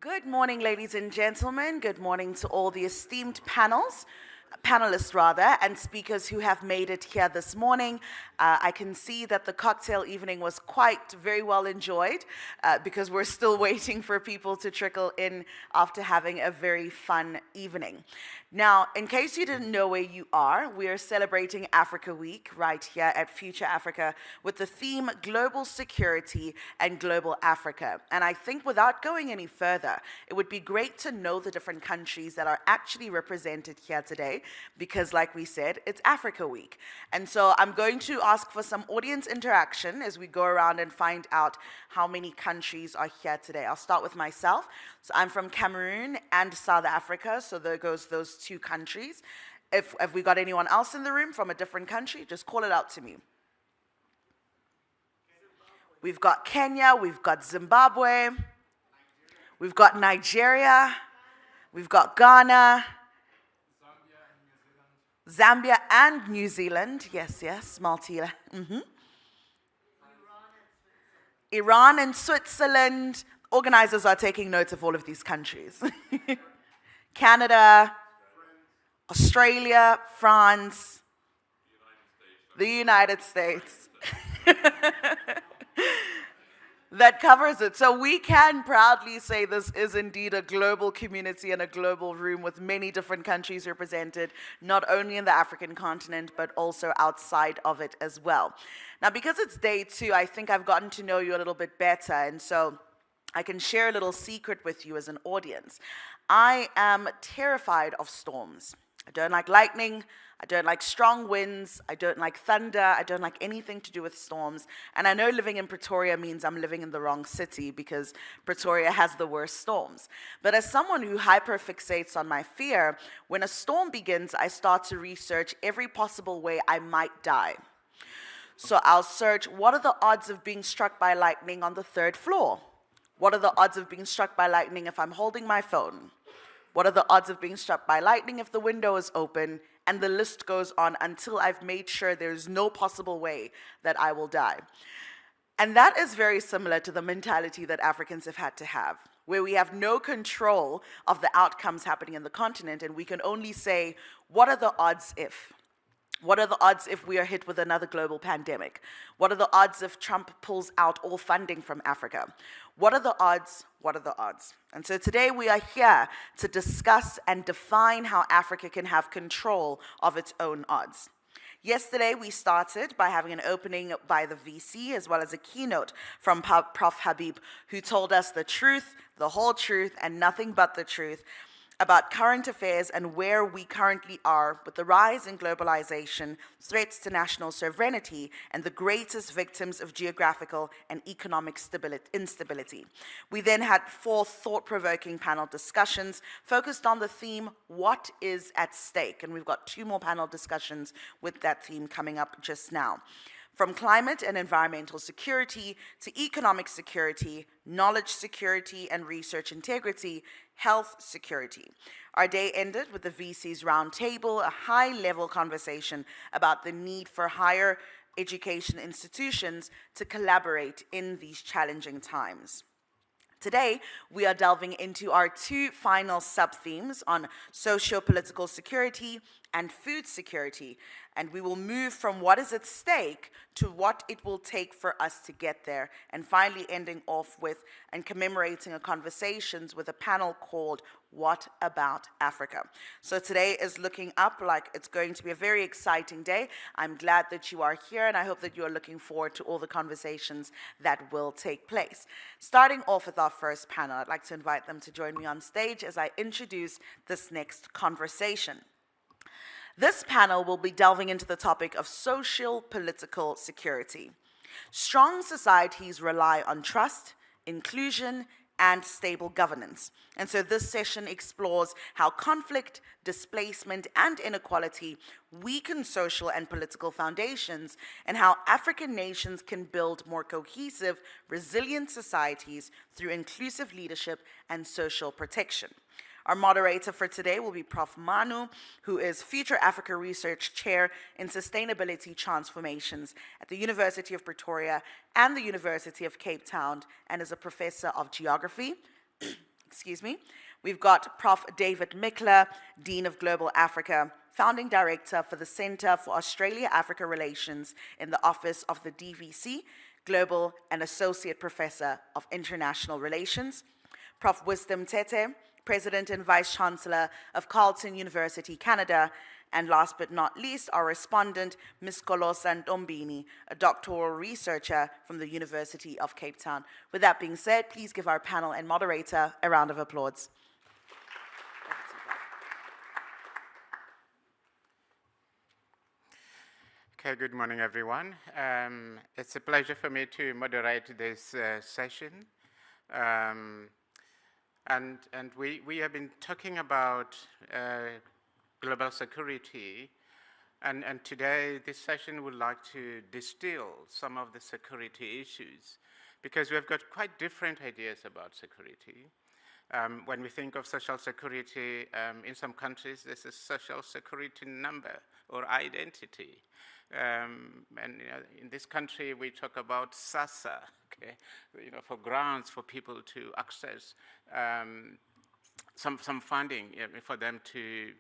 Good morning, ladies and gentlemen. Good morning to all the esteemed panelists rather, and speakers who have made it here this morning. I can see that the cocktail evening was quite very well enjoyed because we're still waiting for people to trickle in after having a very fun evening. Now, in case you didn't know where you are, we are celebrating Africa Week right here at Future Africa with the theme Global Security and Global Africa. And I think without going any further, it would be great to know the different countries that are actually represented here today because, like we said, it's Africa Week. And so I'm going to ask for some audience interaction as we go around and find out how many countries are here today. I'll start with myself. So I'm from Cameroon and South Africa, so there goes those two countries. If we got anyone else in the room from a different country, just call it out to me. We've got Kenya, we've got Zimbabwe, we've got Nigeria, we've got Ghana, Zambia and New Zealand. Yes, multi. Iran and Switzerland. Organizers are taking note of all of these countries. Canada, Australia, France, the United States. That covers it. So we can proudly say this is indeed a global community and a global room with many different countries represented, not only in the African continent, but also outside of it as well. Now, because it's day two, I think I've gotten to know you a little bit better, and so I can share a little secret with you as an audience. I am terrified of storms. I don't like lightning, I don't like strong winds, I don't like thunder, I don't like anything to do with storms. And I know living in Pretoria means I'm living in the wrong city because Pretoria has the worst storms. But as someone who hyperfixates on my fear, when a storm begins, I start to research every possible way I might die. So I'll search, what are the odds of being struck by lightning on the 3rd floor? What are the odds of being struck by lightning if I'm holding my phone? What are the odds of being struck by lightning if the window is open? And the list goes on until I've made sure there's no possible way that I will die. And that is very similar to the mentality that Africans have had to have, where we have no control of the outcomes happening in the continent, and we can only say, what are the odds if? What are the odds if we are hit with another global pandemic? What are the odds if Trump pulls out all funding from Africa? What are the odds? What are the odds? And so today we are here to discuss and define how Africa can have control of its own odds. Yesterday, we started by having an opening by the VC as well as a keynote from Prof Habib, who told us the truth, the whole truth, and nothing but the truth about current affairs and where we currently are with the rise in globalization, threats to national sovereignty, and the greatest victims of geographical and economic instability. We then had 4 thought-provoking panel discussions focused on the theme, what is at stake? And we've got 2 more panel discussions with that theme coming up just now. From climate and environmental security to economic security, knowledge security and research integrity, health security. Our day ended with the VC's roundtable, a high-level conversation about the need for higher education institutions to collaborate in these challenging times. Today, we are delving into our 2 final sub-themes on socio-political security and food security, and we will move from what is at stake to what it will take for us to get there, and finally ending off with and commemorating a conversations with a panel called What About Africa? So today is looking up like it's going to be a very exciting day. I'm glad that you are here, and I hope that you are looking forward to all the conversations that will take place. Starting off with our first panel, I'd like to invite them to join me on stage as I introduce this next conversation. This panel will be delving into the topic of socio-political security. Strong societies rely on trust, inclusion, and stable governance. And so this session explores how conflict, displacement, and inequality weaken social and political foundations, and how African nations can build more cohesive, resilient societies through inclusive leadership and social protection. Our moderator for today will be Prof Manu, who is Future Africa Research Chair in Sustainability Transformations at the University of Pretoria and the University of Cape Town, and is a professor of geography, We've got Prof David Mickler, Dean of Global Africa, Founding Director for the Centre for Australia-Africa Relations in the Office of the DVC, Global and Associate Professor of International Relations. Prof Wisdom Tettey, President and Vice Chancellor of Carleton University, Canada. And last but not least, our respondent, Ms. Kolosa Ntombini, a doctoral researcher from the University of Cape Town. With that being said, please give our panel and moderator a round of applause. Okay, good morning, everyone. It's a pleasure for me to moderate this session. And we have been talking about global security, and today this session would like to distill some of the security issues, because we've got quite different ideas about security. When we think of social security, in some countries there's a social security number or identity. And in this country we talk about SASSA, okay, for grants for people to access some funding for them to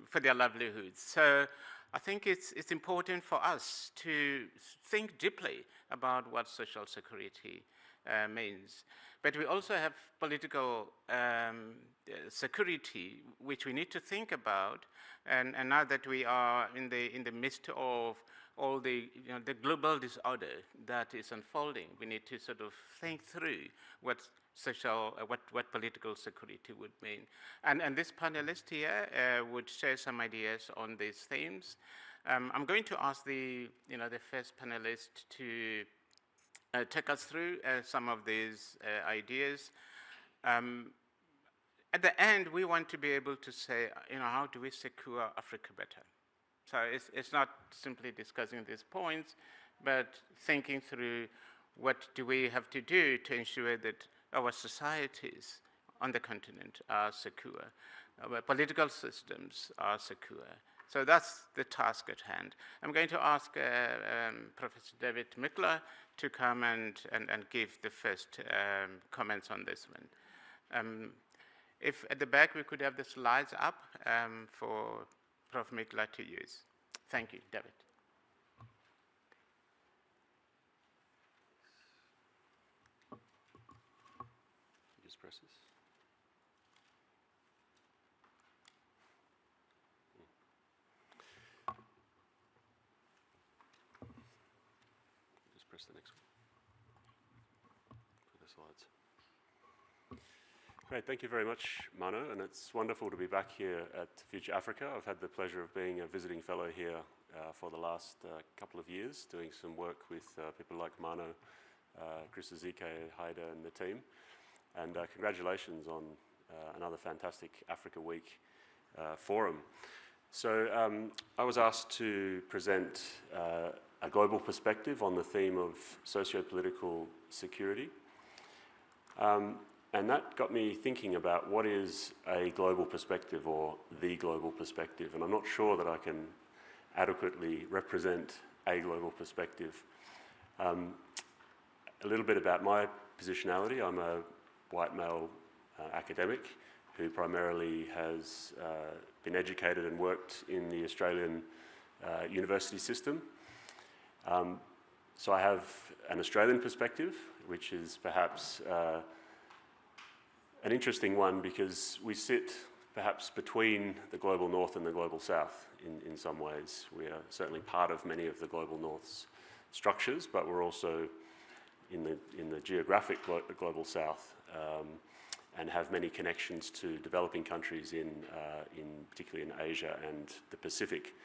for their livelihoods. So I think it's important for us to think deeply about what social security means. But we also have political security, which we need to think about. And now that we are in the midst of all the the global disorder that is unfolding, we need to sort of think through what political security would mean. And this panelist here would share some ideas on these themes. I'm going to ask the first panelist to take us through some of these ideas. At the end, we want to be able to say, how do we secure Africa better? So it's not simply discussing these points, but thinking through what do we have to do to ensure that our societies on the continent are secure, our political systems are secure. So that's the task at hand. I'm going to ask Professor David Mickler to come and give the first comments on this one. If at the back we could have the slides up for Prof Mickler to use. Thank you, David. Just press this. Just press the next one for the slides. Great, thank you very much, Mano, and it's wonderful to be back here at Future Africa. I've had the pleasure of being a visiting fellow here for the last couple of years, doing some work with people like Mano, Chris Ezike, Haida, and the team. And congratulations on another fantastic Africa Week forum. So I was asked to present a global perspective on the theme of socio-political security. And that got me thinking about what is a global perspective or the global perspective. And I'm not sure that I can adequately represent a global perspective. A little bit about my positionality. I'm a white male academic who primarily has been educated and worked in the Australian university system. So I have an Australian perspective, which is perhaps an interesting one because we sit perhaps between the global north and the global south in some ways. We are certainly part of many of the global north's structures, but we're also in the geographic global south and have many connections to developing countries particularly in Asia and the Pacific.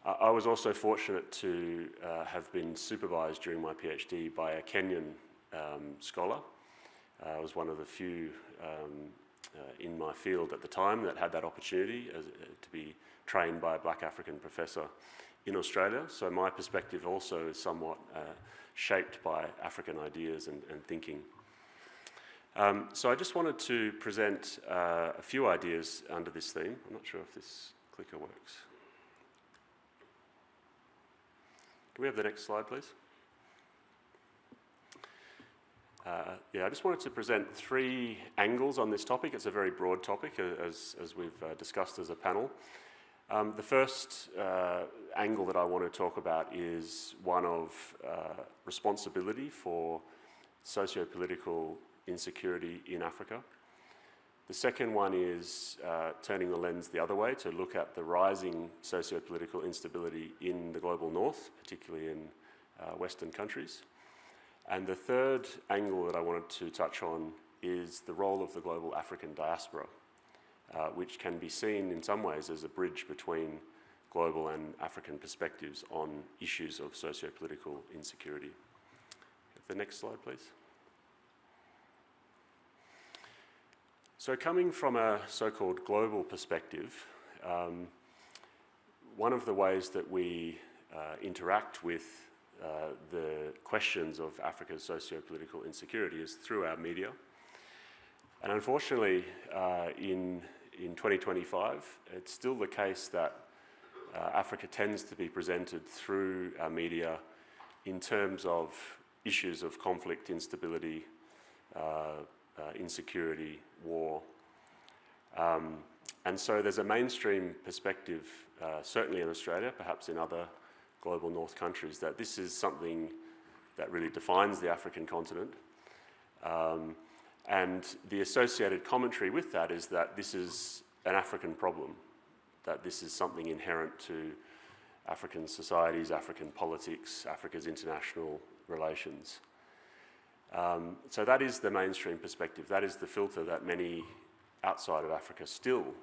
I was also fortunate to have been supervised during my PhD by a Kenyan scholar. I was one of the few in my field at the time that had that opportunity to be trained by a black African professor in Australia. So my perspective also is somewhat shaped by African ideas and thinking. So I just wanted to present a few ideas under this theme. I'm not sure if this clicker works. Can we have the next slide, please? I just wanted to present 3 angles on this topic. It's a very broad topic, as we've discussed as a panel. The first angle that I want to talk about is one of responsibility for socio-political insecurity in Africa. The second one is turning the lens the other way to look at the rising socio-political instability in the global north, particularly in Western countries. And the third angle that I wanted to touch on is the role of the global African diaspora, which can be seen in some ways as a bridge between global and African perspectives on issues of socio-political insecurity. The next slide, please. So coming from a so-called global perspective, one of the ways that we interact with the questions of Africa's socio-political insecurity is through our media. And unfortunately, in 2025, it's still the case that Africa tends to be presented through our media in terms of issues of conflict, instability, insecurity, war. And so there's a mainstream perspective, certainly in Australia, perhaps in other global north countries, that this is something that really defines the African continent. And the associated commentary with that is that this is an African problem, that this is something inherent to African societies, African politics, Africa's international relations. So that is the mainstream perspective. That is the filter that many outside of Africa still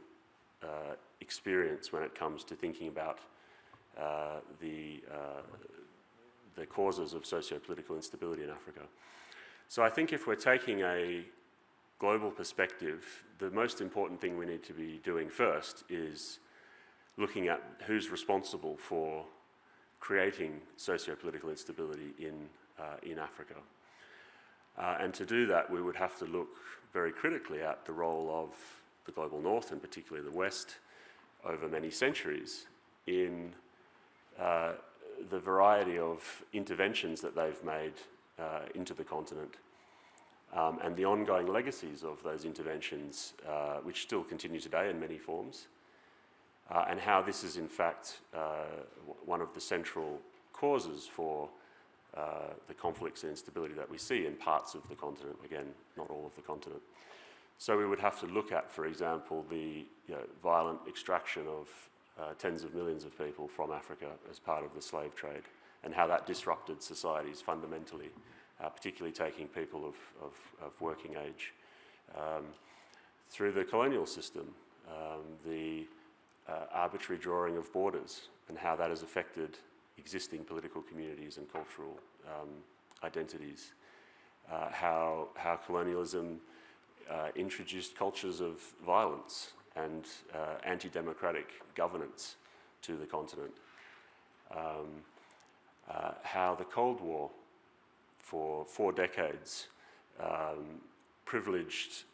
experience when it comes to thinking about the causes of socio-political instability in Africa. So I think if we're taking a global perspective, the most important thing we need to be doing first is looking at who's responsible for creating socio-political instability in Africa. And to do that, we would have to look very critically at the role of the global north, and particularly the West, over many centuries in the variety of interventions that they've made into the continent, and the ongoing legacies of those interventions, which still continue today in many forms, and how this is in fact one of the central causes for the conflicts and instability that we see in parts of the continent, again, not all of the continent. So we would have to look at, for example, the violent extraction of tens of millions of people from Africa as part of the slave trade, and how that disrupted societies fundamentally, particularly taking people of working age. Through the colonial system, the arbitrary drawing of borders, and how that has affected existing political communities and cultural identities. How colonialism introduced cultures of violence and anti-democratic governance to the continent. How the Cold War, for 4 decades, privileged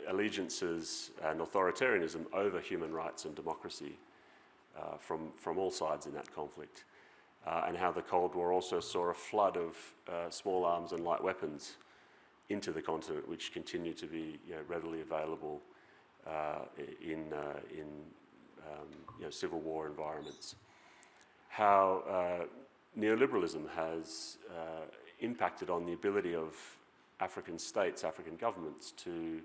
allegiances and authoritarianism over human rights and democracy from all sides in that conflict. And how the Cold War also saw a flood of small arms and light weapons into the continent, which continue to be readily available in civil war environments. How neoliberalism has impacted on the ability of African states, African governments to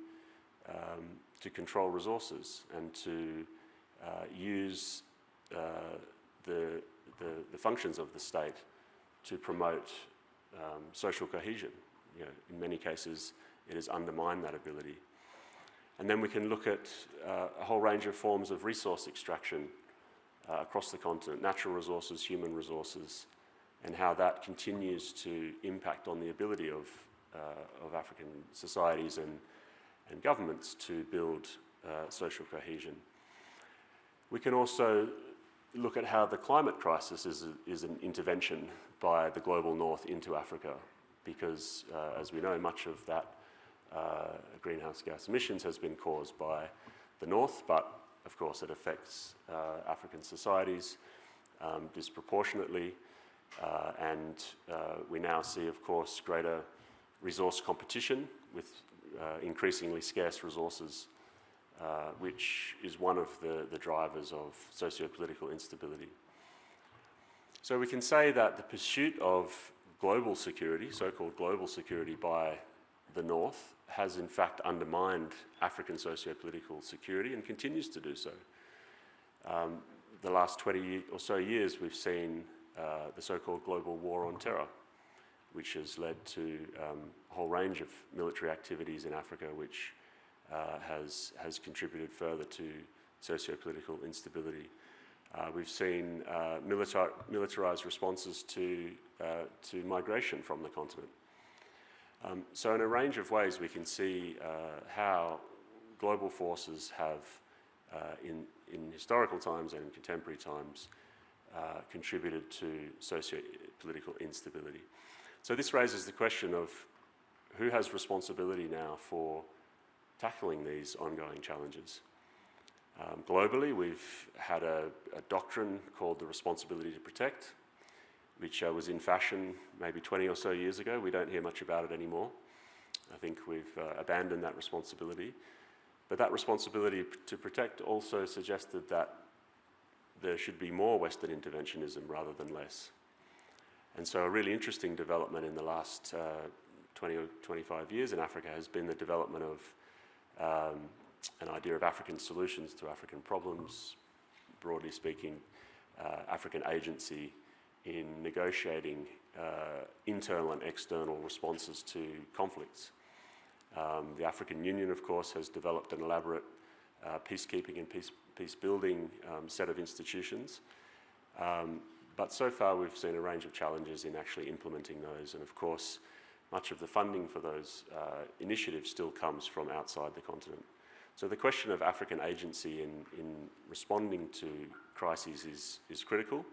control resources and to use the functions of the state to promote social cohesion. In many cases, it has undermined that ability. And then we can look at a whole range of forms of resource extraction across the continent, natural resources, human resources, and how that continues to impact on the ability of African societies and governments to build social cohesion. We can also look at how the climate crisis is an intervention by the global north into Africa, because as we know, much of that greenhouse gas emissions has been caused by the north, but of course it affects African societies disproportionately, and we now see, of course, greater resource competition with increasingly scarce resources, which is one of the drivers of socio-political instability. So we can say that the pursuit of global security, so-called global security by the North, has in fact undermined African socio-political security and continues to do so. The last 20 or so years we've seen the so-called global war on terror, which has led to a whole range of military activities in Africa, which has contributed further to socio-political instability. We've seen militarized responses to migration from the continent. So in a range of ways we can see how global forces have, in historical times and in contemporary times, contributed to socio-political instability. So this raises the question of who has responsibility now for tackling these ongoing challenges. Globally, we've had a doctrine called the responsibility to protect, which was in fashion maybe 20 or so years ago. We don't hear much about it anymore. I think we've abandoned that responsibility. But that responsibility to protect also suggested that there should be more Western interventionism rather than less. And so a really interesting development in the last 20 or 25 years in Africa has been the development of an idea of African solutions to African problems, broadly speaking, African agency in negotiating internal and external responses to conflicts. The African Union, of course, has developed an elaborate peacekeeping and peace-building set of institutions. But so far we've seen a range of challenges in actually implementing those, and of course much of the funding for those initiatives still comes from outside the continent. So the question of African agency in responding to crises is critical,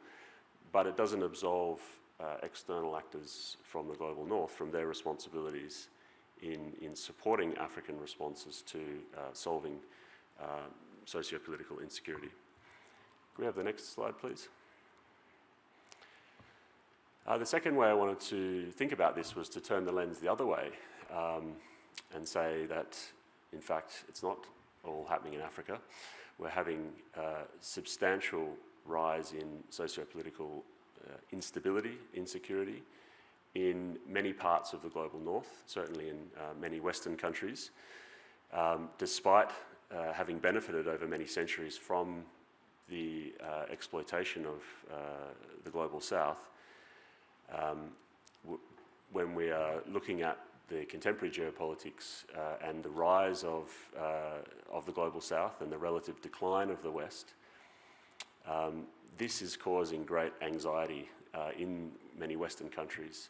but it doesn't absolve external actors from the global north from their responsibilities in supporting African responses to solving socio-political insecurity. Can we have the next slide, please? The second way I wanted to think about this was to turn the lens the other way and say that, in fact, it's not all happening in Africa. We're having a substantial rise in socio-political instability, insecurity, in many parts of the global north, certainly in many Western countries, despite having benefited over many centuries from the exploitation of the global south. When we are looking at the contemporary geopolitics and the rise of the global south and the relative decline of the West, this is causing great anxiety in many Western countries,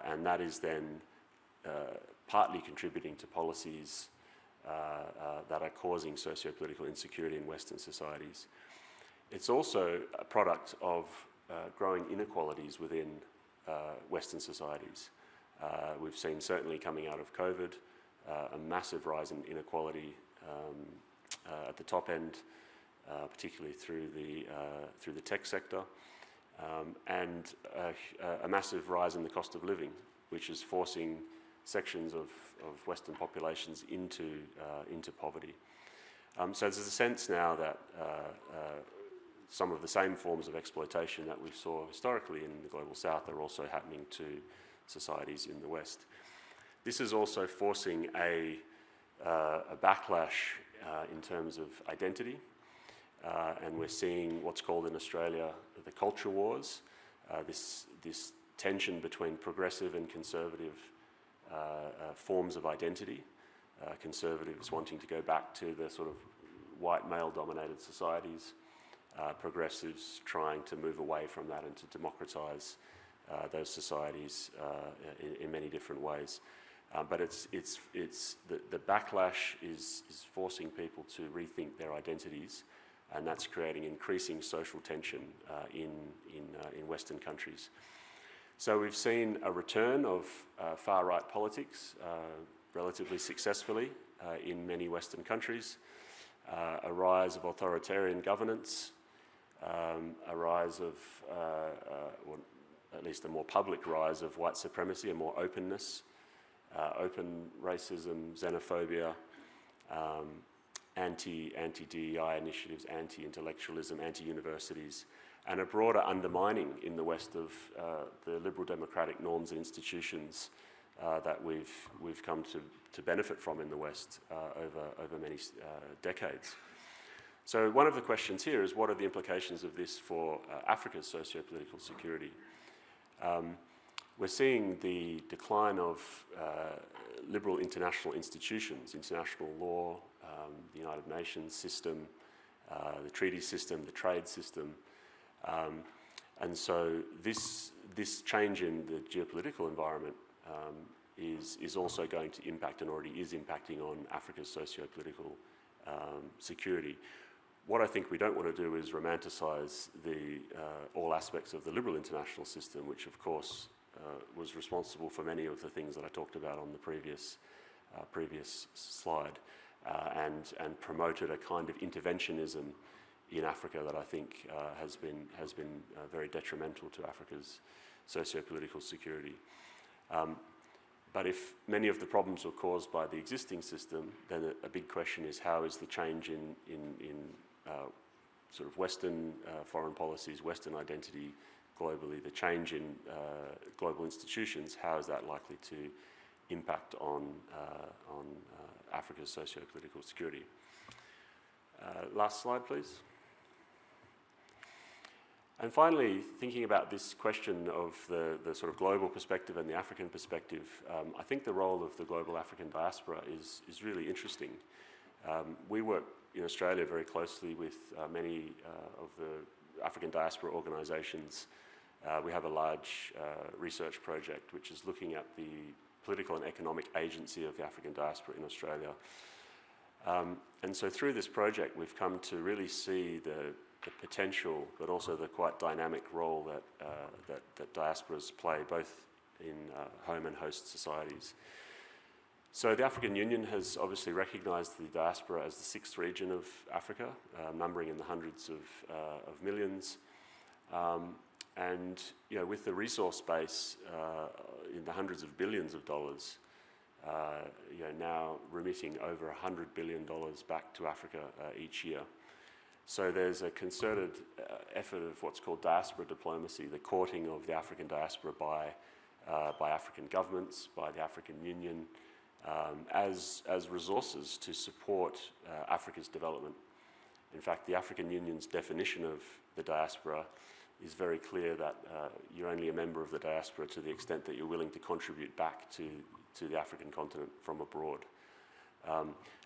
and that is then partly contributing to policies that are causing socio-political insecurity in Western societies. It's also a product of growing inequalities within Western societies. We've seen, certainly coming out of COVID, a massive rise in inequality at the top end, particularly through the tech sector, and a massive rise in the cost of living, which is forcing sections of Western populations into poverty. So there's a sense now that some of the same forms of exploitation that we saw historically in the global south are also happening to societies in the West. This is also forcing a backlash in terms of identity, and we're seeing what's called in Australia the culture wars, this tension between progressive and conservative forms of identity, conservatives wanting to go back to the sort of white male-dominated societies, progressives trying to move away from that and to democratise those societies in many different ways. But the backlash is forcing people to rethink their identities, and that's creating increasing social tension in Western countries. So we've seen a return of far-right politics relatively successfully in many Western countries, a rise of authoritarian governance, a rise of, or at least a more public rise of white supremacy, a more openness open racism, xenophobia, anti-DEI initiatives, anti-intellectualism, anti-universities, and a broader undermining in the West of the liberal democratic norms and institutions that we've come to benefit from in the West over many decades. So one of the questions here is, what are the implications of this for Africa's socio-political security? We're seeing the decline of liberal international institutions, international law, the United Nations system, the treaty system, the trade system. And so this change in the geopolitical environment is also going to impact, and already is impacting, on Africa's socio-political security. What I think we don't want to do is romanticize all aspects of the liberal international system, which of course was responsible for many of the things that I talked about on the previous slide, and promoted a kind of interventionism in Africa that I think has been very detrimental to Africa's socio-political security. But if many of the problems were caused by the existing system, then a big question is, how is the change in sort of Western foreign policies, Western identity globally, the change in global institutions, how is that likely to impact on Africa's socio-political security? Last slide, please. And finally, thinking about this question of the sort of global perspective and the African perspective, I think the role of the global African diaspora is really interesting. We work in Australia very closely with many of the African diaspora organisations. We have a large research project which is looking at the political and economic agency of the African diaspora in Australia. And so through this project, we've come to really see the potential, but also the quite dynamic role that diasporas play, both in home and host societies. So the African Union has obviously recognised the diaspora as the sixth region of Africa, numbering in the hundreds of millions. And with the resource base in the hundreds of billions of dollars, now remitting over $100 billion back to Africa each year. So there's a concerted effort of what's called diaspora diplomacy, the courting of the African diaspora by African governments, by the African Union, as resources to support Africa's development. In fact, the African Union's definition of the diaspora is very clear, that you're only a member of the diaspora to the extent that you're willing to contribute back to the African continent from abroad.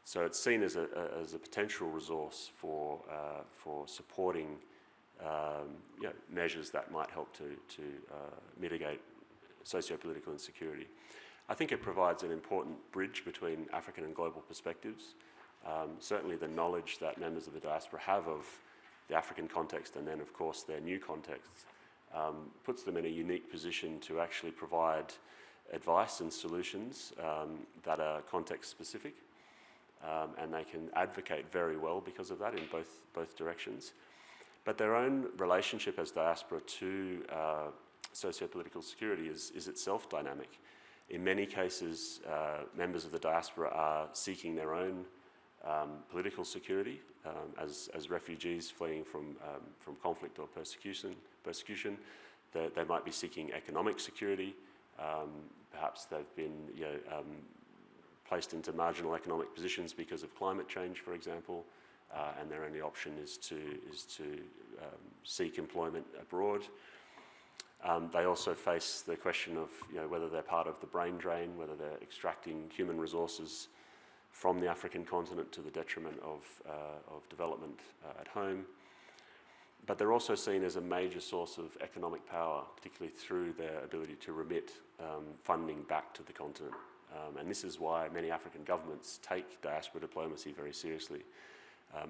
So it's seen as a potential resource for supporting measures that might help to mitigate socio-political insecurity. I think it provides an important bridge between African and global perspectives. Certainly the knowledge that members of the diaspora have of the African context, and then of course their new context, puts them in a unique position to actually provide advice and solutions that are context specific, and they can advocate very well because of that in both directions. But their own relationship as diaspora to socio-political security is itself dynamic. In many cases, members of the diaspora are seeking their own political security as refugees fleeing from conflict or persecution. They might be seeking economic security. Perhaps they've been placed into marginal economic positions because of climate change, for example, and their only option is to seek employment abroad. They also face the question of whether they're part of the brain drain, whether they're extracting human resources from the African continent to the detriment of development at home. But they're also seen as a major source of economic power, particularly through their ability to remit funding back to the continent. And this is why many African governments take diaspora diplomacy very seriously.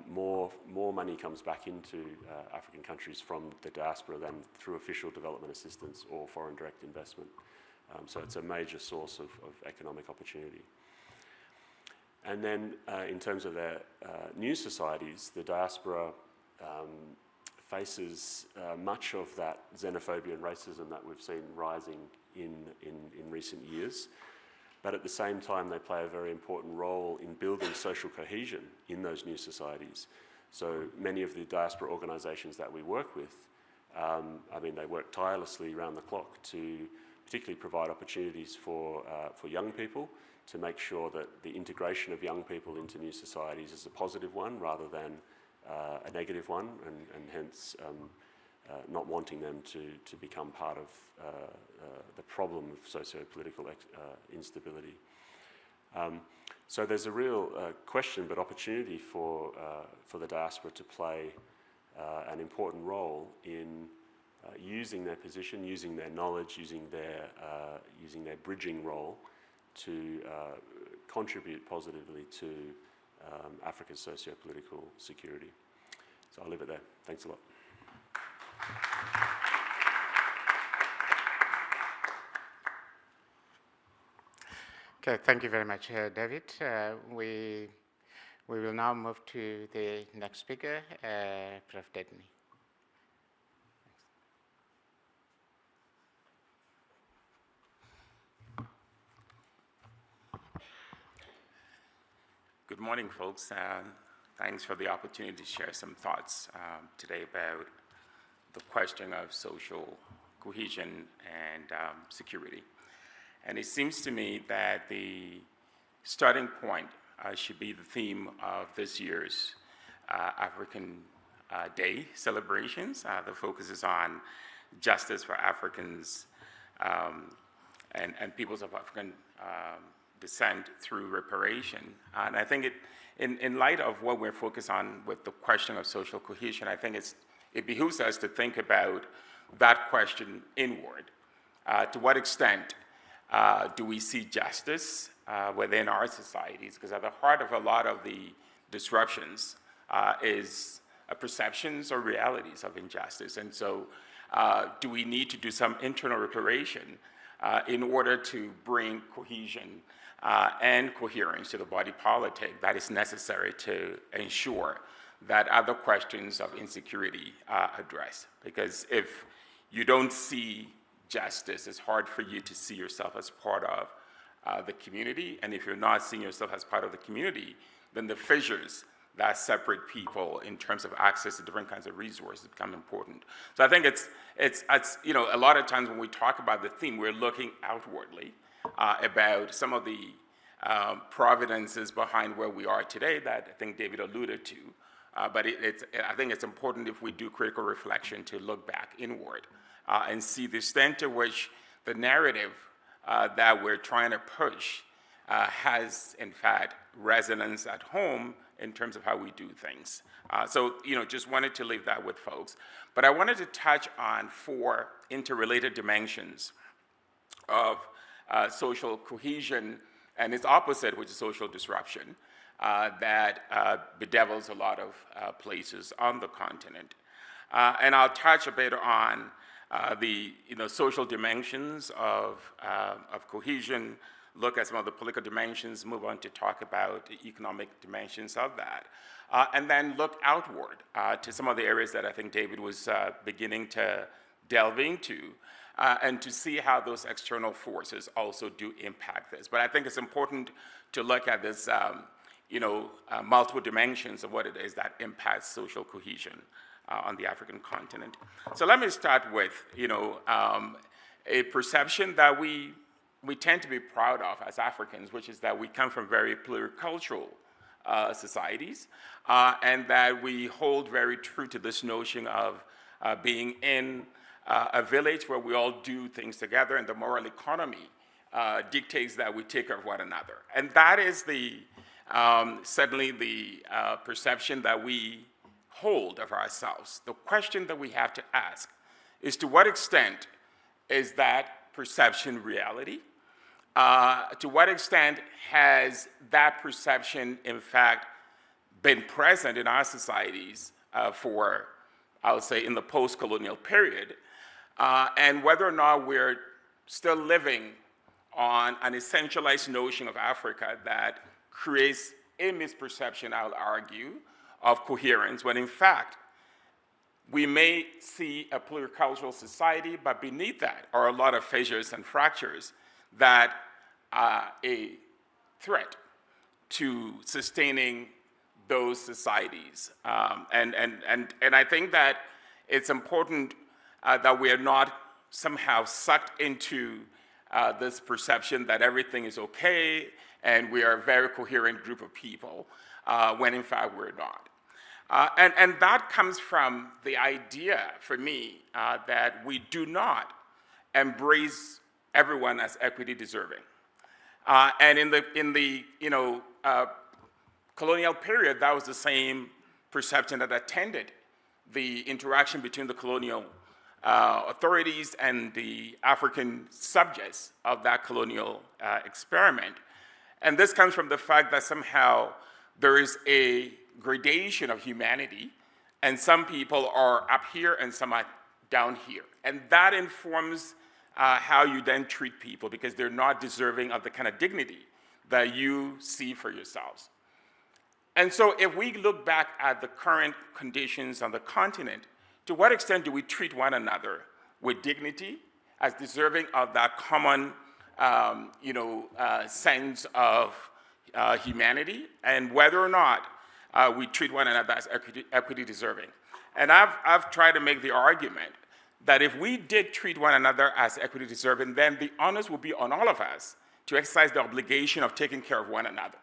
More money comes back into African countries from the diaspora than through official development assistance or foreign direct investment. So it's a major source of economic opportunity. And then in terms of their new societies, the diaspora faces much of that xenophobia and racism that we've seen rising in recent years. but at the same time they play a very important role in building social cohesion in those new societies. So many of the diaspora organisations that we work with, they work tirelessly around the clock to particularly provide opportunities for young people, to make sure that the integration of young people into new societies is a positive one rather than a negative one, and hence not wanting them to become part of the problem of socio-political instability. So there's a real question but opportunity for the diaspora to play an important role in using their position, using their knowledge, using their bridging role to contribute positively to Africa's socio-political security. So I'll leave it there. Thanks a lot. Okay, thank you very much, David. We will now move to the next speaker, Prof Tettey. Good morning, folks. Thanks for the opportunity to share some thoughts today about the question of social cohesion and security. And it seems to me that the starting point should be the theme of this year's African Day celebrations. The focus is on justice for Africans and peoples of African descent through reparation. And I think in light of what we're focused on with the question of social cohesion, I think it behooves us to think about that question inward. To what extent do we see justice within our societies? Because at the heart of a lot of the disruptions is perceptions or realities of injustice. And so do we need to do some internal reparation in order to bring cohesion and coherence to the body politic that is necessary to ensure that other questions of insecurity are addressed? Because if you don't see justice, it's hard for you to see yourself as part of the community. And if you're not seeing yourself as part of the community, then the fissures that separate people in terms of access to different kinds of resources become important. So I think it's a lot of times when we talk about the theme, we're looking outwardly about some of the providences behind where we are today that I think David alluded to. But I think it's important, if we do critical reflection, to look back inward and see the extent to which the narrative that we're trying to push has, in fact, resonance at home in terms of how we do things. So, just wanted to leave that with folks. But I wanted to touch on 4 interrelated dimensions of social cohesion and its opposite, which is social disruption, that bedevils a lot of places on the continent. And I'll touch a bit on the social dimensions of cohesion, look at some of the political dimensions, move on to talk about the economic dimensions of that, and then look outward to some of the areas that I think David was beginning to delve into, and to see how those external forces also do impact this. But I think it's important to look at this, multiple dimensions of what it is that impacts social cohesion on the African continent. So let me start with, a perception that we tend to be proud of as Africans, which is that we come from very pluricultural societies, and that we hold very true to this notion of being in a village where we all do things together, and the moral economy dictates that we take care of one another. And that is certainly the perception that we hold of ourselves. The question that we have to ask is, to what extent is that perception reality? To what extent has that perception, in fact, been present in our societies for, I would say, in the post-colonial period, and whether or not we're still living on an essentialized notion of Africa that creates a misperception, I'll argue, of coherence, when in fact, we may see a pluricultural society, but beneath that are a lot of fissures and fractures that a threat to sustaining those societies. And I think that it's important that we are not somehow sucked into this perception that everything is okay and we are a very coherent group of people, when in fact we're not. And that comes from the idea, for me, that we do not embrace everyone as equity deserving. And in the colonial period, that was the same perception that attended the interaction between the colonial authorities and the African subjects of that colonial experiment. And this comes from the fact that somehow there is a gradation of humanity, and some people are up here and some are down here. And that informs how you then treat people, because they're not deserving of the kind of dignity that you see for yourselves. And so if we look back at the current conditions on the continent, to what extent do we treat one another with dignity, as deserving of that common sense of humanity, and whether or not we treat one another as equity deserving? And I've tried to make the argument that if we did treat one another as equity deserving, then the onus will be on all of us to exercise the obligation of taking care of one another.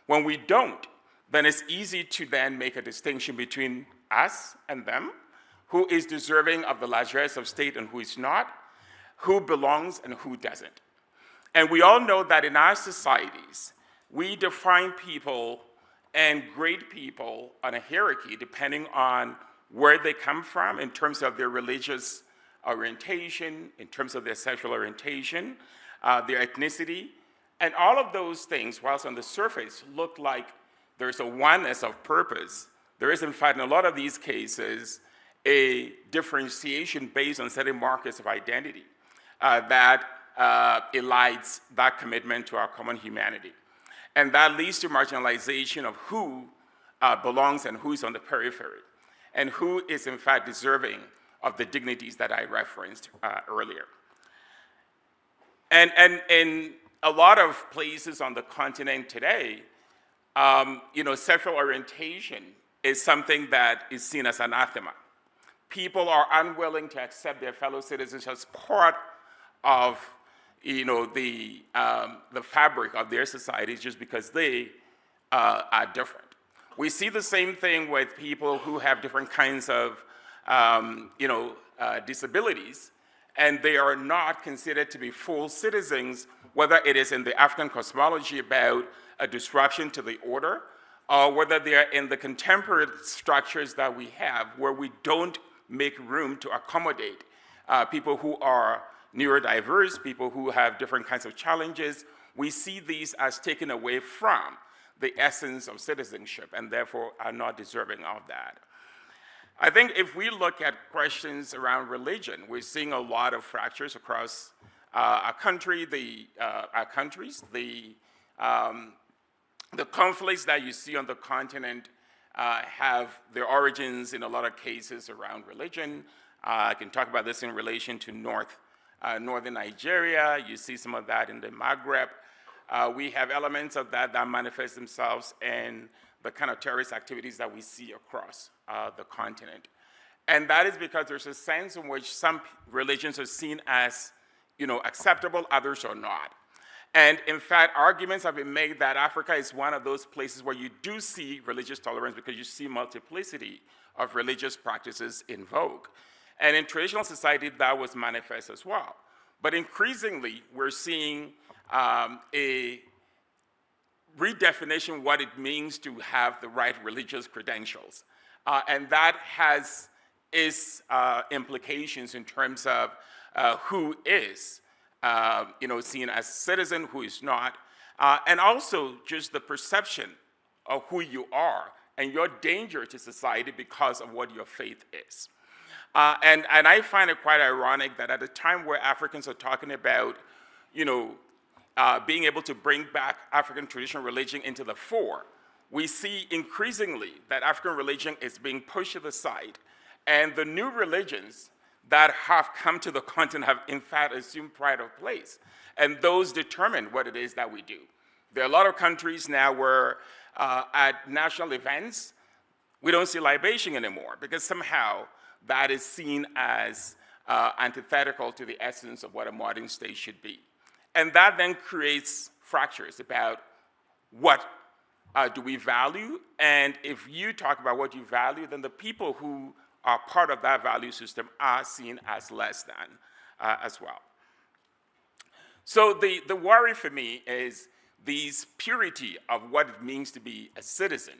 When we don't, then it's easy to then make a distinction between us and them, who is deserving of the largesse of state and who is not, who belongs and who doesn't. And we all know that in our societies, we define people and grade people on a hierarchy depending on where they come from in terms of their religious orientation, in terms of their sexual orientation, their ethnicity, and all of those things, whilst on the surface look like there's a oneness of purpose, there is in fact in a lot of these cases a differentiation based on certain markers of identity that elides that commitment to our common humanity. And that leads to marginalization of who belongs and who is on the periphery, and who is in fact deserving of the dignities that I referenced earlier. And in a lot of places on the continent today, sexual orientation is something that is seen as anathema. People are unwilling to accept their fellow citizens as part of the fabric of their societies just because they are different. We see the same thing with people who have different kinds of disabilities, and they are not considered to be full citizens, whether it is in the African cosmology about a disruption to the order, or whether they are in the contemporary structures that we have, where we don't make room to accommodate people who are neurodiverse, people who have different kinds of challenges. We see these as taken away from the essence of citizenship, and therefore are not deserving of that. I think if we look at questions around religion, we're seeing a lot of fractures across our country, our countries. The conflicts that you see on the continent have their origins in a lot of cases around religion. I can talk about this in relation to northern Nigeria. You see some of that in the Maghreb. We have elements of that manifest themselves in the kind of terrorist activities that we see across the continent. And that is because there's a sense in which some religions are seen as acceptable, others are not. And in fact, arguments have been made that Africa is one of those places where you do see religious tolerance because you see multiplicity of religious practices in vogue. And in traditional society, that was manifest as well. But increasingly, we're seeing a redefinition of what it means to have the right religious credentials. And that has its implications in terms of who is seen as citizen, who is not, and also just the perception of who you are and your danger to society because of what your faith is. And I find it quite ironic that at a time where Africans are talking about, being able to bring back African traditional religion into the fore, we see increasingly that African religion is being pushed to the side, and the new religions that have come to the continent have in fact assumed pride of place. And those determine what it is that we do. There are a lot of countries now where at national events, we don't see libation anymore because somehow that is seen as antithetical to the essence of what a modern state should be. And that then creates fractures about what do we value, and if you talk about what you value, then the people who are part of that value system are seen as less than as well. So the worry for me is this purity of what it means to be a citizen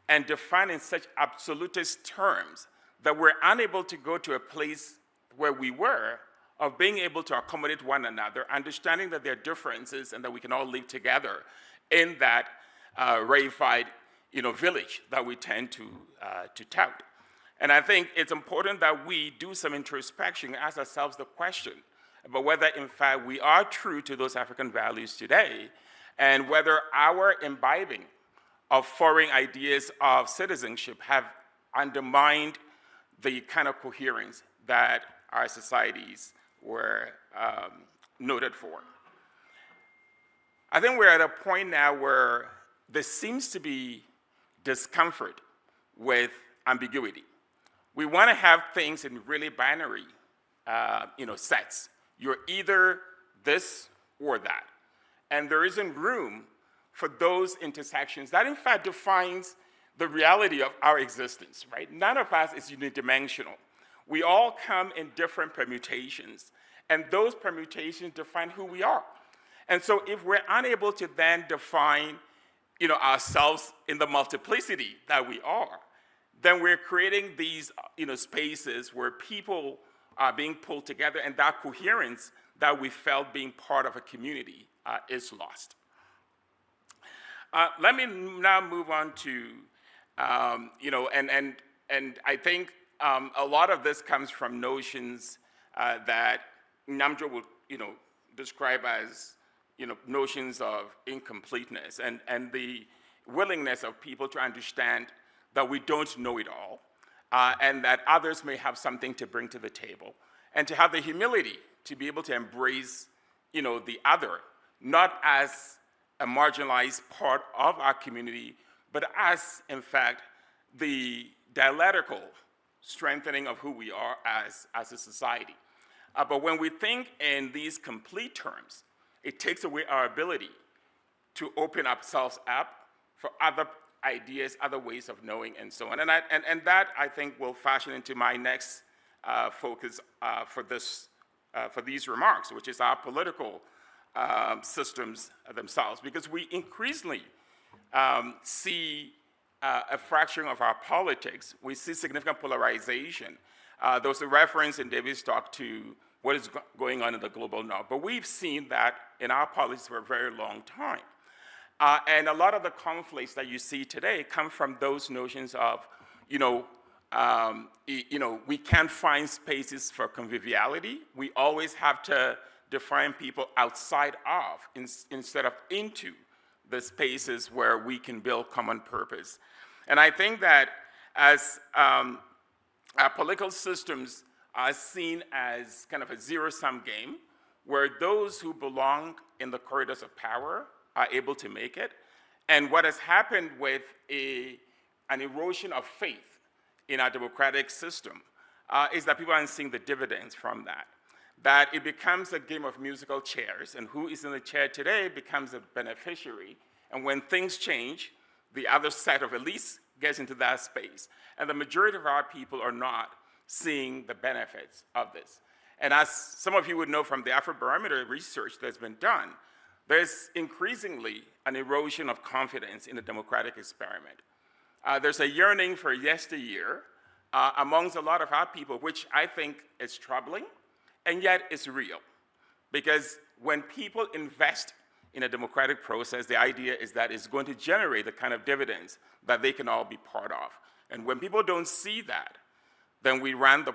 and defined in such absolutist terms that we're unable to go to a place where we were of being able to accommodate one another, understanding that there are differences and that we can all live together in that reified village that we tend to tout. And I think it's important that we do some introspection, ask ourselves the question about whether, in fact, we are true to those African values today, and whether our imbibing of foreign ideas of citizenship have undermined the kind of coherence that our societies were noted for. I think we're at a point now where there seems to be discomfort with ambiguity. We want to have things in really binary sets. You're either this or that. And there isn't room for those intersections. That, in fact, defines the reality of our existence, right? None of us is unidimensional. We all come in different permutations, and those permutations define who we are. And so if we're unable to then define ourselves in the multiplicity that we are, then we're creating these spaces where people are being pulled together, and that coherence that we felt being part of a community is lost. Let me now move on to, and I think a lot of this comes from notions that Namjo would, describe as, notions of incompleteness and the willingness of people to understand that we don't know it all, and that others may have something to bring to the table, and to have the humility to be able to embrace, the other, not as a marginalized part of our community, but as, in fact, the dialectical strengthening of who we are as a society. But when we think in these complete terms, it takes away our ability to open ourselves up for other ideas, other ways of knowing, and so on. And that, I think, will fashion into my next focus for these remarks, which is our political systems themselves, because we increasingly see a fracturing of our politics. We see significant polarization. There was a reference in David's talk to what is going on in the global north, but we've seen that in our politics for a very long time. And a lot of the conflicts that you see today come from those notions of, we can't find spaces for conviviality. We always have to define people outside of instead of into the spaces where we can build common purpose. And I think that as our political systems are seen as kind of a zero-sum game, where those who belong in the corridors of power are able to make it, and what has happened with an erosion of faith in our democratic system is that people aren't seeing the dividends from that it becomes a game of musical chairs, and who is in the chair today becomes a beneficiary, and when things change, the other set of elites gets into that space. And the majority of our people are not seeing the benefits of this. And as some of you would know from the Afrobarometer research that's been done, there's increasingly an erosion of confidence in the democratic experiment. There's a yearning for yesteryear amongst a lot of our people, which I think is troubling, and yet it's real. Because when people invest in a democratic process, the idea is that it's going to generate the kind of dividends that they can all be part of. And when people don't see that, then we run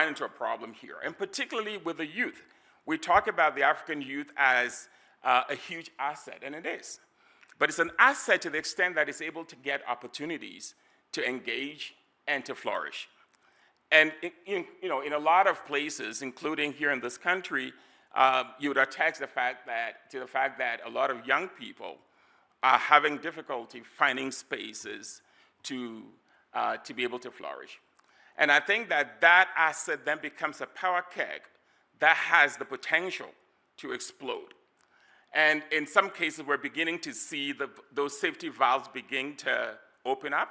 into a problem here, and particularly with the youth. We talk about the African youth as a huge asset, and it is. But it's an asset to the extent that it's able to get opportunities to engage and to flourish. And in a lot of places, including here in this country, you would attach the fact that a lot of young people are having difficulty finding spaces to be able to flourish. And I think that asset then becomes a power keg that has the potential to explode. And in some cases, we're beginning to see those safety valves begin to open up.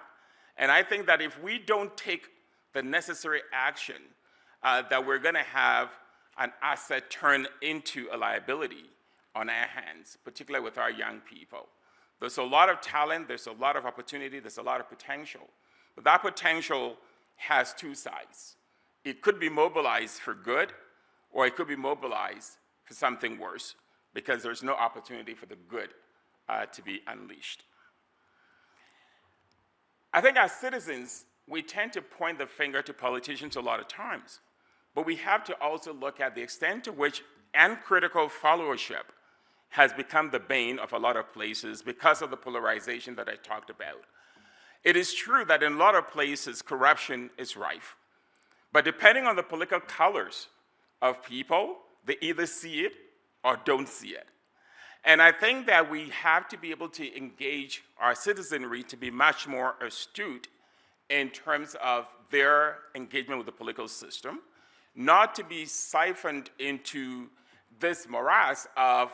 And I think that if we don't take the necessary action, that we're going to have an asset turn into a liability on our hands, particularly with our young people. There's a lot of talent, there's a lot of opportunity, there's a lot of potential. But that potential has two sides. It could be mobilized for good, or it could be mobilized for something worse, because there's no opportunity for the good to be unleashed. I think as citizens, we tend to point the finger to politicians a lot of times, but we have to also look at the extent to which uncritical followership has become the bane of a lot of places because of the polarization that I talked about. It is true that in a lot of places, corruption is rife, but depending on the political colors of people, they either see it or don't see it. And I think that we have to be able to engage our citizenry to be much more astute in terms of their engagement with the political system, not to be siphoned into this morass of,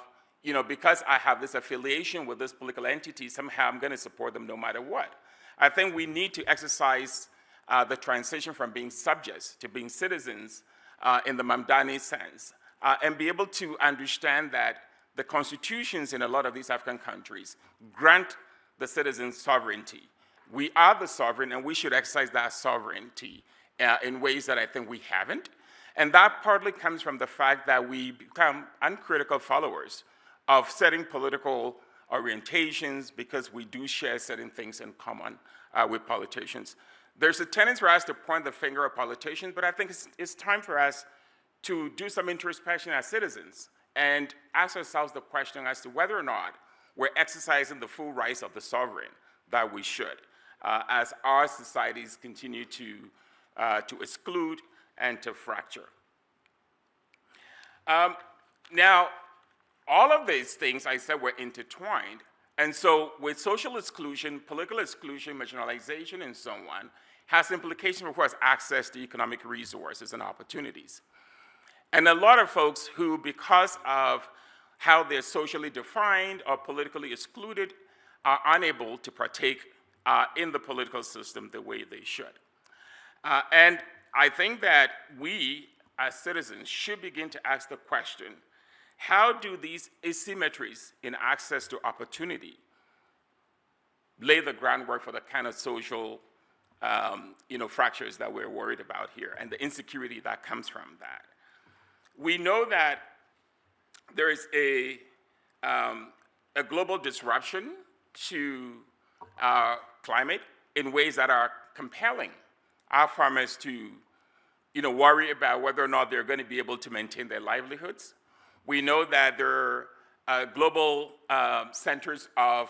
because I have this affiliation with this political entity, somehow I'm going to support them no matter what. I think we need to exercise the transition from being subjects to being citizens in the Mamdani sense, and be able to understand that the constitutions in a lot of these African countries grant the citizens sovereignty. We are the sovereign, and we should exercise that sovereignty in ways that I think we haven't. And that partly comes from the fact that we become uncritical followers of certain political orientations because we do share certain things in common with politicians. There's a tendency for us to point the finger at politicians, but I think it's time for us to do some introspection as citizens and ask ourselves the question as to whether or not we're exercising the full rights of the sovereign that we should, as our societies continue to exclude and to fracture. Now, all of these things I said were intertwined, and so with social exclusion, political exclusion, marginalization, and so on, has implications for what's access to economic resources and opportunities. And a lot of folks who, because of how they're socially defined or politically excluded, are unable to partake in the political system the way they should. And I think that we, as citizens, should begin to ask the question, how do these asymmetries in access to opportunity lay the groundwork for the kind of social fractures that we're worried about here and the insecurity that comes from that? We know that there is a global disruption to our climate in ways that are compelling our farmers to worry about whether or not they're going to be able to maintain their livelihoods. We know that there are global centers of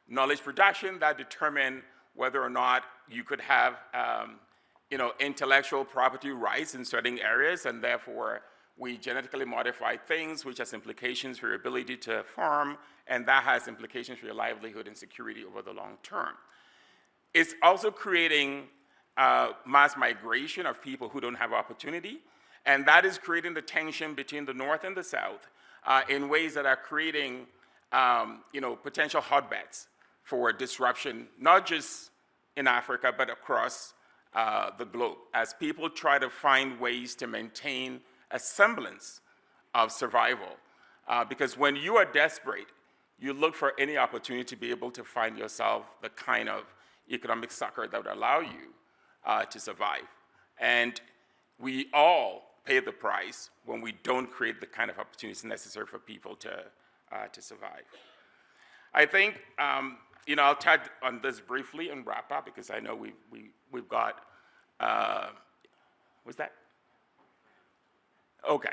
knowledge production that determine whether or not you could have intellectual property rights in certain areas, and therefore we genetically modify things, which has implications for your ability to farm, and that has implications for your livelihood and security over the long term. It's also creating mass migration of people who don't have opportunity, and that is creating the tension between the North and the South in ways that are creating potential hotbeds for disruption, not just in Africa, but across the globe, as people try to find ways to maintain a semblance of survival. Because when you are desperate, you look for any opportunity to be able to find yourself the kind of economic succor that would allow you to survive. And we all pay the price when we don't create the kind of opportunities necessary for people to survive. I think, I'll touch on this briefly and wrap up because I know we've got, what's that? Okay.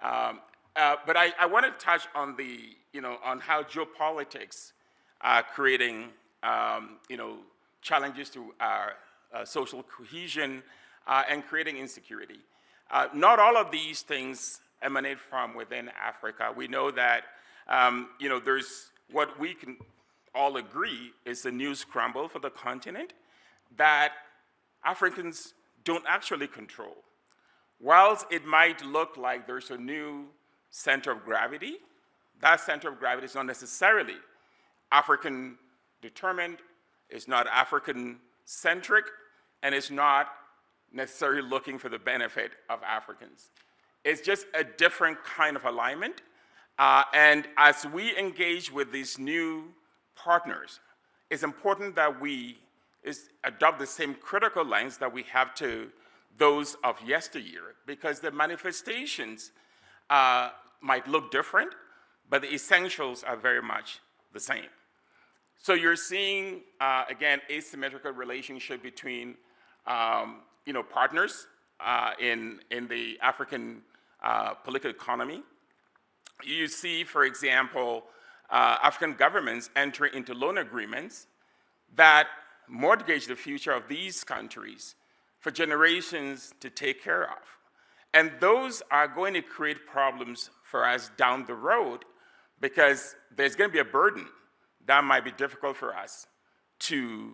But I want to touch on on how geopolitics are creating, challenges to our social cohesion and creating insecurity. Not all of these things emanate from within Africa. We know that there's what we can all agree is a new scramble for the continent that Africans don't actually control. Whilst it might look like there's a new center of gravity, that center of gravity is not necessarily African determined, it's not African centric, and it's not necessarily looking for the benefit of Africans. It's just a different kind of alignment. And as we engage with these new partners, it's important that we adopt the same critical lens that we have to those of yesteryear, because the manifestations might look different, but the essentials are very much the same. So you're seeing, again, asymmetrical relationship between partners in the African political economy. You see, for example, African governments enter into loan agreements that mortgage the future of these countries for generations to take care of. And those are going to create problems for us down the road, because there's going to be a burden that might be difficult for us to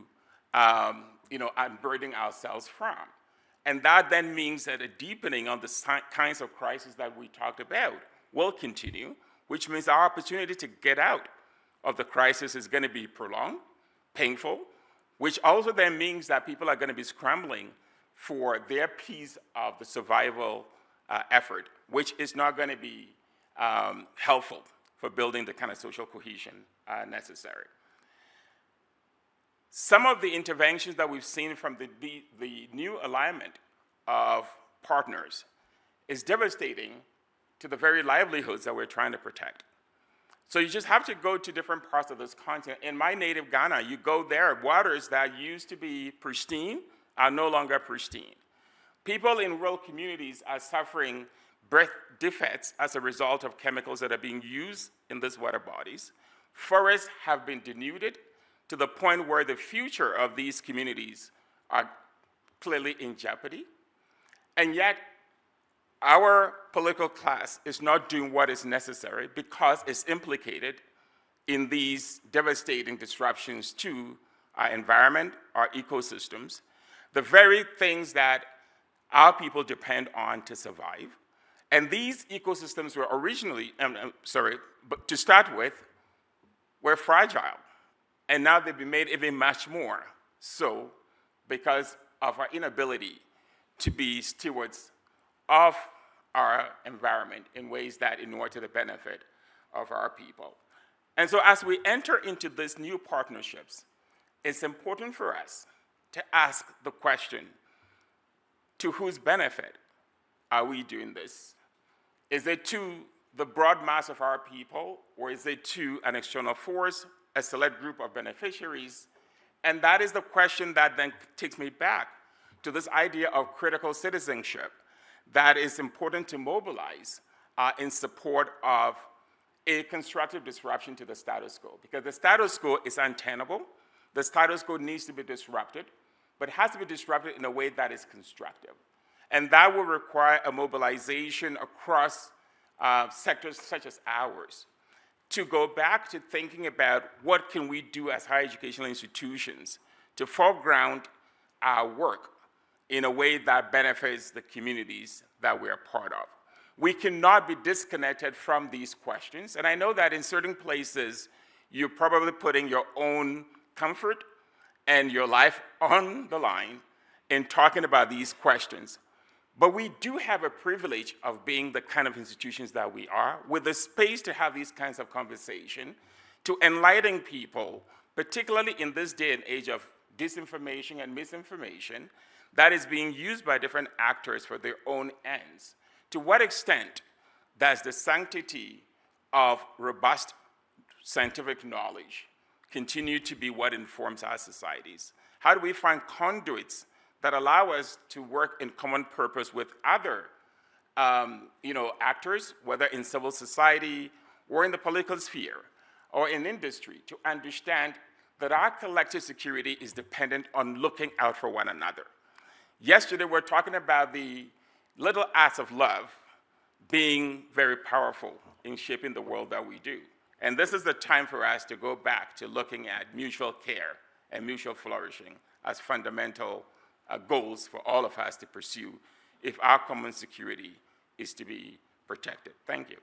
unburden ourselves from. And that then means that a deepening on the kinds of crises that we talked about will continue, which means our opportunity to get out of the crisis is going to be prolonged, painful, which also then means that people are going to be scrambling for their piece of the survival effort, which is not going to be helpful for building the kind of social cohesion necessary. Some of the interventions that we've seen from the new alignment of partners is devastating to the very livelihoods that we're trying to protect. So you just have to go to different parts of this continent. In my native Ghana, you go there, waters that used to be pristine are no longer pristine. People in rural communities are suffering birth defects as a result of chemicals that are being used in these water bodies. Forests have been denuded to the point where the future of these communities are clearly in jeopardy. And yet, our political class is not doing what is necessary because it's implicated in these devastating disruptions to our environment, our ecosystems, the very things that our people depend on to survive. And these ecosystems were originally, but to start with, were fragile. And now they've been made even much more so because of our inability to be stewards of our environment in ways that inure to the benefit of our people. And so as we enter into these new partnerships, it's important for us to ask the question, to whose benefit are we doing this? Is it to the broad mass of our people, or is it to an external force, a select group of beneficiaries? And that is the question that then takes me back to this idea of critical citizenship that is important to mobilize in support of a constructive disruption to the status quo. Because the status quo is untenable. The status quo needs to be disrupted, but it has to be disrupted in a way that is constructive. And that will require a mobilization across sectors such as ours to go back to thinking about what can we do as higher educational institutions to foreground our work in a way that benefits the communities that we're part of. We cannot be disconnected from these questions, and I know that in certain places, you're probably putting your own comfort and your life on the line in talking about these questions. But we do have a privilege of being the kind of institutions that we are, with the space to have these kinds of conversation, to enlighten people, particularly in this day and age of disinformation and misinformation, that is being used by different actors for their own ends. To what extent does the sanctity of robust scientific knowledge continue to be what informs our societies? How do we find conduits that allow us to work in common purpose with other actors, whether in civil society or in the political sphere or in industry, to understand that our collective security is dependent on looking out for one another? Yesterday, we're talking about the little acts of love being very powerful in shaping the world that we do. And this is the time for us to go back to looking at mutual care and mutual flourishing as fundamental goals for all of us to pursue if our common security is to be protected. Thank you.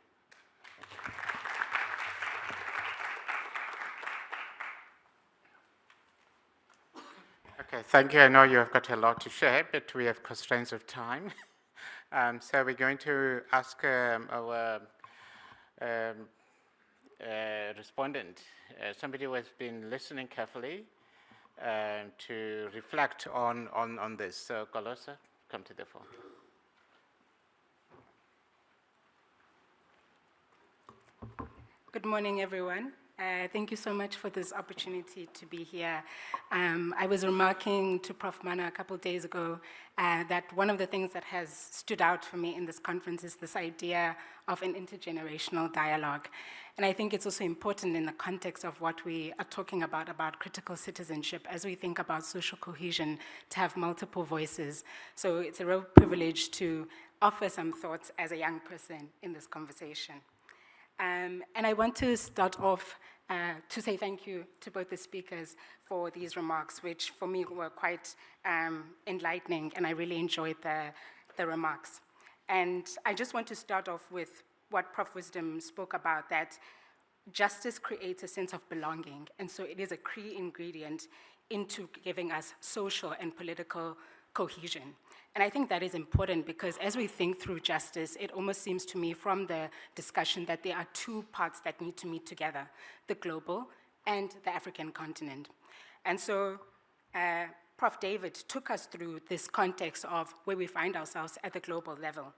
Okay, thank you. I know you have got a lot to share, but we have constraints of time. So we're going to ask our respondent, somebody who has been listening carefully, to reflect on this. So, Kolosa, come to the floor. Good morning, everyone. Thank you so much for this opportunity to be here. I was remarking to Prof Mana a couple of days ago that one of the things that has stood out for me in this conference is this idea of an intergenerational dialogue. And I think it's also important in the context of what we are talking about critical citizenship, as we think about social cohesion, to have multiple voices. So it's a real privilege to offer some thoughts as a young person in this conversation. And I want to start off to say thank you to both the speakers for these remarks, which for me were quite enlightening, and I really enjoyed the remarks. And I just want to start off with what Prof Wisdom spoke about, that justice creates a sense of belonging, and so it is a key ingredient into giving us social and political cohesion. And I think that is important because as we think through justice, it almost seems to me from the discussion that there are two parts that need to meet together, the global and the African continent. And so Prof David took us through this context of where we find ourselves at the global level.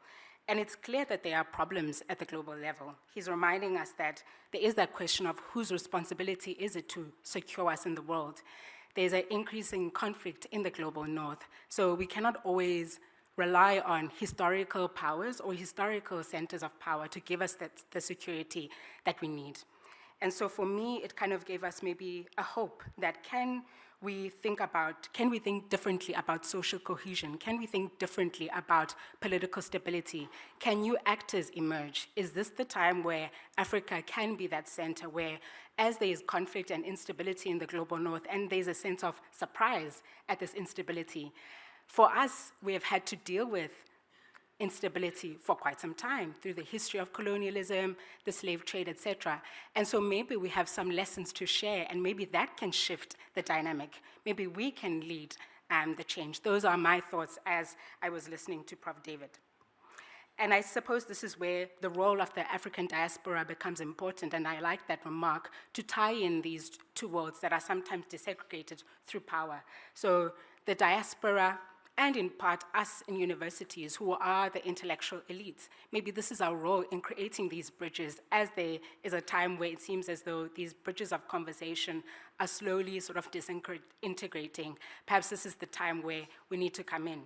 And it's clear that there are problems at the global level. He's reminding us that there is that question of whose responsibility is it to secure us in the world. There's an increasing conflict in the global north. So we cannot always rely on historical powers or historical centers of power to give us the security that we need. And so for me, it kind of gave us maybe a hope that can we think differently about social cohesion? Can we think differently about political stability? Can new actors emerge? Is this the time where Africa can be that center where, as there is conflict and instability in the global north, and there's a sense of surprise at this instability, for us, we have had to deal with instability for quite some time through the history of colonialism, the slave trade, etc. And so maybe we have some lessons to share, and maybe that can shift the dynamic. Maybe we can lead the change. Those are my thoughts as I was listening to Prof David. And I suppose this is where the role of the African diaspora becomes important, and I like that remark, to tie in these two worlds that are sometimes desegregated through power. So the diaspora, and in part us in universities who are the intellectual elites. Maybe this is our role in creating these bridges, as there is a time where it seems as though these bridges of conversation are slowly sort of disintegrating. Perhaps this is the time where we need to come in.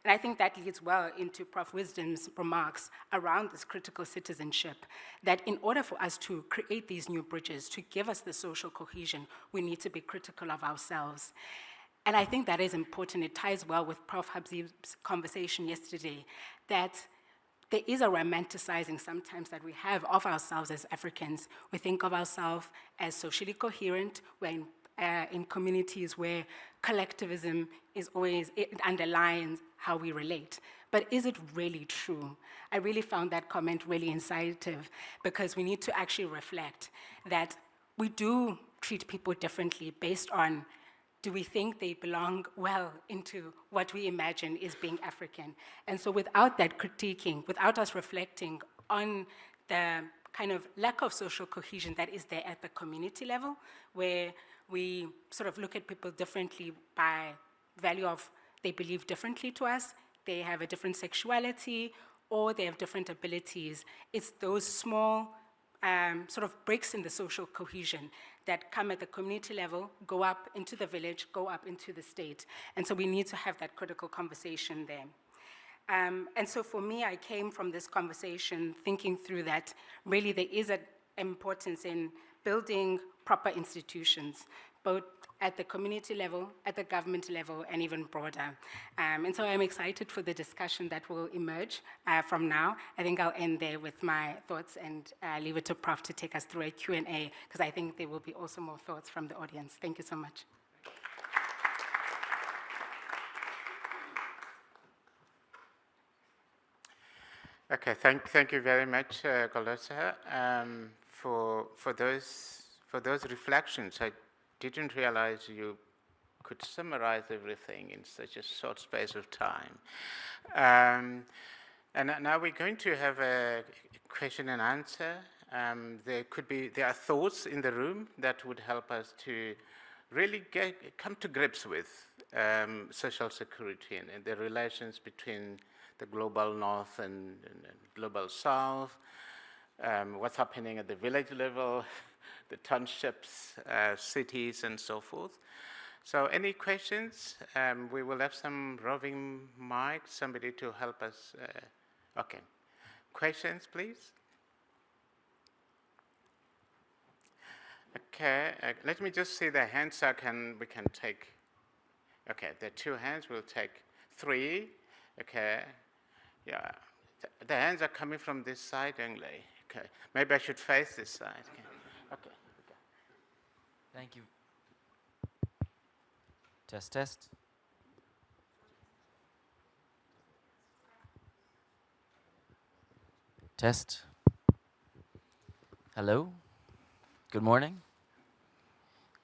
And I think that leads well into Prof Wisdom's remarks around this critical citizenship, that in order for us to create these new bridges, to give us the social cohesion, we need to be critical of ourselves. And I think that is important. It ties well with Prof Habib's conversation yesterday, that there is a romanticizing sometimes that we have of ourselves as Africans. We think of ourselves as socially coherent. We're in communities where collectivism is always, it underlines how we relate. But is it really true? I really found that comment really incisive, because we need to actually reflect that we do treat people differently based on, do we think they belong well into what we imagine is being African? And so without that critiquing, without us reflecting on the kind of lack of social cohesion that is there at the community level, where we sort of look at people differently by value of they believe differently to us, they have a different sexuality, or they have different abilities. It's those small sort of breaks in the social cohesion that come at the community level, go up into the village, go up into the state. And so we need to have that critical conversation there. And so for me, I came from this conversation thinking through that really there is an importance in building proper institutions, both at the community level, at the government level, and even broader. And so I'm excited for the discussion that will emerge from now. I think I'll end there with my thoughts and leave it to Prof to take us through a Q&A, because I think there will be also more thoughts from the audience. Thank you so much. Okay, thank you very much, Kolosa, for those reflections. I didn't realize you could summarize everything in such a short space of time. And now we're going to have a question and answer. There are thoughts in the room that would help us to really come to grips with social security and the relations between the global north and global south, what's happening at the village level, the townships, cities, and so forth. So any questions? We will have some roving mics, somebody to help us. Okay. Questions, please? Okay, let me just see the hands so we can take. Okay, there are 2 hands, we'll take 3. Okay, yeah. The hands are coming from this side only. Okay, maybe I should face this side. Okay. Thank you. Test. Test. Hello. Good morning.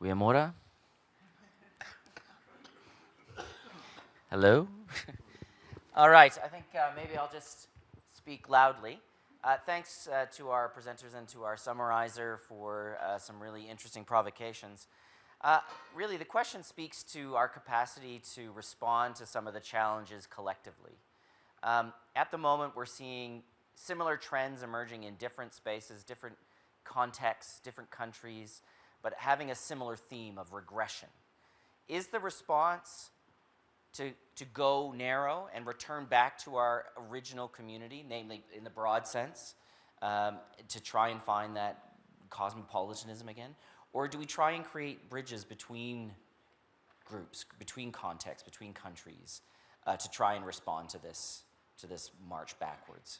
Mjwara. Hello. All right. I think maybe I'll just speak loudly. Thanks to our presenters and to our summarizer for some really interesting provocations. Really, the question speaks to our capacity to respond to some of the challenges collectively. At the moment, we're seeing similar trends emerging in different spaces, different contexts, different countries, but having a similar theme of regression. Is the response to go narrow and return back to our original community, namely in the broad sense, to try and find that cosmopolitanism again? Or do we try and create bridges between groups, between contexts, between countries, to try and respond to this march backwards?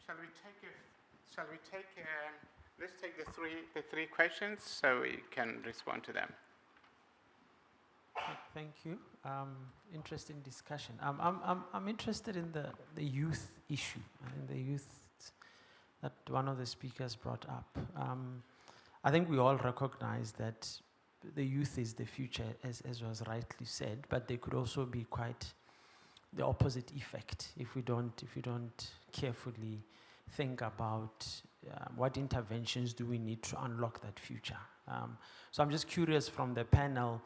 Okay, let's take the three questions so we can respond to them. Thank you. Interesting discussion. I'm interested in the youth issue, in the youth that one of the speakers brought up. I think we all recognize that the youth is the future, as was rightly said, but there could also be quite the opposite effect if we don't carefully think about what interventions do we need to unlock that future. So I'm just curious from the panel,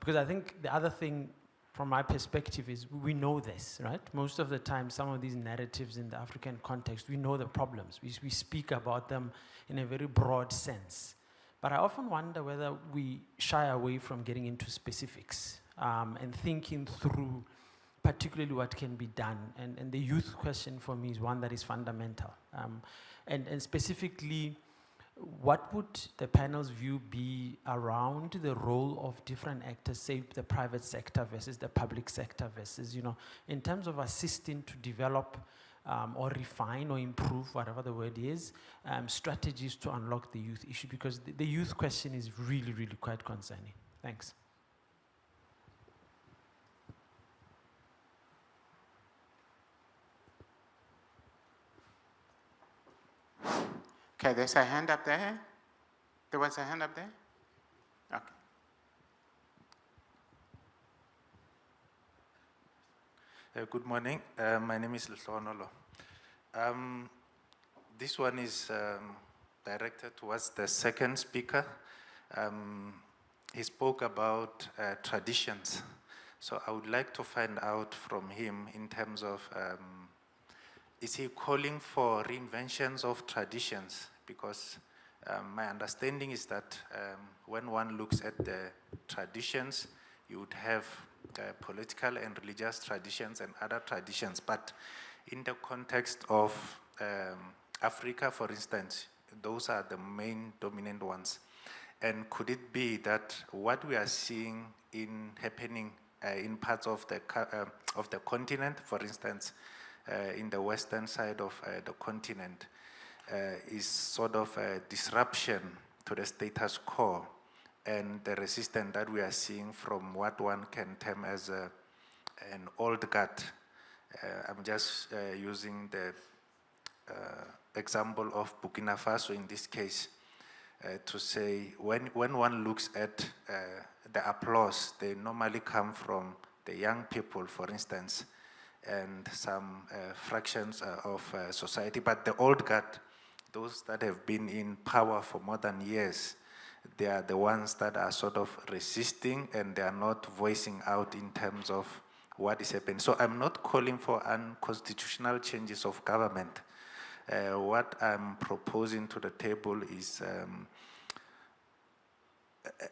because I think the other thing from my perspective is we know this, right? Most of the time, some of these narratives in the African context, we know the problems. We speak about them in a very broad sense. But I often wonder whether we shy away from getting into specifics and thinking through particularly what can be done. And the youth question for me is one that is fundamental. And specifically, what would the panel's view be around the role of different actors, say the private sector versus the public sector versus, in terms of assisting to develop or refine or improve, whatever the word is, strategies to unlock the youth issue? Because the youth question is really, really quite concerning. Thanks. Okay, there's a hand up there. There was a hand up there? Okay. Good morning. My name is Lhlonolo. This one is directed towards the second speaker. He spoke about traditions. So I would like to find out from him in terms of is he calling for reinventions of traditions? Because my understanding is that when one looks at the traditions, you would have political and religious traditions and other traditions. But in the context of Africa, for instance, those are the main dominant ones. And could it be that what we are seeing happening in parts of the continent, for instance, in the western side of the continent, is sort of a disruption to the status quo and the resistance that we are seeing from what one can term as an old guard. I'm just using the example of Burkina Faso in this case to say when one looks at the applause, they normally come from the young people, for instance, and some fractions of society. But the old guard, those that have been in power for more than years, they are the ones that are sort of resisting, and they are not voicing out in terms of what is happening. So I'm not calling for unconstitutional changes of government. What I'm proposing to the table is,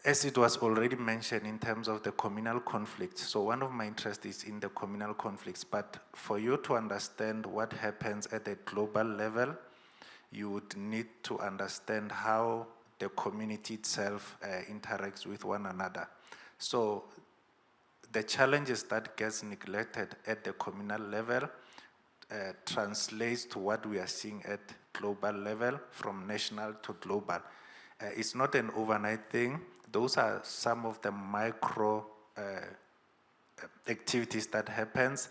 as it was already mentioned in terms of the communal conflicts, so one of my interests is in the communal conflicts, but for you to understand what happens at a global level, you would need to understand how the community itself interacts with one another. So the challenges that gets neglected at the communal level translates to what we are seeing at global level, from national to global. It's not an overnight thing. Those are some of the micro activities that happens,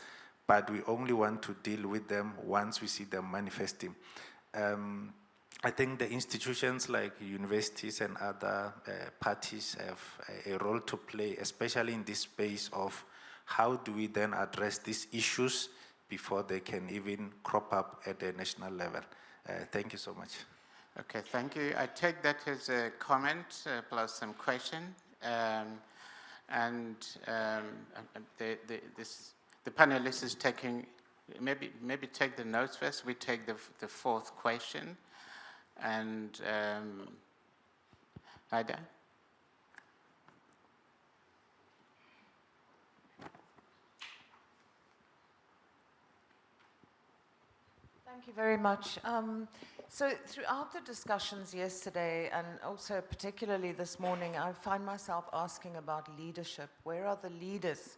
but we only want to deal with them once we see them manifesting. I think the institutions like universities and other parties have a role to play, especially in this space of how do we then address these issues before they can even crop up at the national level. Thank you so much. Okay, thank you. I take that as a comment plus some question. The panelist is taking, maybe take the notes first. We take the fourth question. And Ida? Thank you very much. So throughout the discussions yesterday, and also particularly this morning, I find myself asking about leadership. Where are the leaders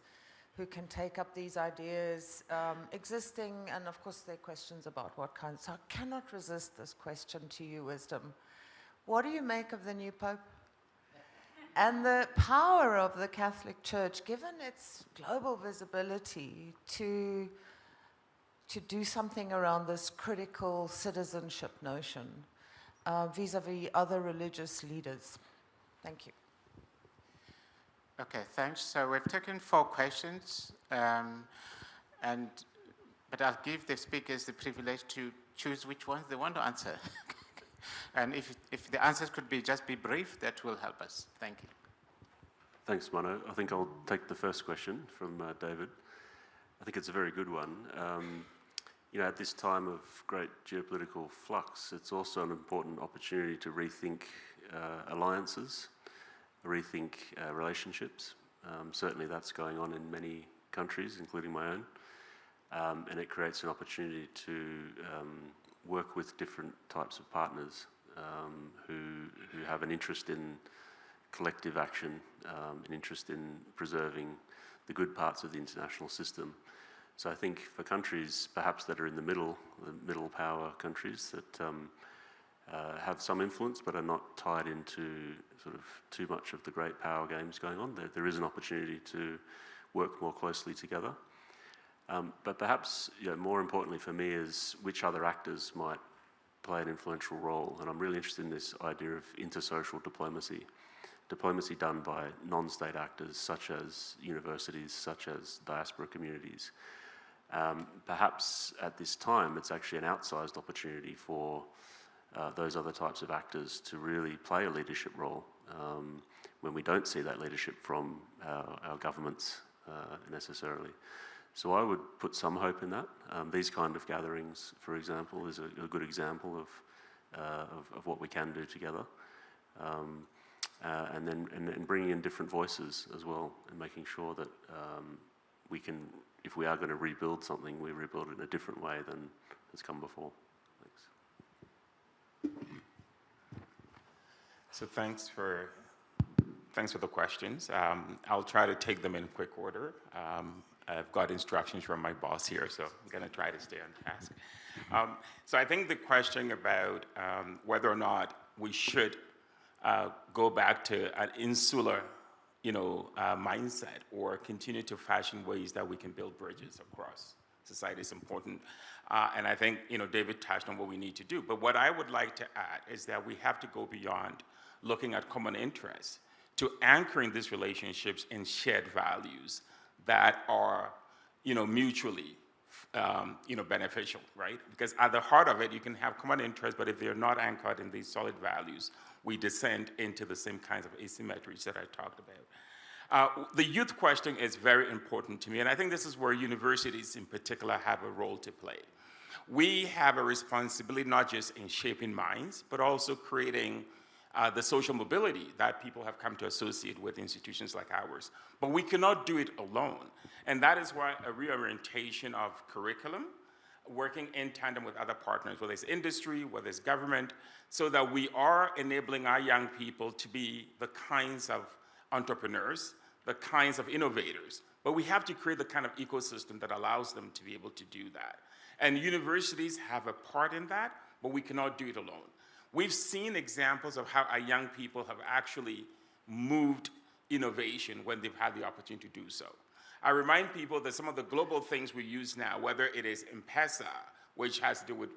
who can take up these ideas existing? And of course, there are questions about what kind. So I cannot resist this question to you, Wisdom. What do you make of the new Pope? And the power of the Catholic Church, given its global visibility, to do something around this critical citizenship notion vis-a-vis other religious leaders? Thank you. Okay, thanks. So we've taken 4 questions, but I'll give the speakers the privilege to choose which ones they want to answer. And if the answers could just be brief, that will help us. Thank you. Thanks, Mano. I think I'll take the first question from David. I think it's a very good one. At this time of great geopolitical flux, it's also an important opportunity to rethink alliances, rethink relationships. Certainly that's going on in many countries, including my own. And it creates an opportunity to work with different types of partners who have an interest in collective action, an interest in preserving the good parts of the international system. So I think for countries perhaps that are in the middle power countries that have some influence but are not tied into sort of too much of the great power games going on, there is an opportunity to work more closely together. But perhaps more importantly for me is which other actors might play an influential role. And I'm really interested in this idea of intersocial diplomacy. Diplomacy done by non-state actors such as universities, such as diaspora communities. Perhaps at this time it's actually an outsized opportunity for those other types of actors to really play a leadership role when we don't see that leadership from our governments necessarily. So I would put some hope in that. These kind of gatherings, for example, is a good example of what we can do together. And then bringing in different voices as well, and making sure that we can, if we are going to rebuild something, we rebuild it in a different way than has come before. Thanks. So thanks for the questions. I'll try to take them in quick order. I've got instructions from my boss here, so I'm going to try to stay on task. So I think the question about whether or not we should go back to an insular, mindset or continue to fashion ways that we can build bridges across society is important. And I think, David touched on what we need to do. But what I would like to add is that we have to go beyond looking at common interests to anchoring these relationships in shared values that are, mutually, beneficial, right? Because at the heart of it, you can have common interests, but if they're not anchored in these solid values, we descend into the same kinds of asymmetries that I talked about. The youth question is very important to me, and I think this is where universities in particular have a role to play. We have a responsibility not just in shaping minds, but also creating the social mobility that people have come to associate with institutions like ours. But we cannot do it alone. And that is why a reorientation of curriculum, working in tandem with other partners, whether it's industry, whether it's government, so that we are enabling our young people to be the kinds of entrepreneurs, the kinds of innovators. But we have to create the kind of ecosystem that allows them to be able to do that. And universities have a part in that, but we cannot do it alone. We've seen examples of how our young people have actually moved innovation when they've had the opportunity to do so. I remind people that some of the global things we use now, whether it is M-Pesa, which has to do with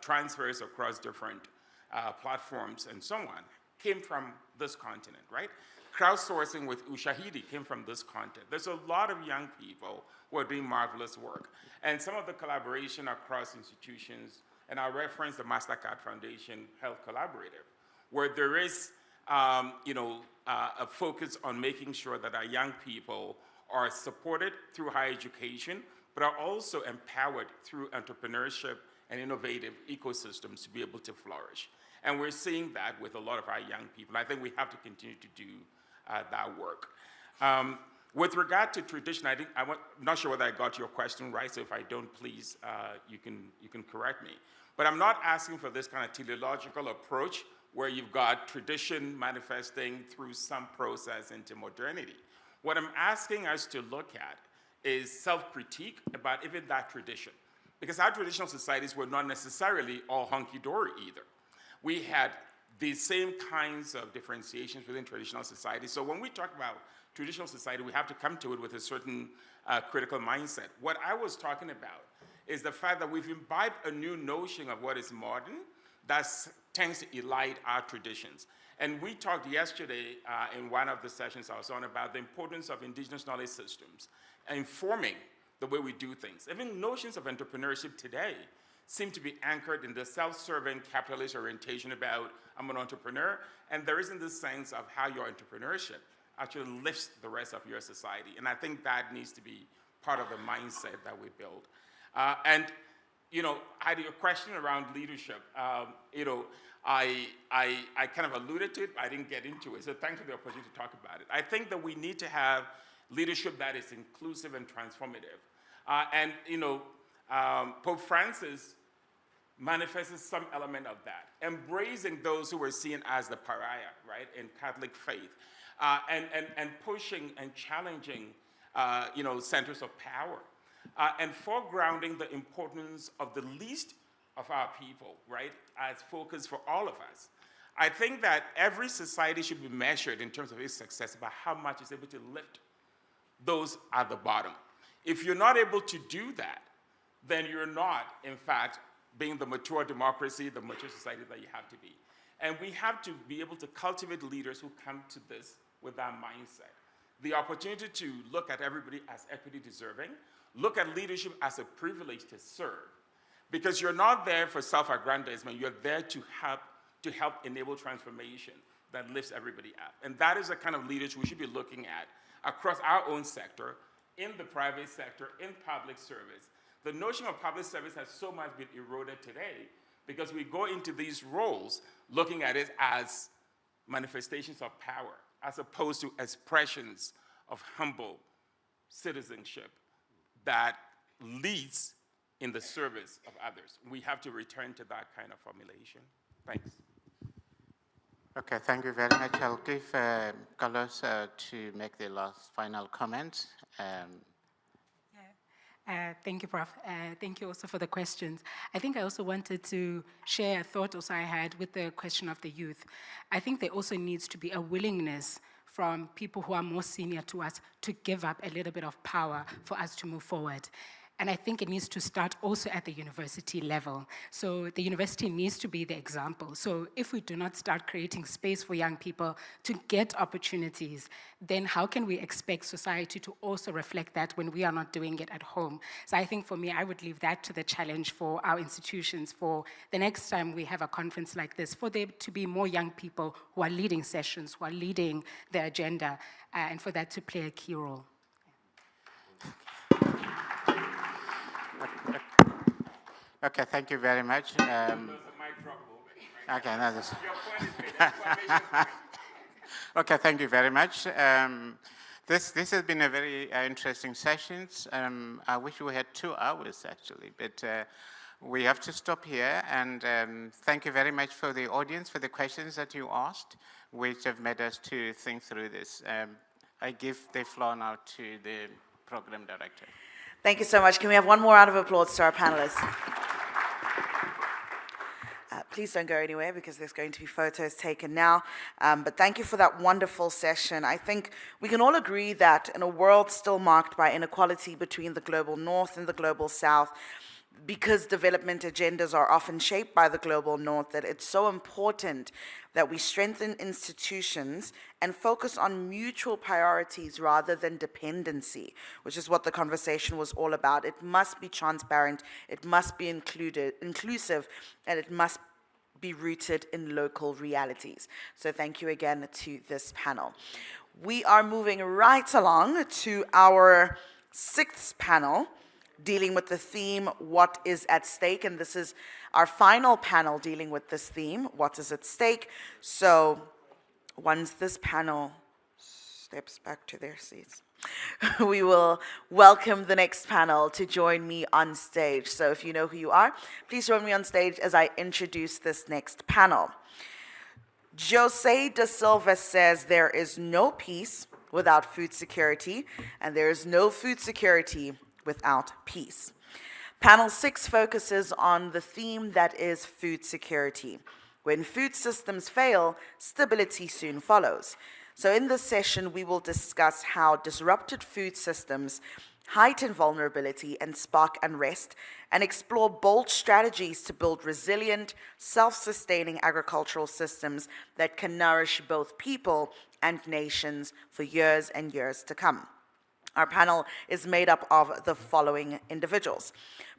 transfers across different platforms and so on, came from this continent, right? Crowdsourcing with Ushahidi came from this continent. There's a lot of young people who are doing marvelous work. And some of the collaboration across institutions, and I reference the MasterCard Foundation Health Collaborative, where there is a focus on making sure that our young people are supported through higher education, but are also empowered through entrepreneurship and innovative ecosystems to be able to flourish. And we're seeing that with a lot of our young people. I think we have to continue to do that work. With regard to tradition, I'm not sure whether I got your question right, so if I don't, please, you can correct me. But I'm not asking for this kind of teleological approach where you've got tradition manifesting through some process into modernity. What I'm asking us to look at is self-critique about even that tradition. Because our traditional societies were not necessarily all hunky-dory either. We had the same kinds of differentiations within traditional society. So when we talk about traditional society, we have to come to it with a certain critical mindset. What I was talking about is the fact that we've imbibed a new notion of what is modern that tends to elide our traditions. And we talked yesterday in one of the sessions I was on about the importance of indigenous knowledge systems informing the way we do things. Even notions of entrepreneurship today seem to be anchored in the self-serving capitalist orientation about I'm an entrepreneur, and there isn't this sense of how your entrepreneurship actually lifts the rest of your society. And I think that needs to be part of the mindset that we build. I had a question around leadership. I kind of alluded to it, but I didn't get into it. So thanks for the opportunity to talk about it. I think that we need to have leadership that is inclusive and transformative. Pope Francis manifests some element of that, embracing those who were seen as the pariah, right, in Catholic faith, and pushing and challenging, centers of power, and foregrounding the importance of the least of our people, right, as focus for all of us. I think that every society should be measured in terms of its success by how much it's able to lift those at the bottom. If you're not able to do that, then you're not, in fact, being the mature democracy, the mature society that you have to be. And we have to be able to cultivate leaders who come to this with that mindset. The opportunity to look at everybody as equity deserving, look at leadership as a privilege to serve. Because you're not there for self-aggrandizement, you're there to help enable transformation that lifts everybody up. And that is the kind of leadership we should be looking at across our own sector, in the private sector, in public service. The notion of public service has so much been eroded today because we go into these roles looking at it as manifestations of power as opposed to expressions of humble citizenship that leads in the service of others. We have to return to that kind of formulation. Thanks. Okay, thank you very much. I'll give Kolosa to make the last final comments. Thank you, Prof. Thank you also for the questions. I think I also wanted to share a thought also I had with the question of the youth. I think there also needs to be a willingness from people who are more senior to us to give up a little bit of power for us to move forward. And I think it needs to start also at the university level. So the university needs to be the example. So if we do not start creating space for young people to get opportunities, then how can we expect society to also reflect that when we are not doing it at home? So I think for me, I would leave that to the challenge for our institutions for the next time we have a conference like this, for there to be more young people who are leading sessions, who are leading the agenda, and for that to play a key role. Okay, thank you very much. Okay, no, okay, thank you very much. This has been a very interesting session. I wish we had 2 hours actually, but we have to stop here. And thank you very much for the audience for the questions that you asked, which have made us to think through this. I give the floor now to the program director. Thank you so much. Can we have one more round of applause to our panelists? Please don't go anywhere because there's going to be photos taken now. But thank you for that wonderful session. I think we can all agree that in a world still marked by inequality between the global north and the global south, because development agendas are often shaped by the global north, that it's so important that we strengthen institutions and focus on mutual priorities rather than dependency, which is what the conversation was all about. It must be transparent, it must be inclusive, and it must be rooted in local realities. So thank you again to this panel. We are moving right along to our 6th panel, dealing with the theme, what is at stake? And this is our final panel dealing with this theme, what is at stake? So once this panel steps back to their seats, we will welcome the next panel to join me on stage. So if you know who you are, please join me on stage as I introduce this next panel. Jose da Silva says there is no peace without food security, and there is no food security without peace. Panel 6 focuses on the theme that is food security. When food systems fail, stability soon follows. So in this session, we will discuss how disrupted food systems heighten vulnerability and spark unrest, and explore bold strategies to build resilient, self-sustaining agricultural systems that can nourish both people and nations for years and years to come. Our panel is made up of the following individuals.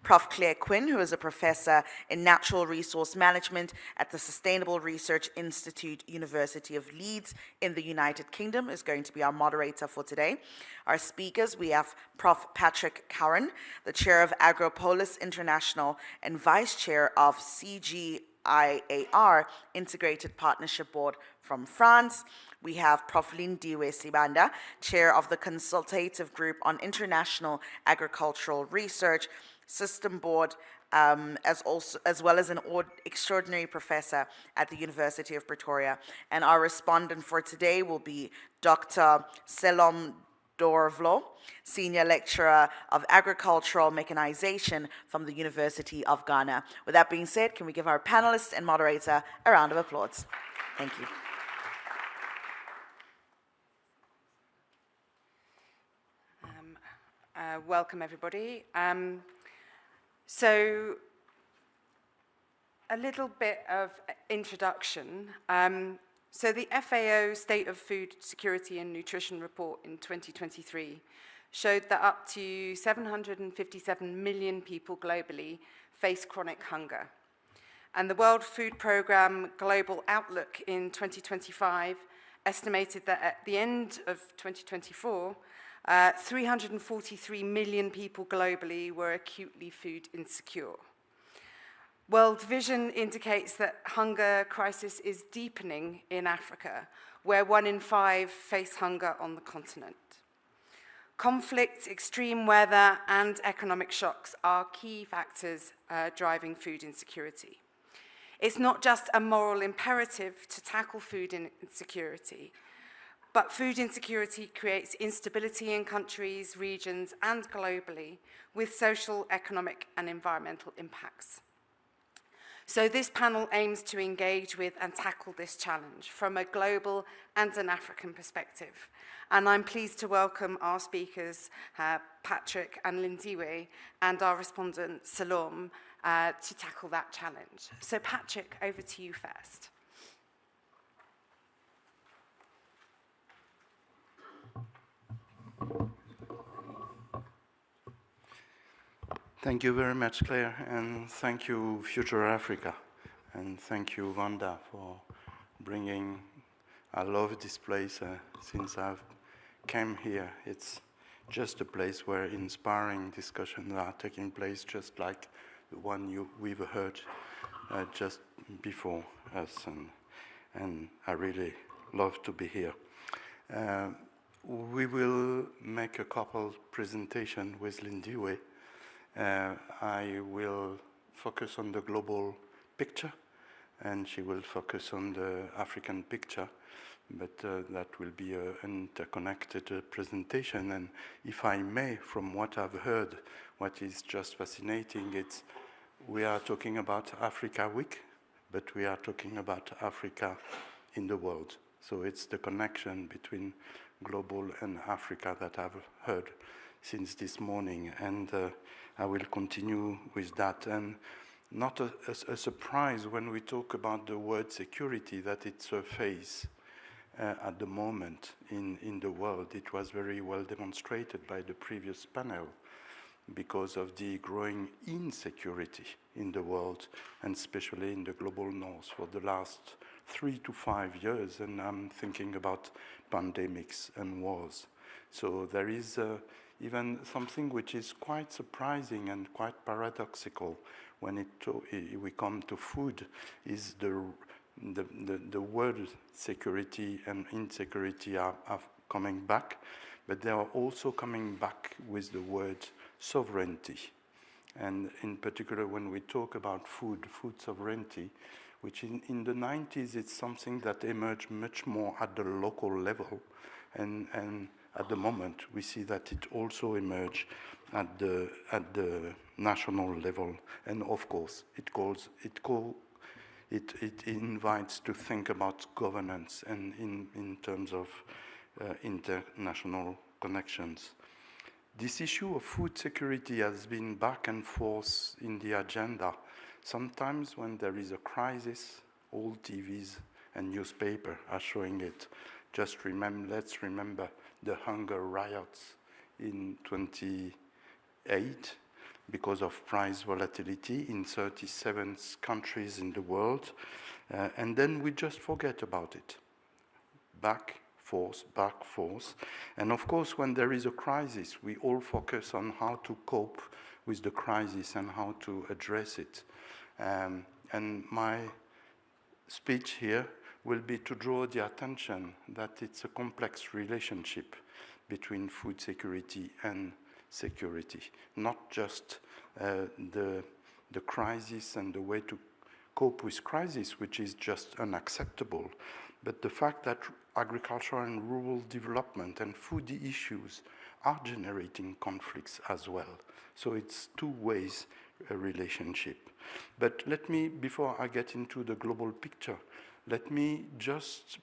Prof Claire Quinn, who is a professor in natural resource management at the Sustainable Research Institute, University of Leeds in the United Kingdom, is going to be our moderator for today. Our speakers, we have Prof Patrick Caron, the chair of Agropolis International and vice chair of CGIAR Integrated Partnership Board from France. We have Prof Lindiwe Sibanda, chair of the Consultative Group on International Agricultural Research System Board, as well as an extraordinary professor at the University of Pretoria. And our respondent for today will be Dr. Selorm Dorvlo, Senior Lecturer of Agricultural Mechanization from the University of Ghana. With that being said, can we give our panelists and moderator a round of applause? Thank you. Welcome, everybody. So, a little bit of introduction. So the FAO State of Food Security and Nutrition report in 2023 showed that up to 757 million people globally face chronic hunger. And the World Food Programme Global Outlook in 2025 estimated that at the end of 2024, 343 million people globally were acutely food insecure. World Vision indicates that hunger crisis is deepening in Africa, where 1 in 5 face hunger on the continent. Conflict, extreme weather, and economic shocks are key factors driving food insecurity. It's not just a moral imperative to tackle food insecurity, but food insecurity creates instability in countries, regions, and globally, with social, economic, and environmental impacts. So this panel aims to engage with and tackle this challenge from a global and an African perspective. And I'm pleased to welcome our speakers, Patrick and Lindiwe, and our respondent, Selorm, to tackle that challenge. So Patrick, over to you first. Thank you very much, Claire, and thank you, Future Africa, and thank you, Wanda, for bringing. I love this place since I've came here. It's just a place where inspiring discussions are taking place, just like the one we've heard just before us, and I really love to be here. We will make a couple presentation with Lindiwe. I will focus on the global picture, and she will focus on the African picture, but that will be an interconnected presentation. And if I may, from what I've heard, what is just fascinating, it's we are talking about Africa Week, but we are talking about Africa in the world. So it's the connection between global and Africa that I've heard since this morning, and I will continue with that. And not a surprise when we talk about the word security that it's a phase at the moment in the world. It was very well demonstrated by the previous panel because of the growing insecurity in the world, and especially in the global north for the last 3 to 5 years, and I'm thinking about pandemics and wars. So there is even something which is quite surprising and quite paradoxical when we come to food, is the word security and insecurity are coming back, but they are also coming back with the word sovereignty. And in particular, when we talk about food sovereignty, which in the 90s, it's something that emerged much more at the local level, and at the moment, we see that it also emerged at the national level, and of course, it invites to think about governance and in terms of international connections. This issue of food security has been back and forth in the agenda. Sometimes when there is a crisis, all TVs and newspapers are showing it. Let's remember the hunger riots in 28 because of price volatility in 37 countries in the world, and then we just forget about it. Back, forth, and of course when there is a crisis, we all focus on how to cope with the crisis and how to address it. And my speech here will be to draw the attention that it's a complex relationship between food security and security, not just the crisis and the way to cope with crisis, which is just unacceptable, but the fact that agriculture and rural development and food issues are generating conflicts as well. So it's two ways a relationship. But let me, before I get into the global picture, let me just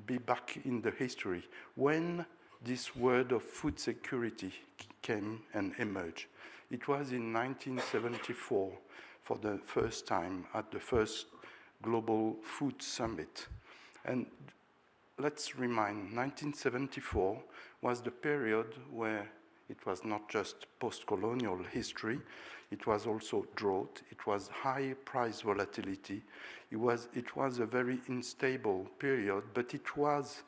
be back in the history. When this word of food security came and emerged, it was in 1974 for the first time at the first Global Food Summit. And let's remind, 1974 was the period where it was not just post-colonial history, it was also drought, it was high price volatility, it was a very unstable period, but it was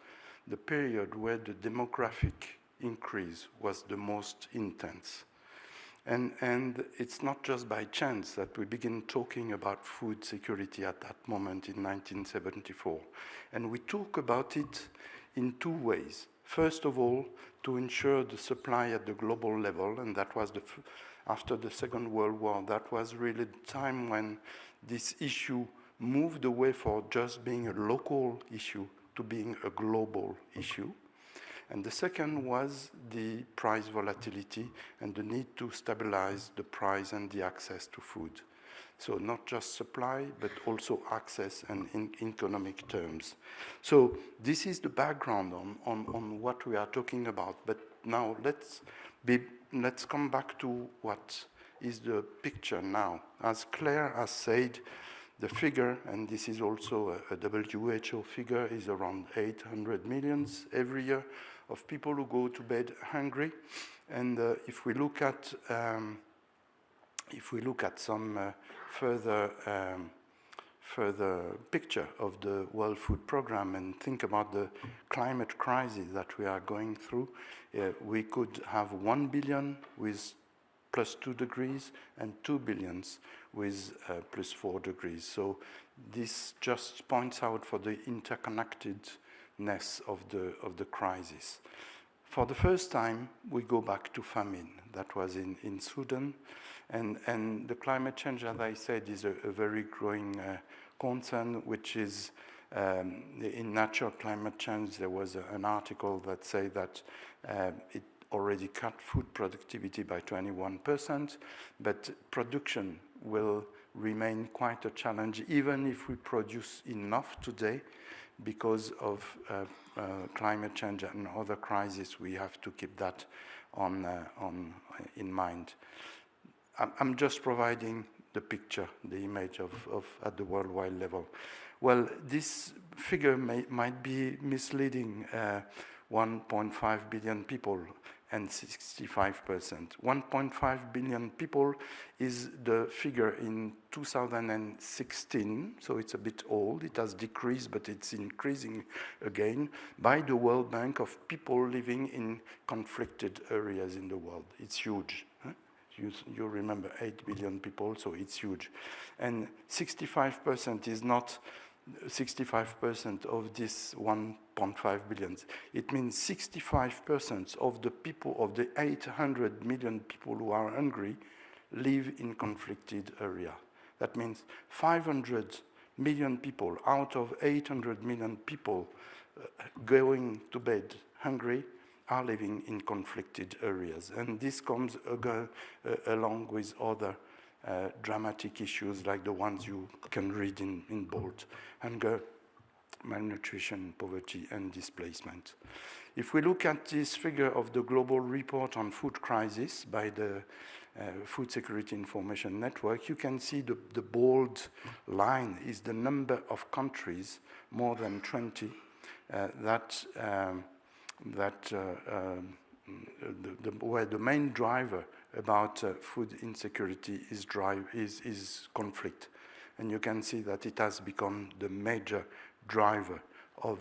the period where the demographic increase was the most intense. And it's not just by chance that we begin talking about food security at that moment in 1974. And we talk about it in two ways. First of all, to ensure the supply at the global level, and that was after the Second World War, that was really the time when this issue moved away from just being a local issue to being a global issue. And the second was the price volatility and the need to stabilize the price and the access to food. So not just supply, but also access and in economic terms. So this is the background on what we are talking about. But now let's come back to what is the picture now. As Claire has said, the figure, and this is also a WHO figure, is around 800 million every year of people who go to bed hungry. And if we look at some further picture of the World Food Programme and think about the climate crisis that we are going through, we could have 1 billion with +2 degrees and 2 billion with +4 degrees. So this just points out for the interconnectedness of the crisis. For the first time, we go back to famine. That was in Sudan. And the climate change, as I said, is a very growing concern, which is in Natural Climate Change, there was an article that said that it already cut food productivity by 21%, but production will remain quite a challenge, even if we produce enough today. Because of climate change and other crises, we have to keep that in mind. I'm just providing the picture, the image of at the worldwide level. Well, this figure might be misleading. 1.5 billion people and 65%. 1.5 billion people is the figure in 2016, so it's a bit old. It has decreased, but it's increasing again by the World Bank of people living in conflicted areas in the world. It's huge. Huh? You remember 8 billion people, so it's huge. And 65% is not 65% of this 1.5 billion. It means 65% of the people, of the 800 million people who are hungry, live in conflicted area. That means 500 million people out of 800 million people going to bed hungry are living in conflicted areas. And this comes along with other dramatic issues like the ones you can read in bold: hunger, malnutrition, poverty, and displacement. If we look at this figure of the Global Report on Food Crisis by the Food Security Information Network, you can see the bold line is the number of countries, more than 20, where the main driver about food insecurity is conflict. And you can see that it has become the major driver of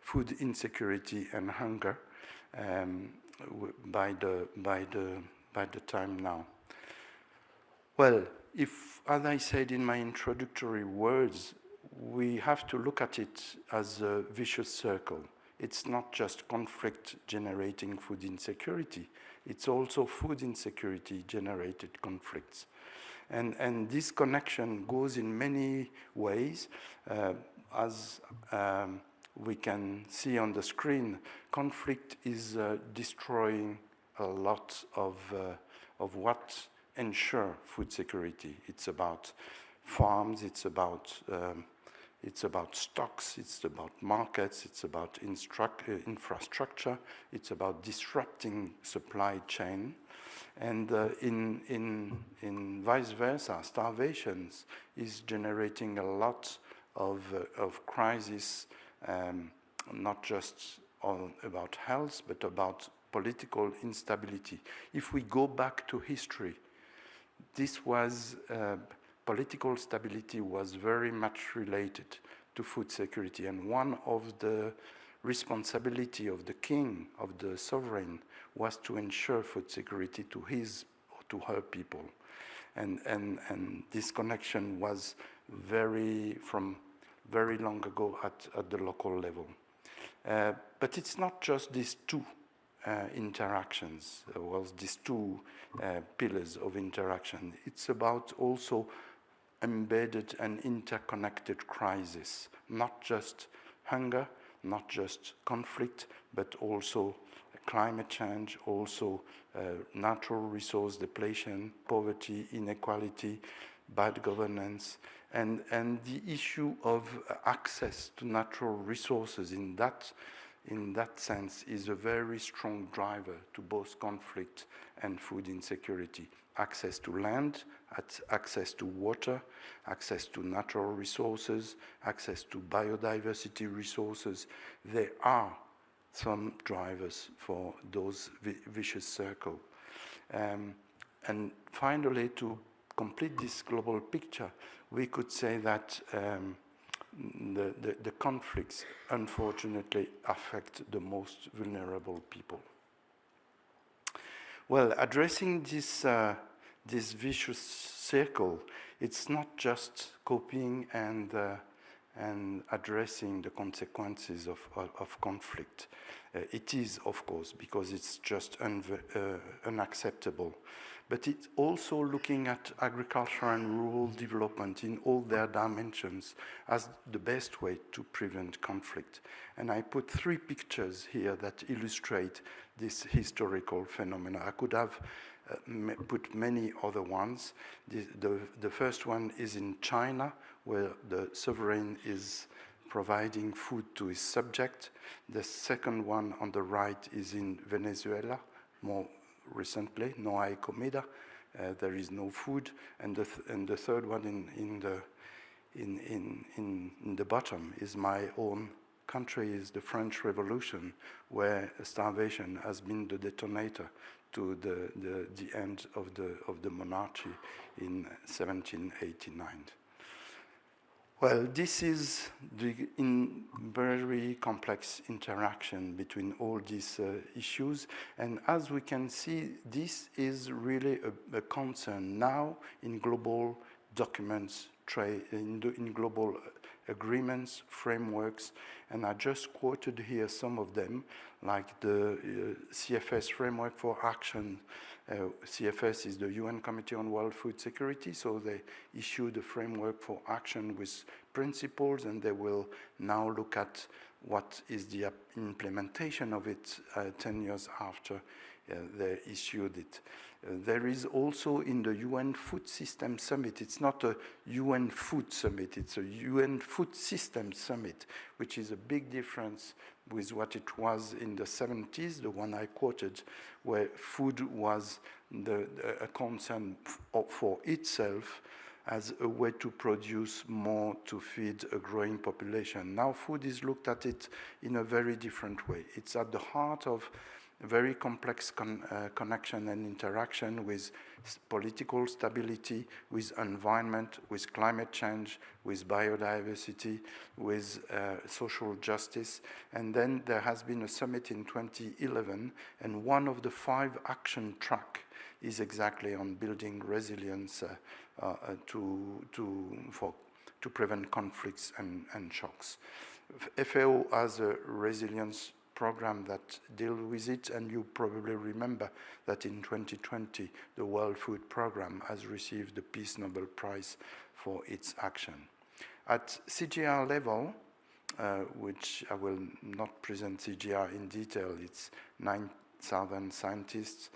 food insecurity and hunger by the time now. Well, as I said in my introductory words, we have to look at it as a vicious circle. It's not just conflict generating food insecurity, it's also food insecurity generated conflicts. And this connection goes in many ways. As we can see on the screen, conflict is destroying a lot of what ensure food security. It's about farms, it's about stocks, it's about markets, it's about infrastructure, it's about disrupting supply chain. And in vice versa, starvations is generating a lot of crisis, not just about health, but about political instability. If we go back to history, this was political stability was very much related to food security, and one of the responsibility of the king, of the sovereign, was to ensure food security to his or to her people. And this connection was from very long ago at the local level. But it's not just these two interactions, these two pillars of interaction. It's about also embedded and interconnected crisis, not just hunger, not just conflict, but also climate change, also natural resource depletion, poverty, inequality, bad governance, and the issue of access to natural resources in that sense is a very strong driver to both conflict and food insecurity. Access to land, access to water, access to natural resources, access to biodiversity resources. There are some drivers for those vicious circle. And finally, to complete this global picture, we could say that the conflicts, unfortunately, affect the most vulnerable people. Well, addressing this vicious circle, it's not just coping and addressing the consequences of conflict. It is, of course, because it's just unacceptable. But it's also looking at agriculture and rural development in all their dimensions as the best way to prevent conflict. And I put 3 pictures here that illustrate this historical phenomena. I could have put many other ones. The first one is in China, where the sovereign is providing food to his subject. The second one on the right is in Venezuela, more recently, no hay comida, there is no food. And the third one in the bottom is my own country, is the French Revolution, where starvation has been the detonator to the end of the monarchy in 1789. Well, this is the very complex interaction between all these issues, and as we can see, this is really a concern now in global documents, in global agreements, frameworks, and I just quoted here some of them, like the CFS Framework for Action. CFS is the UN Committee on World Food Security, so they issued a framework for action with principles, and they will now look at what is the implementation of it 10 years after they issued it. There is also in the UN Food System Summit, it's not a UN Food Summit, it's a UN Food System Summit, which is a big difference with what it was in the 70s, the one I quoted, where food was a concern for itself as a way to produce more to feed a growing population. Now food is looked at it in a very different way. It's at the heart of very complex connection and interaction with political stability, with environment, with climate change, with biodiversity, with social justice. And then there has been a summit in 2011, and one of the 5 action track is exactly on building resilience to prevent conflicts and shocks. FAO has a resilience program that deals with it, and you probably remember that in 2020 the World Food Programme has received the Peace Nobel Prize for its action. At CGR level, which I will not present CGR in detail, it's 9,000 scientists.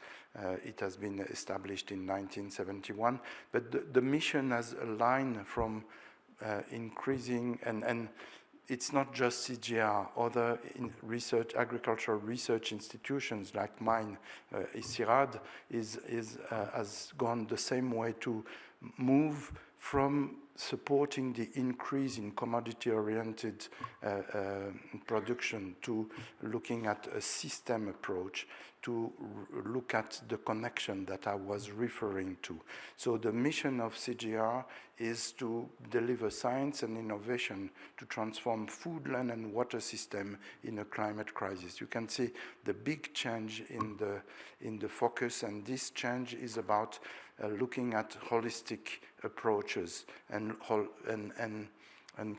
It has been established in 1971, but the mission has aligned from increasing, and it's not just CGR, other agricultural research institutions like mine, ICIRAD, has gone the same way to move from supporting the increase in commodity-oriented production to looking at a system approach to look at the connection that I was referring to. So the mission of CGR is to deliver science and innovation to transform food, land, and water system in a climate crisis. You can see the big change in the focus, and this change is about looking at holistic approaches and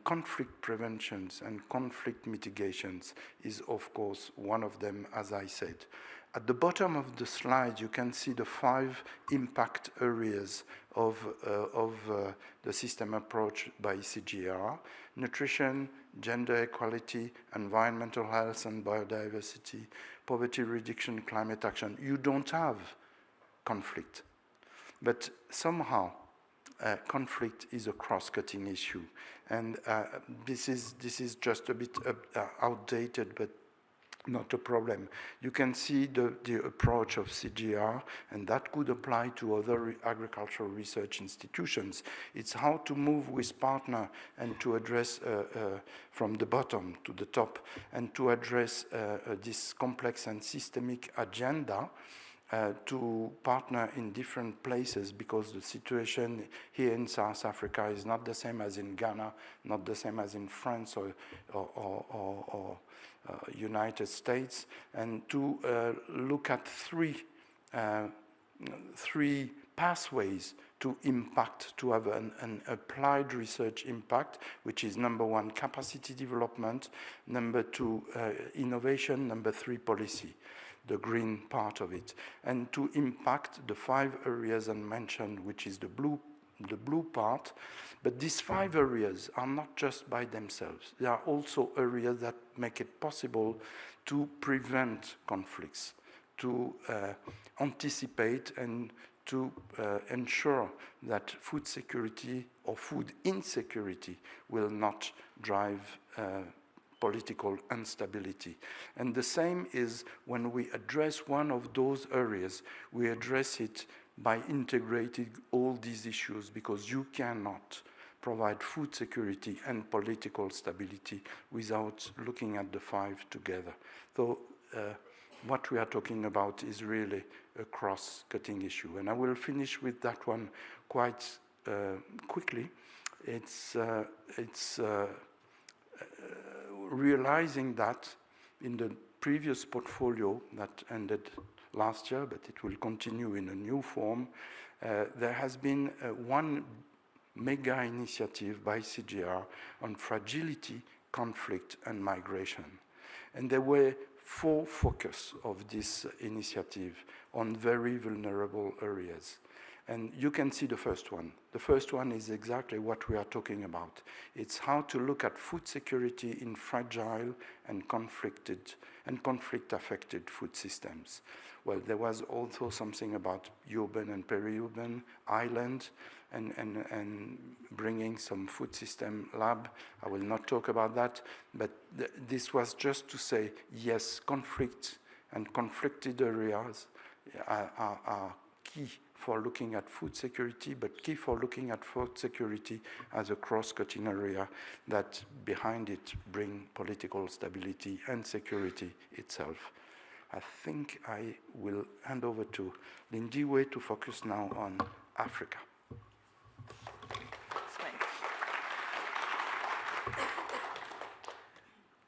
conflict preventions and conflict mitigations is, of course, one of them, as I said. At the bottom of the slide, you can see the 5 impact areas of the system approach by CGR: nutrition, gender equality, environmental health and biodiversity, poverty reduction, climate action. You don't have conflict. But somehow, conflict is a cross-cutting issue. And this is just a bit outdated, but not a problem. You can see the approach of CGR, and that could apply to other agricultural research institutions. It's how to move with partner and to address from the bottom to the top, and to address this complex and systemic agenda to partner in different places, because the situation here in South Africa is not the same as in Ghana, not the same as in France or United States, and to look at three pathways to impact, to have an applied research impact, which is number 1, capacity development, number 2, innovation, number 3, policy, the green part of it, and to impact the 5 areas I mentioned, which is the blue part. But these 5 areas are not just by themselves. They are also areas that make it possible to prevent conflicts, to anticipate and to ensure that food security or food insecurity will not drive political instability. And the same is when we address one of those areas, we address it by integrating all these issues, because you cannot provide food security and political stability without looking at the 5 together. So what we are talking about is really a cross-cutting issue. And I will finish with that one quite quickly. It's realizing that in the previous portfolio that ended last year, but it will continue in a new form, there has been one mega initiative by CGR on fragility, conflict, and migration. And there were 4 focus of this initiative on very vulnerable areas. And you can see the first one. The first one is exactly what we are talking about. It's how to look at food security in fragile and conflict-affected food systems. Well, there was also something about urban and peri-urban, island, and bringing some food system lab. I will not talk about that, but this was just to say, yes, conflict and conflicted areas are key for looking at food security, but key for looking at food security as a cross-cutting area that behind it bring political stability and security itself. I think I will hand over to Lindiwe to focus now on Africa.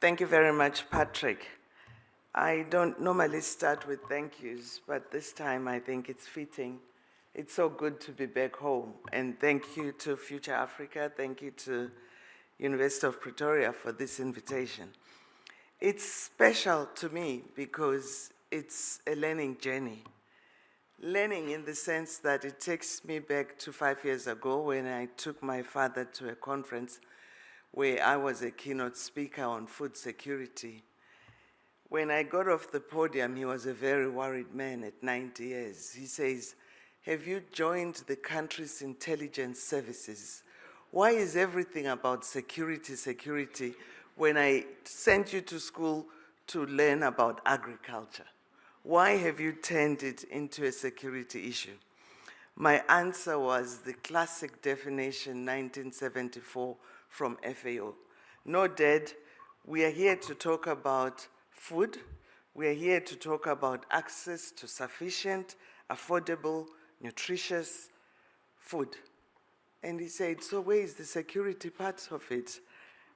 Thank you very much, Patrick. I don't normally start with thank yous, but this time I think it's fitting. It's so good to be back home. And thank you to Future Africa. Thank you to University of Pretoria for this invitation. It's special to me because it's a learning journey. Learning in the sense that it takes me back to 5 years ago when I took my father to a conference where I was a keynote speaker on food security. When I got off the podium, he was a very worried man at 90 years. He says, "Have you joined the country's intelligence services? Why is everything about security, when I sent you to school to learn about agriculture? Why have you turned it into a security issue?" My answer was the classic definition, 1974, from FAO. "No, Dad, we are here to talk about food. We are here to talk about access to sufficient, affordable, nutritious food." And he said, "So where is the security part of it?"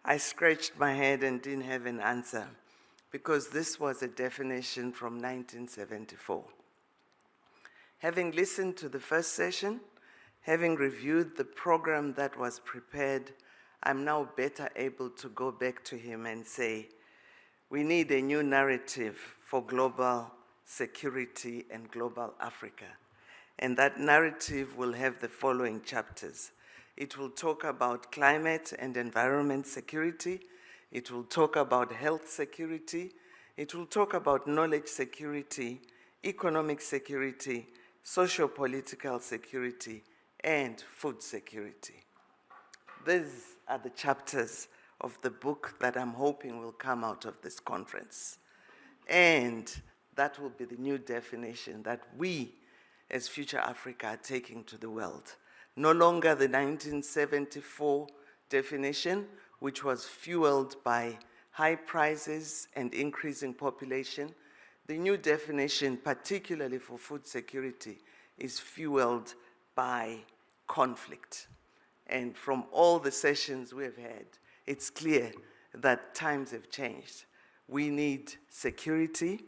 I scratched my head and didn't have an answer, because this was a definition from 1974. Having listened to the first session, having reviewed the program that was prepared, I'm now better able to go back to him and say, we need a new narrative for global security, and global Africa. And that narrative will have the following chapters. It will talk about climate and environment security. It will talk about health security. It will talk about knowledge security, economic security, socio-political security, and food security. These are the chapters of the book that I'm hoping will come out of this conference. And that will be the new definition that we, as Future Africa, are taking to the world. No longer the 1974 definition, which was fueled by high prices and increasing population. The new definition, particularly for food security, is fueled by conflict. And from all the sessions we have had, it's clear that times have changed. We need security,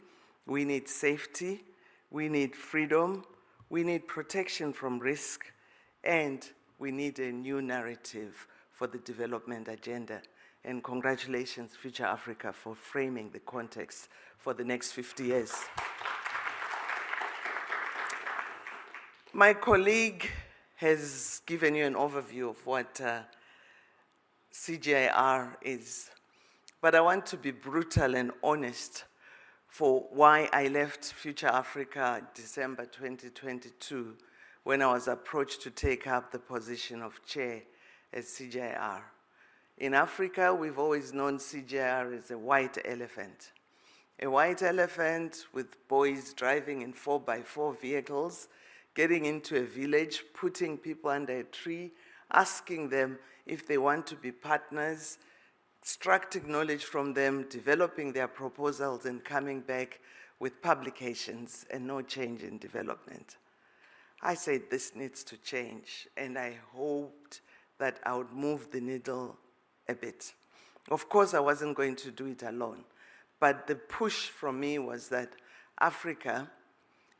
we need safety, we need freedom, we need protection from risk, and we need a new narrative for the development agenda. And congratulations, Future Africa, for framing the context for the next 50 years. My colleague has given you an overview of what CGIAR is, but I want to be brutal and honest for why I left Future Africa December 2022 when I was approached to take up the position of chair at CGIAR. In Africa, we've always known CGIAR as a white elephant. A white elephant with boys driving in 4x4 vehicles, getting into a village, putting people under a tree, asking them if they want to be partners, extracting knowledge from them, developing their proposals, and coming back with publications and no change in development. I said this needs to change, and I hoped that I would move the needle a bit. Of course, I wasn't going to do it alone, but the push from me was that Africa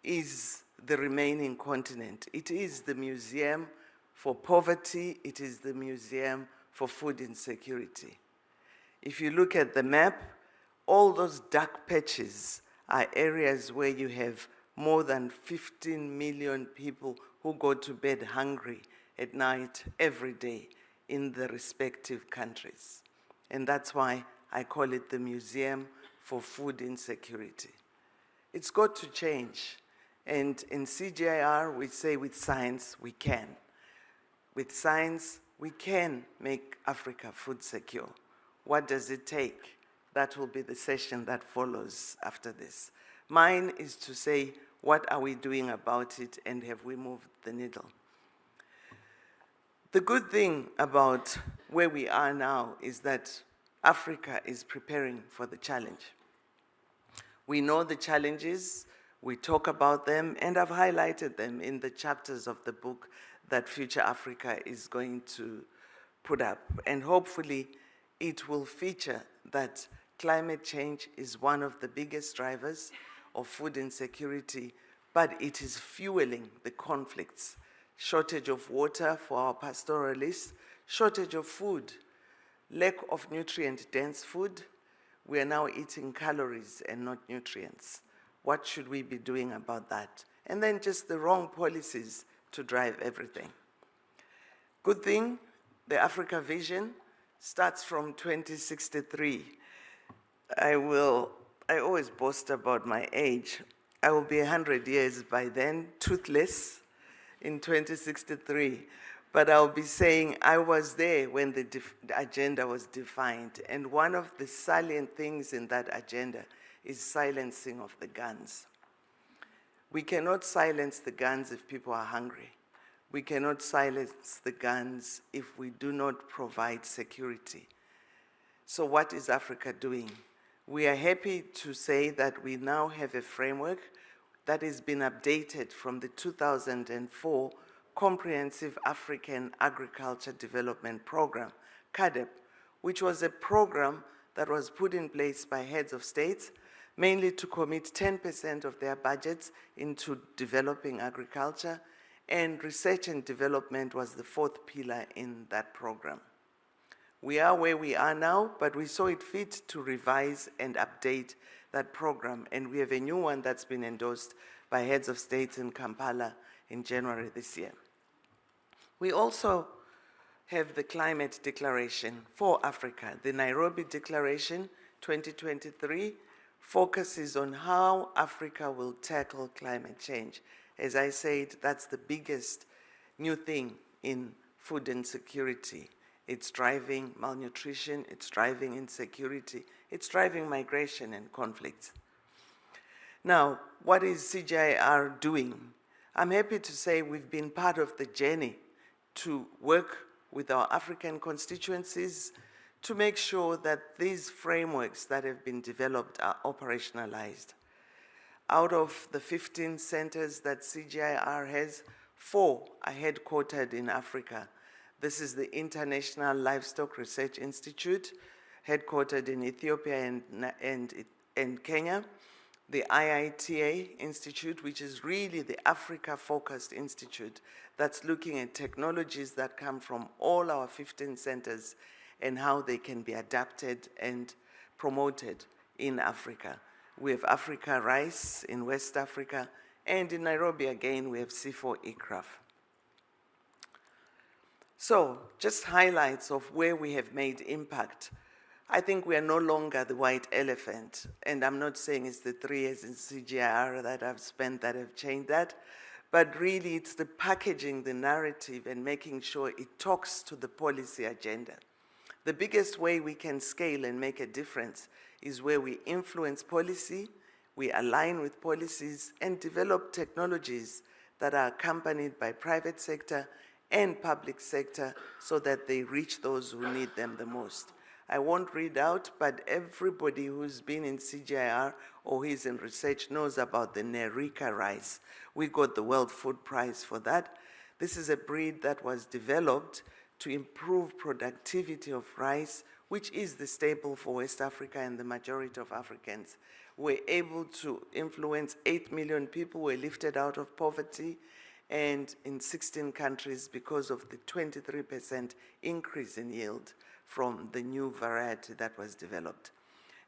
is the remaining continent. It is the museum for poverty. It is the museum for food insecurity. If you look at the map, all those dark patches are areas where you have more than 15 million people who go to bed hungry at night every day in the respective countries. And that's why I call it the Museum for Food Insecurity. It's got to change. And in CGIAR, we say with science, we can. With science, we can make Africa food secure. What does it take? That will be the session that follows after this. Mine is to say, what are we doing about it, and have we moved the needle? The good thing about where we are now is that Africa is preparing for the challenge. We know the challenges, we talk about them, and I've highlighted them in the chapters of the book that Future Africa is going to put up. And hopefully it will feature that climate change is one of the biggest drivers of food insecurity, but it is fueling the conflicts. Shortage of water for our pastoralists, shortage of food, lack of nutrient-dense food. We are now eating calories and not nutrients. What should we be doing about that? And then just the wrong policies to drive everything. Good thing, the Africa Vision starts from 2063. I always boast about my age. I will be 100 years by then, toothless, in 2063. But I'll be saying I was there when the agenda was defined. And one of the salient things in that agenda is silencing of the guns. We cannot silence the guns if people are hungry. We cannot silence the guns if we do not provide security. So what is Africa doing? We are happy to say that we now have a framework that has been updated from the 2004 Comprehensive African Agriculture Development Program, CAADP, which was a program that was put in place by heads of states, mainly to commit 10% of their budgets into developing agriculture, and research and development was the fourth pillar in that program. We are where we are now, but we saw it fit to revise and update that program, and we have a new one that's been endorsed by heads of states in Kampala in January this year. We also have the climate declaration for Africa. The Nairobi Declaration 2023 focuses on how Africa will tackle climate change. As I said, that's the biggest new thing in food insecurity. It's driving malnutrition, it's driving insecurity, it's driving migration and conflicts. Now, what is CGIAR doing? I'm happy to say we've been part of the journey to work with our African constituencies to make sure that these frameworks that have been developed are operationalized. Out of the 15 centers that CGIAR has, 4 are headquartered in Africa. This is the International Livestock Research Institute, headquartered in Ethiopia and Kenya. The IITA Institute, which is really the Africa-focused institute that's looking at technologies that come from all our 15 centers and how they can be adapted and promoted in Africa. We have Africa Rice in West Africa, and in Nairobi again, we have C4 So, just highlights of where we have made impact. I think we are no longer the white elephant, and I'm not saying it's the 3 years in CGIAR that I've spent that have changed that, but really it's the packaging, the narrative, and making sure it talks to the policy agenda. The biggest way we can scale and make a difference is where we influence policy, we align with policies, and develop technologies that are accompanied by private sector and public sector so that they reach those who need them the most. I won't read out, but everybody who's been in CGIAR or is in research knows about the Loretta rice. We got the World Food Prize for that. This is a breed that was developed to improve productivity of rice, which is the staple for West Africa and the majority of Africans. We're able to influence 8 million people were lifted out of poverty, and in 16 countries because of the 23% increase in yield from the new variety that was developed.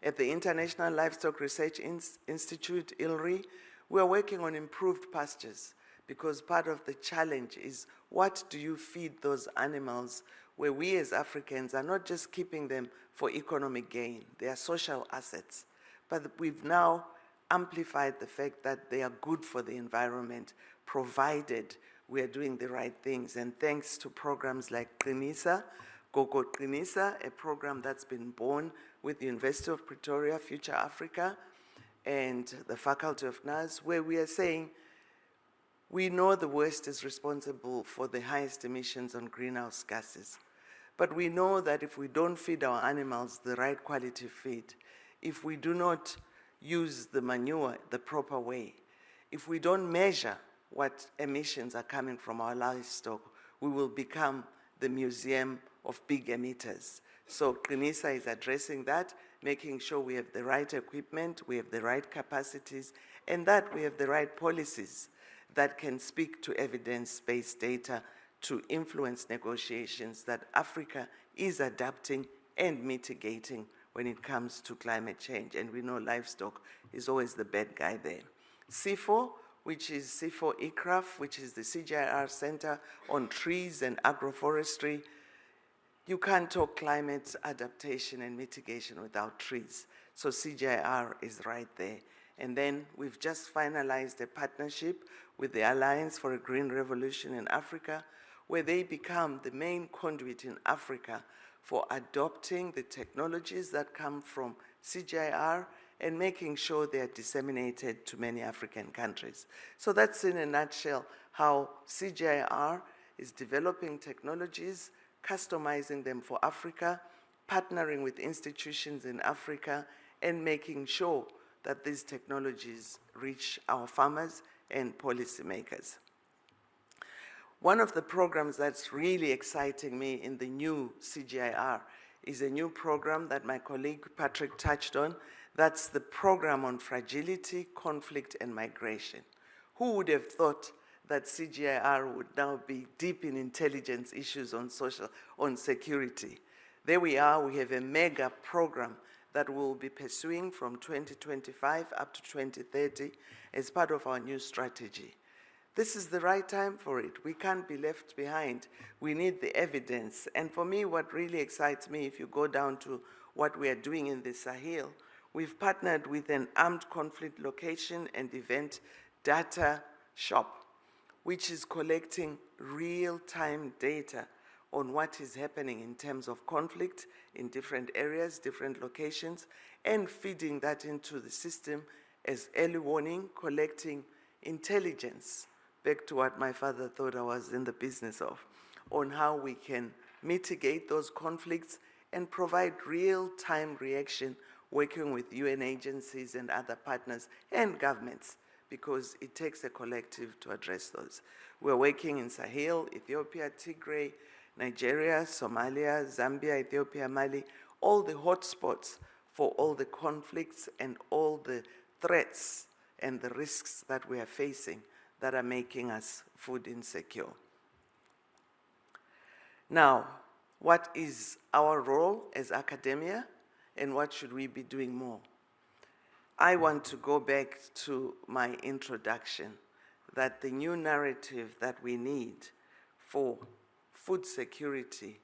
At the International Livestock Research Institute, ILRI, we are working on improved pastures because part of the challenge is what do you feed those animals where we as Africans are not just keeping them for economic gain, they are social assets. But we've now amplified the fact that they are good for the environment, provided we are doing the right things. And thanks to programs like Qinisa, Gogo Qinisa, a program that's been born with the University of Pretoria, Future Africa, and the Faculty of NAS, where we are saying, we know the West is responsible for the highest emissions on greenhouse gases. But we know that if we don't feed our animals the right quality feed, if we do not use the manure the proper way, if we don't measure what emissions are coming from our livestock, we will become the museum of big emitters. So Qinisa is addressing that, making sure we have the right equipment, we have the right capacities, and that we have the right policies that can speak to evidence-based data to influence negotiations that Africa is adapting and mitigating when it comes to climate change. And we know livestock is always the bad guy there. C4, which is C4 ICRAF, which is the CGIAR Center on Trees and Agroforestry. You can't talk climate adaptation and mitigation without trees. So CGIAR is right there. And then we've just finalized a partnership with the Alliance for a Green Revolution in Africa, where they become the main conduit in Africa for adopting the technologies that come from CGIAR and making sure they are disseminated to many African countries. So that's in a nutshell how CGIAR is developing technologies, customizing them for Africa, partnering with institutions in Africa, and making sure that these technologies reach our farmers and policymakers. One of the programs that's really exciting me in the new CGIAR is a new program that my colleague Patrick touched on. That's the program on fragility, conflict, and migration. Who would have thought that CGIAR would now be deep in intelligence issues on security? There we are, we have a mega program that we'll be pursuing from 2025 up to 2030 as part of our new strategy. This is the right time for it. We can't be left behind. We need the evidence. And for me, what really excites me, if you go down to what we are doing in the Sahel, we've partnered with an armed conflict location and event data shop, which is collecting real-time data on what is happening in terms of conflict in different areas, different locations, and feeding that into the system as early warning, collecting intelligence, back to what my father thought I was in the business of, on how we can mitigate those conflicts and provide real-time reaction working with UN agencies and other partners and governments, because it takes a collective to address those. We're working in Sahel, Ethiopia, Tigray, Nigeria, Somalia, Zambia, Ethiopia, Mali, all the hotspots for all the conflicts and all the threats and the risks that we are facing that are making us food insecure. Now, what is our role as academia, and what should we be doing more? I want to go back to my introduction, that the new narrative that we need for food security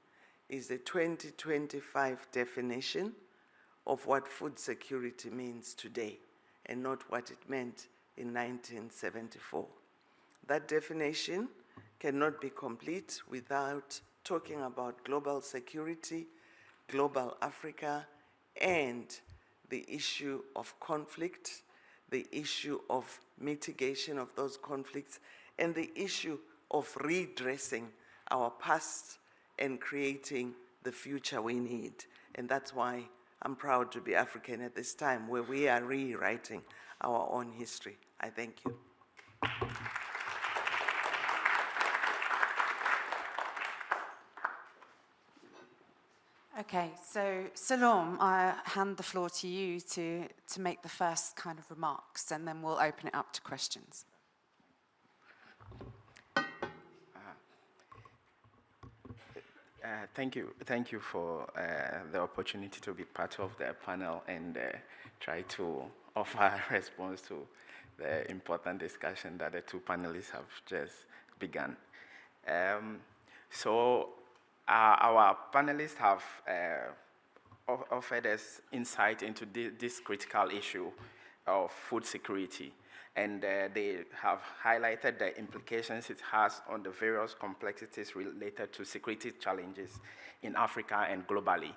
is the 2025 definition of what food security means today, and not what it meant in 1974. That definition cannot be complete without talking about global security, global Africa, and the issue of conflict, the issue of mitigation of those conflicts, and the issue of redressing our past and creating the future we need. And that's why I'm proud to be African at this time, where we are rewriting our own history. I thank you. Okay, so Selorm, I hand the floor to you to make the first kind of remarks, and then we'll open it up to questions. Thank you for the opportunity to be part of the panel and try to offer a response to the important discussion that the two panelists have just begun. Our panelists have offered us insight into this critical issue of food security, and they have highlighted the implications it has on the various complexities related to security challenges in Africa and globally.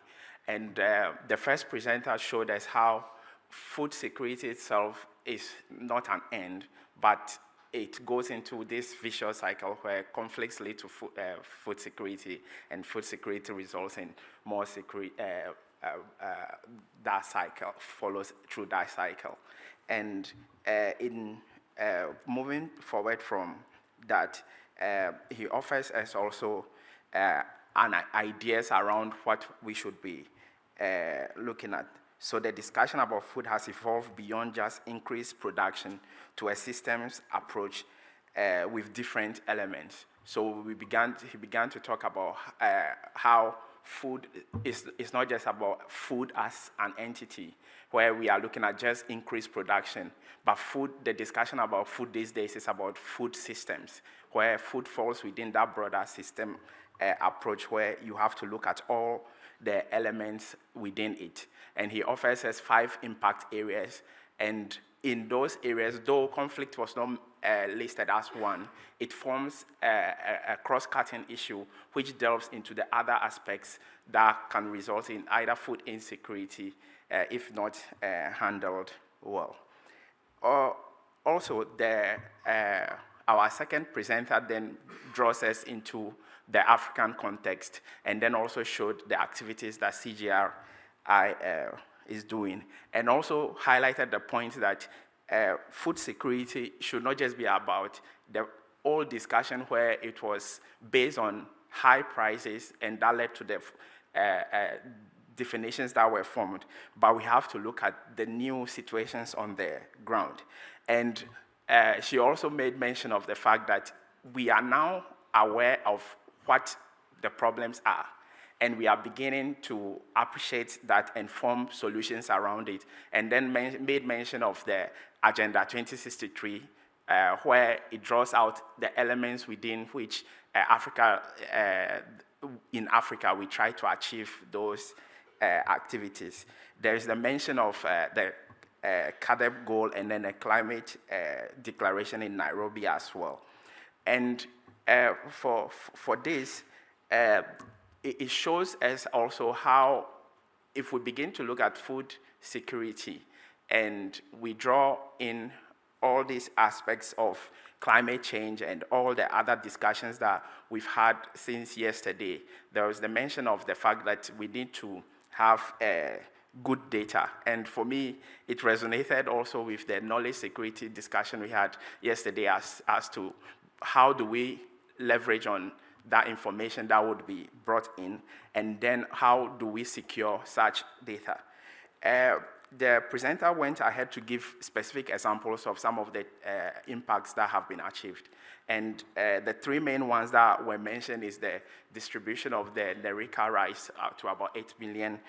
And the first presenter showed us how food security itself is not an end, but it goes into this vicious cycle where conflicts lead to food security, and food security results in more security. That cycle follows through that cycle. And in moving forward from that, he offers us also ideas around what we should be looking at. So the discussion about food has evolved beyond just increased production to a systems approach with different elements. So he began to talk about how food is not just about food as an entity, where we are looking at just increased production, but food, the discussion about food these days is about food systems, where food falls within that broader system approach, where you have to look at all the elements within it. And he offers us 5 impact areas, and in those areas, though conflict was not listed as one, it forms a cross-cutting issue which delves into the other aspects that can result in either food insecurity if not handled well. Also, our second presenter then draws us into the African context, and then also showed the activities that CGRI is doing, and also highlighted the point that food security should not just be about the old discussion where it was based on high prices, and that led to the definitions that were formed, but we have to look at the new situations on the ground. And she also made mention of the fact that we are now aware of what the problems are, and we are beginning to appreciate that and form solutions around it. And then made mention of the Agenda 2063, where it draws out the elements within which in Africa we try to achieve those activities. There is the mention of the CADEP goal and then a climate declaration in Nairobi as well. And for this, it shows us also how, if we begin to look at food security and we draw in all these aspects of climate change and all the other discussions that we've had since yesterday, there was the mention of the fact that we need to have good data. And for me, it resonated also with the knowledge security discussion we had yesterday as to how do we leverage on that information that would be brought in, and then how do we secure such data. The presenter went ahead to give specific examples of some of the impacts that have been achieved. And the three main ones that were mentioned is the distribution of the Loretta rice to about 8 million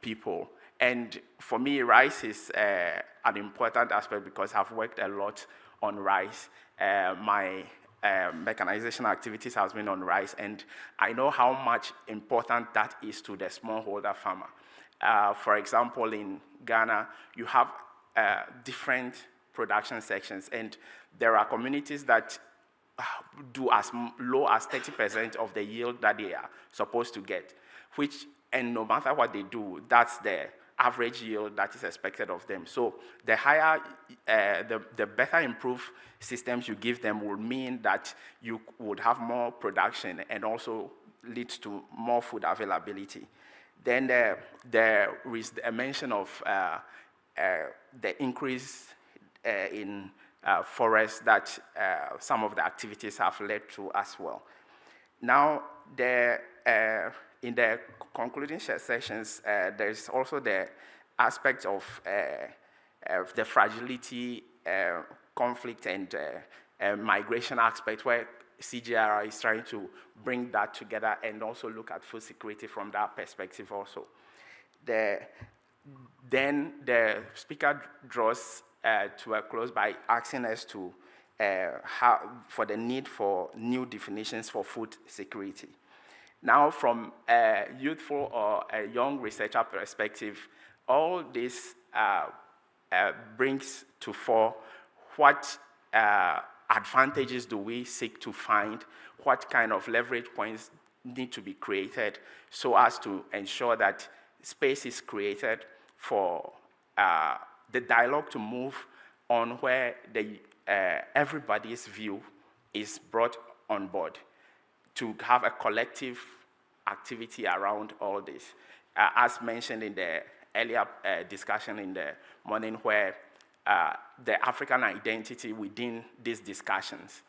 people. And for me, rice is an important aspect because I've worked a lot on rice. My mechanization activities has been on rice, and I know how much important that is to the smallholder farmer. For example, in Ghana, you have different production sections, and there are communities that do as low as 30% of the yield that they are supposed to get, and no matter what they do, that's the average yield that is expected of them. So the higher, the better improved systems you give them will mean that you would have more production and also leads to more food availability. Then there is a mention of the increase in forests that some of the activities have led to as well. Now, in the concluding sessions, there's also the aspect of the fragility, conflict, and migration aspect, where CGRI is trying to bring that together and also look at food security from that perspective also. Then the speaker draws to a close by asking us to for the need for new definitions for food security. Now, from a youthful or a young researcher perspective, all this brings to fore what advantages do we seek to find, what kind of leverage points need to be created so as to ensure that space is created for the dialogue to move on, where everybody's view is brought on board, to have a collective activity around all this. As mentioned in the earlier discussion in the morning, where the African identity within these discussions,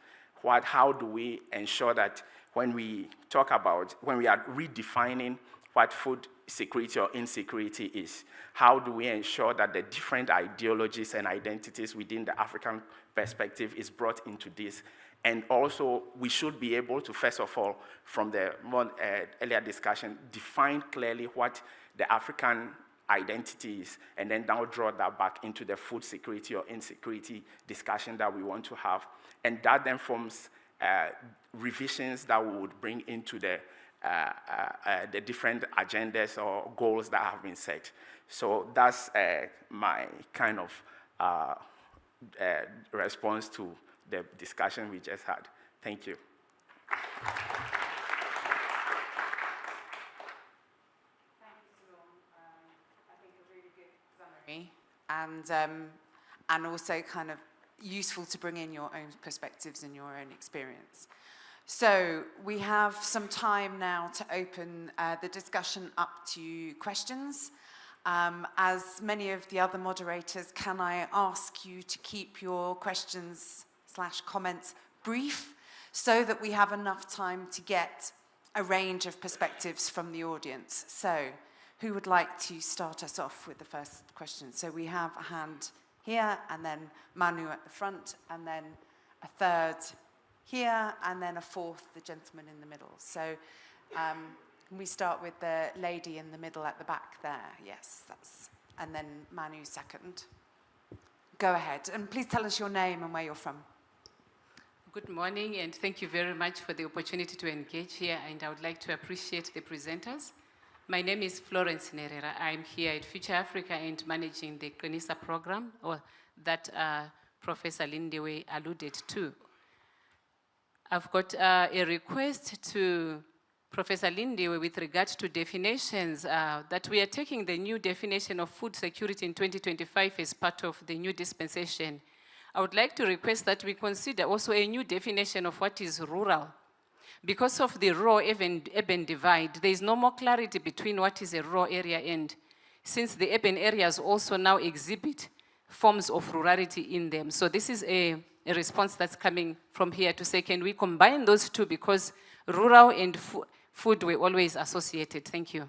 how do we ensure that when we are redefining what food security or insecurity is, how do we ensure that the different ideologies and identities within the African perspective is brought into this? And also, we should be able to, first of all, from the earlier discussion, define clearly what the African identity is, and then now draw that back into the food security or insecurity discussion that we want to have. And that then forms revisions that we would bring into the different agendas or goals that have been set. So that's my kind of response to the discussion we just had. Thank you. And also kind of useful to bring in your own perspectives and your own experience. So we have some time now to open the discussion up to questions. As many of the other moderators, can I ask you to keep your questions/comments brief so that we have enough time to get a range of perspectives from the audience? So who would like to start us off with the first question? So we have a hand here, and then Manu at the front, and then a third here, and then a fourth, the gentleman in the middle. So Can we start with the lady in the middle at the back there? Yes, and then Manu second. Go ahead, and please tell us your name and where you're from. Good morning, and thank you very much for the opportunity to engage here, and I would like to appreciate the presenters. My name is Florence Nerera. I'm here at Future Africa and managing the Kolosa program, or that Professor Lindiwe alluded to. I've got a request to Professor Lindiwe with regard to definitions, that we are taking the new definition of food security in 2025 as part of the new dispensation. I would like to request that we consider also a new definition of what is rural. Because of the rural-urban divide, there is no more clarity between what is a rural area and, since the urban areas also now exhibit forms of rurality in them. So this is a response that's coming from here to say, can we combine those two, because rural and food were always associated. Thank you.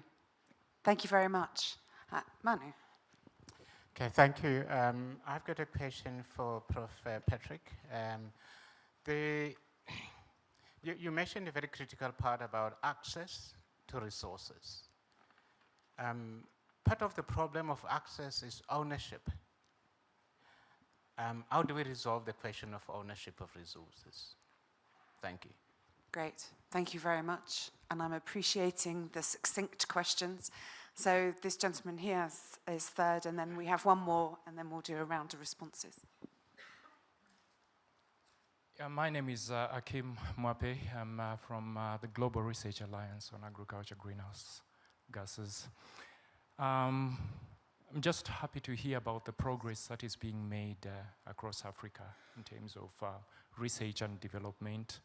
Thank you very much. Manu. Okay, thank you. I've got a question for Prof. Patrick. You mentioned a very critical part about access to resources. Part of the problem of access is ownership. How do we resolve the question of ownership of resources? Thank you. Great, thank you very much. And I'm appreciating the succinct questions. So this gentleman here is third, and then we have one more, and then we'll do a round of responses. My name is Akim Mwape. I'm from the Global Research Alliance on Agriculture Greenhouse Gases. I'm just happy to hear about the progress that is being made across Africa in terms of research and development,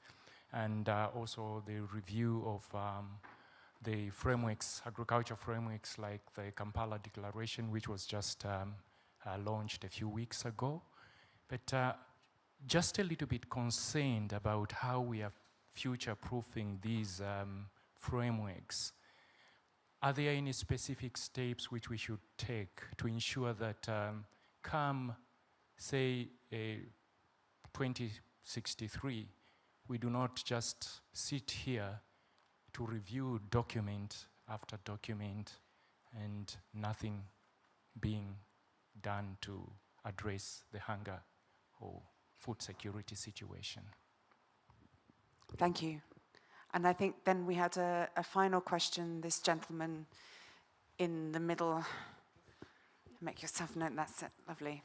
and also the review of the frameworks, agriculture frameworks like the Kampala Declaration, which was just launched a few weeks ago. But just a little bit concerned about how we are future-proofing these frameworks. Are there any specific steps which we should take to ensure that come, say, 2063, we do not just sit here to review document after document and nothing being done to address the hunger or food security situation? Thank you. And I think then we had a final question. This gentleman in the middle. Make yourself known. That's it. Lovely.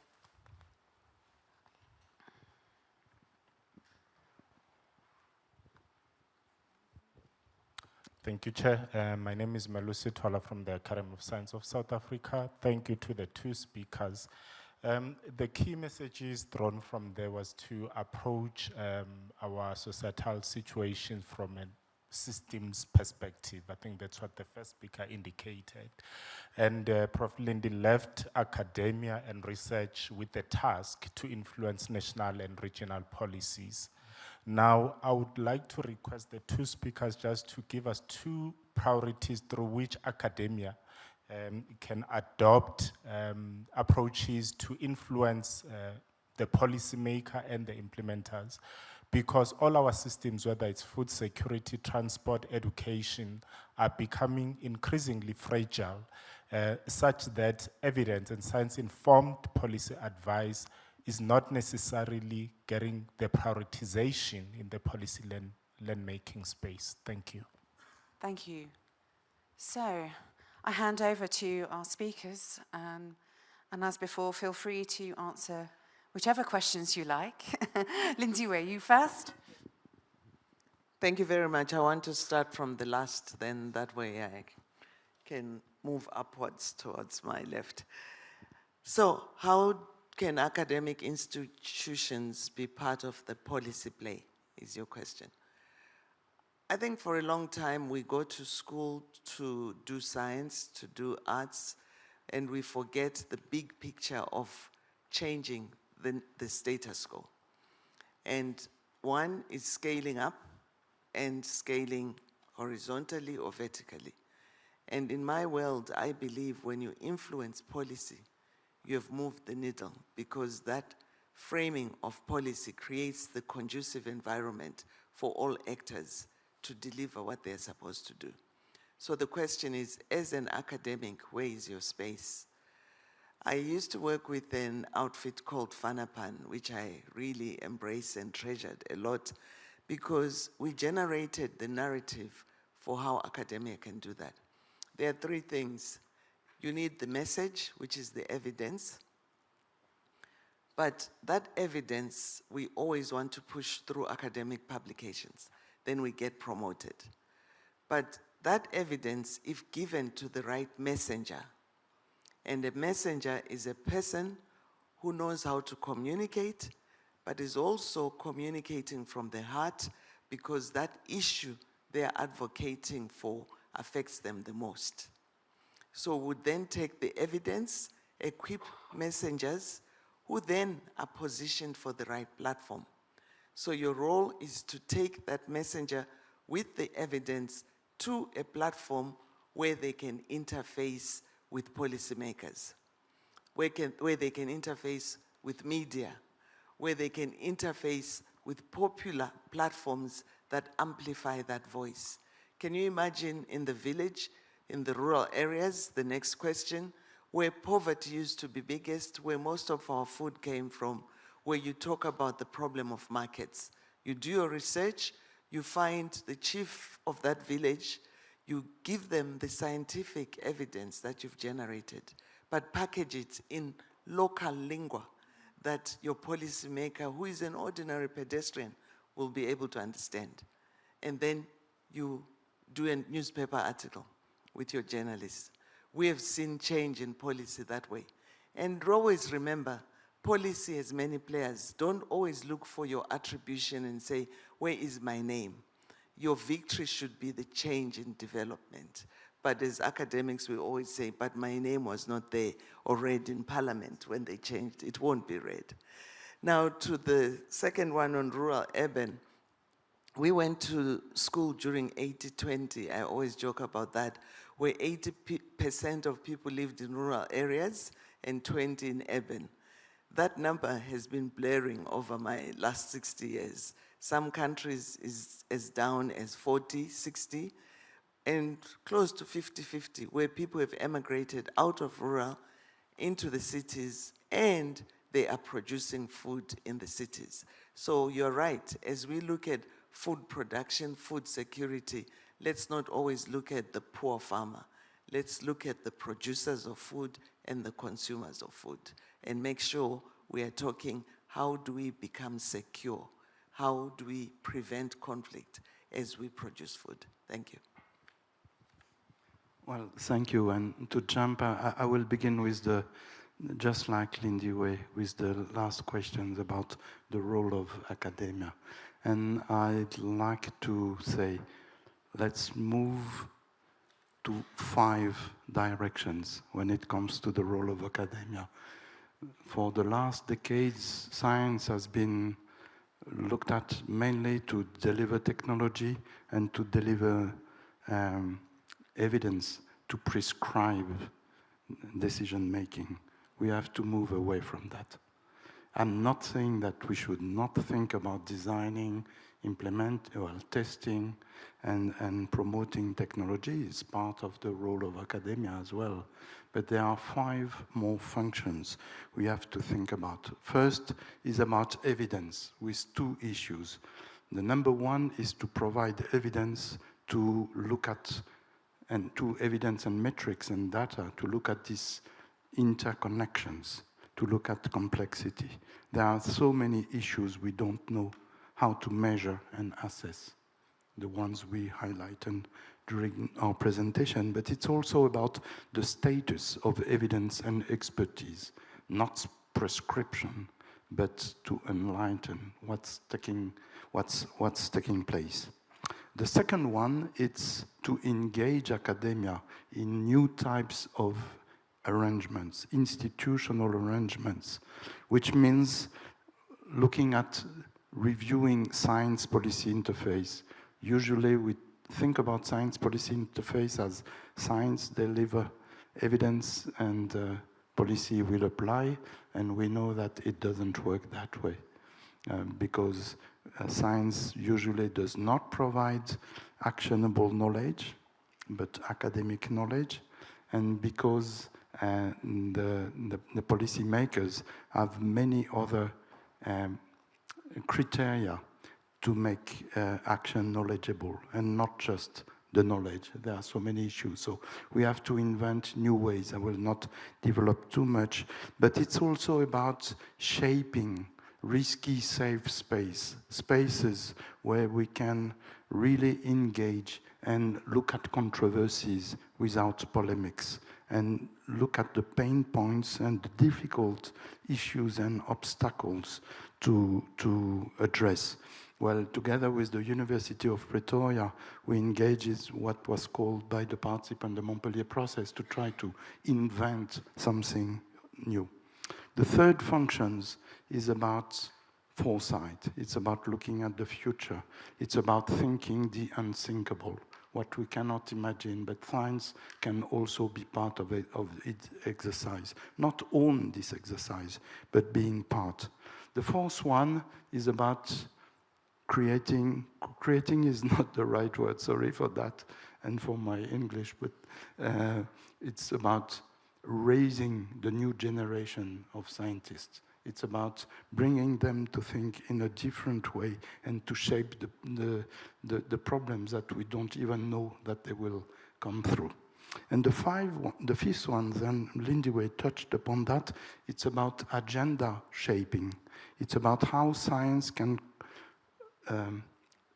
Thank you, Chair. My name is Malusi Twala from the Academy of Science of South Africa. Thank you to the two speakers. The key messages drawn from there was to approach our societal situation from a systems perspective. I think that's what the first speaker indicated. And Prof. Lindy left academia and research with the task to influence national and regional policies. Now, I would like to request the two speakers just to give us two priorities through which academia can adopt approaches to influence the policymaker and the implementers, because all our systems, whether it's food security, transport, education, are becoming increasingly fragile, such that evidence and science-informed policy advice is not necessarily getting the prioritization in the policy land-making space. Thank you. Thank you. So, I hand over to our speakers, and as before, feel free to answer whichever questions you like. Lindiwe, you first. Thank you very much. I want to start from the last, then that way I can move upwards towards my left. So, how can academic institutions be part of the policy play, is your question. I think for a long time we go to school to do science, to do arts, and we forget the big picture of changing the status quo. And one is scaling up and scaling horizontally or vertically. And in my world, I believe when you influence policy, you have moved the needle, because that framing of policy creates the conducive environment for all actors to deliver what they're supposed to do. So the question is, as an academic, where is your space? I used to work with an outfit called Fanapan, which I really embraced and treasured a lot, because we generated the narrative for how academia can do that. There are three things. You need the message, which is the evidence. But that evidence, we always want to push through academic publications. Then we get promoted. But that evidence, if given to the right messenger, and a messenger is a person who knows how to communicate, but is also communicating from the heart, because that issue they are advocating for affects them the most. So would then take the evidence, equip messengers, who then are positioned for the right platform. So your role is to take that messenger with the evidence to a platform where they can interface with policymakers, where they can interface with media, where they can interface with popular platforms that amplify that voice. Can you imagine in the village, in the rural areas, the next question, where poverty used to be biggest, where most of our food came from, where you talk about the problem of markets. You do your research, you find the chief of that village, you give them the scientific evidence that you've generated, but package it in local lingua that your policymaker, who is an ordinary pedestrian, will be able to understand. And then you do a newspaper article with your journalists. We have seen change in policy that way. And always remember, policy has many players. Don't always look for your attribution and say, where is my name? Your victory should be the change in development. But as academics, we always say, but my name was not there or read in Parliament when they changed. It won't be read. Now, to the second one on rural-urban, we went to school during 80-20. I always joke about that, where 80% of people lived in rural areas and 20 in urban. That number has been blurring over my last 60 years. Some countries is as down as 40, 60, and close to 50-50, where people have emigrated out of rural into the cities, and they are producing food in the cities. So you're right, as we look at food production, food security, let's not always look at the poor farmer. Let's look at the producers of food and the consumers of food, and make sure we are talking, how do we become secure? How do we prevent conflict as we produce food? Thank you. Well, thank you. And to jump, I will begin with just like Lindiwe, with the last questions about the role of academia. And I'd like to say, let's move to 5 directions when it comes to the role of academia. For the last decades, science has been looked at mainly to deliver technology and to deliver evidence to prescribe decision-making. We have to move away from that. I'm not saying that we should not think about designing, testing, and promoting technology. It's part of the role of academia as well. But there are 5 more functions we have to think about. First is about evidence with 2 issues. The number 1 is to provide evidence to look at, and to evidence and metrics and data to look at these interconnections, to look at complexity. There are so many issues we don't know how to measure and assess, the ones we highlighted during our presentation, but it's also about the status of evidence and expertise, not prescription, but to enlighten what's taking place. The second one is to engage academia in new types of arrangements, institutional arrangements, which means looking at reviewing science policy interface. Usually we think about science policy interface as science deliver evidence and policy will apply, and we know that it doesn't work that way because science usually does not provide actionable knowledge, but academic knowledge, and because the policymakers have many other criteria to make action knowledgeable, and not just the knowledge. There are so many issues. So we have to invent new ways. I will not develop too much, but it's also about shaping risky, safe spaces where we can really engage and look at controversies without polemics, and look at the pain points and the difficult issues and obstacles to address. Well, together with the University of Pretoria, we engaged in what was called by the participant the Montpellier process to try to invent something new. The third functions is about foresight. It's about looking at the future. It's about thinking the unthinkable, what we cannot imagine, but science can also be part of its exercise. Not own this exercise, but being part. The fourth one is about creating is not the right word, sorry for that and for my English, but it's about raising the new generation of scientists. It's about bringing them to think in a different way and to shape the problems that we don't even know that they will come through. And the fifth one, then Lindiwe touched upon that, it's about agenda shaping. It's about how science can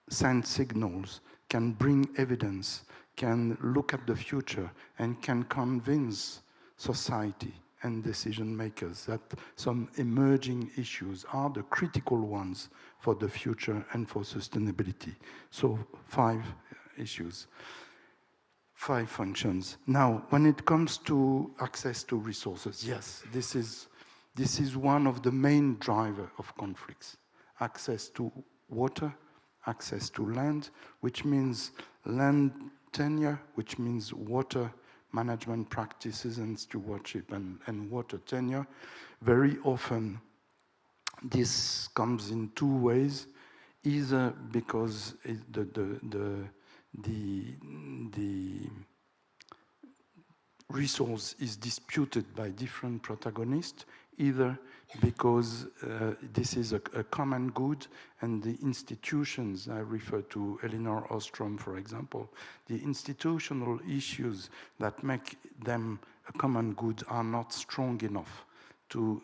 send signals, can bring evidence, can look at the future, and can convince society and decision makers that some emerging issues are the critical ones for the future and for sustainability. So 5 issues, 5 functions. Now, when it comes to access to resources, yes, this is one of the main drivers of conflicts. Access to water, access to land, which means land tenure, which means water management practices and stewardship and water tenure. Very often this comes in 2 ways, either because the resource is disputed by different protagonists, either because this is a common good and the institutions, I refer to Elinor Ostrom, for example, the institutional issues that make them a common good are not strong enough to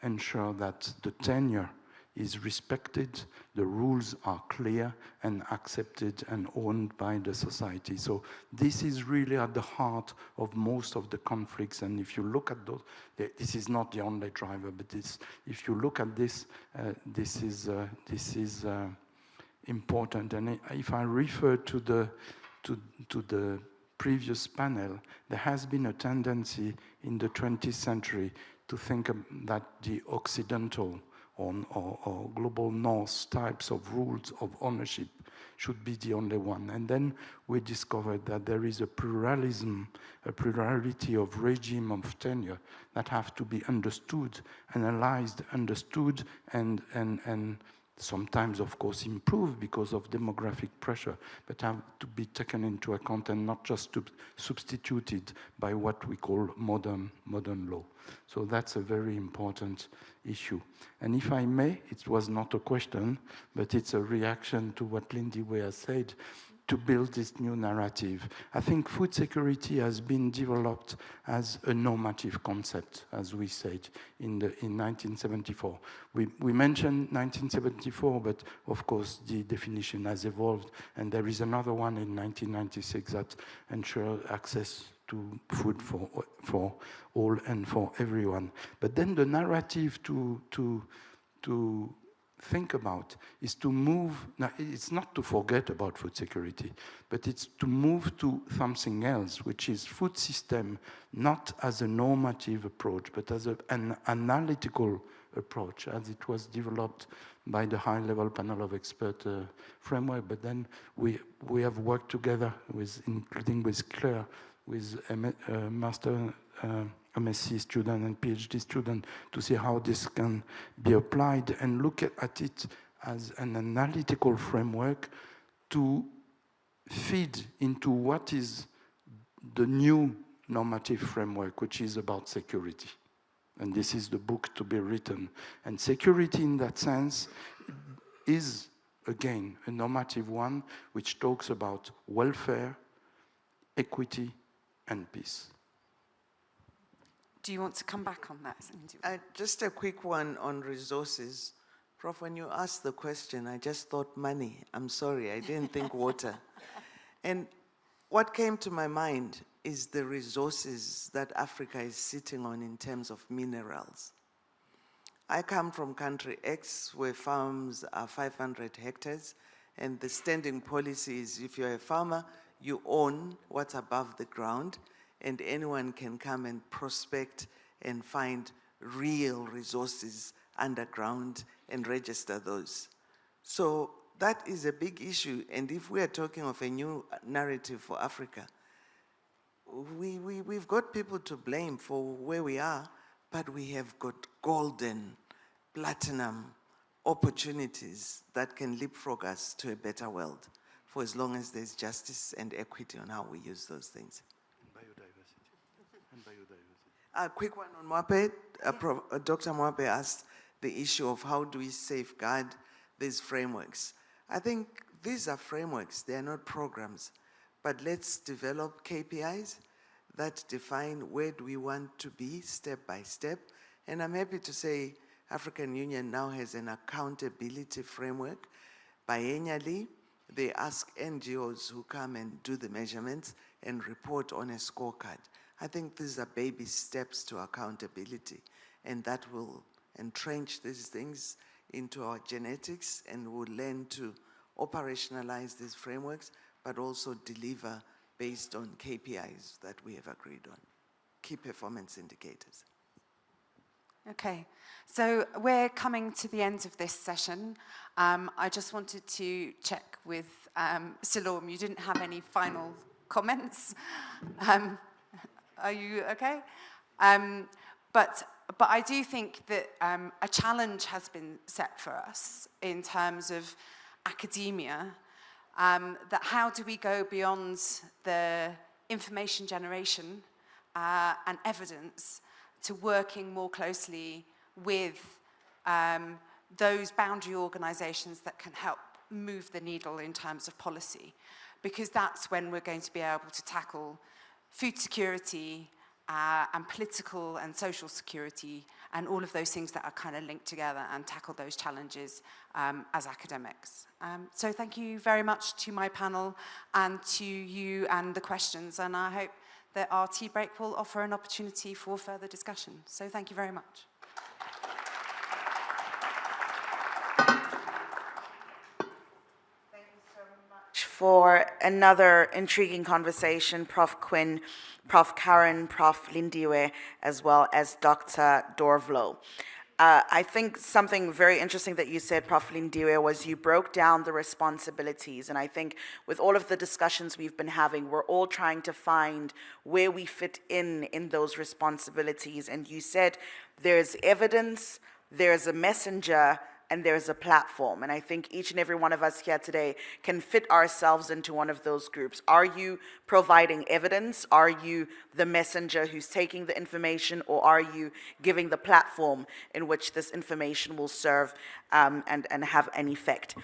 ensure that the tenure is respected, the rules are clear and accepted and owned by the society. So this is really at the heart of most of the conflicts, and if you look at those, this is not the only driver, but if you look at this, this is important. And if I refer to the previous panel, there has been a tendency in the 20th century to think that the Occidental or global north types of rules of ownership should be the only one. And then we discovered that there is a pluralism, a plurality of regime of tenure that have to be understood, analyzed, understood, and sometimes, of course, improved because of demographic pressure, but have to be taken into account and not just substituted by what we call modern law. So that's a very important issue. And if I may, it was not a question, but it's a reaction to what Lindiwe has said, to build this new narrative. I think food security has been developed as a normative concept, as we said, in 1974. We mentioned 1974, but of course the definition has evolved, and there is another one in 1996 that ensures access to food for all and for everyone. But then the narrative to think about is to move, now it's not to forget about food security, but it's to move to something else, which is food system, not as a normative approach, but as an analytical approach, as it was developed by the high-level panel of expert framework. But then we have worked together with, including with Claire, with a master MSc student and PhD student, to see how this can be applied and look at it as an analytical framework to feed into what is the new normative framework, which is about security. And this is the book to be written. And security in that sense is, again, a normative one which talks about welfare, equity, and peace. Do you want to come back on that? Just a quick one on resources. Prof, when you asked the question, I just thought money. I'm sorry, I didn't think water. And what came to my mind is the resources that Africa is sitting on in terms of minerals. I come from country X, where farms are 500 hectares, and the standing policy is if you're a farmer, you own what's above the ground, and anyone can come and prospect and find real resources underground and register those. So that is a big issue, and if we are talking of a new narrative for Africa, we've got people to blame for where we are, but we have got golden, platinum opportunities that can leapfrog us to a better world for as long as there's justice and equity on how we use those things. A quick one on Mwape. Dr. Mwape asked the issue of how do we safeguard these frameworks. I think these are frameworks, they are not programs, but let's develop KPIs that define where do we want to be step by step. And I'm happy to say African Union now has an accountability framework. Biennially, they ask NGOs who come and do the measurements and report on a scorecard. I think these are baby steps to accountability, and that will entrench these things into our genetics, and we'll learn to operationalize these frameworks, but also deliver based on KPIs that we have agreed on, key performance indicators. Okay, so we're coming to the end of this session. I just wanted to check with Selorm. You didn't have any final comments? Are you okay? But I do think that a challenge has been set for us in terms of academia, that how do we go beyond the information generation and evidence to working more closely with those boundary organizations that can help move the needle in terms of policy, because that's when we're going to be able to tackle food security and political and social security and all of those things that are kind of linked together and tackle those challenges as academics. So thank you very much to my panel and to you and the questions, and I hope that our tea break will offer an opportunity for further discussion. So thank you very much. For another intriguing conversation, Prof Quinn, Prof Caron, Prof Lindiwe, as well as Dr. Dorvlo. I think something very interesting that you said, Prof Lindiwe, was you broke down the responsibilities. And I think with all of the discussions we've been having, we're all trying to find where we fit in those responsibilities. And you said there's evidence, there's a messenger, and there's a platform. And I think each and every one of us here today can fit ourselves into one of those groups. Are you providing evidence? Are you the messenger who's taking the information? Or are you giving the platform in which this information will serve and have an effect?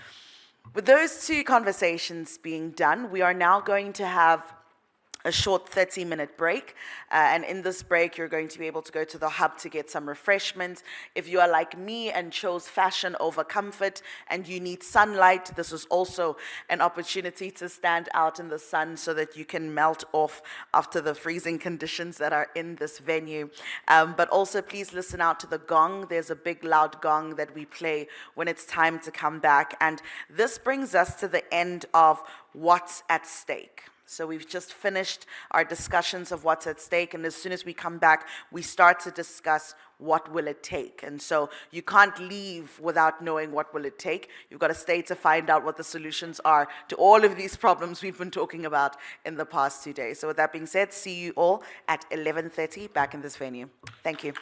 With those two conversations being done, we are now going to have a short 30-minute break, and in this break you're going to be able to go to the hub to get some refreshments. If you are like me and chose fashion over comfort and you need sunlight, this is also an opportunity to stand out in the sun so that you can melt off after the freezing conditions that are in this venue. But also please listen out to the gong. There's a big loud gong that we play when it's time to come back, and this brings us to the end of what's at stake. So we've just finished our discussions of what's at stake, and as soon as we come back, we start to discuss what will it take. And so you can't leave without knowing what will it take. You've got to stay to find out what the solutions are to all of these problems we've been talking about in the past 2 days. So with that being said, see you all at 11:30 back in this venue. Thank you.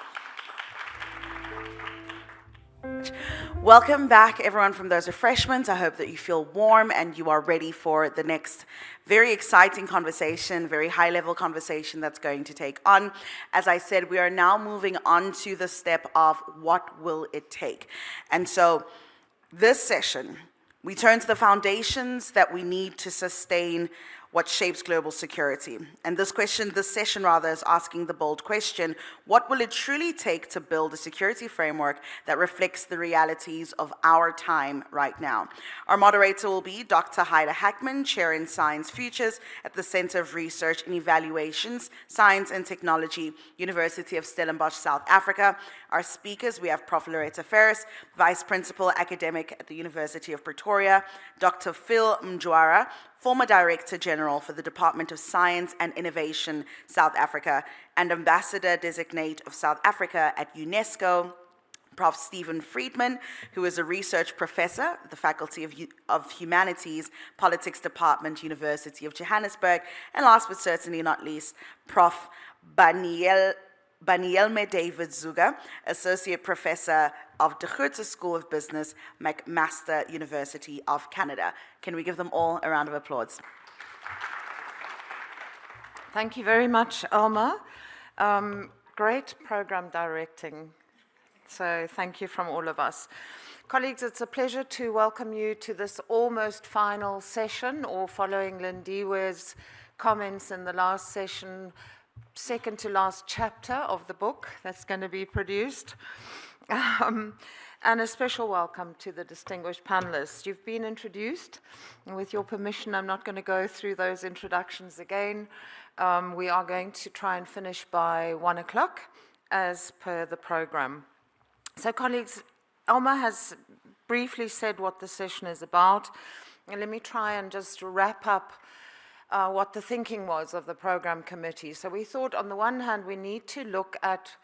Welcome back, everyone, from those refreshments. I hope that you feel warm and you are ready for the next very exciting conversation, very high-level conversation that's going to take on. As I said, we are now moving on to the step of what will it take. And so this session, we turn to the foundations that we need to sustain what shapes global security. And this session is asking the bold question, what will it truly take to build a security framework that reflects the realities of our time right now? Our moderator will be Dr. Haida Hackman, Chair in Science Futures at the Center of Research and Evaluations, Science and Technology, University of Stellenbosch, South Africa. Our speakers, we have Prof. Loretta Feris, Vice Principal Academic at the University of Pretoria, Dr. Phil Mjwara, former Director General for the Department of Science and Innovation, South Africa, and Ambassador Designate of South Africa at UNESCO, Prof. Stephen Friedman, who is a research professor at the Faculty of Humanities, Politics Department, University of Johannesburg, and last but certainly not least, Prof. Baniyelme David Zoogah, Associate Professor of Thokozile School of Business, McMaster University of Canada. Can we give them all a round of applause? Thank you very much, Alma. Great program directing. So thank you from all of us. Colleagues, it's a pleasure to welcome you to this almost final session, or following Lindiwe's comments in the last session, second to last chapter of the book that's going to be produced. And a special welcome to the distinguished panelists. You've been introduced, and with your permission, I'm not going to go through those introductions again. We are going to try and finish by 1 o'clock, as per the program. So, colleagues, Alma has briefly said what the session is about, and let me try and just wrap up what the thinking was of the program committee. So we thought, on the one hand, we need to look at,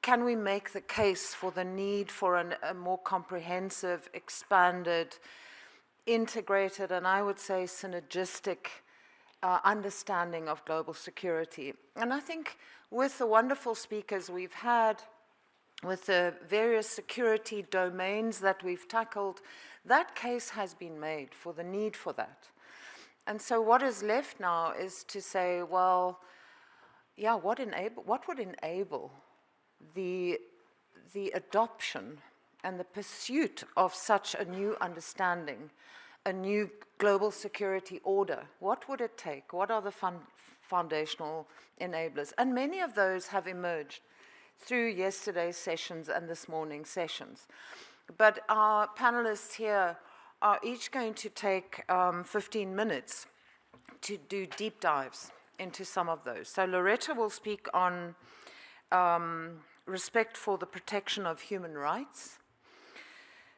can we make the case for the need for a more comprehensive, expanded, integrated, and I would say synergistic understanding of global security. And I think with the wonderful speakers we've had, with the various security domains that we've tackled, that case has been made for the need for that. And so what is left now is to say, well, yeah, what would enable the adoption and the pursuit of such a new understanding, a new global security order? What would it take? What are the foundational enablers? And many of those have emerged through yesterday's sessions and this morning's sessions. But our panelists here are each going to take 15 minutes to do deep dives into some of those. So Loretta will speak on respect for the protection of human rights.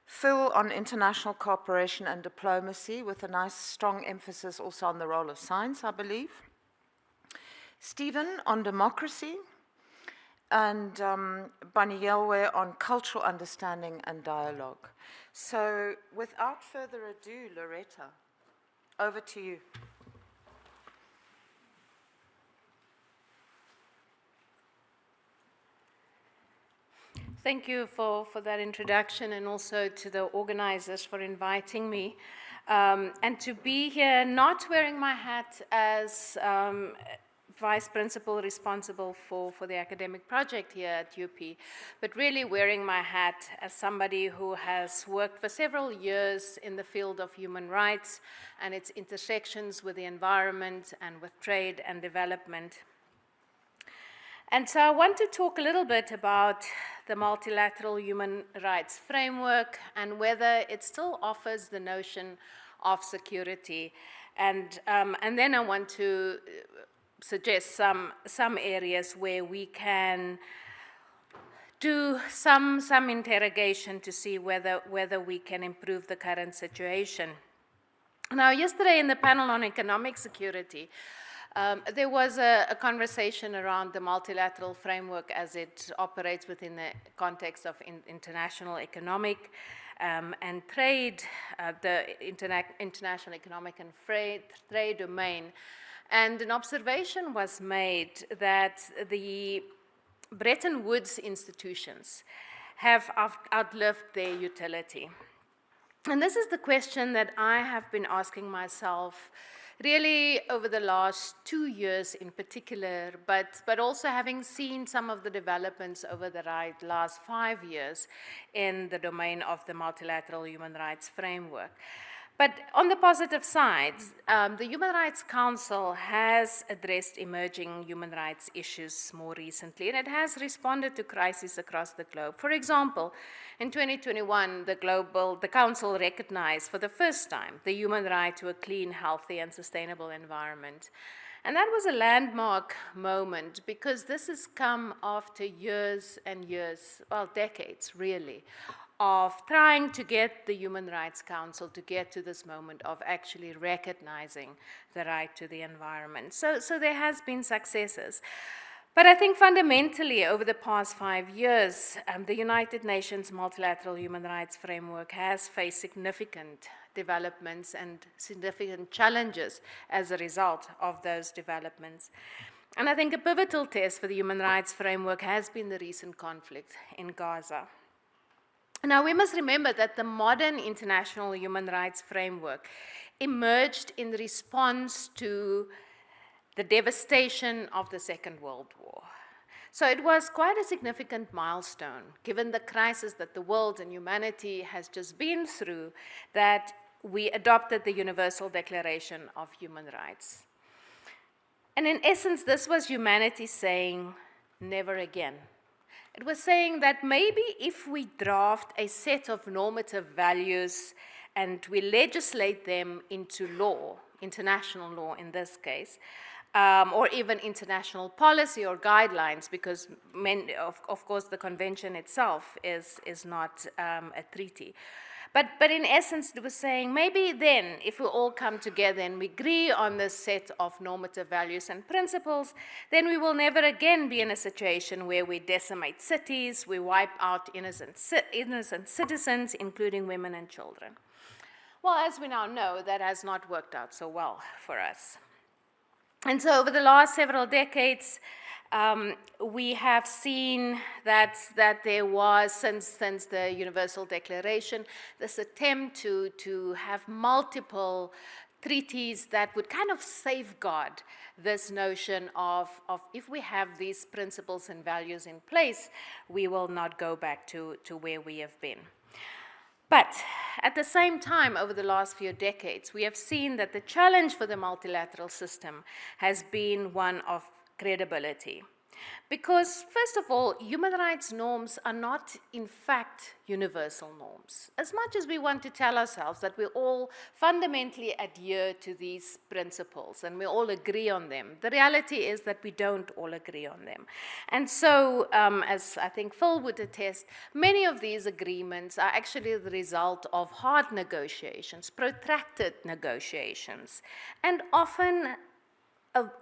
Phil on international cooperation and diplomacy, with a nice strong emphasis also on the role of science, I believe. Stephen on democracy, and Baniyelme on cultural understanding and dialogue. So without further ado, Loretta, over to you. Thank you for that introduction, and also to the organizers for inviting me. And to be here, not wearing my hat as Vice Principal responsible for the academic project here at UP, but really wearing my hat as somebody who has worked for several years in the field of human rights and its intersections with the environment and with trade and development. And so I want to talk a little bit about the multilateral human rights framework and whether it still offers the notion of security. And then I want to suggest some areas where we can do some interrogation to see whether we can improve the current situation. Now, yesterday in the panel on economic security, there was a conversation around the multilateral framework as it operates within the context of international economic and trade, the international economic and trade domain. And an observation was made that the Bretton Woods institutions have outlived their utility? And this is the question that I have been asking myself really over the last 2 years in particular, but also having seen some of the developments over the last 5 years in the domain of the multilateral human rights framework. But on the positive side, the Human Rights Council has addressed emerging human rights issues more recently, and it has responded to crises across the globe. For example, in 2021, the Council recognized for the first time the human right to a clean, healthy, and sustainable environment. And that was a landmark moment because this has come after years and years, well, decades really, of trying to get the Human Rights Council to get to this moment of actually recognizing the right to the environment. So there has been successes. But I think fundamentally over the past 5 years, the United Nations multilateral human rights framework has faced significant developments and significant challenges as a result of those developments. And I think a pivotal test for the human rights framework has been the recent conflict in Gaza. Now, we must remember that the modern international human rights framework emerged in response to the devastation of the Second World War. So it was quite a significant milestone, given the crisis that the world and humanity has just been through, that we adopted the Universal Declaration of Human Rights. And in essence, this was humanity saying, never again. It was saying that maybe if we draft a set of normative values and we legislate them into law, international law in this case, or even international policy or guidelines, because of course the convention itself is not a treaty. But in essence, it was saying maybe then, if we all come together and we agree on this set of normative values and principles, then we will never again be in a situation where we decimate cities, we wipe out innocent citizens, including women and children. Well, as we now know, that has not worked out so well for us. And so over the last several decades, we have seen that there was, since the Universal Declaration, this attempt to have multiple treaties that would kind of safeguard this notion of if we have these principles and values in place, we will not go back to where we have been. But at the same time, over the last few decades, we have seen that the challenge for the multilateral system has been one of credibility. Because, first of all, human rights norms are not, in fact, universal norms. As much as we want to tell ourselves that we all fundamentally adhere to these principles and we all agree on them, the reality is that we don't all agree on them. And so, as I think Phil would attest, many of these agreements are actually the result of hard negotiations, protracted negotiations, and often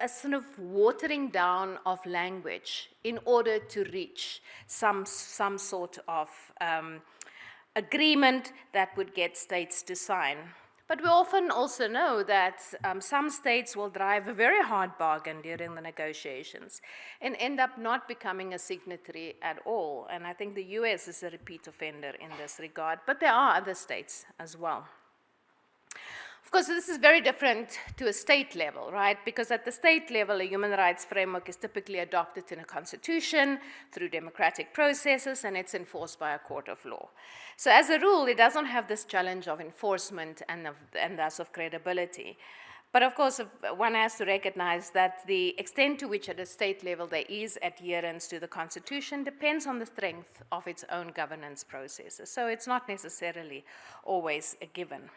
a sort of watering down of language in order to reach some sort of agreement that would get states to sign. But we often also know that some states will drive a very hard bargain during the negotiations and end up not becoming a signatory at all. And I think the US is a repeat offender in this regard, but there are other states as well. Of course, this is very different to a state level, right? Because at the state level, a human rights framework is typically adopted in a constitution through democratic processes, and it's enforced by a court of law. So as a rule, it doesn't have this challenge of enforcement and thus of credibility. But of course, one has to recognize that the extent to which at a state level there is adherence to the constitution depends on the strength of its own governance processes. So it's not necessarily always a given.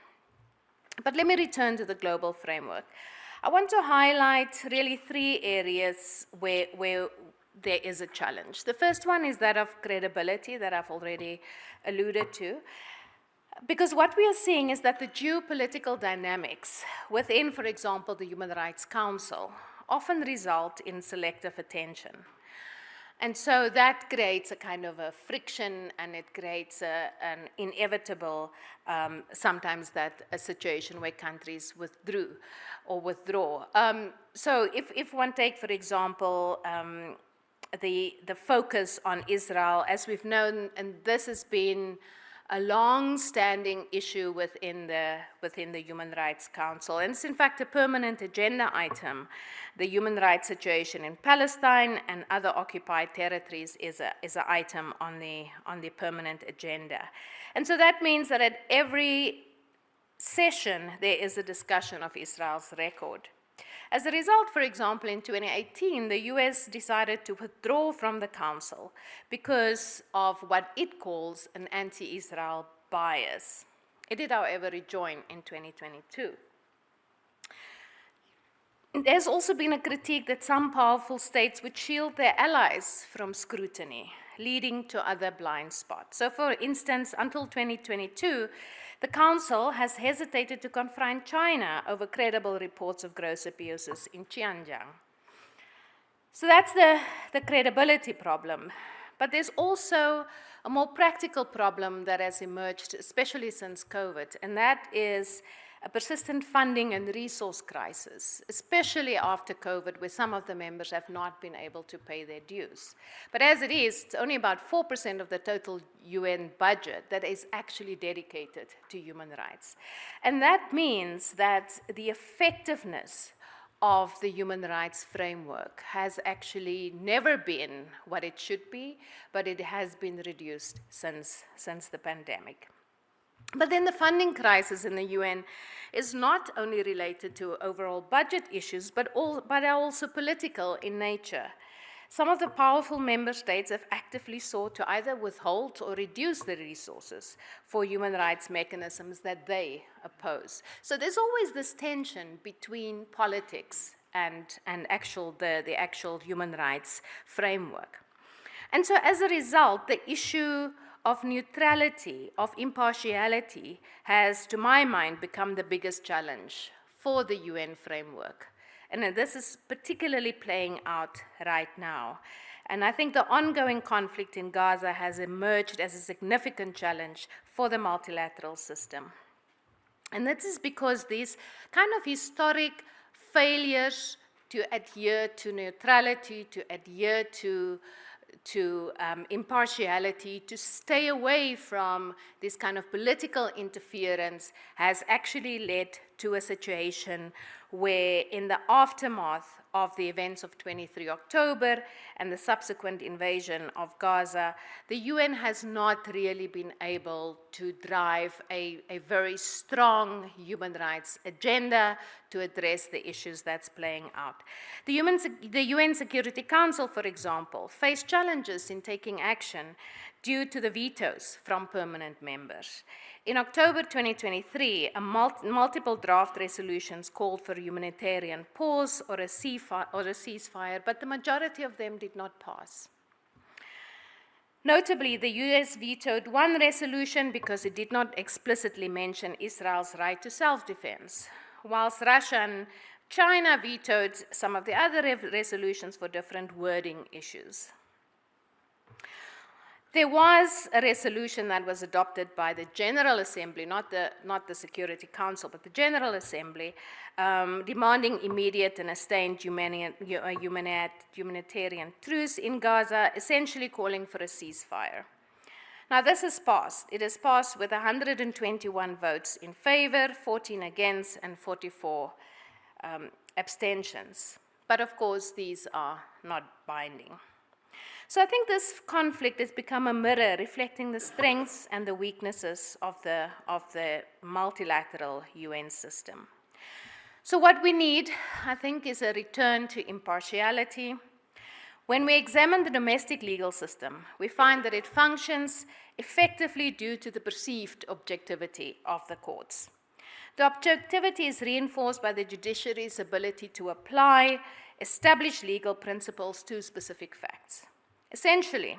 But let me return to the global framework. I want to highlight really 3 areas where there is a challenge. The first one is that of credibility that I've already alluded to. Because what we are seeing is that the geopolitical dynamics within, for example, the Human Rights Council often result in selective attention. And so that creates a kind of a friction, and it creates an inevitable, sometimes a situation where countries withdraw. So if one take, for example, the focus on Israel, as we've known, and this has been a long-standing issue within the Human Rights Council. And it's in fact a permanent agenda item. The human rights situation in Palestine and other occupied territories is an item on the permanent agenda. And so that means that at every session, there is a discussion of Israel's record. As a result, for example, in 2018, the US decided to withdraw from the Council because of what it calls an anti-Israel bias. It did, however, rejoin in 2022. There's also been a critique that some powerful states would shield their allies from scrutiny, leading to other blind spots. So, for instance, until 2022, the Council has hesitated to confront China over credible reports of gross abuses in Xinjiang. So that's the credibility problem. But there's also a more practical problem that has emerged, especially since COVID, and that is a persistent funding and resource crisis, especially after COVID, where some of the members have not been able to pay their dues. But as it is, it's only about 4% of the total UN budget that is actually dedicated to human rights. And that means that the effectiveness of the human rights framework has actually never been what it should be, but it has been reduced since the pandemic. But then the funding crisis in the UN is not only related to overall budget issues, but are also political in nature. Some of the powerful member states have actively sought to either withhold or reduce the resources for human rights mechanisms that they oppose. So there's always this tension between politics and the actual human rights framework. And so as a result, the issue of neutrality, of impartiality, has, to my mind, become the biggest challenge for the UN framework. And this is particularly playing out right now. And I think the ongoing conflict in Gaza has emerged as a significant challenge for the multilateral system. And this is because these kind of historic failures to adhere to neutrality, to adhere to impartiality, to stay away from this kind of political interference has actually led to a situation where, in the aftermath of the events of 23 October and the subsequent invasion of Gaza, the UN has not really been able to drive a very strong human rights agenda to address the issues that's playing out. The UN Security Council, for example, faced challenges in taking action due to the vetoes from permanent members. In October 2023, multiple draft resolutions called for a humanitarian pause or a ceasefire, but the majority of them did not pass. Notably, the US vetoed one resolution because it did not explicitly mention Israel's right to self-defense, whilst Russia and China vetoed some of the other resolutions for different wording issues. There was a resolution that was adopted by the General Assembly, not the Security Council, but the General Assembly, demanding immediate and sustained humanitarian truce in Gaza, essentially calling for a ceasefire. Now, this has passed. It has passed with 121 votes in favor, 14 against, and 44 abstentions. But of course, these are not binding. So I think this conflict has become a mirror reflecting the strengths and the weaknesses of the multilateral UN system. So what we need, I think, is a return to impartiality. When we examine the domestic legal system, we find that it functions effectively due to the perceived objectivity of the courts. The objectivity is reinforced by the judiciary's ability to apply established legal principles to specific facts. Essentially,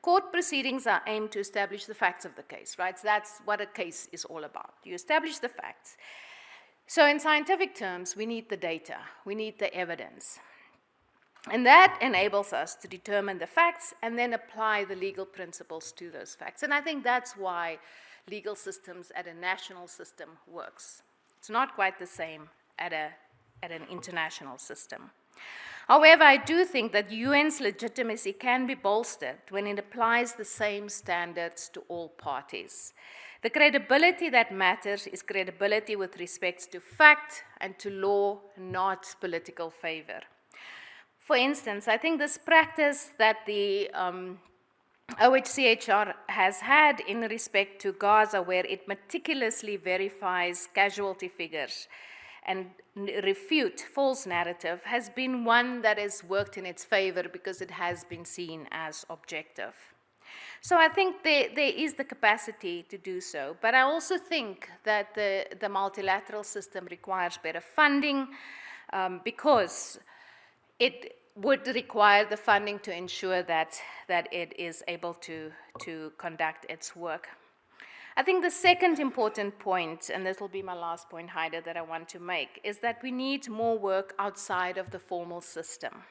court proceedings are aimed to establish the facts of the case, right? So that's what a case is all about. You establish the facts. So in scientific terms, we need the data, we need the evidence. And that enables us to determine the facts and then apply the legal principles to those facts. And I think that's why legal systems at a national system works. It's not quite the same at an international system. However, I do think that UN's legitimacy can be bolstered when it applies the same standards to all parties. The credibility that matters is credibility with respect to fact and to law, not political favor. For instance, I think this practice that the OHCHR has had in respect to Gaza, where it meticulously verifies casualty figures and refute false narrative, has been one that has worked in its favor because it has been seen as objective. So I think there is the capacity to do so, but I also think that the multilateral system requires better funding because it would require the funding to ensure that it is able to conduct its work. I think the second important point, and this will be my last point, Heide, that I want to make, is that we need more work outside of the formal system.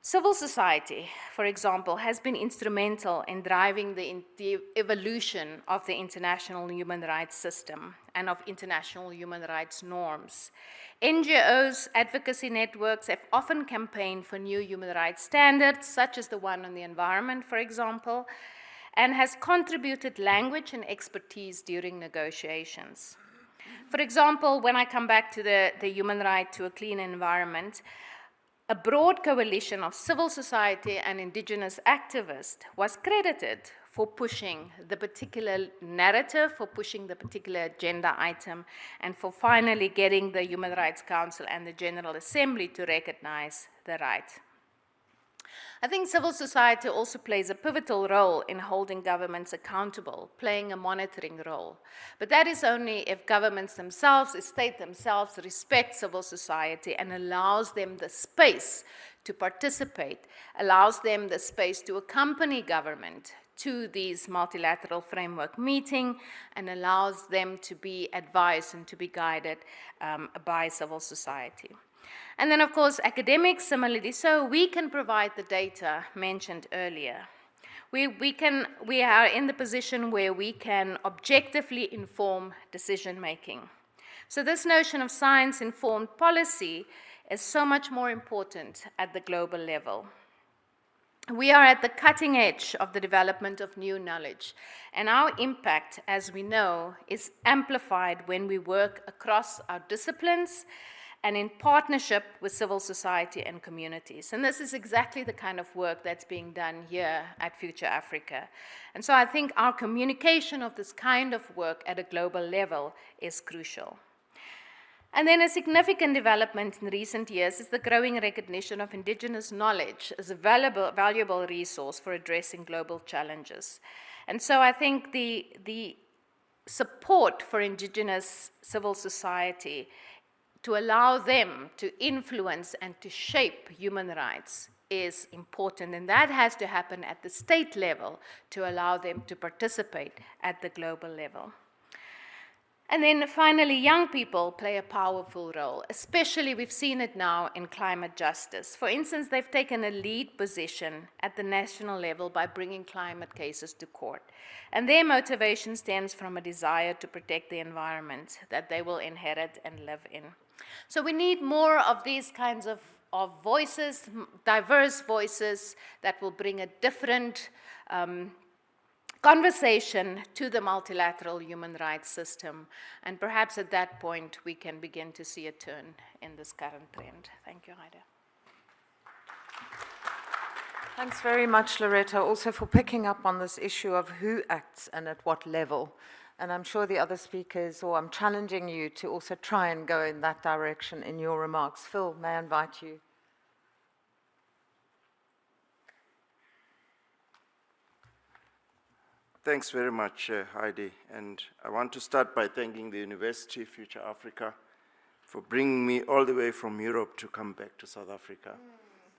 Civil society, for example, has been instrumental in driving the evolution of the international human rights system and of international human rights norms. NGOs, advocacy networks have often campaigned for new human rights standards, such as the one on the environment, for example, and has contributed language and expertise during negotiations. For example, when I come back to the human right to a clean environment, a broad coalition of civil society and indigenous activists was credited for pushing the particular narrative, for pushing the particular agenda item, and for finally getting the Human Rights Council and the General Assembly to recognize the right. I think civil society also plays a pivotal role in holding governments accountable, playing a monitoring role. But that is only if governments themselves, the state themselves, respect civil society and allows them the space to participate, allows them the space to accompany government to these multilateral framework meetings, and allows them to be advised and to be guided by civil society. And then, of course, academics, similarly so, we can provide the data mentioned earlier. We are in the position where we can objectively inform decision-making. So this notion of science-informed policy is so much more important at the global level. We are at the cutting edge of the development of new knowledge, and our impact, as we know, is amplified when we work across our disciplines and in partnership with civil society and communities. And this is exactly the kind of work that's being done here at Future Africa. And so I think our communication of this kind of work at a global level is crucial. And then a significant development in recent years is the growing recognition of indigenous knowledge as a valuable resource for addressing global challenges. And so I think the support for indigenous civil society to allow them to influence and to shape human rights is important, and that has to happen at the state level to allow them to participate at the global level. And then finally, young people play a powerful role, especially we've seen it now in climate justice. For instance, they've taken a lead position at the national level by bringing climate cases to court. And their motivation stems from a desire to protect the environment that they will inherit and live in. So we need more of these kinds of voices, diverse voices that will bring a different conversation to the multilateral human rights system. And perhaps at that point, we can begin to see a turn in this current trend. Thank you, Heide. Thanks very much, Loretta, also for picking up on this issue of who acts and at what level. And I'm sure the other speakers, or I'm challenging you to also try and go in that direction in your remarks. Phil, may I invite you? Thanks very much, Heidi. And I want to start by thanking the University, Future Africa, for bringing me all the way from Europe to come back to South Africa.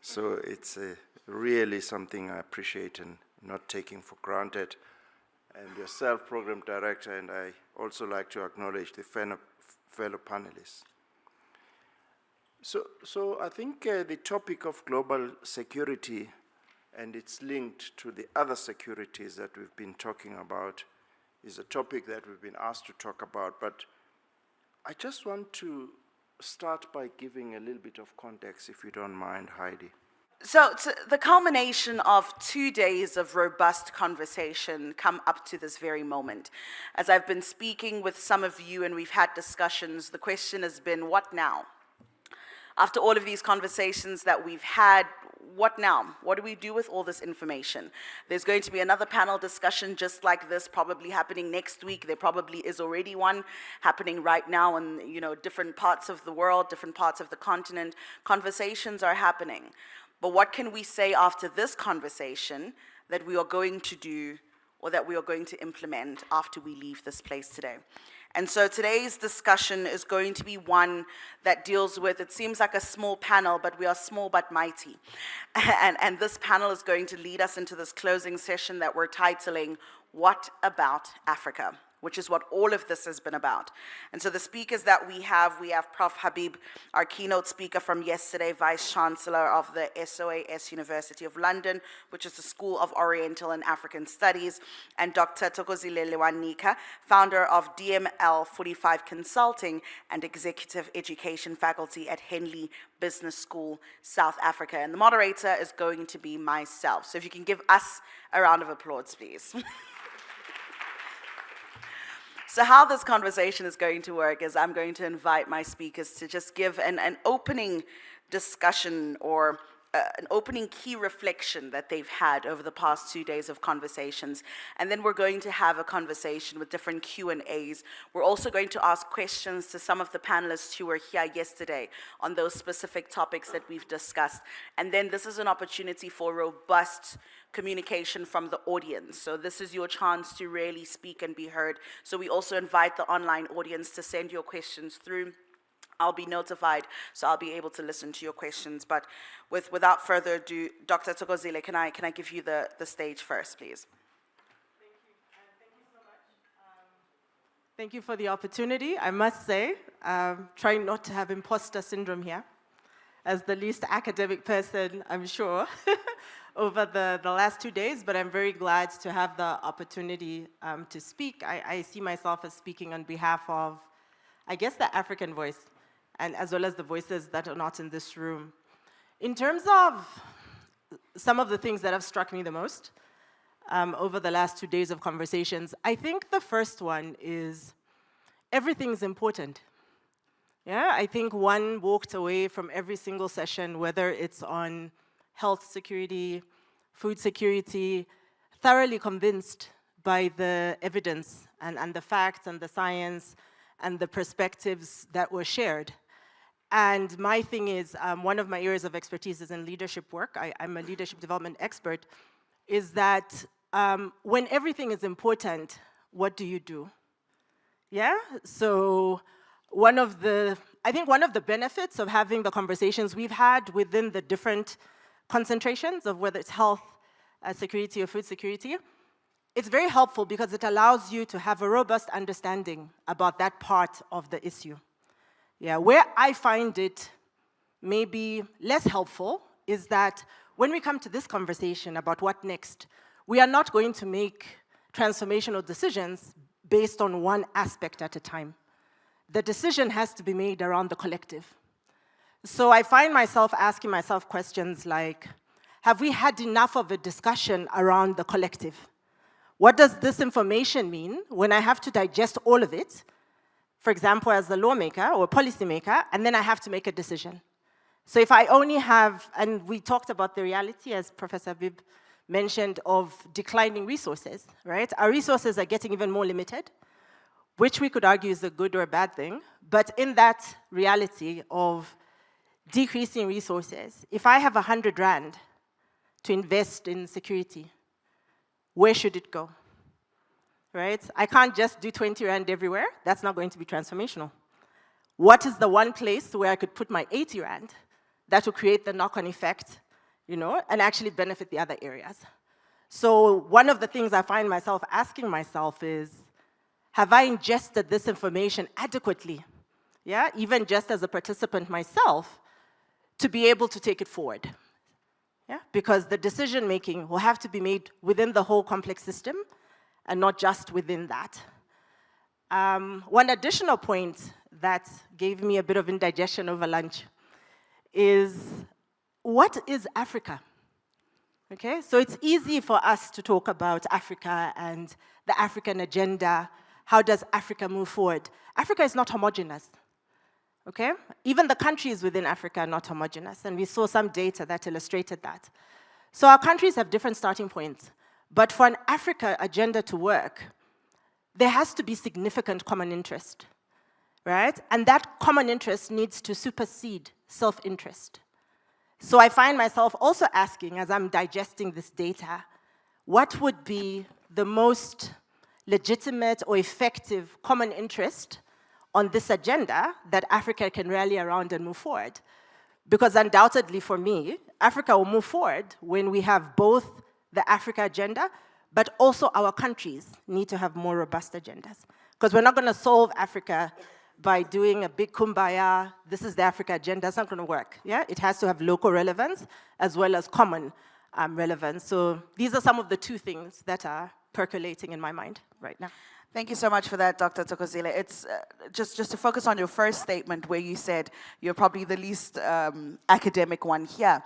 So it's really something I appreciate and not taking for granted. And yourself, Program Director, and I also like to acknowledge the fellow panelists. So I think the topic of global security, and it's linked to the other securities that we've been talking about, is a topic that we've been asked to talk about. But I just want to start by giving a little bit of context, if you don't mind, Heidi. So the culmination of 2 days of robust conversation come up to this very moment. As I've been speaking with some of you and we've had discussions, the question has been, what now? After all of these conversations that we've had, what now? What do we do with all this information? There's going to be another panel discussion just like this probably happening next week. There probably is already one happening right now in different parts of the world, different parts of the continent. Conversations are happening. But what can we say after this conversation that we are going to do or that we are going to implement after we leave this place today? And so today's discussion is going to be one that deals with, it seems like a small panel, but we are small but mighty. And this panel is going to lead us into this closing session that we're titling, What About Africa? Which is what all of this has been about. And so the speakers that we have Prof Habib, our keynote speaker from yesterday, Vice Chancellor of the SOAS University of London, which is the School of Oriental and African Studies, and Dr. Thokozile Lewanika, founder of DML 45 Consulting and Executive Education Faculty at Henley Business School, South Africa. And the moderator is going to be myself. So if you can give us a round of applause, please. So how this conversation is going to work is I'm going to invite my speakers to just give an opening discussion or an opening key reflection that they've had over the past 2 days of conversations. And then we're going to have a conversation with different Q&As. We're also going to ask questions to some of the panelists who were here yesterday on those specific topics that we've discussed. And then this is an opportunity for robust communication from the audience. So this is your chance to really speak and be heard. So we also invite the online audience to send your questions through. I'll be notified, so I'll be able to listen to your questions. But without further ado, Dr. Thokozile, can I give you the stage first, please? Thank you. Thank you so much. Thank you for the opportunity. I must say, trying not to have imposter syndrome here, as the least academic person, I'm sure, over the last 2 days, but I'm very glad to have the opportunity to speak. I see myself as speaking on behalf of, I guess, the African voice, and as well as the voices that are not in this room. In terms of some of the things that have struck me the most over the last 2 days of conversations, I think the first one is everything's important. Yeah, I think one walked away from every single session, whether it's on health security, food security, thoroughly convinced by the evidence and the facts and the science and the perspectives that were shared. And my thing is, one of my areas of expertise is in leadership work. I'm a leadership development expert, is that when everything is important, what do you do? Yeah, so I think one of the benefits of having the conversations we've had within the different concentrations of whether it's health, security, or food security, it's very helpful because it allows you to have a robust understanding about that part of the issue. Yeah, where I find it maybe less helpful is that when we come to this conversation about what next, we are not going to make transformational decisions based on one aspect at a time. The decision has to be made around the collective. So I find myself asking myself questions like, have we had enough of a discussion around the collective? What does this information mean when I have to digest all of it, for example, as a lawmaker or policymaker, and then I have to make a decision? So if I only have, and we talked about the reality, as Professor Habib mentioned, of declining resources, right? Our resources are getting even more limited, which we could argue is a good or a bad thing, but in that reality of decreasing resources, if I have 100 Rand to invest in security, where should it go, right? I can't just do 20 Rand everywhere. That's not going to be transformational. What is the one place where I could put my 80 Rand that will create the knock-on effect, and actually benefit the other areas? So one of the things I find myself asking myself is, have I ingested this information adequately? Yeah, even just as a participant myself, to be able to take it forward. Yeah, because the decision-making will have to be made within the whole complex system and not just within that. One additional point that gave me a bit of indigestion over lunch is, what is Africa? Okay, so it's easy for us to talk about Africa and the African agenda. How does Africa move forward? Africa is not homogeneous. Okay? Even the countries within Africa are not homogeneous, and we saw some data that illustrated that. So our countries have different starting points, but for an Africa agenda to work, there has to be significant common interest, right? And that common interest needs to supersede self-interest. So I find myself also asking, as I'm digesting this data, what would be the most legitimate or effective common interest on this agenda that Africa can rally around and move forward? Because undoubtedly for me, Africa will move forward when we have both the Africa agenda, but also our countries need to have more robust agendas. Because we're not going to solve Africa by doing a big kumbaya, this is the Africa agenda. It's not going to work. Yeah? It has to have local relevance as well as common relevance. So these are some of the two things that are percolating in my mind right now. Thank you so much for that, Dr. Thokozile. It's just to focus on your first statement where you said you're probably the least academic one here.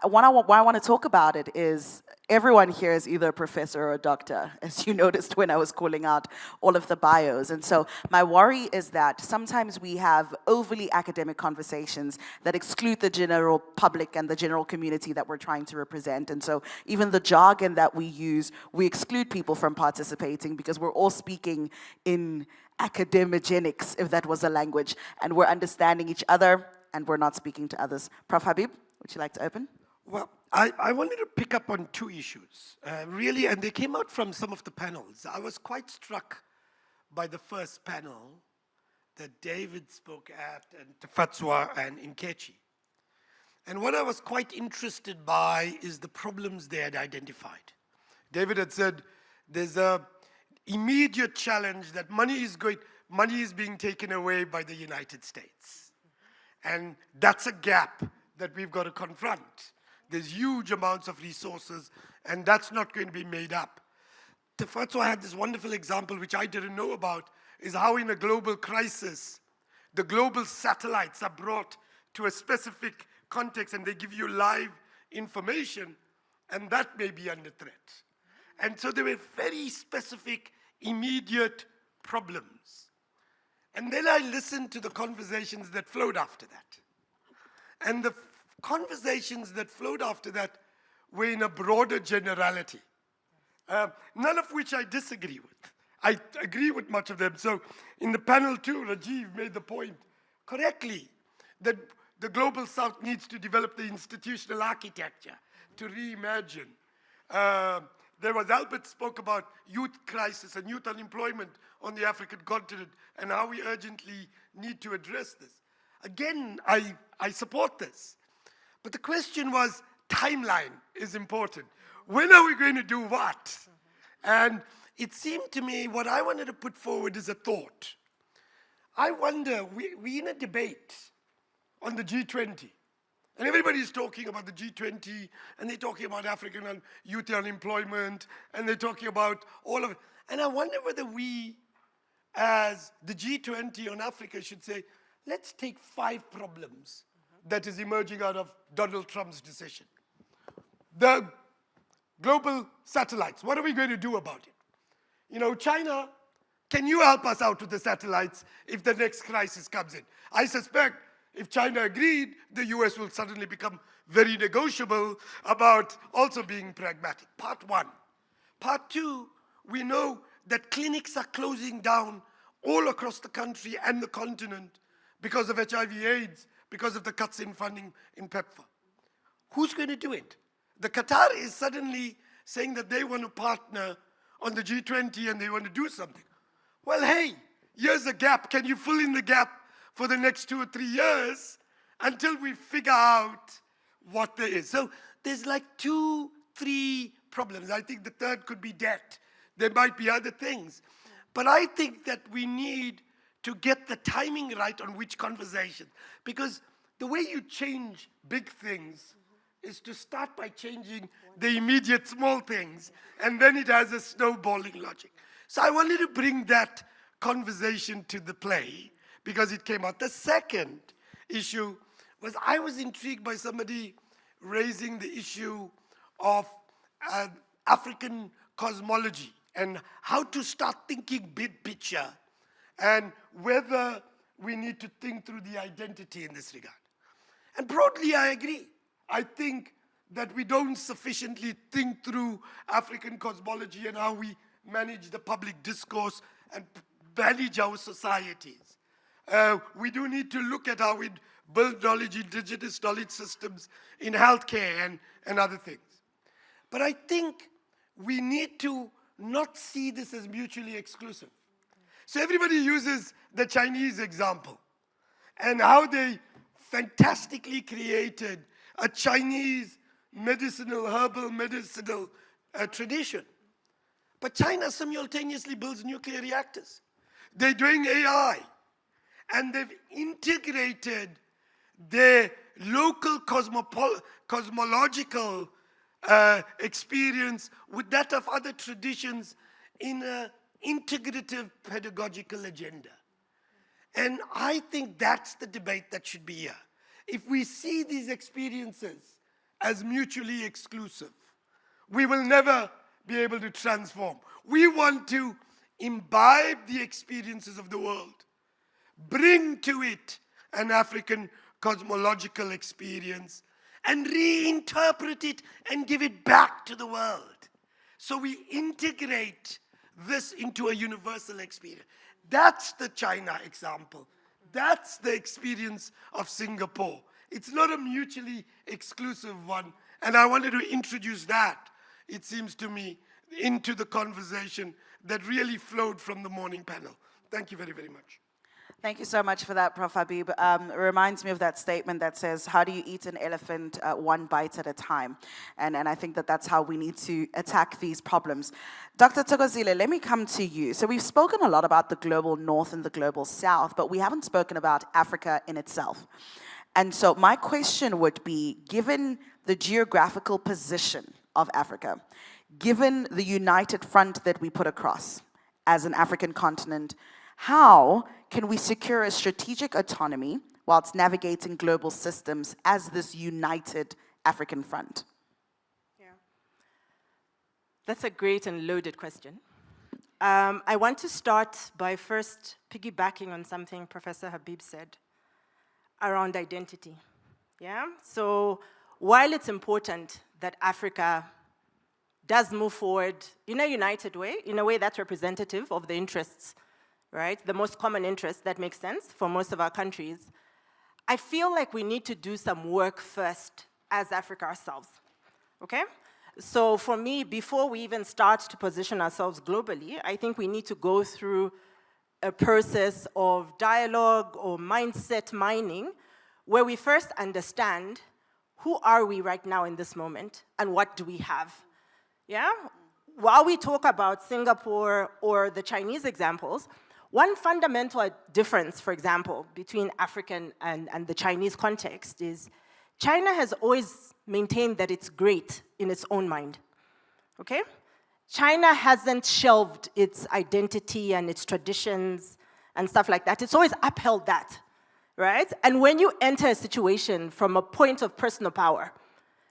Why I want to talk about it is everyone here is either a professor or a doctor, as you noticed when I was calling out all of the bios. And so my worry is that sometimes we have overly academic conversations that exclude the general public and the general community that we're trying to represent. And so even the jargon that we use, we exclude people from participating because we're all speaking in academigenics, if that was a language, and we're understanding each other and we're not speaking to others. Prof. Habib, would you like to open? Well, I wanted to pick up on two issues, really, and they came out from some of the panels. I was quite struck by the first panel that David spoke at, and Tefatswa and Nkechi. And what I was quite interested by is the problems they had identified. David had said there's a immediate challenge that money is being taken away by the United States. And that's a gap that we've got to confront. There's huge amounts of resources, and that's not going to be made up. Tefatswa had this wonderful example, which I didn't know about, is how in a global crisis, the global satellites are brought to a specific context, and they give you live information, and that may be under threat. And so there were very specific, immediate problems. And then I listened to the conversations that flowed after that. And the conversations that flowed after that were in a broader generality, none of which I disagree with. I agree with much of them. So in the panel too, Rajiv made the point correctly that the Global South needs to develop the institutional architecture to reimagine. There was, Albert spoke about youth crisis and youth unemployment on the African continent and how we urgently need to address this. Again, I support this. But the question was, timeline is important. When are we going to do what? And it seemed to me what I wanted to put forward is a thought. I wonder, we're in a debate on the G20. And everybody's talking about the G20, and they're talking about African youth unemployment, and they're talking about all of it. And I wonder whether we, as the G20 on Africa, should say, let's take 5 problems that is emerging out of Donald Trump's decision. The global satellites, what are we going to do about it? You know, China, can you help us out with the satellites if the next crisis comes in? I suspect if China agreed, the US will suddenly become very negotiable about also being pragmatic. Part 1. Part 2, we know that clinics are closing down all across the country and the continent because of HIV/AIDS, because of the cuts in funding in PEPFAR. Who's going to do it? The Qatar is suddenly saying that they want to partner on the G20 and they want to do something. Well, hey, here's a gap. Can you fill in the gap for the next 2 or 3 years until we figure out what there is? So there's like 2, 3 problems. I think the third could be debt. There might be other things. But I think that we need to get the timing right on which conversation. Because the way you change big things is to start by changing the immediate small things, and then it has a snowballing logic. So I wanted to bring that conversation to the play because it came out. The second issue was I was intrigued by somebody raising the issue of African cosmology and how to start thinking big picture and whether we need to think through the identity in this regard. And broadly, I agree. I think that we don't sufficiently think through African cosmology and how we manage the public discourse and manage our societies. We do need to look at how we build knowledge, indigenous knowledge systems in healthcare and other things. But I think we need to not see this as mutually exclusive. So everybody uses the Chinese example and how they fantastically created a Chinese herbal medicinal tradition. But China simultaneously builds nuclear reactors. They're doing AI, and they've integrated their local cosmological experience with that of other traditions in an integrative pedagogical agenda. And I think that's the debate that should be here. If we see these experiences as mutually exclusive, we will never be able to transform. We want to imbibe the experiences of the world, bring to it an African cosmological experience, and reinterpret it and give it back to the world. So we integrate this into a universal experience. That's the China example. That's the experience of Singapore. It's not a mutually exclusive one. And I wanted to introduce that, it seems to me, into the conversation that really flowed from the morning panel. Thank you very, very much. Thank you so much for that, Prof. Habib. It reminds me of that statement that says, how do you eat an elephant one bite at a time? And I think that that's how we need to attack these problems. Dr. Thokozile, let me come to you. So we've spoken a lot about the global north and the global south, but we haven't spoken about Africa in itself. And so my question would be, given the geographical position of Africa, given the united front that we put across as an African continent, how can we secure a strategic autonomy whilst navigating global systems as this united African front? Yeah. That's a great and loaded question. I want to start by first piggybacking on something Professor Habib said around identity. Yeah? So while it's important that Africa does move forward in a united way, in a way that's representative of the interests, right? The most common interest that makes sense for most of our countries. I feel like we need to do some work first as Africa ourselves, okay? So for me, before we even start to position ourselves globally, I think we need to go through a process of dialogue or mindset mining where we first understand who are we right now in this moment and what do we have, yeah? While we talk about Singapore or the Chinese examples, one fundamental difference, for example, between African and the Chinese context is China has always maintained that it's great in its own mind, okay? China hasn't shelved its identity and its traditions and stuff like that. It's always upheld that, right? And when you enter a situation from a point of personal power,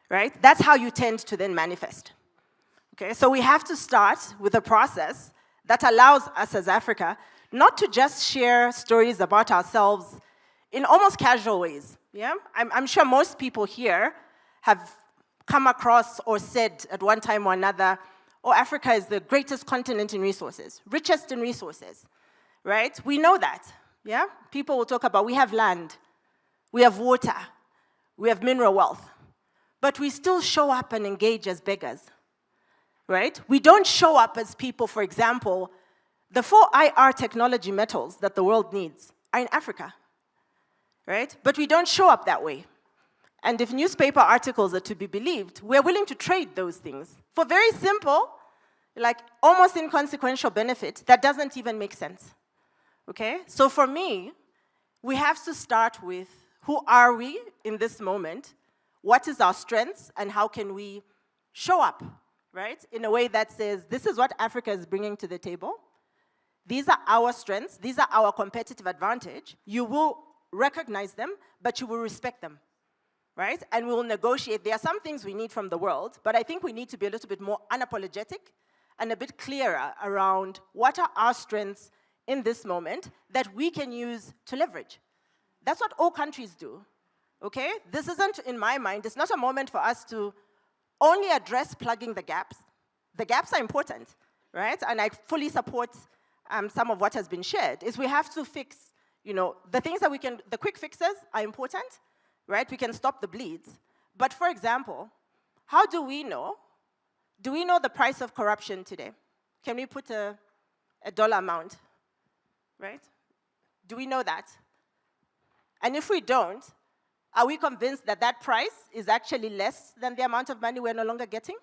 right, that's how you tend to then manifest, okay? So we have to start with a process that allows us as Africa not to just share stories about ourselves in almost casual ways, yeah? I'm sure most people here have come across or said at one time or another, oh, Africa is the greatest continent in resources, richest in resources, right? We know that, yeah? People will talk about we have land, we have water, we have mineral wealth, but we still show up and engage as beggars, right? We don't show up as people, for example, the 4 IR technology metals that the world needs are in Africa, right? But we don't show up that way. And if newspaper articles are to be believed, we're willing to trade those things for very simple, like almost inconsequential benefit that doesn't even make sense, okay? So for me, we have to start with who are we in this moment, what is our strengths, and how can we show up, right? In a way that says, this is what Africa is bringing to the table. These are our strengths. These are our competitive advantage. You will recognize them, but you will respect them, right? And we will negotiate. There are some things we need from the world, but I think we need to be a little bit more unapologetic and a bit clearer around what are our strengths in this moment that we can use to leverage. That's what all countries do, okay? This isn't, in my mind, it's not a moment for us to only address plugging the gaps. The gaps are important, right? And I fully support some of what has been shared, is we have to fix, the things that we can, the quick fixes are important, right? We can stop the bleeds. But for example, how do we know the price of corruption today? Can we put a dollar amount, right? Do we know that? And if we don't, are we convinced that that price is actually less than the amount of money we're no longer getting?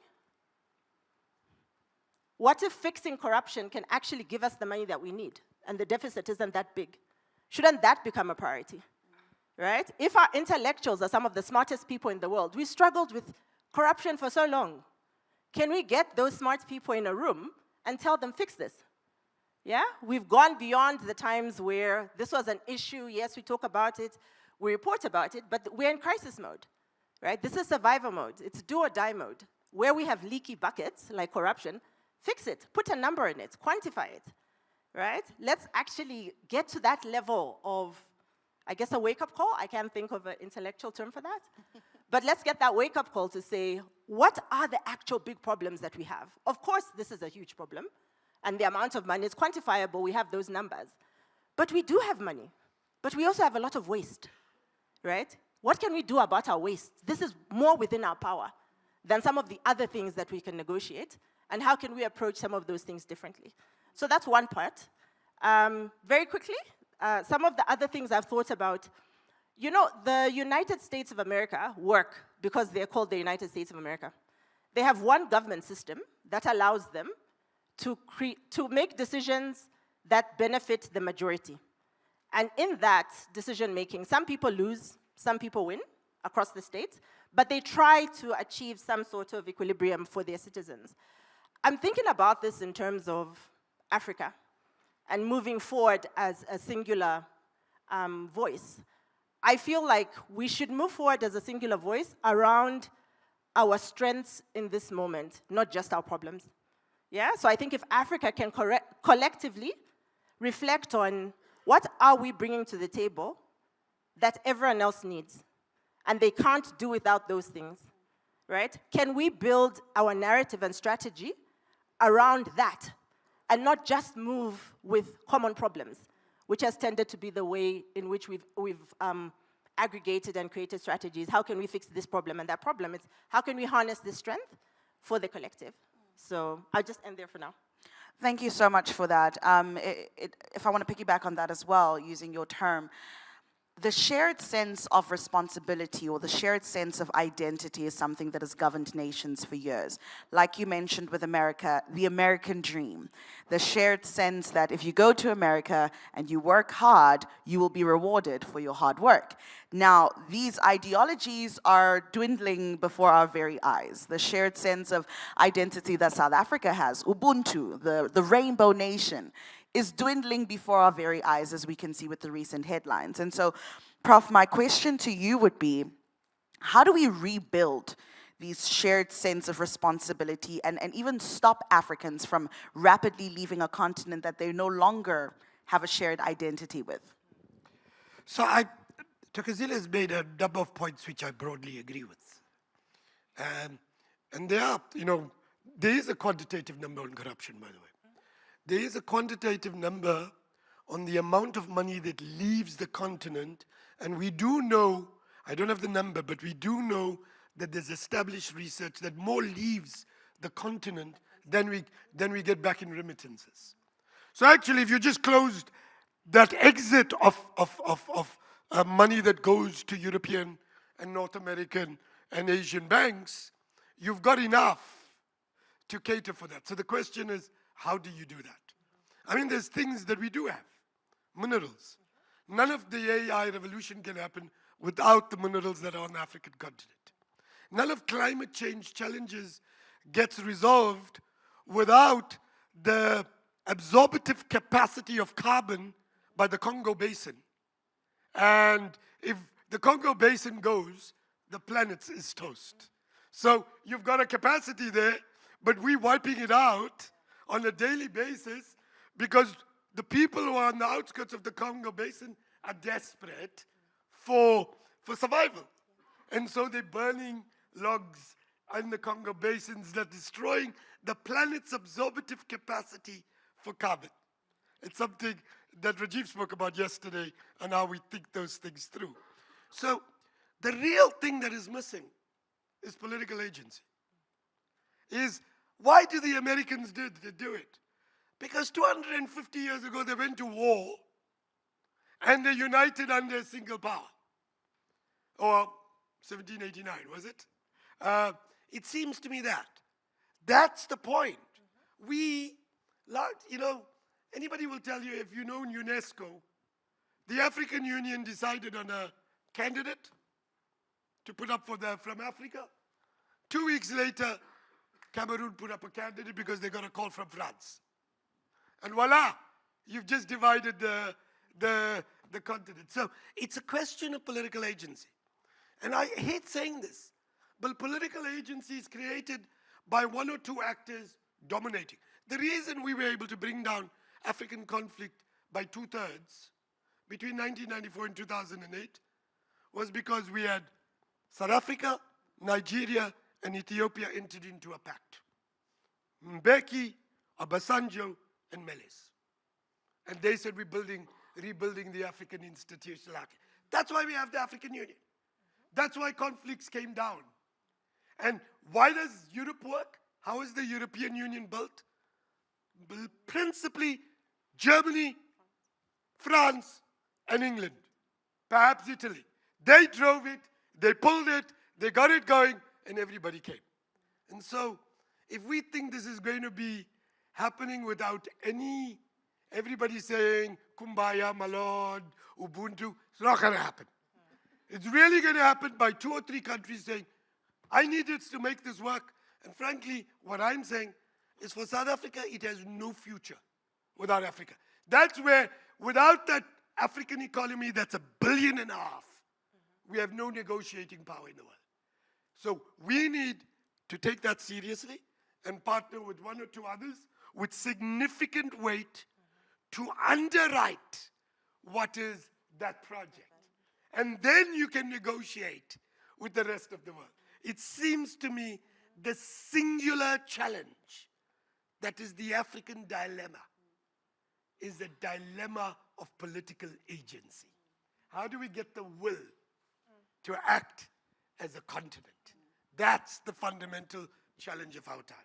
What if fixing corruption can actually give us the money that we need and the deficit isn't that big? Shouldn't that become a priority, right? If our intellectuals are some of the smartest people in the world, we struggled with corruption for so long. Can we get those smart people in a room and tell them, fix this? Yeah? We've gone beyond the times where this was an issue. Yes, we talk about it, we report about it, but we're in crisis mode, right? This is survivor mode. It's do or die mode. Where we have leaky buckets, like corruption, fix it, put a number in it, quantify it, right? Let's actually get to that level of, I guess, a wake-up call. I can't think of an intellectual term for that. But let's get that wake-up call to say, what are the actual big problems that we have? Of course, this is a huge problem, and the amount of money is quantifiable. We have those numbers. But we do have money. But we also have a lot of waste, right? What can we do about our waste? This is more within our power than some of the other things that we can negotiate. And how can we approach some of those things differently? So that's one part. Very quickly, some of the other things I've thought about, the United States of America work because they're called the United States of America. They have one government system that allows them to make decisions that benefit the majority. And in that decision-making, some people lose, some people win across the states, but they try to achieve some sort of equilibrium for their citizens. I'm thinking about this in terms of Africa and moving forward as a singular voice. I feel like we should move forward as a singular voice around our strengths in this moment, not just our problems. Yeah, so I think if Africa can collectively reflect on what are we bringing to the table that everyone else needs, and they can't do without those things, right? Can we build our narrative and strategy around that and not just move with common problems, which has tended to be the way in which we've aggregated and created strategies. How can we fix this problem and that problem? It's how can we harness this strength for the collective? So I'll just end there for now. Thank you so much for that. If I want to piggyback on that as well, using your term, the shared sense of responsibility or the shared sense of identity is something that has governed nations for years. Like you mentioned with America, the American dream. The shared sense that if you go to America and you work hard, you will be rewarded for your hard work. Now, these ideologies are dwindling before our very eyes. The shared sense of identity that South Africa has, Ubuntu, the rainbow nation, is dwindling before our very eyes, as we can see with the recent headlines. And so, Prof, my question to you would be, how do we rebuild these shared sense of responsibility and even stop Africans from rapidly leaving a continent that they no longer have a shared identity with? So Thokozile has made a number of points which I broadly agree with. And there are, there is a quantitative number on corruption, by the way. There is a quantitative number on the amount of money that leaves the continent, and we do know, I don't have the number, but we do know that there's established research that more leaves the continent than we get back in remittances. So actually, if you just closed that exit of money that goes to European and North American and Asian banks, you've got enough to cater for that. So the question is, how do you do that? I mean, there's things that we do have. Minerals. None of the AI revolution can happen without the minerals that are on the African continent. None of climate change challenges gets resolved without the absorptive capacity of carbon by the Congo Basin. And if the Congo Basin goes, the planet is toast. So you've got a capacity there, but we're wiping it out on a daily basis because the people who are on the outskirts of the Congo Basin are desperate for survival. And so they're burning logs in the Congo basins that are destroying the planet's absorptive capacity for carbon. It's something that Rajiv spoke about yesterday and how we think those things through. So the real thing that is missing is political agency. Is why do the Americans do it? Because 250 years ago they went to war and they united under a single power. Or 1789, was it? It seems to me that's the point. Anybody will tell you, if you know UNESCO, the African Union decided on a candidate to put up from Africa. 2 weeks later, Cameroon put up a candidate because they got a call from France. And voila, you've just divided the continent. So it's a question of political agency. And I hate saying this, but political agency is created by one or two actors dominating. The reason we were able to bring down African conflict by 2/3 between 1994 and 2008 was because we had South Africa, Nigeria, and Ethiopia entered into a pact. Mbeki, Obasanjo, and Meles. And they said we're rebuilding the African institutional architecture. That's why we have the African Union. That's why conflicts came down. And why does Europe work? How is the European Union built? Principally Germany, France, and England. Perhaps Italy. They drove it, they pulled it, they got it going, and everybody came. And so, if we think this is going to be happening without everybody saying, Kumbaya, my Lord, Ubuntu, it's not going to happen. It's really going to happen by 2 or 3 countries saying, I need it to make this work. And frankly, what I'm saying is for South Africa, it has no future without Africa. That's where, without that African economy that's $1.5 billion, we have no negotiating power in the world. So we need to take that seriously and partner with 1 or 2 others with significant weight to underwrite what is that project. And then you can negotiate with the rest of the world. It seems to me the singular challenge that is the African dilemma is the dilemma of political agency. How do we get the will to act as a continent? That's the fundamental challenge of our time.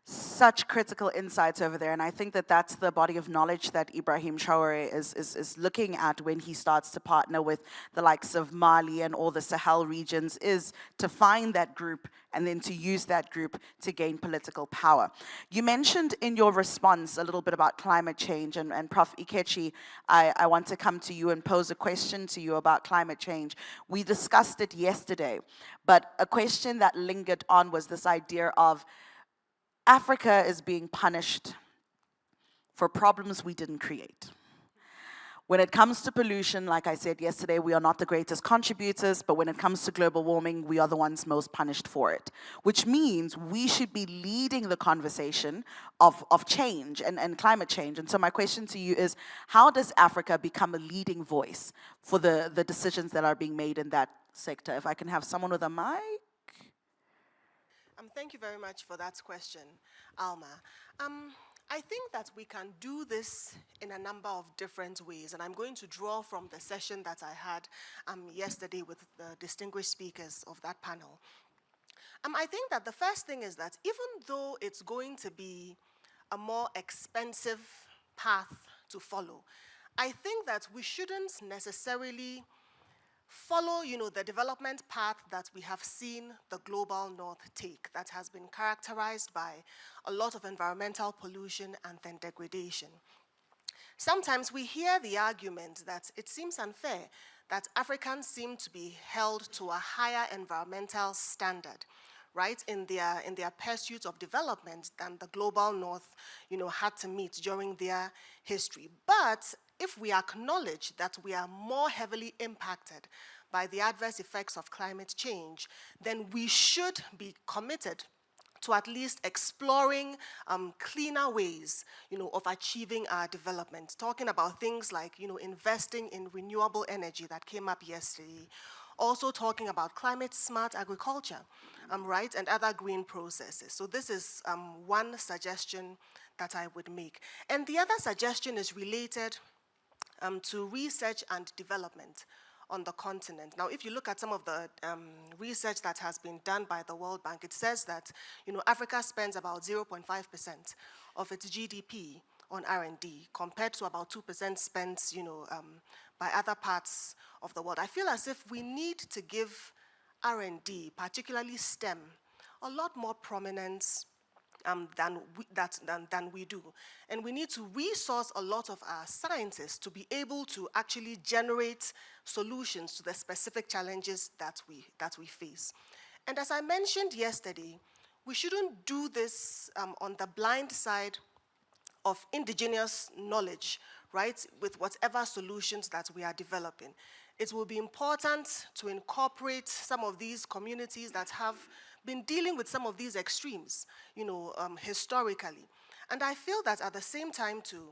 Such critical insights over there, and I think that that's the body of knowledge that Ibrahim Traore is looking at when he starts to partner with the likes of Mali and all the Sahel regions, is to find that group and then to use that group to gain political power. You mentioned in your response a little bit about climate change, and Prof Ikechi, I want to come to you and pose a question to you about climate change. We discussed it yesterday, but a question that lingered on was this idea of Africa is being punished for problems we didn't create. When it comes to pollution, like I said yesterday, we are not the greatest contributors, but when it comes to global warming, we are the ones most punished for it, which means we should be leading the conversation of change and climate change. And so my question to you is, how does Africa become a leading voice for the decisions that are being made in that sector? If I can have someone with a mic. Thank you very much for that question, Alma. I think that we can do this in a number of different ways, and I'm going to draw from the session that I had yesterday with the distinguished speakers of that panel. I think that the first thing is that even though it's going to be a more expensive path to follow, I think that we shouldn't necessarily follow, the development path that we have seen the global north take, that has been characterized by a lot of environmental pollution and then degradation. Sometimes we hear the argument that it seems unfair that Africans seem to be held to a higher environmental standard right, in their pursuit of development than the global north, had to meet during their history. But if we acknowledge that we are more heavily impacted by the adverse effects of climate change, then we should be committed to at least exploring cleaner ways, of achieving our development. Talking about things like, investing in renewable energy that came up yesterday. Also talking about climate-smart agriculture, right, and other green processes. So this is one suggestion that I would make. And the other suggestion is related to research and development on the continent. Now, if you look at some of the research that has been done by the World Bank, it says that, Africa spends about 0.5% of its GDP on R&D, compared to about 2% spent, by other parts of the world. I feel as if we need to give R&D, particularly STEM, a lot more prominence than we do. And we need to resource a lot of our scientists to be able to actually generate solutions to the specific challenges that we face. And as I mentioned yesterday, we shouldn't do this on the blind side of indigenous knowledge, right, with whatever solutions that we are developing. It will be important to incorporate some of these communities that have been dealing with some of these extremes, historically. And I feel that at the same time too,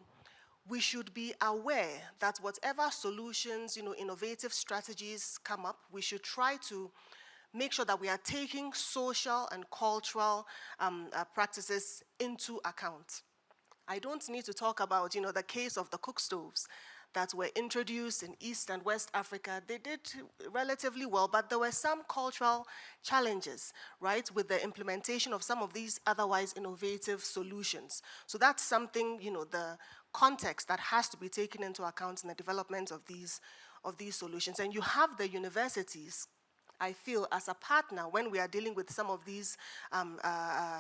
we should be aware that whatever solutions, innovative strategies come up, we should try to make sure that we are taking social and cultural practices into account. I don't need to talk about, the case of the cook stoves that were introduced in East and West Africa. They did relatively well, but there were some cultural challenges, right, with the implementation of some of these otherwise innovative solutions. So that's something, the context that has to be taken into account in the development of these solutions. And you have the universities, I feel, as a partner when we are dealing with some of these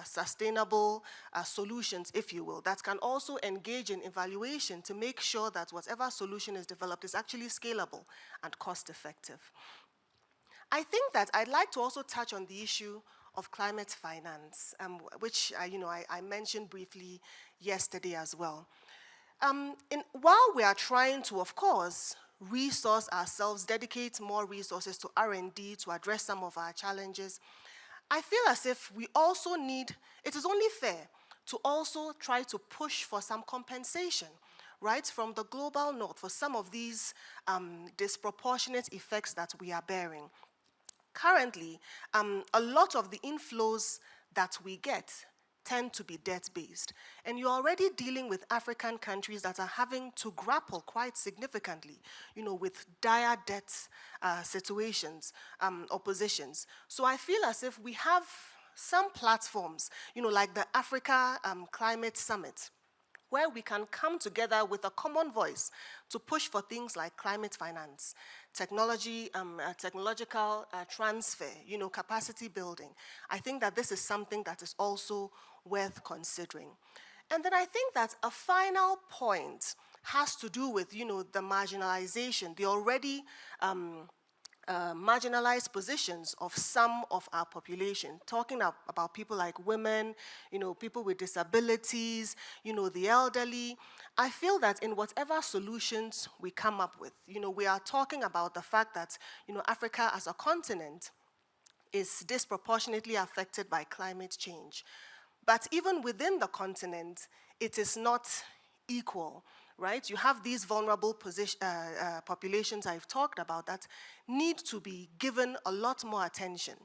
sustainable solutions, if you will, that can also engage in evaluation to make sure that whatever solution is developed is actually scalable and cost-effective. I think that I'd like to also touch on the issue of climate finance, which I mentioned briefly yesterday as well. While we are trying to, of course, resource ourselves, dedicate more resources to R&D to address some of our challenges, I feel as if we also need, it is only fair to also try to push for some compensation, right, from the global north for some of these disproportionate effects that we are bearing. Currently, a lot of the inflows that we get tend to be debt-based. And you're already dealing with African countries that are having to grapple quite significantly, with dire debt situations, or positions. So I feel as if we have some platforms, like the Africa Climate Summit, where we can come together with a common voice to push for things like climate finance, technological transfer, capacity building. I think that this is something that is also worth considering. And then I think that a final point has to do with, the marginalization, the already marginalized positions of some of our population, talking about people like women, people with disabilities, the elderly. I feel that in whatever solutions we come up with, we are talking about the fact that, Africa as a continent is disproportionately affected by climate change. But even within the continent, it is not equal, right? You have these vulnerable populations I've talked about that need to be given a lot more attention.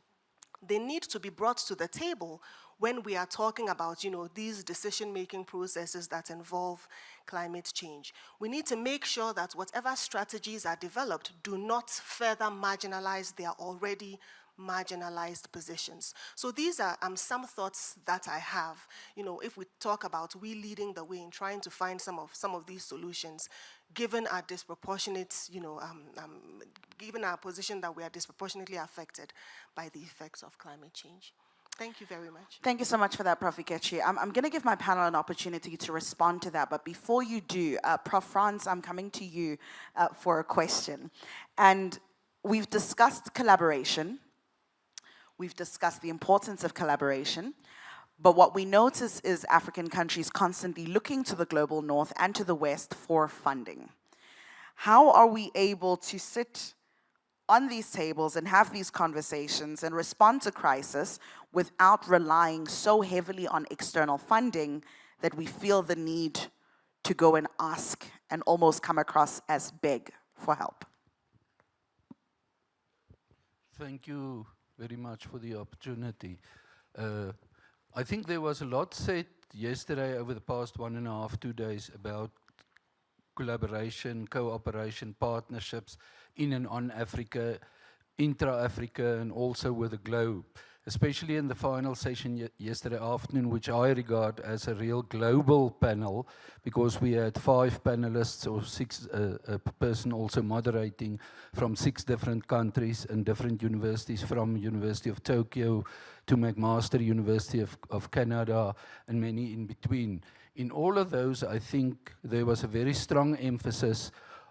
They need to be brought to the table when we are talking about, these decision-making processes that involve climate change. We need to make sure that whatever strategies are developed do not further marginalize their already marginalized positions. So these are some thoughts that I have. If we talk about we leading the way in trying to find some of these solutions, given our disproportionate, given our position that we are disproportionately affected by the effects of climate change. Thank you very much. Thank you so much for that, Prof Ikechi. I'm going to give my panel an opportunity to respond to that, but before you do, Prof Franz, I'm coming to you for a question. And we've discussed collaboration. We've discussed the importance of collaboration. But what we notice is African countries constantly looking to the global north and to the west for funding. How are we able to sit on these tables and have these conversations and respond to crisis without relying so heavily on external funding that we feel the need to go and ask and almost come across as beg for help? Thank you very much for the opportunity. I think there was a lot said yesterday over the past 1.5, 2 days about collaboration, cooperation, partnerships in and on Africa, intra-Africa, and also with the globe. Especially in the final session yesterday afternoon, which I regard as a real global panel, because we had 5 panelists or 6 a person also moderating from 6 different countries and different universities, from University of Tokyo to McMaster University of Canada and many in between. In all of those, I think there was a very strong emphasis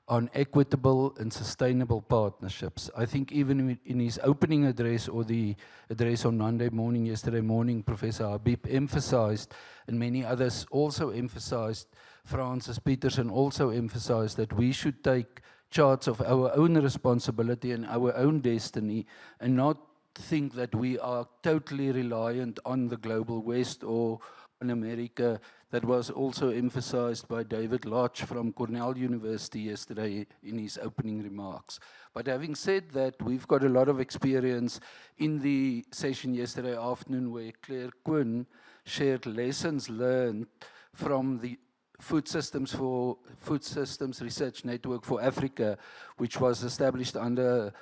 on equitable and sustainable partnerships. I think even in his opening address, or the address on Monday morning, yesterday morning, Professor Habib emphasized, and many others also emphasized, Francis Peterson also emphasized, that we should take charge of our own responsibility and our own destiny, and not think that we are totally reliant on the global West or on America. That was also emphasized by David Lodge from Cornell University yesterday in his opening remarks. But having said that, we've got a lot of experience in the session yesterday afternoon where Claire Quinn shared lessons learned from the Food Systems Research Network for Africa, which was established under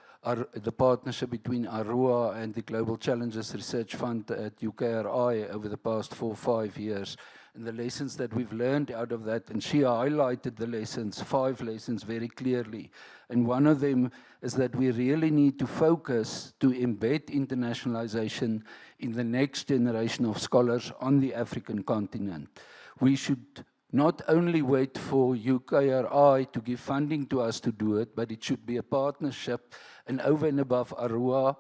the partnership between ARUA and the Global Challenges Research Fund at UKRI over the past 4 or 5 years. And the lessons that we've learned out of that, and she highlighted the lessons, 5 lessons very clearly. And one of them is that we really need to focus to embed internationalization in the next generation of scholars on the African continent. We should not only wait for UKRI to give funding to us to do it, but it should be a partnership, and over and above ARUA,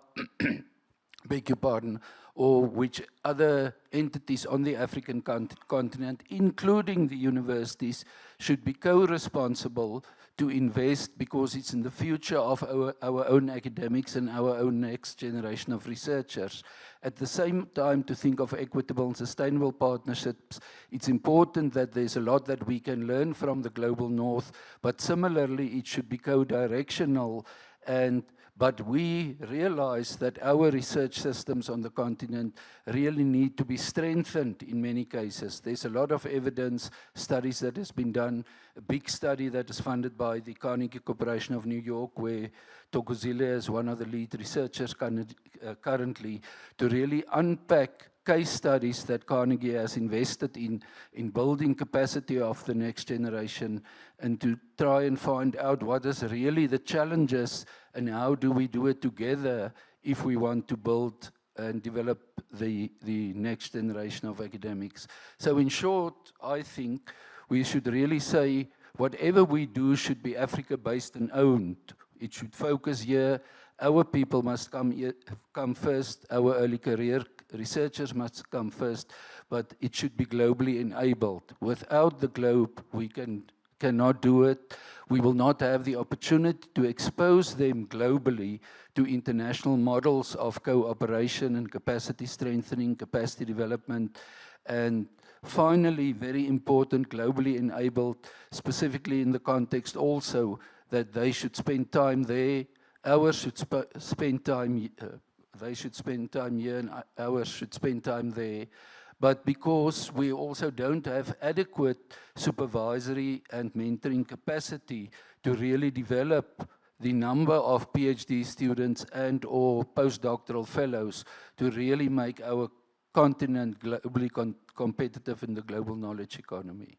beg your pardon, or which other entities on the African continent, including the universities, should be co-responsible to invest, because it's in the future of our own academics and our own next generation of researchers. At the same time, to think of equitable and sustainable partnerships, it's important that there's a lot that we can learn from the global north, but similarly, it should be co-directional. But we realize that our research systems on the continent really need to be strengthened in many cases. There's a lot of evidence, studies that has been done, a big study that is funded by the Carnegie Corporation of New York, where Thokozile is one of the lead researchers currently, to really unpack case studies that Carnegie has invested in building capacity of the next generation, and to try and find out what is really the challenges and how do we do it together if we want to build and develop the next generation of academics. So in short, I think we should really say whatever we do should be Africa-based and owned. It should focus here. Our people must come first, our early career researchers must come first, but it should be globally enabled. Without the globe, we cannot do it. We will not have the opportunity to expose them globally to international models of cooperation and capacity strengthening, capacity development, and finally, very important, globally enabled, specifically in the context also that they should spend time there, ours should spend time, they should spend time here and ours should spend time there. But because we also don't have adequate supervisory and mentoring capacity to really develop the number of PhD students and or postdoctoral fellows to really make our continent globally competitive in the global knowledge economy.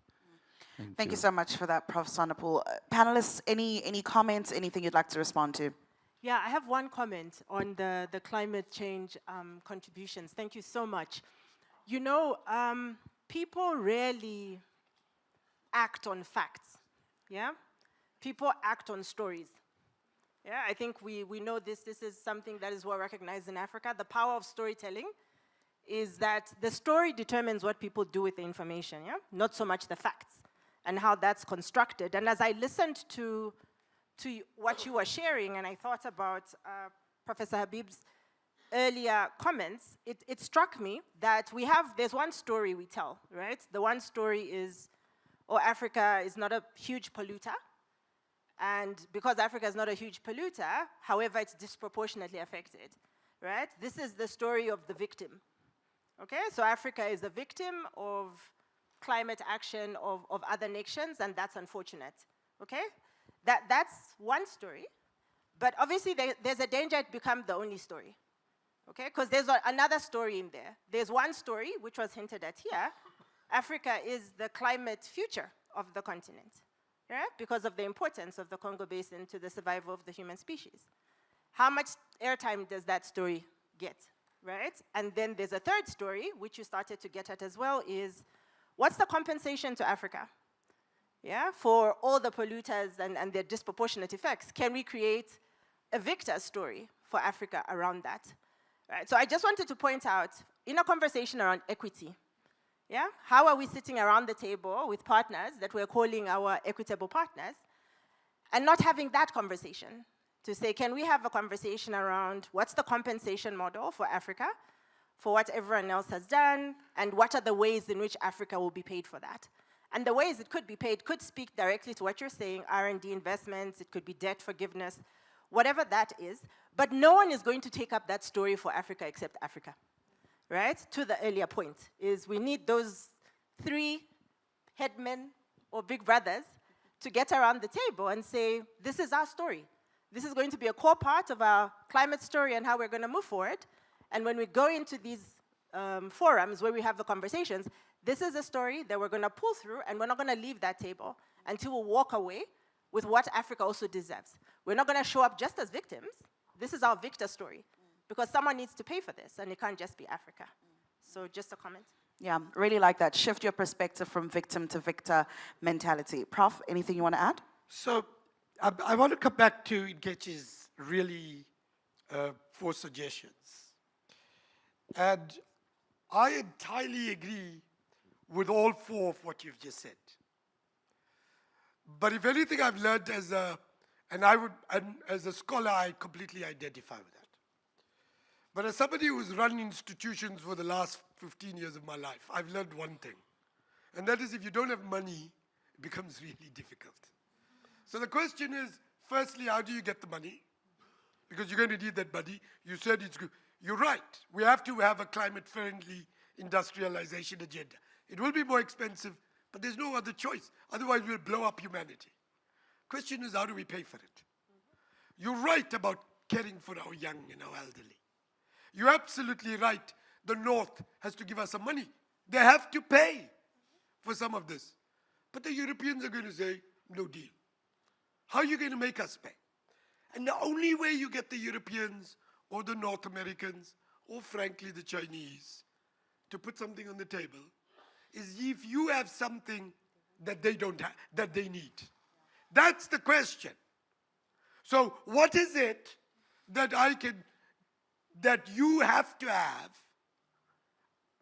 Thank you so much for that, Prof. Sonnepoel. Panelists, any comments, anything you'd like to respond to? Yeah, I have one comment on the climate change contributions. Thank you so much. You know, people rarely act on facts, yeah? People act on stories. Yeah, I think we know this. This is something that is well recognized in Africa. The power of storytelling is that the story determines what people do with the information, yeah? Not so much the facts and how that's constructed. And as I listened to what you were sharing, and I thought about Professor Habib's earlier comments, it struck me that there's one story we tell, right? The one story is, Africa is not a huge polluter, and because Africa is not a huge polluter, however, it's disproportionately affected, right? This is the story of the victim, okay? So Africa is a victim of climate action of other nations, and that's unfortunate, okay? That's one story, but obviously there's a danger it becomes the only story, okay? Because there's another story in there. There's one story, which was hinted at here. Africa is the climate future of the continent, right? Because of the importance of the Congo Basin to the survival of the human species. How much airtime does that story get, right? And then there's a third story, which you started to get at as well, is what's the compensation to Africa? Yeah, for all the polluters and their disproportionate effects? Can we create a victor story for Africa around that? Right, so I just wanted to point out, in a conversation around equity, yeah, how are we sitting around the table with partners that we're calling our equitable partners and not having that conversation to say, can we have a conversation around what's the compensation model for Africa for what everyone else has done, and what are the ways in which Africa will be paid for that? And the ways it could be paid could speak directly to what you're saying, R&D investments, it could be debt forgiveness, whatever that is, but no one is going to take up that story for Africa except Africa, right? To the earlier point, is we need those 3 headmen or big brothers to get around the table and say, this is our story. This is going to be a core part of our climate story and how we're going to move forward. And when we go into these forums where we have the conversations, this is a story that we're going to pull through, and we're not going to leave that table until we walk away with what Africa also deserves. We're not going to show up just as victims. This is our victor story, because someone needs to pay for this, and it can't just be Africa. So just a comment. Yeah, really like that. Shift your perspective from victim to victor mentality. Prof, anything you want to add? So I want to come back to Nkechi's really 4 suggestions. And I entirely agree with all 4 of what you've just said. But if anything I've learned as a scholar, I completely identify with that. But as somebody who's run institutions for the last 15 years of my life, I've learned one thing. And that is, if you don't have money, it becomes really difficult. So the question is, firstly, how do you get the money? Because you're going to need that money. You said it's good. You're right. We have to have a climate-friendly industrialization agenda. It will be more expensive, but there's no other choice. Otherwise, we'll blow up humanity. Question is, how do we pay for it? You're right about caring for our young and our elderly. You're absolutely right. The North has to give us some money. They have to pay for some of this. But the Europeans are going to say, no deal. How are you going to make us pay? And the only way you get the Europeans or the North Americans, or frankly the Chinese, to put something on the table is if you have something that they don't have, that they need. That's the question. So what is it that that you have to have,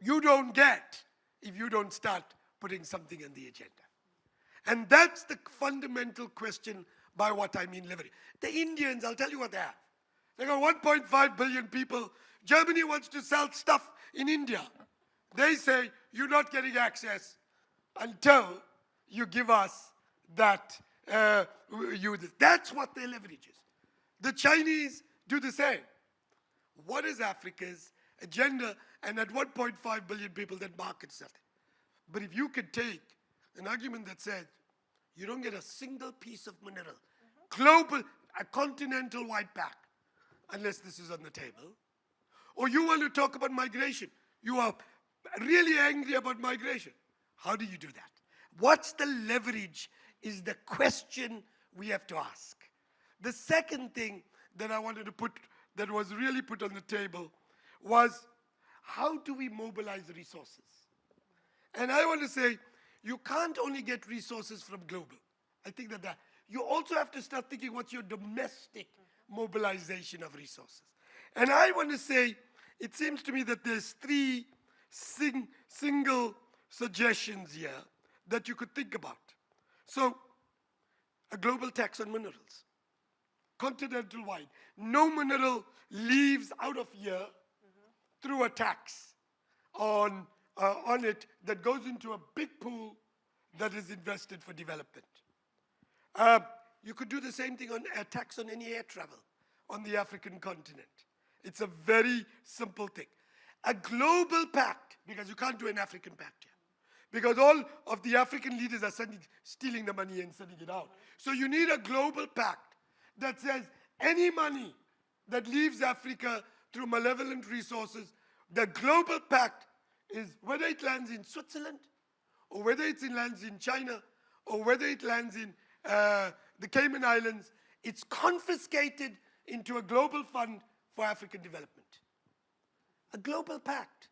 you don't get if you don't start putting something on the agenda? And that's the fundamental question by what I mean leverage. The Indians, I'll tell you what they have. They got 1.5 billion people. Germany wants to sell stuff in India. They say, you're not getting access until you give us that. That's what their leverage is. The Chinese do the same. What is Africa's agenda? And at 1.5 billion people, that market's nothing. But if you could take an argument that said, you don't get a single piece of mineral, global, a continental white back, unless this is on the table. Or you want to talk about migration. You are really angry about migration. How do you do that? What's the leverage is the question we have to ask. The second thing that I wanted to put, that was really put on the table, was how do we mobilize resources? And I want to say, you can't only get resources from global. I think that you also have to start thinking what's your domestic mobilization of resources. And I want to say, it seems to me that there's three single suggestions here that you could think about. So, a global tax on minerals, continental-wide. No mineral leaves out of here through a tax on it that goes into a big pool that is invested for development. You could do the same thing on a tax on any air travel on the African continent. It's a very simple thing. A global pact, because you can't do an African pact here, because all of the African leaders are stealing the money and sending it out. So you need a global pact that says any money that leaves Africa through malevolent resources, the global pact is whether it lands in Switzerland, or whether it lands in China, or whether it lands in the Cayman Islands, it's confiscated into a global fund for African development. A global pact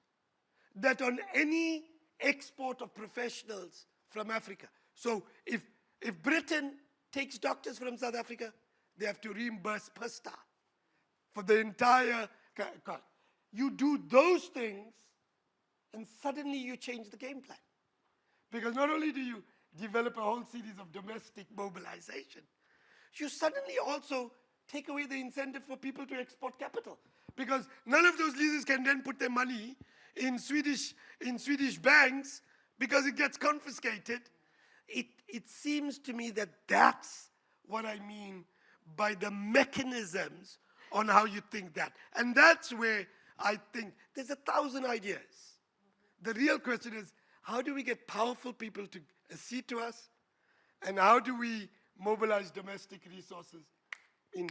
that on any export of professionals from Africa. So if Britain takes doctors from South Africa, they have to reimburse per star for the entire. You do those things, and suddenly you change the game plan. Because not only do you develop a whole series of domestic mobilization, you suddenly also take away the incentive for people to export capital. Because none of those leaders can then put their money in Swedish banks because it gets confiscated. It seems to me that that's what I mean by the mechanisms on how you think that. And that's where I think there's 1,000 ideas. The real question is, how do we get powerful people to accede to us? And how do we mobilize domestic resources in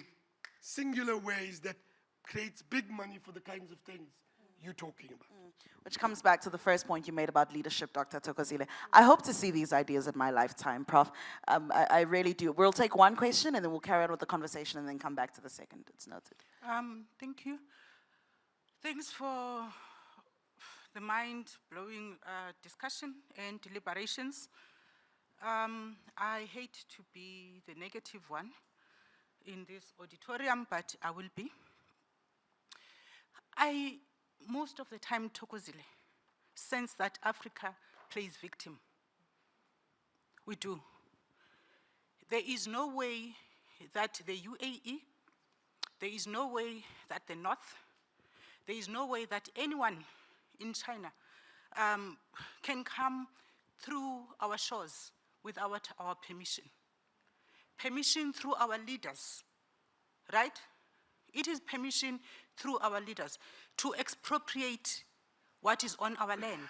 singular ways that creates big money for the kinds of things you're talking about? Which comes back to the first point you made about leadership, Dr. Thokozile. I hope to see these ideas in my lifetime, Prof. I really do. We'll take one question and then we'll carry on with the conversation and then come back to the second. It's noted. Thank you. Thanks for the mind-blowing discussion and deliberations. I hate to be the negative one in this auditorium, but I will be. Most of the time, Thokozile, sense that Africa plays victim. We do. There is no way that the UAE, there is no way that the North, there is no way that anyone in China can come through our shores without our permission. Permission through our leaders, right? It is permission through our leaders to expropriate what is on our land.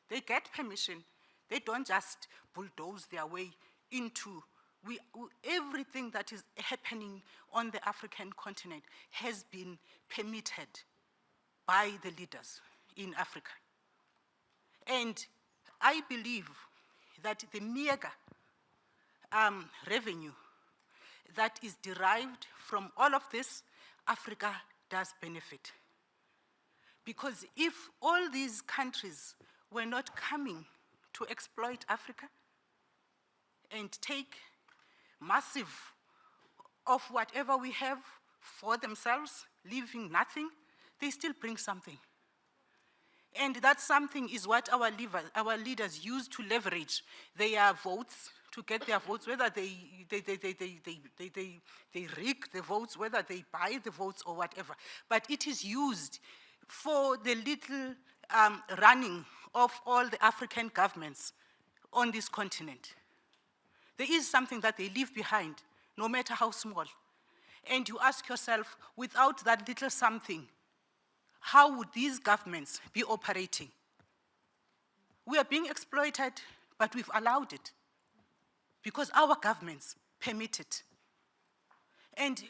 They get permission. They don't just bulldoze their way into everything that is happening on the African continent has been permitted by the leaders in Africa. And I believe that the meager revenue that is derived from all of this, Africa does benefit. Because if all these countries were not coming to exploit Africa and take massive of whatever we have for themselves, leaving nothing, they still bring something. And that something is what our leaders use to leverage their votes, to get their votes, whether they rig the votes, whether they buy the votes or whatever. But it is used for the little running of all the African governments on this continent. There is something that they leave behind, no matter how small. And you ask yourself, without that little something, how would these governments be operating? We are being exploited, but we've allowed it because our governments permit it. And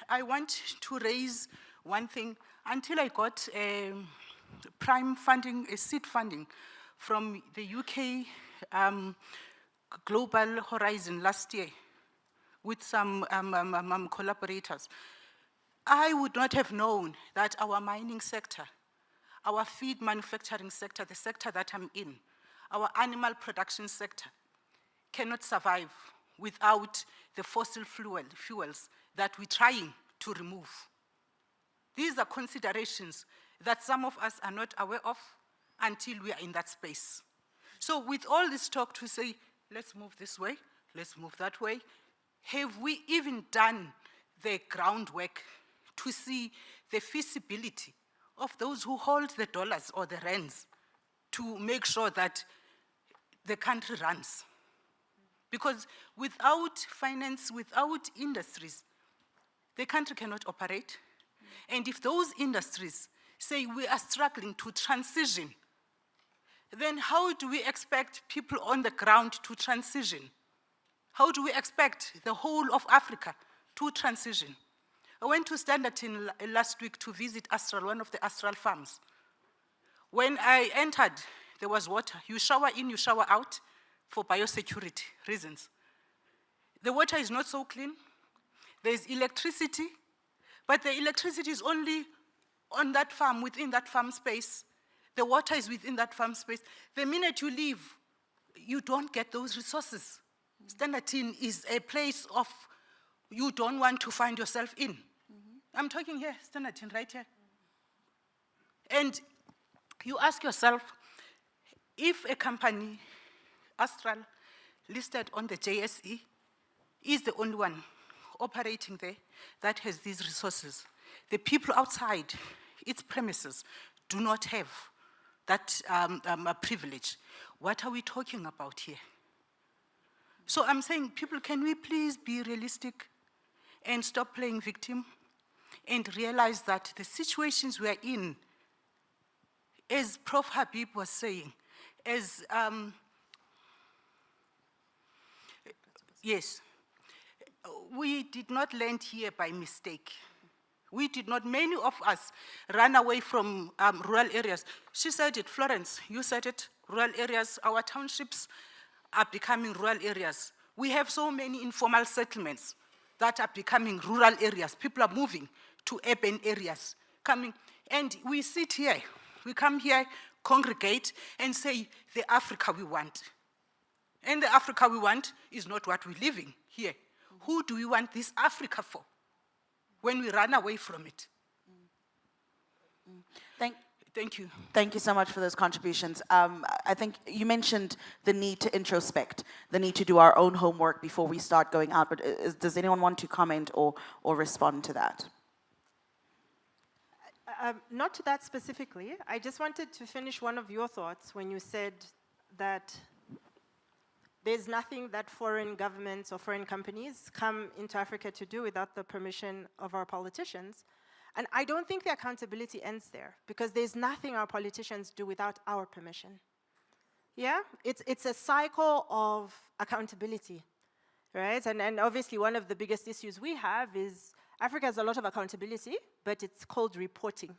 I want to raise one thing. Until I got prime funding, seed funding from the UK Global Horizon last year with some collaborators, I would not have known that our mining sector, our feed manufacturing sector, the sector that I'm in, our animal production sector, cannot survive without the fossil fuels that we're trying to remove. These are considerations that some of us are not aware of until we are in that space. So with all this talk to say, let's move this way, let's move that way, have we even done the groundwork to see the feasibility of those who hold the dollars or the rands to make sure that the country runs? Because without finance, without industries, the country cannot operate. And if those industries say we are struggling to transition, then how do we expect people on the ground to transition? How do we expect the whole of Africa to transition? I went to Standerton last week to visit Astral, one of the Astral farms. When I entered, there was water. You shower in, you shower out for biosecurity reasons. The water is not so clean. There's electricity, but the electricity is only on that farm, within that farm space. The water is within that farm space. The minute you leave, you don't get those resources. Standerton is a place of you don't want to find yourself in. I'm talking here, Standerton, right here. And you ask yourself, if a company, Astral, listed on the JSE, is the only one operating there that has these resources, the people outside its premises do not have that privilege. What are we talking about here? So I'm saying, people, can we please be realistic and stop playing victim and realize that the situations we are in, as Prof Habib was saying, as, yes, we did not land here by mistake. We did not, many of us ran away from rural areas. She said it, Florence, you said it, rural areas, our townships are becoming rural areas. We have so many informal settlements that are becoming rural areas. People are moving to urban areas, coming, and we sit here, we come here, congregate, and say, the Africa we want. And the Africa we want is not what we're living here. Who do we want this Africa for when we run away from it? Thank you. Thank you so much for those contributions. I think you mentioned the need to introspect, the need to do our own homework before we start going out, but does anyone want to comment or respond to that? Not to that specifically. I just wanted to finish one of your thoughts when you said that there's nothing that foreign governments or foreign companies come into Africa to do without the permission of our politicians. And I don't think the accountability ends there, because there's nothing our politicians do without our permission. Yeah? It's a cycle of accountability, right? And obviously one of the biggest issues we have is Africa has a lot of accountability, but it's called reporting.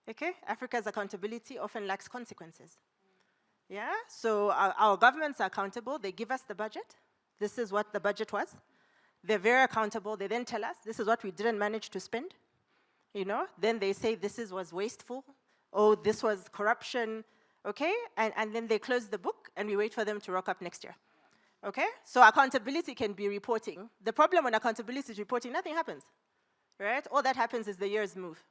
Okay? Africa's accountability often lacks consequences. Yeah? So our governments are accountable. They give us the budget. This is what the budget was. They're very accountable. They then tell us, this is what we didn't manage to spend. You know? Then they say this was wasteful. Oh, this was corruption. Okay? And then they close the book, and we wait for them to rock up next year. Okay? So accountability can be reporting. The problem when accountability is reporting, nothing happens. Right? All that happens is the years move.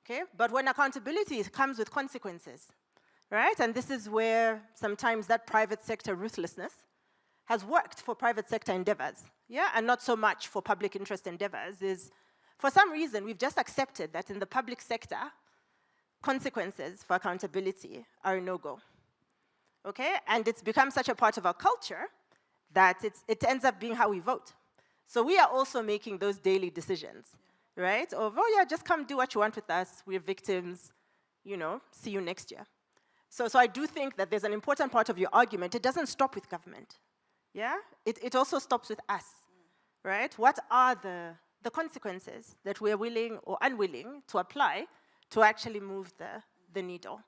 Okay? But when accountability comes with consequences, right? And this is where sometimes that private sector ruthlessness has worked for private sector endeavors, yeah? And not so much for public interest endeavors, is for some reason we've just accepted that in the public sector, consequences for accountability are a no-go, okay? And it's become such a part of our culture that it ends up being how we vote. So we are also making those daily decisions, right? Of, oh yeah, just come do what you want with us, we're victims, you know, see you next year. So I do think that there's an important part of your argument. It doesn't stop with government, yeah? It also stops with us, right? What are the consequences that we're willing or unwilling to apply to actually move the needle?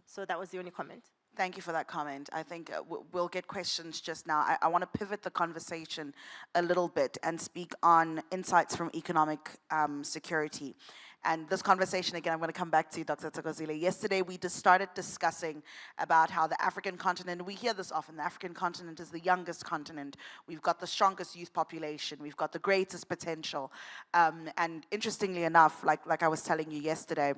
So that was the only comment. Thank you for that comment. I think we'll get questions just now. I want to pivot the conversation a little bit and speak on insights from economic security. And this conversation, again, I'm going to come back to you, Dr. Thokozile. Yesterday, we just started discussing about how the African continent, we hear this often, the African continent is the youngest continent. We've got the strongest youth population. We've got the greatest potential. And interestingly enough, like I was telling you yesterday,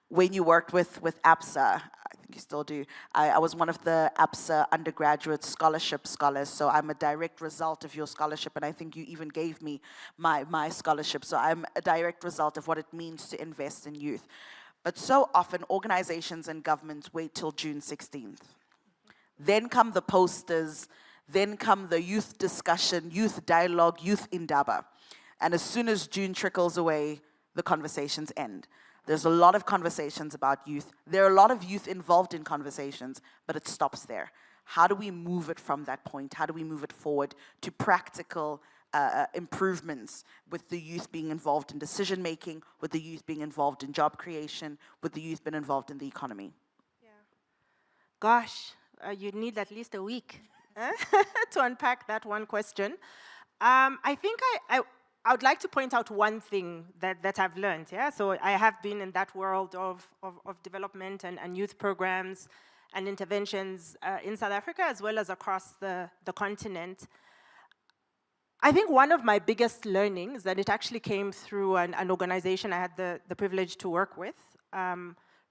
when you worked with APSA, I think you still do, I was one of the APSA undergraduate scholarship scholars, so I'm a direct result of your scholarship, and I think you even gave me my scholarship, so I'm a direct result of what it means to invest in youth. But so often, organizations and governments wait till June 16th. Then come the posters, then come the youth discussion, youth dialogue, youth indaba. And as soon as June trickles away, the conversations end. There's a lot of conversations about youth. There are a lot of youth involved in conversations, but it stops there. How do we move it from that point? How do we move it forward to practical improvements with the youth being involved in decision-making, with the youth being involved in job creation, with the youth being involved in the economy? Gosh, you'd need at least a week to unpack that one question. I think I would like to point out one thing that I've learned, yeah? So I have been in that world of development and youth programs and interventions in South Africa as well as across the continent. I think one of my biggest learnings, and it actually came through an organization I had the privilege to work with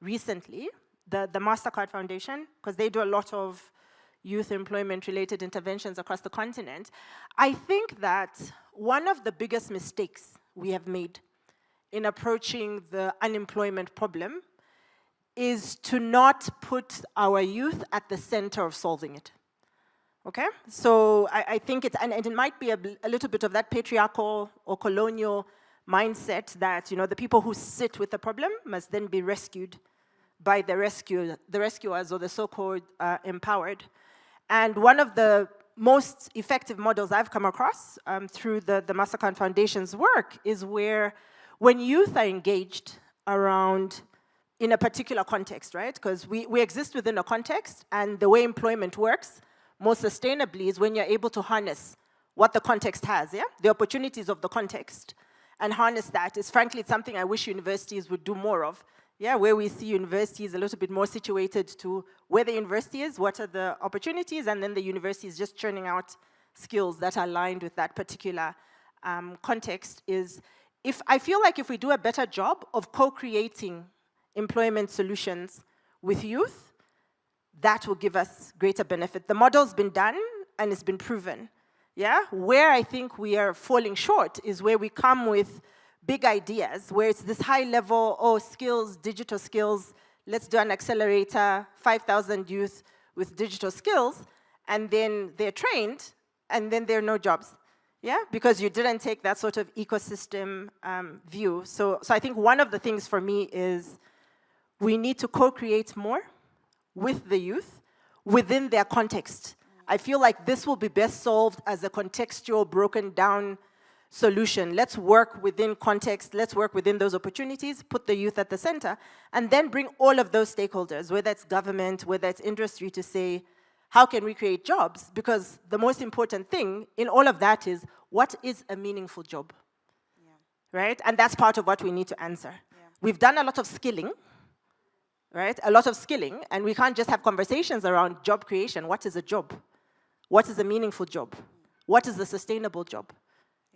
recently, the MasterCard Foundation, because they do a lot of youth employment-related interventions across the continent. I think that one of the biggest mistakes we have made in approaching the unemployment problem is to not put our youth at the center of solving it. Okay? So I think it's, and it might be a little bit of that patriarchal or colonial mindset that, you know, the people who sit with the problem must then be rescued by the rescuers or the so-called empowered. And one of the most effective models I've come across through the MasterCard Foundation's work is where when youth are engaged around in a particular context, right? Because we exist within a context, and the way employment works most sustainably is when you're able to harness what the context has, yeah? The opportunities of the context, and harness that is, frankly, it's something I wish universities would do more of. Yeah, where we see universities a little bit more situated to where the university is, what are the opportunities, and then the university is just churning out skills that are aligned with that particular context. I feel like if we do a better job of co-creating employment solutions with youth, that will give us greater benefit. The model's been done and it's been proven. Yeah, where I think we are falling short is where we come with big ideas, where it's this high level, skills, digital skills, let's do an accelerator, 5,000 youth with digital skills, and then they're trained, and then there are no jobs, yeah? Because you didn't take that sort of ecosystem view. So I think one of the things for me is we need to co-create more with the youth within their context. I feel like this will be best solved as a contextual, broken down solution. Let's work within context, let's work within those opportunities, put the youth at the center, and then bring all of those stakeholders, whether it's government, whether it's industry, to say, how can we create jobs? Because the most important thing in all of that is, what is a meaningful job? Yeah. Right? And that's part of what we need to answer. Yeah. We've done a lot of skilling, right? A lot of skilling, and we can't just have conversations around job creation. What is a job? What is a meaningful job? What is a sustainable job?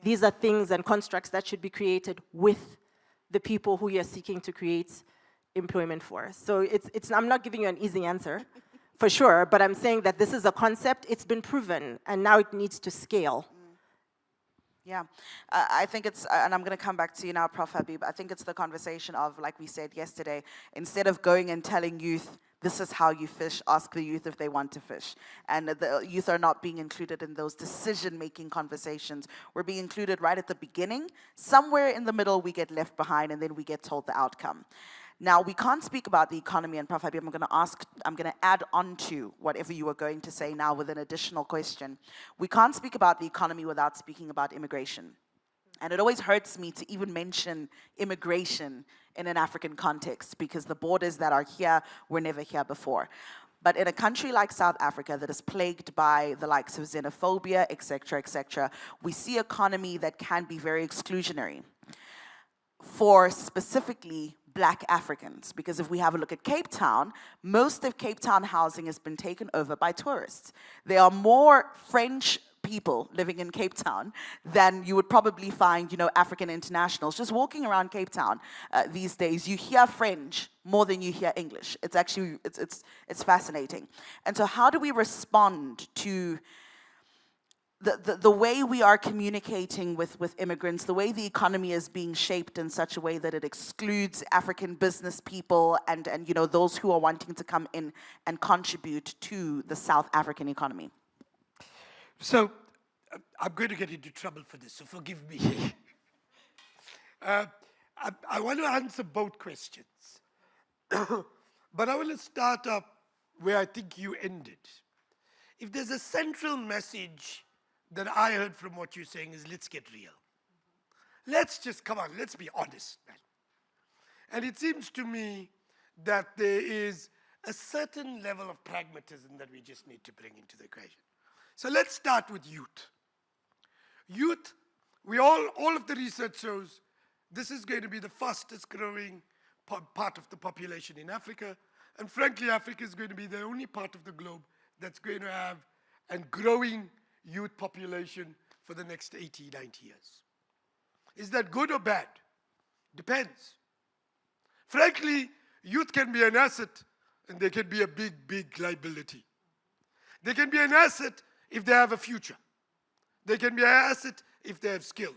These are things and constructs that should be created with the people who you're seeking to create employment for. So I'm not giving you an easy answer, for sure, but I'm saying that this is a concept, it's been proven, and now it needs to scale. Yeah, I think it's, and I'm going to come back to you now, Prof. Habib, I think it's the conversation of, like we said yesterday, instead of going and telling youth, this is how you fish, ask the youth if they want to fish. And the youth are not being included in those decision-making conversations. We're being included right at the beginning. Somewhere in the middle, we get left behind, and then we get told the outcome. Now, we can't speak about the economy, and Prof. Habib, I'm going to add on to whatever you were going to say now with an additional question. We can't speak about the economy without speaking about immigration. And it always hurts me to even mention immigration in an African context, because the borders that are here were never here before. But in a country like South Africa that is plagued by the likes of xenophobia, et cetera, we see an economy that can be very exclusionary. for specifically Black Africans, because if we have a look at Cape Town, most of Cape Town housing has been taken over by tourists. There are more French people living in Cape Town than you would probably find, you know, African internationals. Just walking around Cape Town these days, you hear French more than you hear English. It's actually, it's fascinating. And so how do we respond to the way we are communicating with immigrants, the way the economy is being shaped in such a way that it excludes African business people and you know, those who are wanting to come in and contribute to the South African economy? So, I'm going to get into trouble for this, so forgive me. I want to answer both questions. But I want to start up where I think you ended. If there's a central message that I heard from what you're saying is, let's get real. Let's just, come on, let's be honest, man. And it seems to me that there is a certain level of pragmatism that we just need to bring into the equation. So let's start with youth. Youth, all of the research shows this is going to be the fastest growing part of the population in Africa. And frankly, Africa is going to be the only part of the globe that's going to have a growing youth population for the next 80, 90 years. Is that good or bad? Depends. Frankly, youth can be an asset and they can be a big, big liability. They can be an asset if they have a future. They can be an asset if they have skills.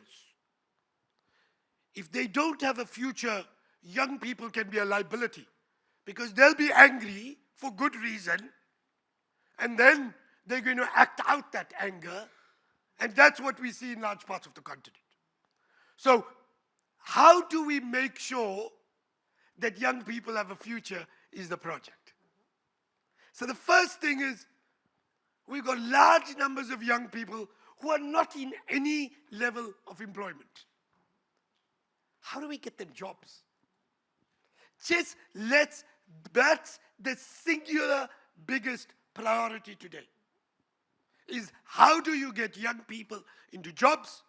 If they don't have a future, young people can be a liability because they'll be angry for good reason and then they're going to act out that anger, and that's what we see in large parts of the continent. So how do we make sure that young people have a future is the project. So the first thing is we've got large numbers of young people who are not in any level of employment. How do we get them jobs? That's the singular biggest priority today. Is how do you get young people into jobs?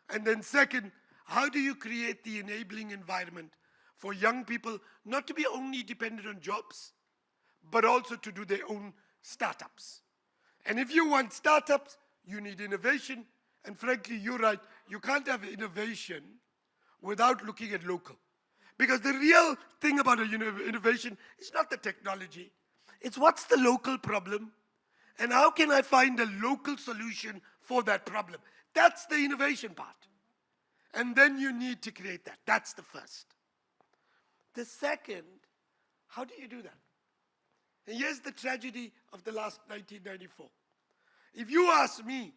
And then second, how do you create the enabling environment for young people not to be only dependent on jobs, but also to do their own startups? And if you want startups, you need innovation. And frankly, you're right, you can't have innovation without looking at local. Because the real thing about innovation is not the technology. It's what's the local problem and how can I find a local solution for that problem? That's the innovation part. And then you need to create that. That's the first. The second, how do you do that? And here's the tragedy of the last 1994. If you ask me,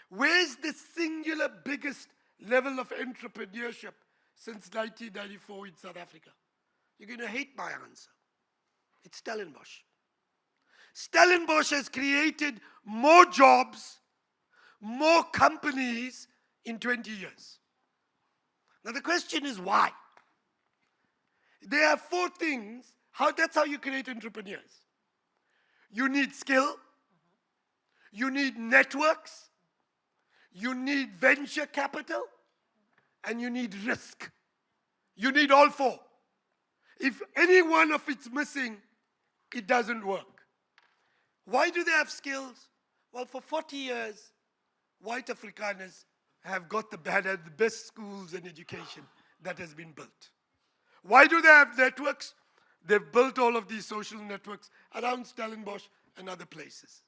where's the singular biggest level of entrepreneurship since 1994 in South Africa? You're going to hate my answer. It's Stellenbosch. Stellenbosch has created more jobs, more companies in 20 years. Now the question is why? There are four things. That's how you create entrepreneurs. You need skill, you need networks, you need venture capital, and you need risk. You need all four. If any one of it's missing, it doesn't work. Why do they have skills? Well, for 40 years, white Afrikaners have got the best schools and education that has been built. Why do they have networks? They've built all of these social networks around Stellenbosch and other places.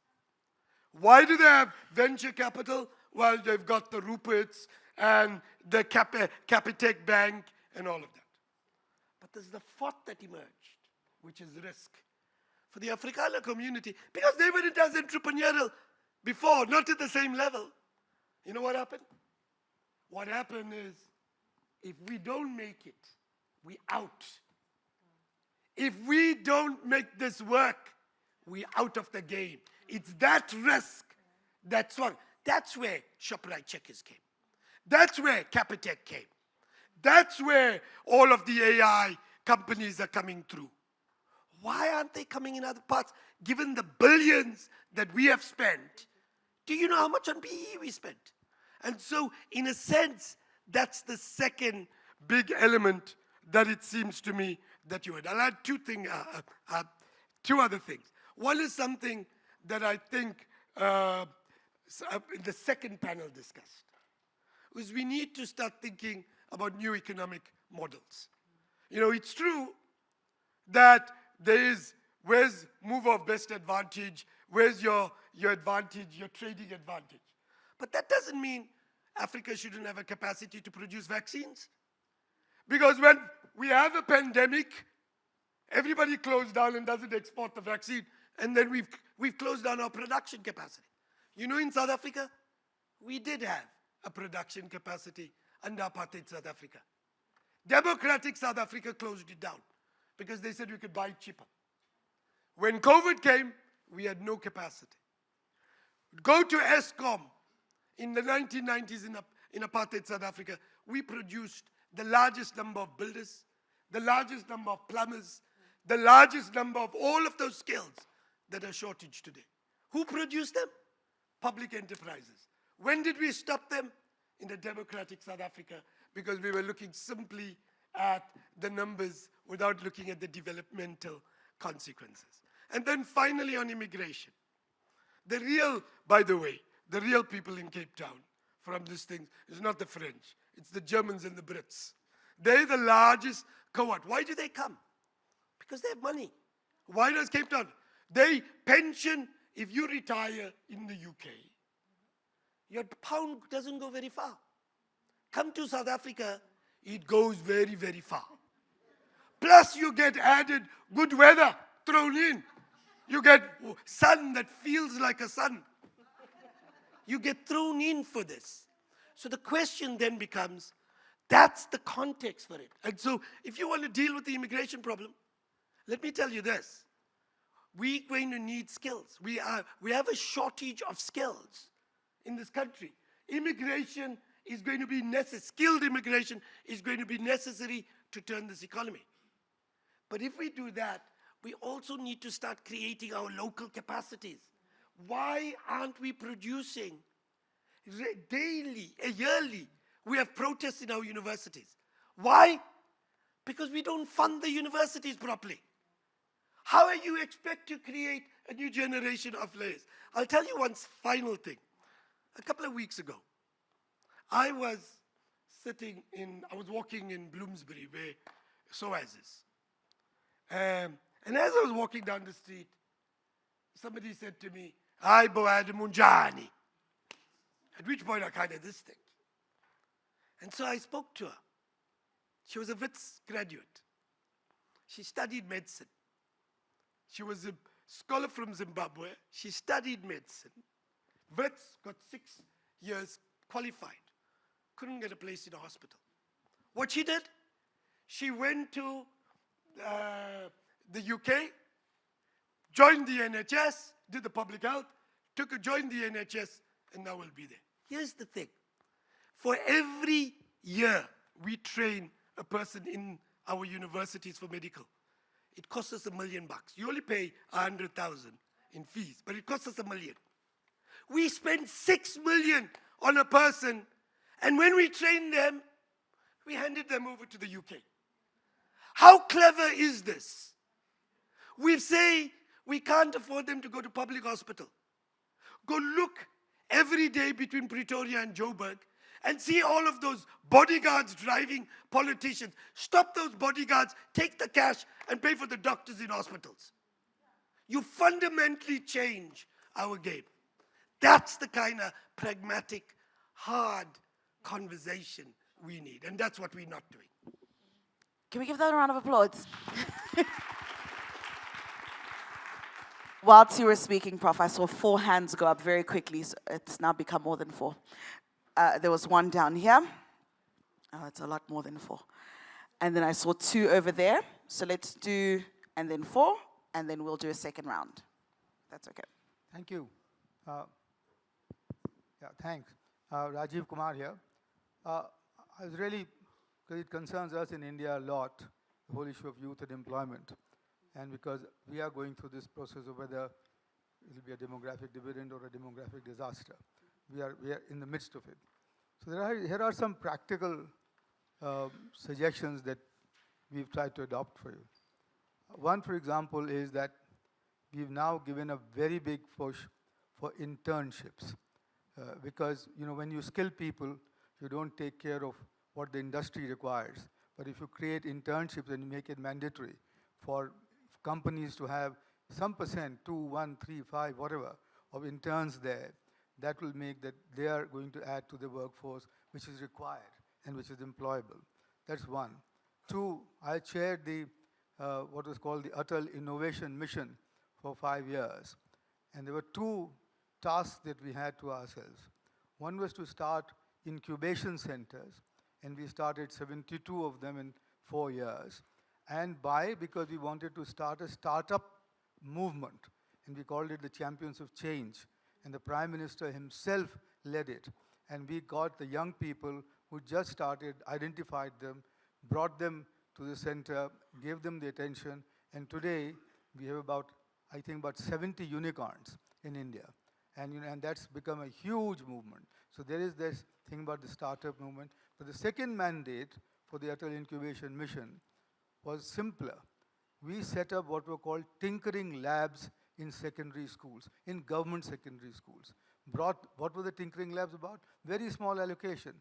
Why do they have venture capital? Well, they've got the Ruperts and the Capitec Bank and all of that. But there's the fourth that emerged, which is risk. For the Afrikaner community, because they were as entrepreneurial before, not at the same level. You know what happened? What happened is, if we don't make it, we out. If we don't make this work, we out of the game. It's that risk that's wrong. That's where ShopRite Checkers came. That's where Capitec came. That's where all of the AI companies are coming through. Why aren't they coming in other parts? Given the billions that we have spent, do you know how much on PE we spent? And so, in a sense, that's the second big element that it seems to me that you had. I'll add two other things. One is something that I think the second panel discussed, was we need to start thinking about new economic models. You know, it's true that there is, where's move of best advantage, where's your advantage, your trading advantage. But that doesn't mean Africa shouldn't have a capacity to produce vaccines. Because when we have a pandemic, everybody closed down and doesn't export the vaccine, and then we've closed down our production capacity. You know, in South Africa, we did have a production capacity under apartheid South Africa. Democratic South Africa closed it down because they said we could buy it cheaper. When COVID came, we had no capacity. Go to ESCOM in the 1990s in apartheid South Africa, we produced the largest number of builders, the largest number of plumbers, the largest number of all of those skills that are shortage today. Who produced them? Public enterprises. When did we stop them? In the democratic South Africa, because we were looking simply at the numbers without looking at the developmental consequences. And then finally on immigration. The real, by the way, the real people in Cape Town from this thing is not the French, it's the Germans and the Brits. They're the largest cohort. Why do they come? Because they have money. Why does Cape Town? They pension, if you retire in the UK, your pound doesn't go very far. Come to South Africa, it goes very, very far. Plus you get added good weather thrown in. You get sun that feels like a sun. You get thrown in for this. So the question then becomes, that's the context for it. And so if you want to deal with the immigration problem, let me tell you this. We're going to need skills. We have a shortage of skills in this country. Immigration is going to be necessary. Skilled immigration is going to be necessary to turn this economy. But if we do that, we also need to start creating our local capacities. Why aren't we producing daily, yearly? We have protests in our universities. Why? Because we don't fund the universities properly. How are you expect to create a new generation of layers? I'll tell you one final thing. A couple of weeks ago, I was walking in Bloomsbury, where SOAS is. And as I was walking down the street, somebody said to me, "Hi, Boad Munjani." At which point I kind of this thing. And so I spoke to her. She was a Wits graduate. She studied medicine. She was a scholar from Zimbabwe. She studied medicine. Wits, got 6 years qualified. Couldn't get a place in a hospital. What she did? She went to the UK, joined the NHS, did the public health, joined the NHS, and now will be there. Here's the thing. For every year we train a person in our universities for medical, it costs us $1 million. You only pay 100,000 in fees, but it costs us $1 million. We spend 6 million on a person, and when we train them, we handed them over to the UK. How clever is this? We say we can't afford them to go to public hospital. Go look every day between Pretoria and Joburg and see all of those bodyguards driving politicians. Stop those bodyguards, take the cash, and pay for the doctors in hospitals. You fundamentally change our game. That's the kind of pragmatic, hard conversation we need, and that's what we're not doing. Can we give that a round of applause? Whilst you were speaking, Prof, I saw 4 hands go up very quickly, so it's now become more than 4. There was one down here. Oh, it's a lot more than 4. And then I saw 2 over there. So let's do, and then 4, and then we'll do a second round. That's okay. Thank you. Thanks. Rajiv Kumar here. I was really, because it concerns us in India a lot, the whole issue of youth and employment. And because we are going through this process of whether it will be a demographic dividend or a demographic disaster. We are in the midst of it. So here are some practical suggestions that we've tried to adopt for you. One, for example, is that we've now given a very big push for internships. Because when you skill people, you don't take care of what the industry requires. But if you create internships and you make it mandatory for companies to have some percent, 2, 1, 3, 5, whatever, of interns there, that will make that they are going to add to the workforce which is required and which is employable. That's one. Two, I chaired the what was called the Atal Innovation Mission for 5 years. And there were two tasks that we had to ourselves. One was to start incubation centers, and we started 72 of them in 4 years. And because we wanted to start a startup movement, and we called it the Champions of Change. And the Prime Minister himself led it. And we got the young people who just started, identified them, brought them to the center, gave them the attention, and today we have about 70 unicorns in India. And that's become a huge movement. So there is this thing about the startup movement. But the second mandate for the Atal Incubation Mission was simpler. We set up what were called tinkering labs in secondary schools, in government secondary schools. What were the tinkering labs about? Very small allocation,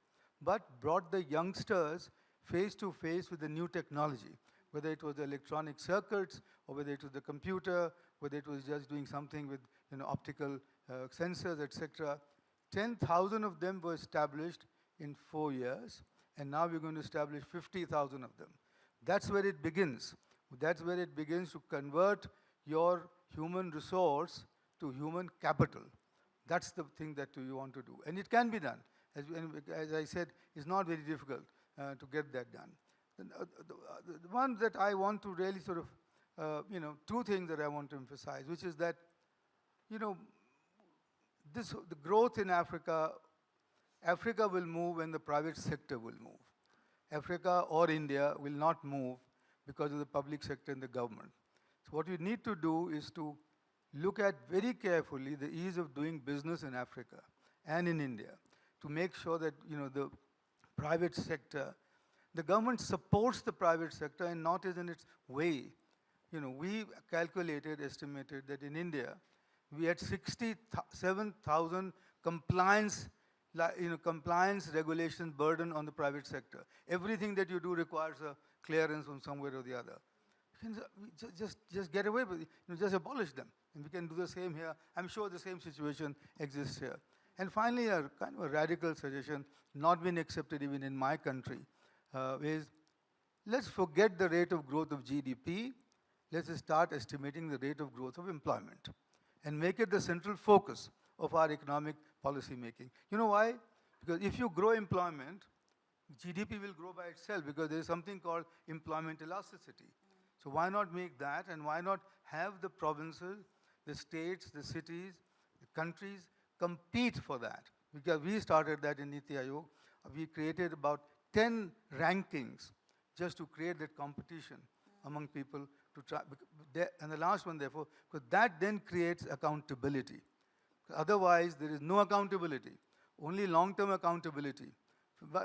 but brought the youngsters face to face with the new technology, whether it was the electronic circuits, or whether it was the computer, whether it was just doing something with optical sensors, etc. 10,000 of them were established in 4 years, and now we're going to establish 50,000 of them. That's where it begins. That's where it begins to convert your human resource to human capital. That's the thing that you want to do. And it can be done. As I said, it's not very difficult to get that done. The one that I want to really sort of, two things that I want to emphasize, which is that, the growth in Africa will move when the private sector will move. Africa or India will not move because of the public sector and the government. So what we need to do is to look at very carefully the ease of doing business in Africa and in India to make sure that the private sector, the government supports the private sector and not is in its way. We estimated that in India, we had 67,000 compliance regulation burden on the private sector. Everything that you do requires a clearance from somewhere or the other. Just get away with it, just abolish them. And we can do the same here. I'm sure the same situation exists here. And finally, a kind of a radical suggestion, not been accepted even in my country, is let's forget the rate of growth of GDP. Let's start estimating the rate of growth of employment and make it the central focus of our economic policy making. You know why? Because if you grow employment, GDP will grow by itself because there is something called employment elasticity. So why not make that, and why not have the provinces, the states, the cities, the countries compete for that? Because we started that in Niti Aayog. We created about 10 rankings just to create that competition among people to try. And the last one, therefore, because that then creates accountability. Otherwise, there is no accountability, only long-term accountability.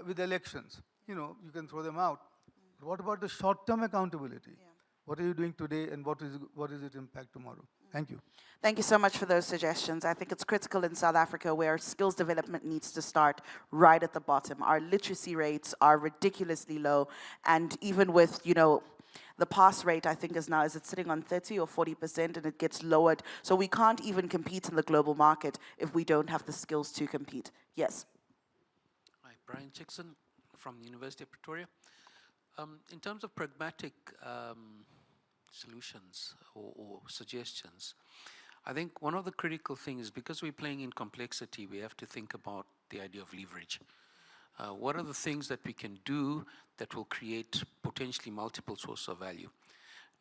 With elections, you can throw them out. But what about the short-term accountability? Yeah. What are you doing today, and what is its impact tomorrow? Thank you. Thank you so much for those suggestions. I think it's critical in South Africa where skills development needs to start right at the bottom. Our literacy rates are ridiculously low, and even with, the pass rate, I think, is it sitting on 30 or 40%, and it gets lowered. So we can't even compete in the global market if we don't have the skills to compete. Yes. Hi, Brian Chickson from the University of Pretoria. In terms of pragmatic solutions or suggestions, I think one of the critical things, because we're playing in complexity, we have to think about the idea of leverage. What are the things that we can do that will create potentially multiple sources of value?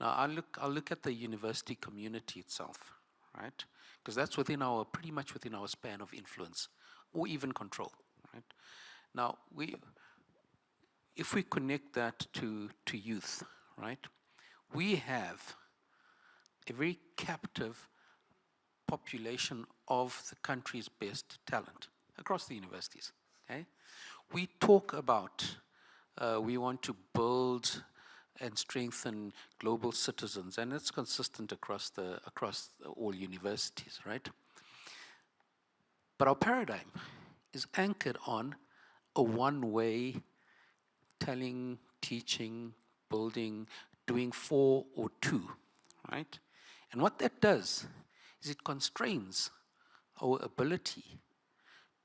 Now, I'll look at the university community itself, right? Because that's pretty much within our span of influence or even control, right? Now, if we connect that to youth, right? We have a very captive population of the country's best talent across the universities, okay? We talk about we want to build and strengthen global citizens, and it's consistent across all universities, right? But our paradigm is anchored on a one-way telling, teaching, building, doing 4 or 2, right? And what that does is it constrains our ability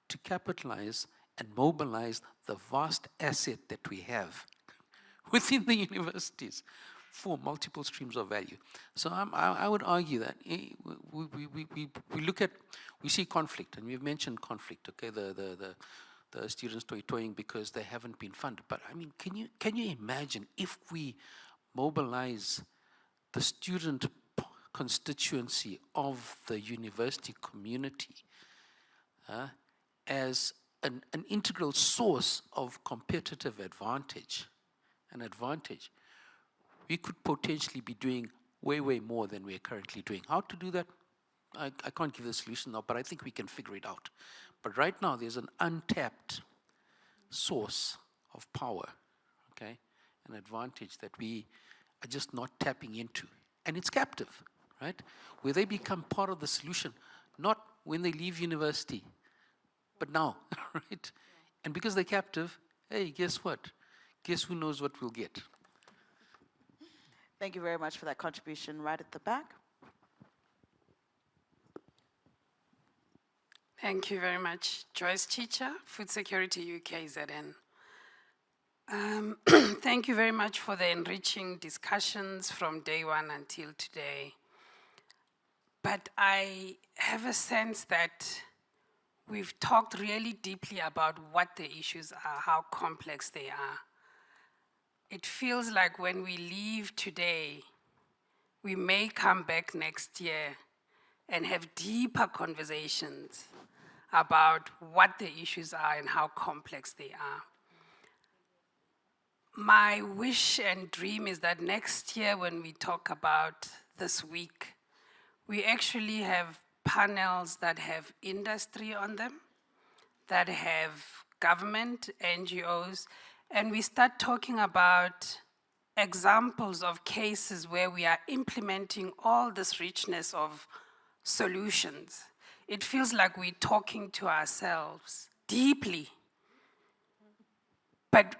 to capitalize and mobilize the vast asset that we have within the universities for multiple streams of value. So I would argue that we see conflict, and we've mentioned conflict, okay, the students toying because they haven't been funded. But I mean, can you imagine if we mobilize the student constituency of the university community as an integral source of competitive advantage, we could potentially be doing way more than we are currently doing. How to do that? I can't give the solution now, but I think we can figure it out. But right now, there's an untapped source of power, okay, an advantage that we are just not tapping into. And it's captive, right? Where they become part of the solution, not when they leave university, but now, right? And because they're captive, hey, guess what? Guess who knows what we'll get? Thank you very much for that contribution. Right at the back. Thank you very much. Joyce Chicha, Food Security UK ZN. Thank you very much for the enriching discussions from day one until today. But I have a sense that we've talked really deeply about what the issues are, how complex they are. It feels like when we leave today, we may come back next year and have deeper conversations about what the issues are and how complex they are. My wish and dream is that next year when we talk about this week, we actually have panels that have industry on them, that have government, NGOs, and we start talking about examples of cases where we are implementing all this richness of solutions. It feels like we're talking to ourselves deeply, but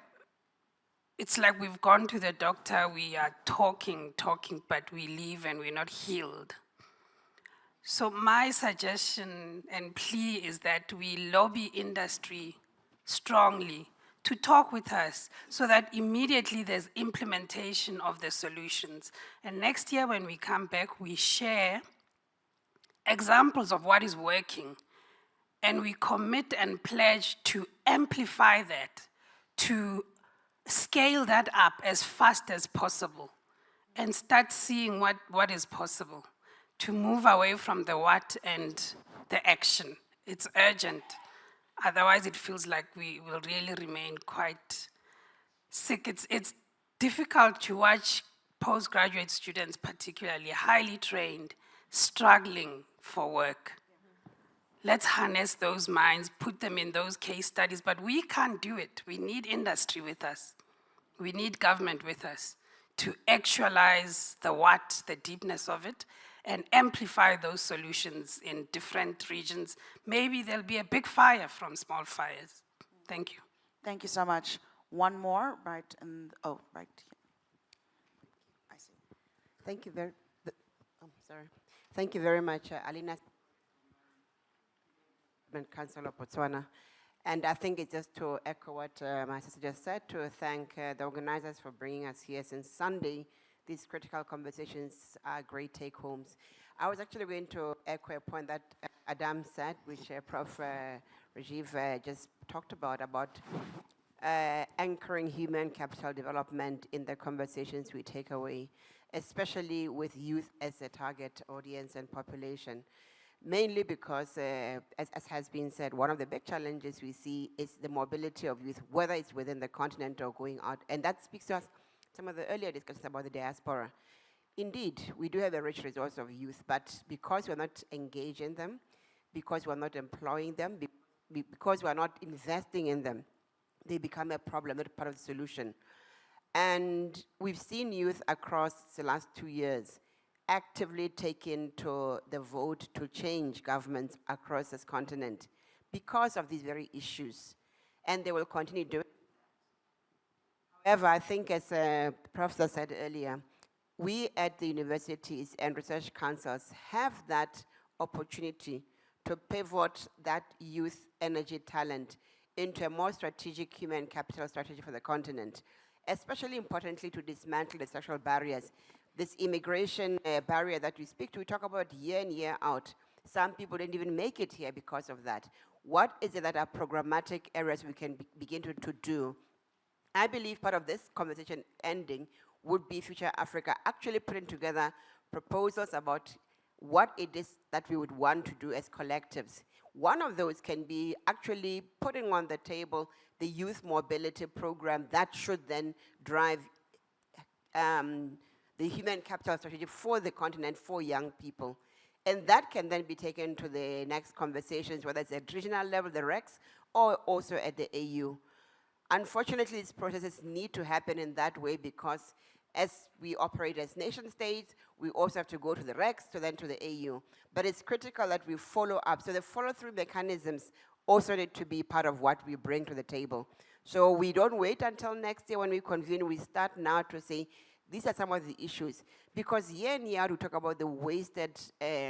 it's like we've gone to the doctor, we are talking, but we leave and we're not healed. So my suggestion and plea is that we lobby industry strongly to talk with us so that immediately there's implementation of the solutions. And next year when we come back, we share examples of what is working, and we commit and pledge to amplify that, to scale that up as fast as possible and start seeing what is possible, to move away from the what and the action. It's urgent. Otherwise, it feels like we will really remain quite sick. It's difficult to watch postgraduate students, particularly highly trained, struggling for work. Let's harness those minds, put them in those case studies, but we can't do it. We need industry with us. We need government with us to actualize the what, the deepness of it, and amplify those solutions in different regions. Maybe there'll be a big fire from small fires. Thank you. Thank you so much. One more, right, and right here. I see. Thank you very. Sorry. Thank you very much, Alina, Council of Botswana. And I think it's just to echo what my sister just said, to thank the organizers for bringing us here since Sunday. These critical conversations are great take-homes. I was actually going to echo a point that Adam said, which Prof Rajiv just talked about anchoring human capital development in the conversations we take away, especially with youth as a target audience and population. Mainly because, as has been said, one of the big challenges we see is the mobility of youth, whether it's within the continent or going out. And that speaks to us, some of the earlier discussions about the diaspora. Indeed, we do have a rich resource of youth, but because we're not engaging them, because we're not employing them, because we're not investing in them, they become a problem, not part of the solution. And we've seen youth across the last 2 years actively taking to the vote to change governments across this continent because of these very issues. And they will continue doing it. However, I think as Professor said earlier, we at the universities and research councils have that opportunity to pivot that youth energy talent into a more strategic human capital strategy for the continent, especially importantly to dismantle the structural barriers. This immigration barrier that we speak to, we talk about year in, year out. Some people didn't even make it here because of that. What is it that are programmatic areas we can begin to do? I believe part of this conversation ending would be Future Africa actually putting together proposals about what it is that we would want to do as collectives. One of those can be actually putting on the table the youth mobility program that should then drive the human capital strategy for the continent, for young people. And that can then be taken to the next conversations, whether it's at regional level, the RECs, or also at the AU. Unfortunately, these processes need to happen in that way because as we operate as nation states, we also have to go to the RECs, to then to the AU. But it's critical that we follow up. So the follow-through mechanisms also need to be part of what we bring to the table. So we don't wait until next year when we convene. We start now to say, these are some of the issues. Because year in, year out, we talk about the wasted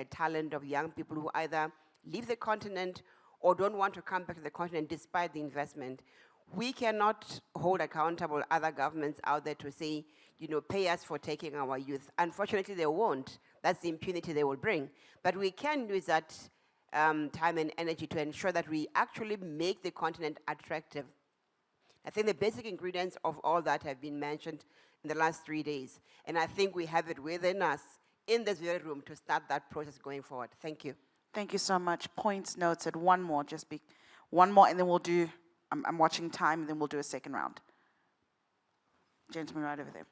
talent of young people who either leave the continent or don't want to come back to the continent despite the investment. We cannot hold accountable other governments out there to say, you know, pay us for taking our youth. Unfortunately, they won't. That's the impunity they will bring. But we can use that time and energy to ensure that we actually make the continent attractive. I think the basic ingredients of all that have been mentioned in the last 3 days. And I think we have it within us in this very room to start that process going forward. Thank you. Thank you so much. Points noted. One more, one more, and then we'll do, I'm watching time, and then we'll do a second round. Gentleman right over there.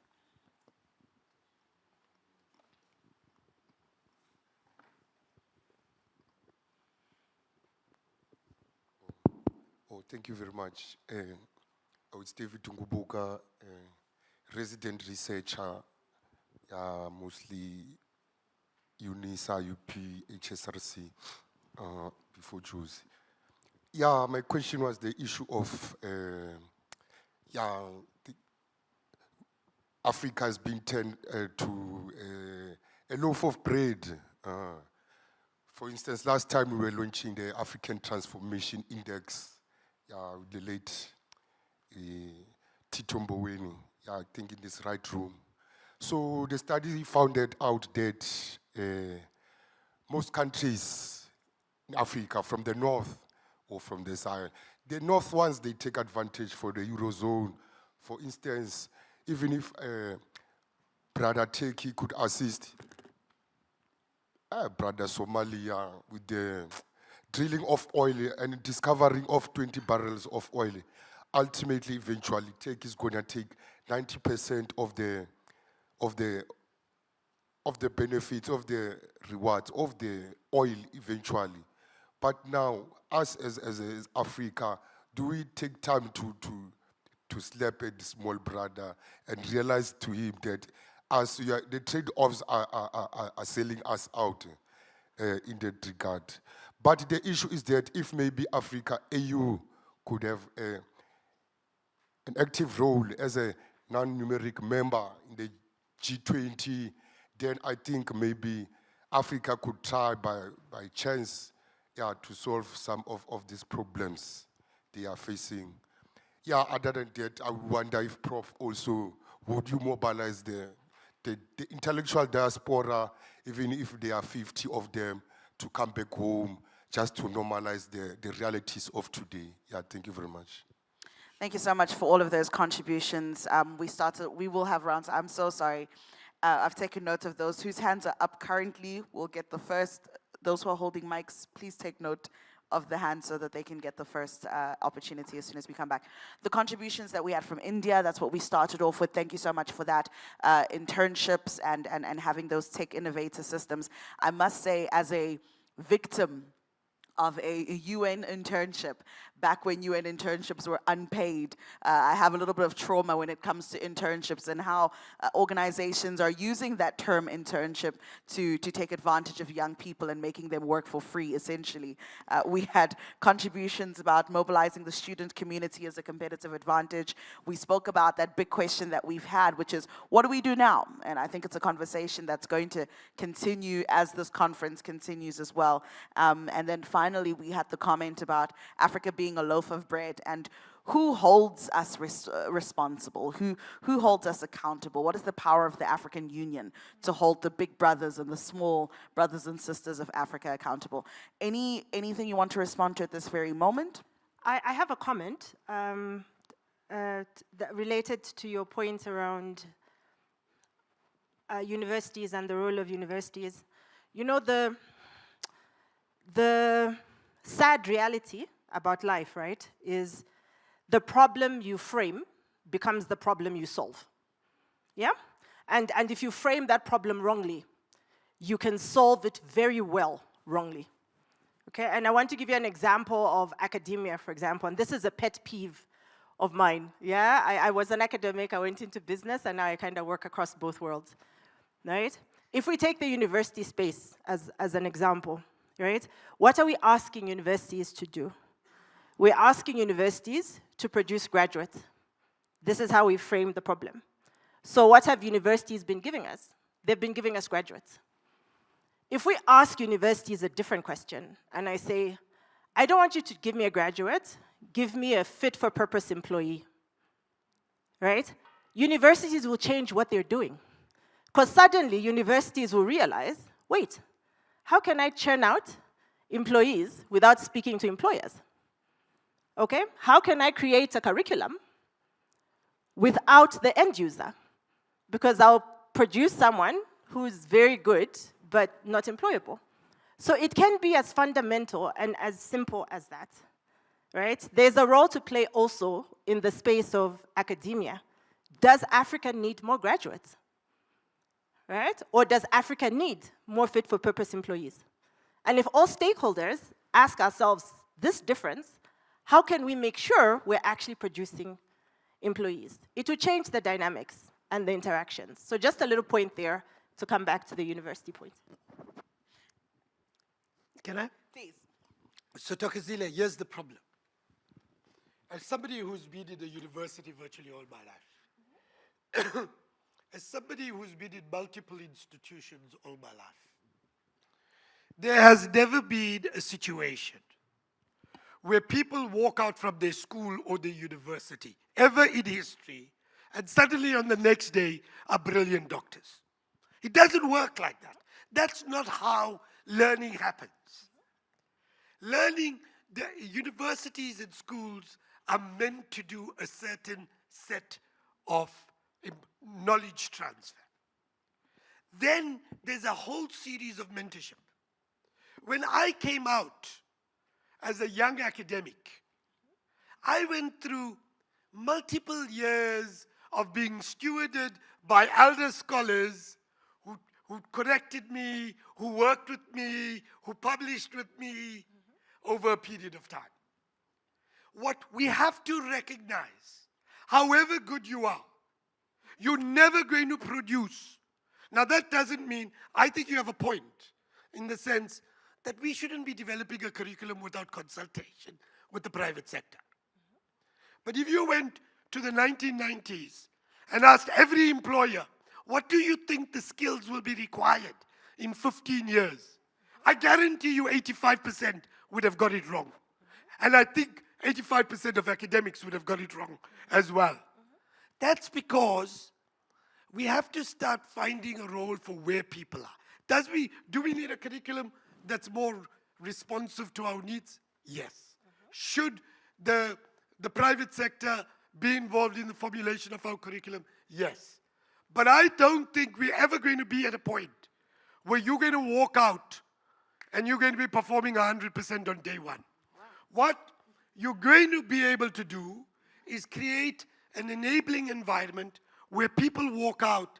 Oh, thank you very much. It's David Tungubuka, resident researcher, mostly UNISA, UP, HSRC, before Jews. Yeah, my question was the issue of, Africa has been turned to a loaf of bread. For instance, last time we were launching the African Transformation Index, with the late Ntombini, I think in this right room. So the study found out that most countries in Africa, from the north or from the south, the north ones, they take advantage for the Eurozone. For instance, even if Brother Tettey could assist Brother Somalia with the drilling of oil and discovering of 20 barrels of oil, ultimately, eventually, Tettey is going to take 90% of the benefits, of the rewards of the oil eventually. But now, us as Africa, do we take time to slap at the small brother and realize to him that the trade-offs are selling us out in that regard? But the issue is that if maybe Africa, AU, could have an active role as a non-numeric member in the G20, then I think maybe Africa could try by chance to solve some of these problems they are facing. Other than that, I wonder if Prof also, would you mobilize the intellectual diaspora, even if there are 50 of them, to come back home just to normalize the realities of today? Thank you very much. Thank you so much for all of those contributions. We will have rounds. I'm so sorry. I've taken note of those whose hands are up currently. We'll get the first. Those who are holding mics, please take note of the hand so that they can get the first opportunity as soon as we come back. The contributions that we had from India, that's what we started off with. Thank you so much for that. Internships and having those tech innovator systems. I must say, as a victim of a UN internship back when UN internships were unpaid. I have a little bit of trauma when it comes to internships and how organizations are using that term internship to take advantage of young people and making them work for free, essentially. We had contributions about mobilizing the student community as a competitive advantage. We spoke about that big question that we've had, which is, what do we do now? And I think it's a conversation that's going to continue as this conference continues as well. And then finally, we had the comment about Africa being a loaf of bread and who holds us responsible? Who holds us accountable? What is the power of the African Union to hold the big brothers and the small brothers and sisters of Africa accountable? Anything you want to respond to at this very moment? I have a comment related to your point around universities and the role of universities. You know, the sad reality about life, right, is the problem you frame becomes the problem you solve. Yeah? And if you frame that problem wrongly, you can solve it very well wrongly. Okay? And I want to give you an example of academia, for example, and this is a pet peeve of mine. Yeah? I was an academic, I went into business, and now I kind of work across both worlds. Right? If we take the university space as an example, right? What are we asking universities to do? We're asking universities to produce graduates. This is how we frame the problem. So what have universities been giving us? They've been giving us graduates. If we ask universities a different question, and I say, I don't want you to give me a graduate, give me a fit-for-purpose employee, right? Universities will change what they're doing. Because suddenly, universities will realize, wait, how can I churn out employees without speaking to employers? Okay? How can I create a curriculum without the end user? Because I'll produce someone who's very good, but not employable. So it can be as fundamental and as simple as that, right? There's a role to play also in the space of academia. Does Africa need more graduates? Right? Or does Africa need more fit-for-purpose employees? And if all stakeholders ask ourselves this difference, how can we make sure we're actually producing employees? It will change the dynamics and the interactions. So just a little point there to come back to the university point. Can I? Please. So Thokozile, here's the problem. As somebody who's been in a university virtually all my life, as somebody who's been in multiple institutions all my life, there has never been a situation where people walk out from their school or their university, ever in history, and suddenly on the next day are brilliant doctors. It doesn't work like that. That's not how learning happens. Learning, the universities and schools are meant to do a certain set of knowledge transfer. Then there's a whole series of mentorship. When I came out as a young academic, I went through multiple years of being stewarded by elder scholars who corrected me, who worked with me, who published with me over a period of time. What we have to recognize, however good you are, you're never going to produce. Now that doesn't mean, I think you have a point in the sense that we shouldn't be developing a curriculum without consultation with the private sector. But if you went to the 1990s and asked every employer, what do you think the skills will be required in 15 years? I guarantee you 85% would have got it wrong. And I think 85% of academics would have got it wrong as well. That's because we have to start finding a role for where people are. Do we need a curriculum that's more responsive to our needs? Yes. Should the private sector be involved in the formulation of our curriculum? Yes. But I don't think we're ever going to be at a point where you're going to walk out and you're going to be performing 100% on day one. Wow. What you're going to be able to do is create an enabling environment where people walk out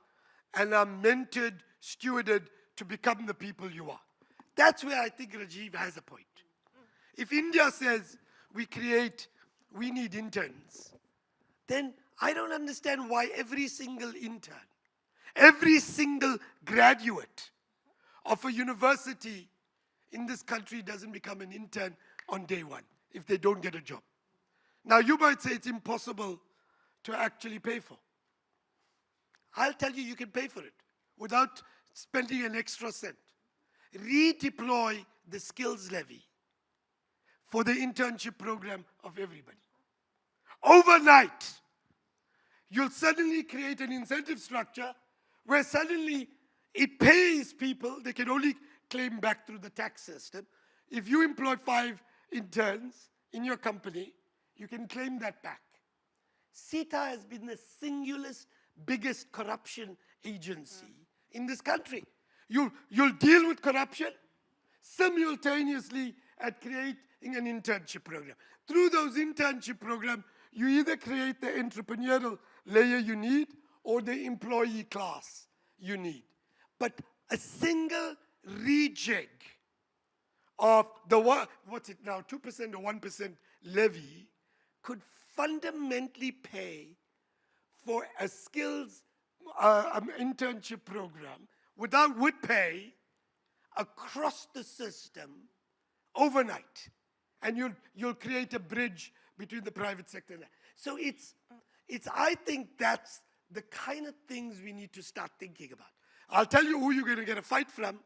and are mentored, stewarded to become the people you are. That's where I think Rajiv has a point. If India says we need interns, then I don't understand why every single intern, every single graduate of a university in this country doesn't become an intern on day one if they don't get a job. Now you might say it's impossible to actually pay for. I'll tell you, you can pay for it without spending an extra cent. Redeploy the skills levy for the internship program of everybody. Overnight, you'll suddenly create an incentive structure where suddenly it pays people, they can only claim back through the tax system. If you employ 5 interns in your company, you can claim that back. CETA has been the singularest, biggest corruption agency in this country. You'll deal with corruption simultaneously at creating an internship program. Through those internship programs, you either create the entrepreneurial layer you need or the employee class you need. But a single rejig of the, what's it now, 2% or 1% levy could fundamentally pay for a skills internship program with pay across the system overnight. And you'll create a bridge between the private sector and that. So I think that's the kind of things we need to start thinking about. I'll tell you who you're going to get a fight from.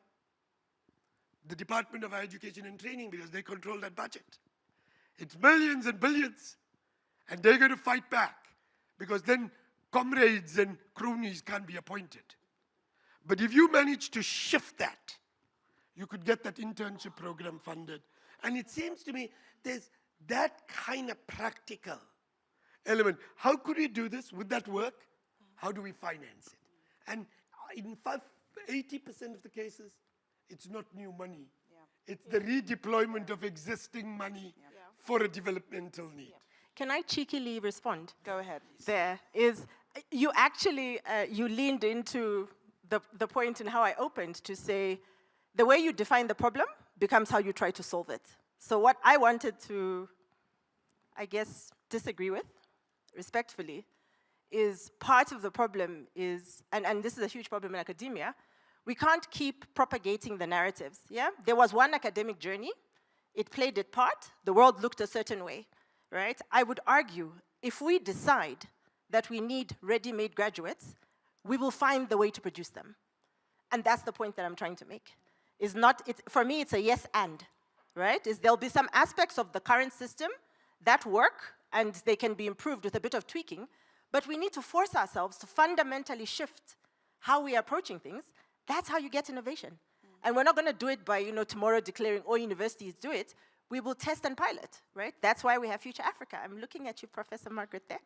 The Department of Education and Training, because they control that budget. It's billions and billions. And they're going to fight back, because then comrades and cronies can't be appointed. But if you manage to shift that, you could get that internship program funded. And it seems to me there's that kind of practical element. How could we do this? Would that work? How do we finance it? And in 80% of the cases, it's not new money. Yeah. It's the redeployment of existing money for a developmental need. Can I cheekily respond? Go ahead. There is, you actually, you leaned into the point in how I opened to say, the way you define the problem becomes how you try to solve it. So what I wanted to, I guess, disagree with, respectfully, is part of the problem is, and this is a huge problem in academia, we can't keep propagating the narratives, yeah? There was one academic journey, it played its part, the world looked a certain way, right? I would argue, if we decide that we need ready-made graduates, we will find the way to produce them. And that's the point that I'm trying to make. For me, it's a yes and, right? There'll be some aspects of the current system that work, and they can be improved with a bit of tweaking, but we need to force ourselves to fundamentally shift how we are approaching things. That's how you get innovation. And we're not going to do it by, tomorrow declaring all universities do it. We will test and pilot, right? That's why we have Future Africa. I'm looking at you, Professor Margaret, there,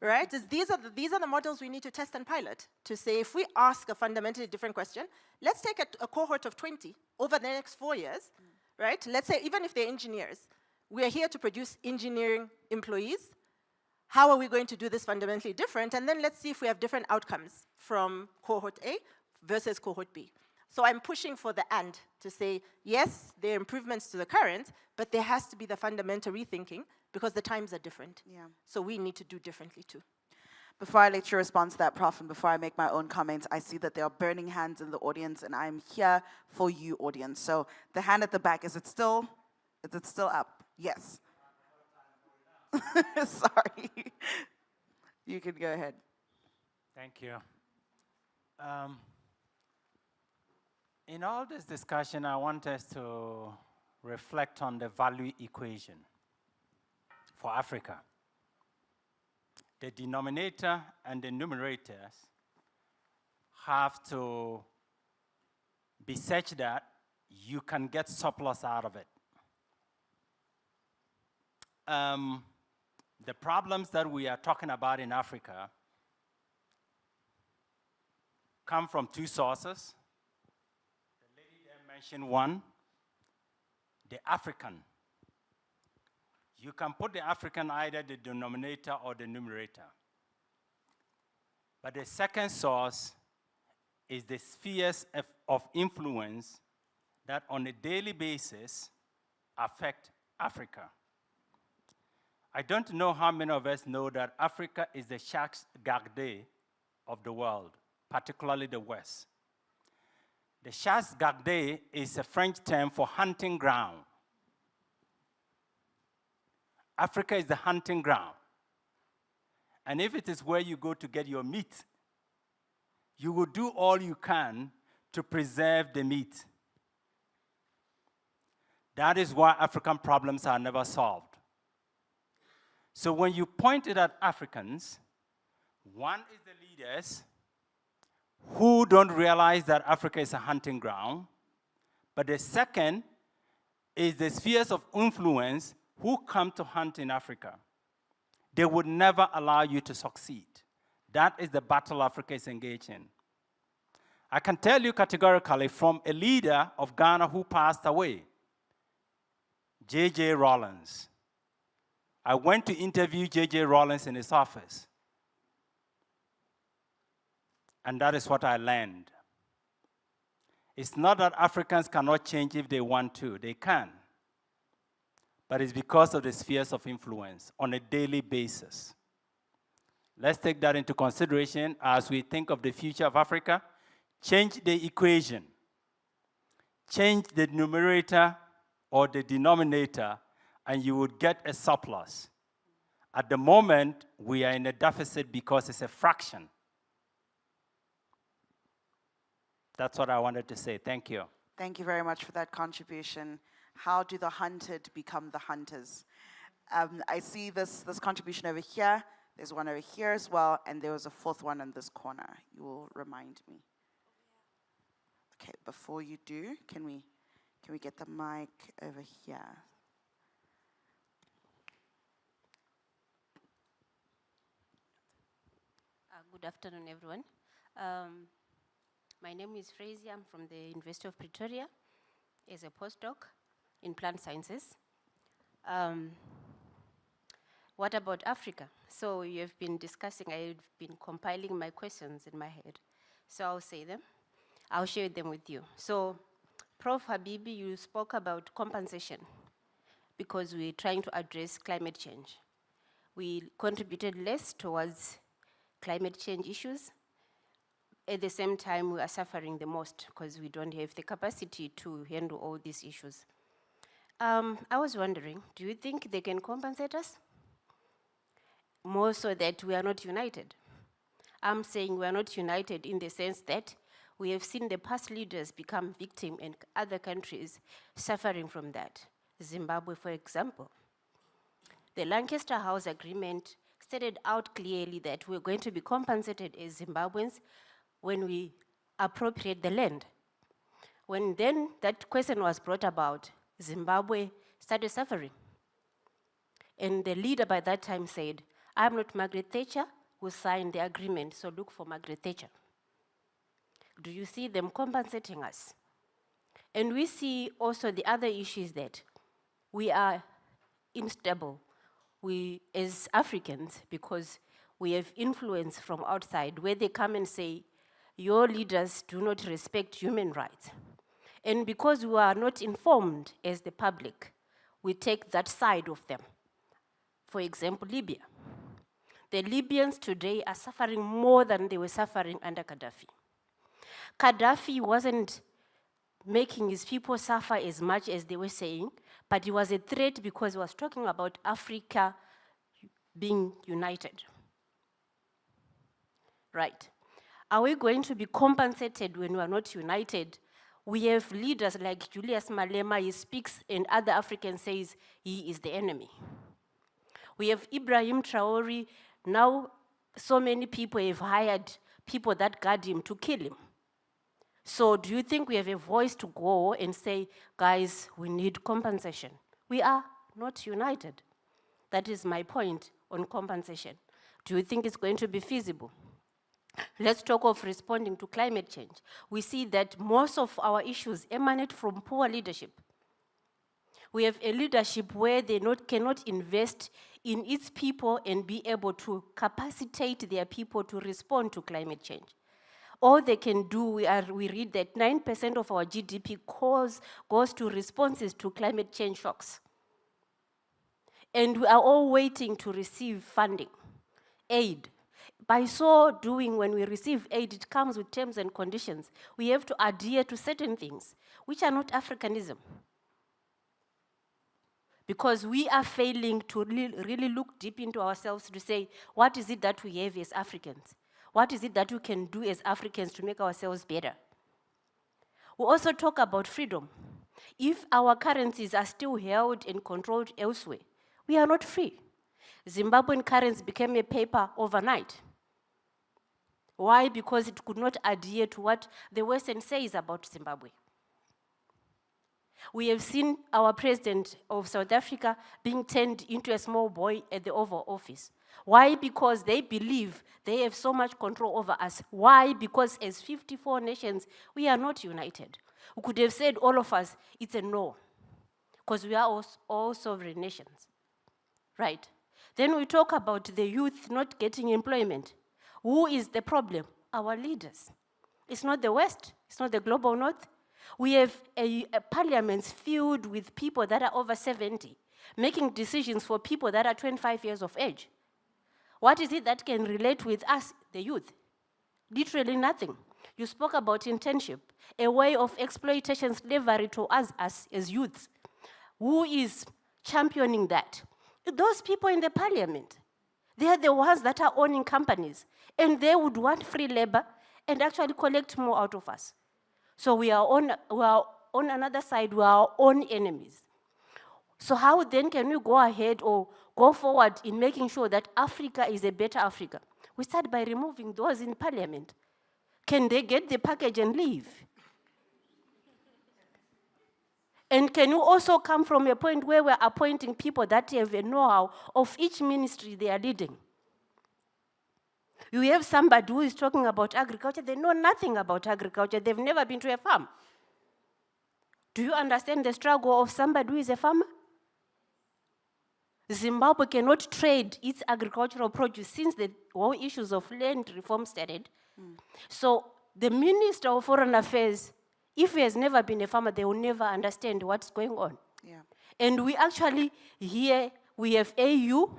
right? These are the models we need to test and pilot to say, if we ask a fundamentally different question, let's take a cohort of 20 over the next 4 years, right? Let's say, even if they're engineers, we are here to produce engineering employees. How are we going to do this fundamentally different? And then let's see if we have different outcomes from cohort A versus cohort B. So I'm pushing for the and to say, yes, there are improvements to the current, but there has to be the fundamental rethinking because the times are different. Yeah. So we need to do differently too. Before I let you respond to that, Prof, and before I make my own comments, I see that there are burning hands in the audience, and I'm here for you, audience. So the hand at the back, is it still up? Yes. Sorry. You can go ahead. Thank you. In all this discussion, I want us to reflect on the value equation for Africa. The denominator and the numerators have to be such that you can get surplus out of it. The problems that we are talking about in Africa come from 2 sources. The lady there mentioned one, the African. You can put the African either the denominator or the numerator. But the second source is the spheres of influence that on a daily basis affect Africa. I don't know how many of us know that Africa is the chasse gardée of the world, particularly the West. The chasse gardée is a French term for hunting ground. Africa is the hunting ground. And if it is where you go to get your meat, you will do all you can to preserve the meat. That is why African problems are never solved. So when you pointed at Africans, one is the leaders who don't realize that Africa is a hunting ground, but the second is the spheres of influence who come to hunt in Africa. They would never allow you to succeed. That is the battle Africa is engaged in. I can tell you categorically from a leader of Ghana who passed away, J.J. Rawlings. I went to interview J.J. Rawlings in his office. And that is what I learned. It's not that Africans cannot change if they want to. They can. But it's because of the spheres of influence on a daily basis. Let's take that into consideration as we think of the future of Africa. Change the equation. Change the numerator or the denominator, and you would get a surplus. At the moment, we are in a deficit because it's a fraction. That's what I wanted to say. Thank you. Thank you very much for that contribution. How do the hunted become the hunters? I see this contribution over here. There's one over here as well, and there was a fourth one in this corner. You will remind me. Okay, before you do, can we get the mic over here? Good afternoon, everyone. My name is Feris. I'm from the University of Pretoria as a postdoc in plant sciences. What about Africa? So you've been discussing, I've been compiling my questions in my head. So I'll say them. I'll share them with you. So Prof Habib, you spoke about compensation because we're trying to address climate change. We contributed less towards climate change issues. At the same time, we are suffering the most because we don't have the capacity to handle all these issues. I was wondering, do you think they can compensate us? More so that we are not united. I'm saying we are not united in the sense that we have seen the past leaders become victims and other countries suffering from that. Zimbabwe, for example. The Lancaster House Agreement stated out clearly that we're going to be compensated as Zimbabweans when we appropriate the land. When then that question was brought about, Zimbabwe started suffering. And the leader by that time said, I'm not Margaret Thatcher who signed the agreement, so look for Margaret Thatcher. Do you see them compensating us? And we see also the other issues that we are unstable, we as Africans, because we have influence from outside where they come and say, your leaders do not respect human rights. And because we are not informed as the public, we take that side of them. For example, Libya. The Libyans today are suffering more than they were suffering under Gaddafi. Gaddafi wasn't making his people suffer as much as they were saying, but he was a threat because he was talking about Africa being united. Right. Are we going to be compensated when we are not united? We have leaders like Julius Malema, he speaks, and other Africans says he is the enemy. We have Ibrahim Traore, now so many people have hired people that guard him to kill him. So do you think we have a voice to go and say, guys, we need compensation? We are not united. That is my point on compensation. Do you think it's going to be feasible? Let's talk of responding to climate change. We see that most of our issues emanate from poor leadership. We have a leadership where they cannot invest in its people and be able to capacitate their people to respond to climate change. All they can do, we read that 9% of our GDP goes to responses to climate change shocks. And we are all waiting to receive funding, aid. By so doing, when we receive aid, it comes with terms and conditions. We have to adhere to certain things, which are not Africanism. Because we are failing to really look deep into ourselves to say, what is it that we have as Africans? What is it that we can do as Africans to make ourselves better? We also talk about freedom. If our currencies are still held and controlled elsewhere, we are not free. Zimbabwean currency became a paper overnight. Why? Because it could not adhere to what the Western says about Zimbabwe. We have seen our president of South Africa being turned into a small boy at the Oval Office. Why? Because they believe they have so much control over us. Why? Because as 54 nations, we are not united. We could have said, all of us, it's a no, because we are all sovereign nations, right? Then we talk about the youth not getting employment. Who is the problem? Our leaders. It's not the West, it's not the global North. We have a parliaments filled with people that are over 70, making decisions for people that are 25 years of age. What is it that can relate with us, the youth? Literally nothing. You spoke about internship, a way of exploitation, slavery to us as youths. Who is championing that? Those people in the parliament. They are the ones that are owning companies, and they would want free labor and actually collect more out of us. So we are on another side, we are our own enemies. So how then can we go ahead or go forward in making sure that Africa is a better Africa? We start by removing those in parliament. Can they get the package and leave? And can you also come from a point where we're appointing people that have a know-how of each ministry they are leading? You have somebody who is talking about agriculture, they know nothing about agriculture, they've never been to a farm. Do you understand the struggle of somebody who is a farmer? Zimbabwe cannot trade its agricultural produce since the whole issues of land reform started. So the Minister of Foreign Affairs, if he has never been a farmer, they will never understand what's going on. Yeah. And we actually here, we have AU,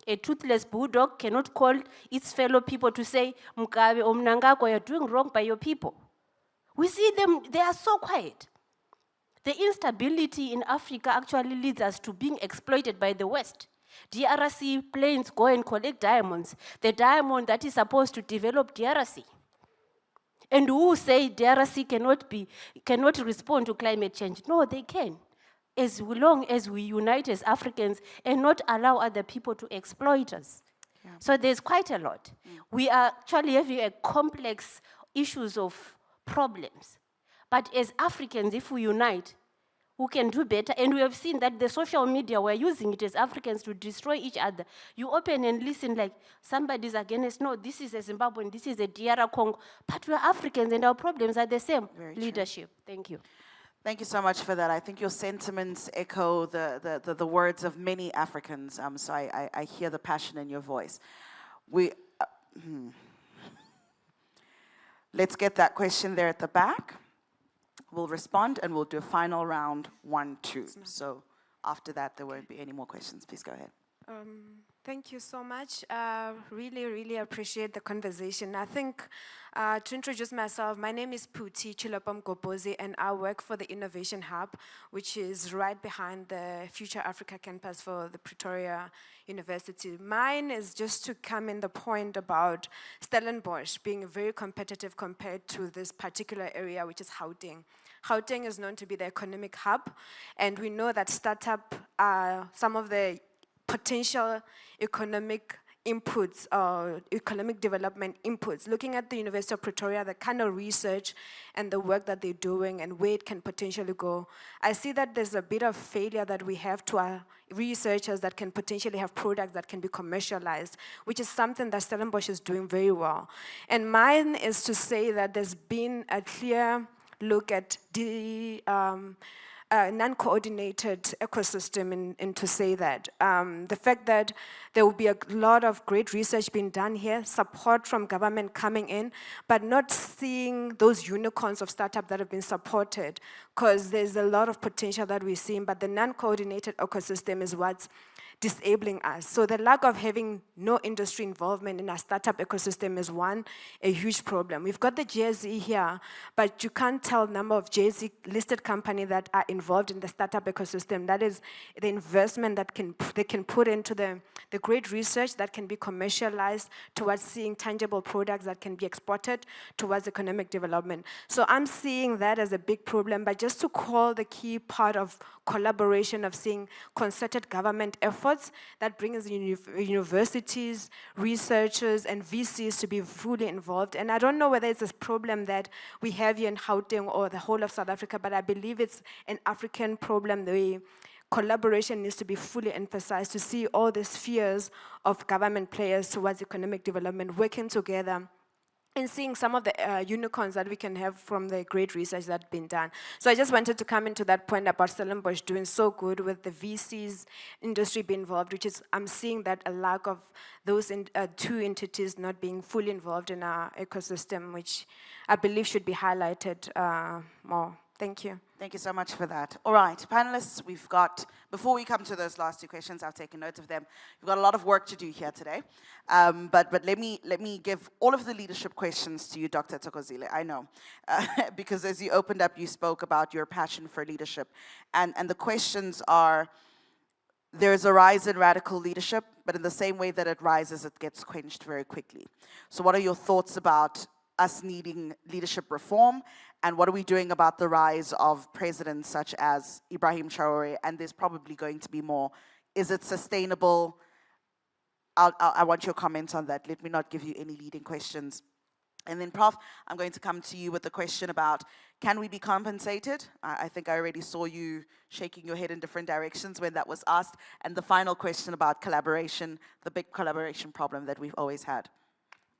a toothless bulldog cannot call its fellow people to say, Mkabe or Mnangagwa, you're doing wrong by your people. We see them, they are so quiet. The instability in Africa actually leads us to being exploited by the West. DRC planes go and collect diamonds. The diamond that is supposed to develop DRC. And who say DRC cannot respond to climate change? No, they can. As long as we unite as Africans and not allow other people to exploit us. Yeah. So there's quite a lot. We are actually having a complex issues of problems. But as Africans, if we unite, we can do better. And we have seen that the social media, we're using it as Africans to destroy each other. You open and listen like somebody's against, no, this is a Zimbabwean, this is a DR Congo. But we're Africans and our problems are the same. Very leadership. True. Thank you. Thank you so much for that. I think your sentiments echo the words of many Africans. So I hear the passion in your voice. Let's get that question there at the back. We'll respond and we'll do a final round 1, 2. So after that, there won't be any more questions. Please go ahead. Thank you so much. Really, really appreciate the conversation. I think to introduce myself, my name is Puti Chilopam Gopozi, and I work for the Innovation Hub, which is right behind the Future Africa campus for the Pretoria University. Mine is just to come in the point about Stellenbosch being very competitive compared to this particular area, which is Gauteng. Gauteng is known to be the economic hub, and we know that startup are some of the potential economic inputs or economic development inputs. Looking at the University of Pretoria, the kind of research and the work that they're doing and where it can potentially go, I see that there's a bit of failure that we have to our researchers that can potentially have products that can be commercialized, which is something that Stellenbosch is doing very well. And mine is to say that there's been a clear look at the non-coordinated ecosystem and to say that. The fact that there will be a lot of great research being done here, support from government coming in, but not seeing those unicorns of startup that have been supported, because there's a lot of potential that we're seeing, but the non-coordinated ecosystem is what's disabling us. So the lack of having no industry involvement in our startup ecosystem is a huge problem. We've got the JSE here, but you can't tell the number of JSE listed companies that are involved in the startup ecosystem. That is the investment that they can put into the great research that can be commercialized towards seeing tangible products that can be exported towards economic development. So I'm seeing that as a big problem, but just to call the key part of collaboration, of seeing concerted government efforts that brings universities, researchers, and VCs to be fully involved. And I don't know whether it's a problem that we have here in Gauteng or the whole of South Africa, but I believe it's an African problem. The way collaboration needs to be fully emphasized to see all the spheres of government players towards economic development working together and seeing some of the unicorns that we can have from the great research that's been done. So I just wanted to come into that point about Stellenbosch doing so good with the VCs industry being involved, which is, I'm seeing that a lack of those two entities not being fully involved in our ecosystem, which I believe should be highlighted more. Thank you. Thank you so much for that. All right, panelists, we've got, before we come to those last two questions, I've taken note of them. We've got a lot of work to do here today. But let me give all of the leadership questions to you, Dr. Thokozile, I know. Because as you opened up, you spoke about your passion for leadership. And the questions are, there's a rise in radical leadership, but in the same way that it rises, it gets quenched very quickly. So what are your thoughts about us needing leadership reform, and what are we doing about the rise of presidents such as Ibrahim Traore, and there's probably going to be more. Is it sustainable? I want your comments on that. Let me not give you any leading questions. And then Prof, I'm going to come to you with the question about, can we be compensated? I think I already saw you shaking your head in different directions when that was asked. And the final question about collaboration, the big collaboration problem that we've always had.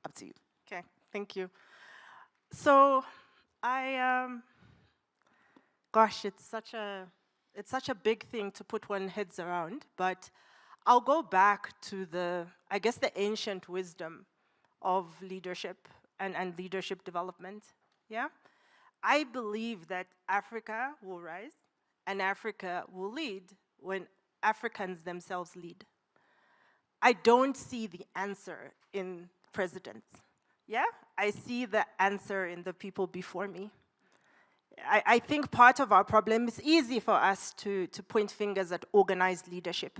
Up to you. Okay, thank you. So gosh, it's such a big thing to put one's heads around, but I'll go back to the ancient wisdom of leadership and leadership development, yeah? I believe that Africa will rise and Africa will lead when Africans themselves lead. I don't see the answer in presidents. Yeah, I see the answer in the people before me. I think part of our problem is easy for us to point fingers at organized leadership,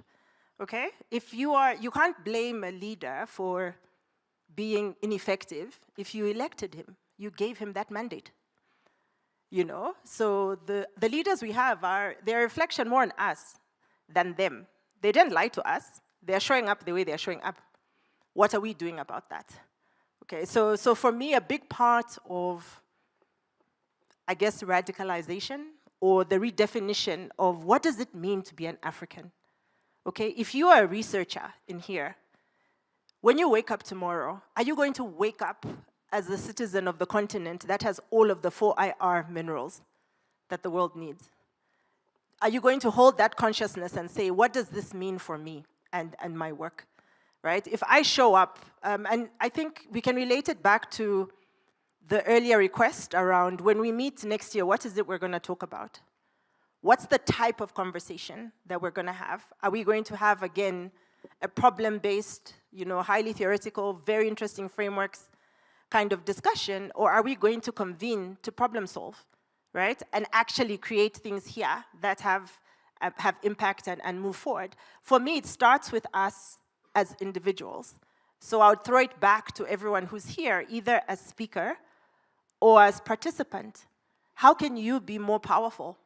okay? If you can't blame a leader for being ineffective if you elected him, you gave him that mandate, you know? So the leaders we have they're a reflection more on us than them. They didn't lie to us. They're showing up the way they're showing up. What are we doing about that? Okay, so for me, a big part of, I guess, radicalization or the redefinition of what does it mean to be an African? Okay, if you are a researcher in here, when you wake up tomorrow, are you going to wake up as a citizen of the continent that has all of the 4 IR minerals that the world needs? Are you going to hold that consciousness and say, what does this mean for me and my work? Right? If I show up, and I think we can relate it back to the earlier request around when we meet next year, what is it we're going to talk about? What's the type of conversation that we're going to have? Are we going to have, again, a problem-based, you know, highly theoretical, very interesting frameworks kind of discussion, or are we going to convene to problem solve, right? And actually create things here that have impact and move forward. For me, it starts with us as individuals. So I would throw it back to everyone who's here, either as speaker or as participant. How can you be more powerful,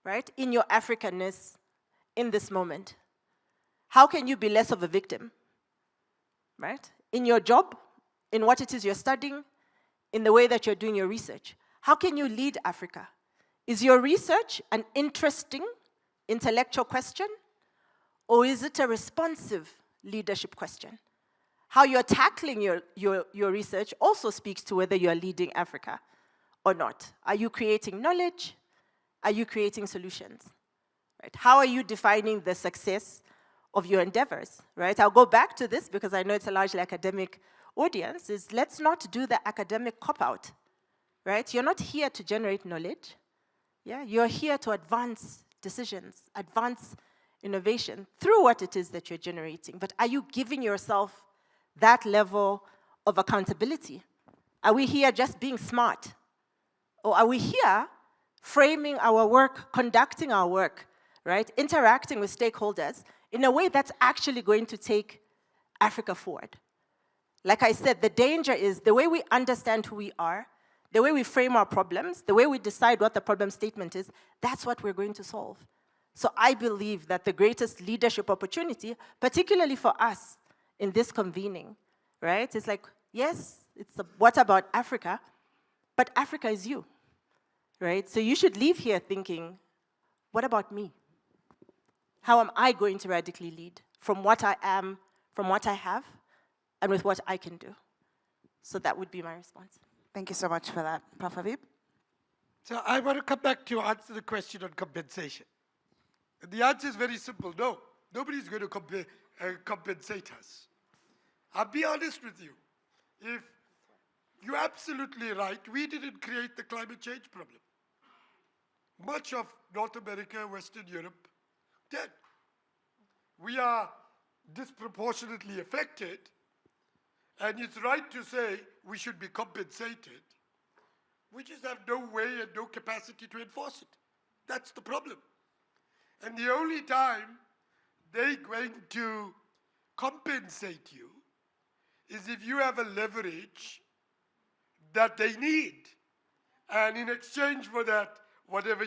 right, in your Africanness in this moment? How can you be less of a victim, right? In your job, in what it is you're studying, in the way that you're doing your research. How can you lead Africa? Is your research an interesting intellectual question, or is it a responsive leadership question? How you're tackling your research also speaks to whether you're leading Africa or not. Are you creating knowledge? Are you creating solutions? Right? How are you defining the success of your endeavors? Right? I'll go back to this because I know it's a largely academic audience, is let's not do the academic cop-out. Right? You're not here to generate knowledge. Yeah? You're here to advance decisions, advance innovation through what it is that you're generating. But are you giving yourself that level of accountability? Are we here just being smart? Or are we here framing our work, conducting our work, right? Interacting with stakeholders in a way that's actually going to take Africa forward? Like I said, the danger is the way we understand who we are, the way we frame our problems, the way we decide what the problem statement is, that's what we're going to solve. So I believe that the greatest leadership opportunity, particularly for us in this convening, right? It's like, yes, it's a, what about Africa? But Africa is you, right? So you should leave here thinking, what about me? How am I going to radically lead from what I am, from what I have, and with what I can do? So that would be my response. Thank you so much for that. Prof. Habib? So I want to come back to answer the question on compensation. And the answer is very simple. No, nobody's going to compensate us. I'll be honest with you. If you're absolutely right, we didn't create the climate change problem. Much of North America, Western Europe did. We are disproportionately affected, and it's right to say we should be compensated. We just have no way and no capacity to enforce it. That's the problem. And the only time they're going to compensate you is if you have a leverage that they need. And in exchange for that, whatever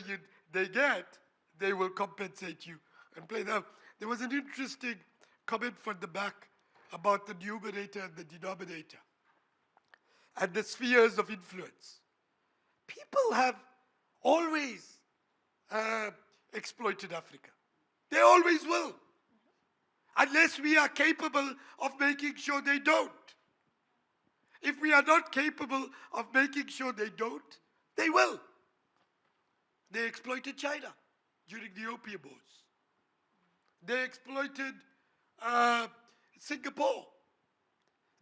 they get, they will compensate you and play. Now, there was an interesting comment from the back about the numerator and the denominator and the spheres of influence. People have always exploited Africa. They always will, unless we are capable of making sure they don't. If we are not capable of making sure they don't, they will. They exploited China during the Opium Wars. They exploited Singapore.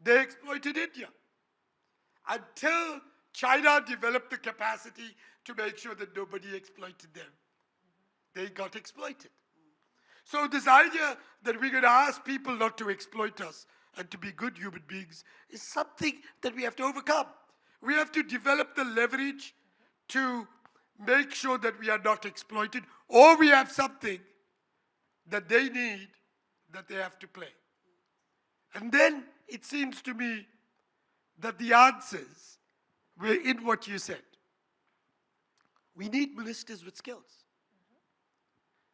They exploited India. Until China developed the capacity to make sure that nobody exploited them, they got exploited. So this idea that we're going to ask people not to exploit us and to be good human beings is something that we have to overcome. We have to develop the leverage to make sure that we are not exploited, or we have something that they need that they have to play. And then it seems to me that the answers were in what you said. We need ministers with skills.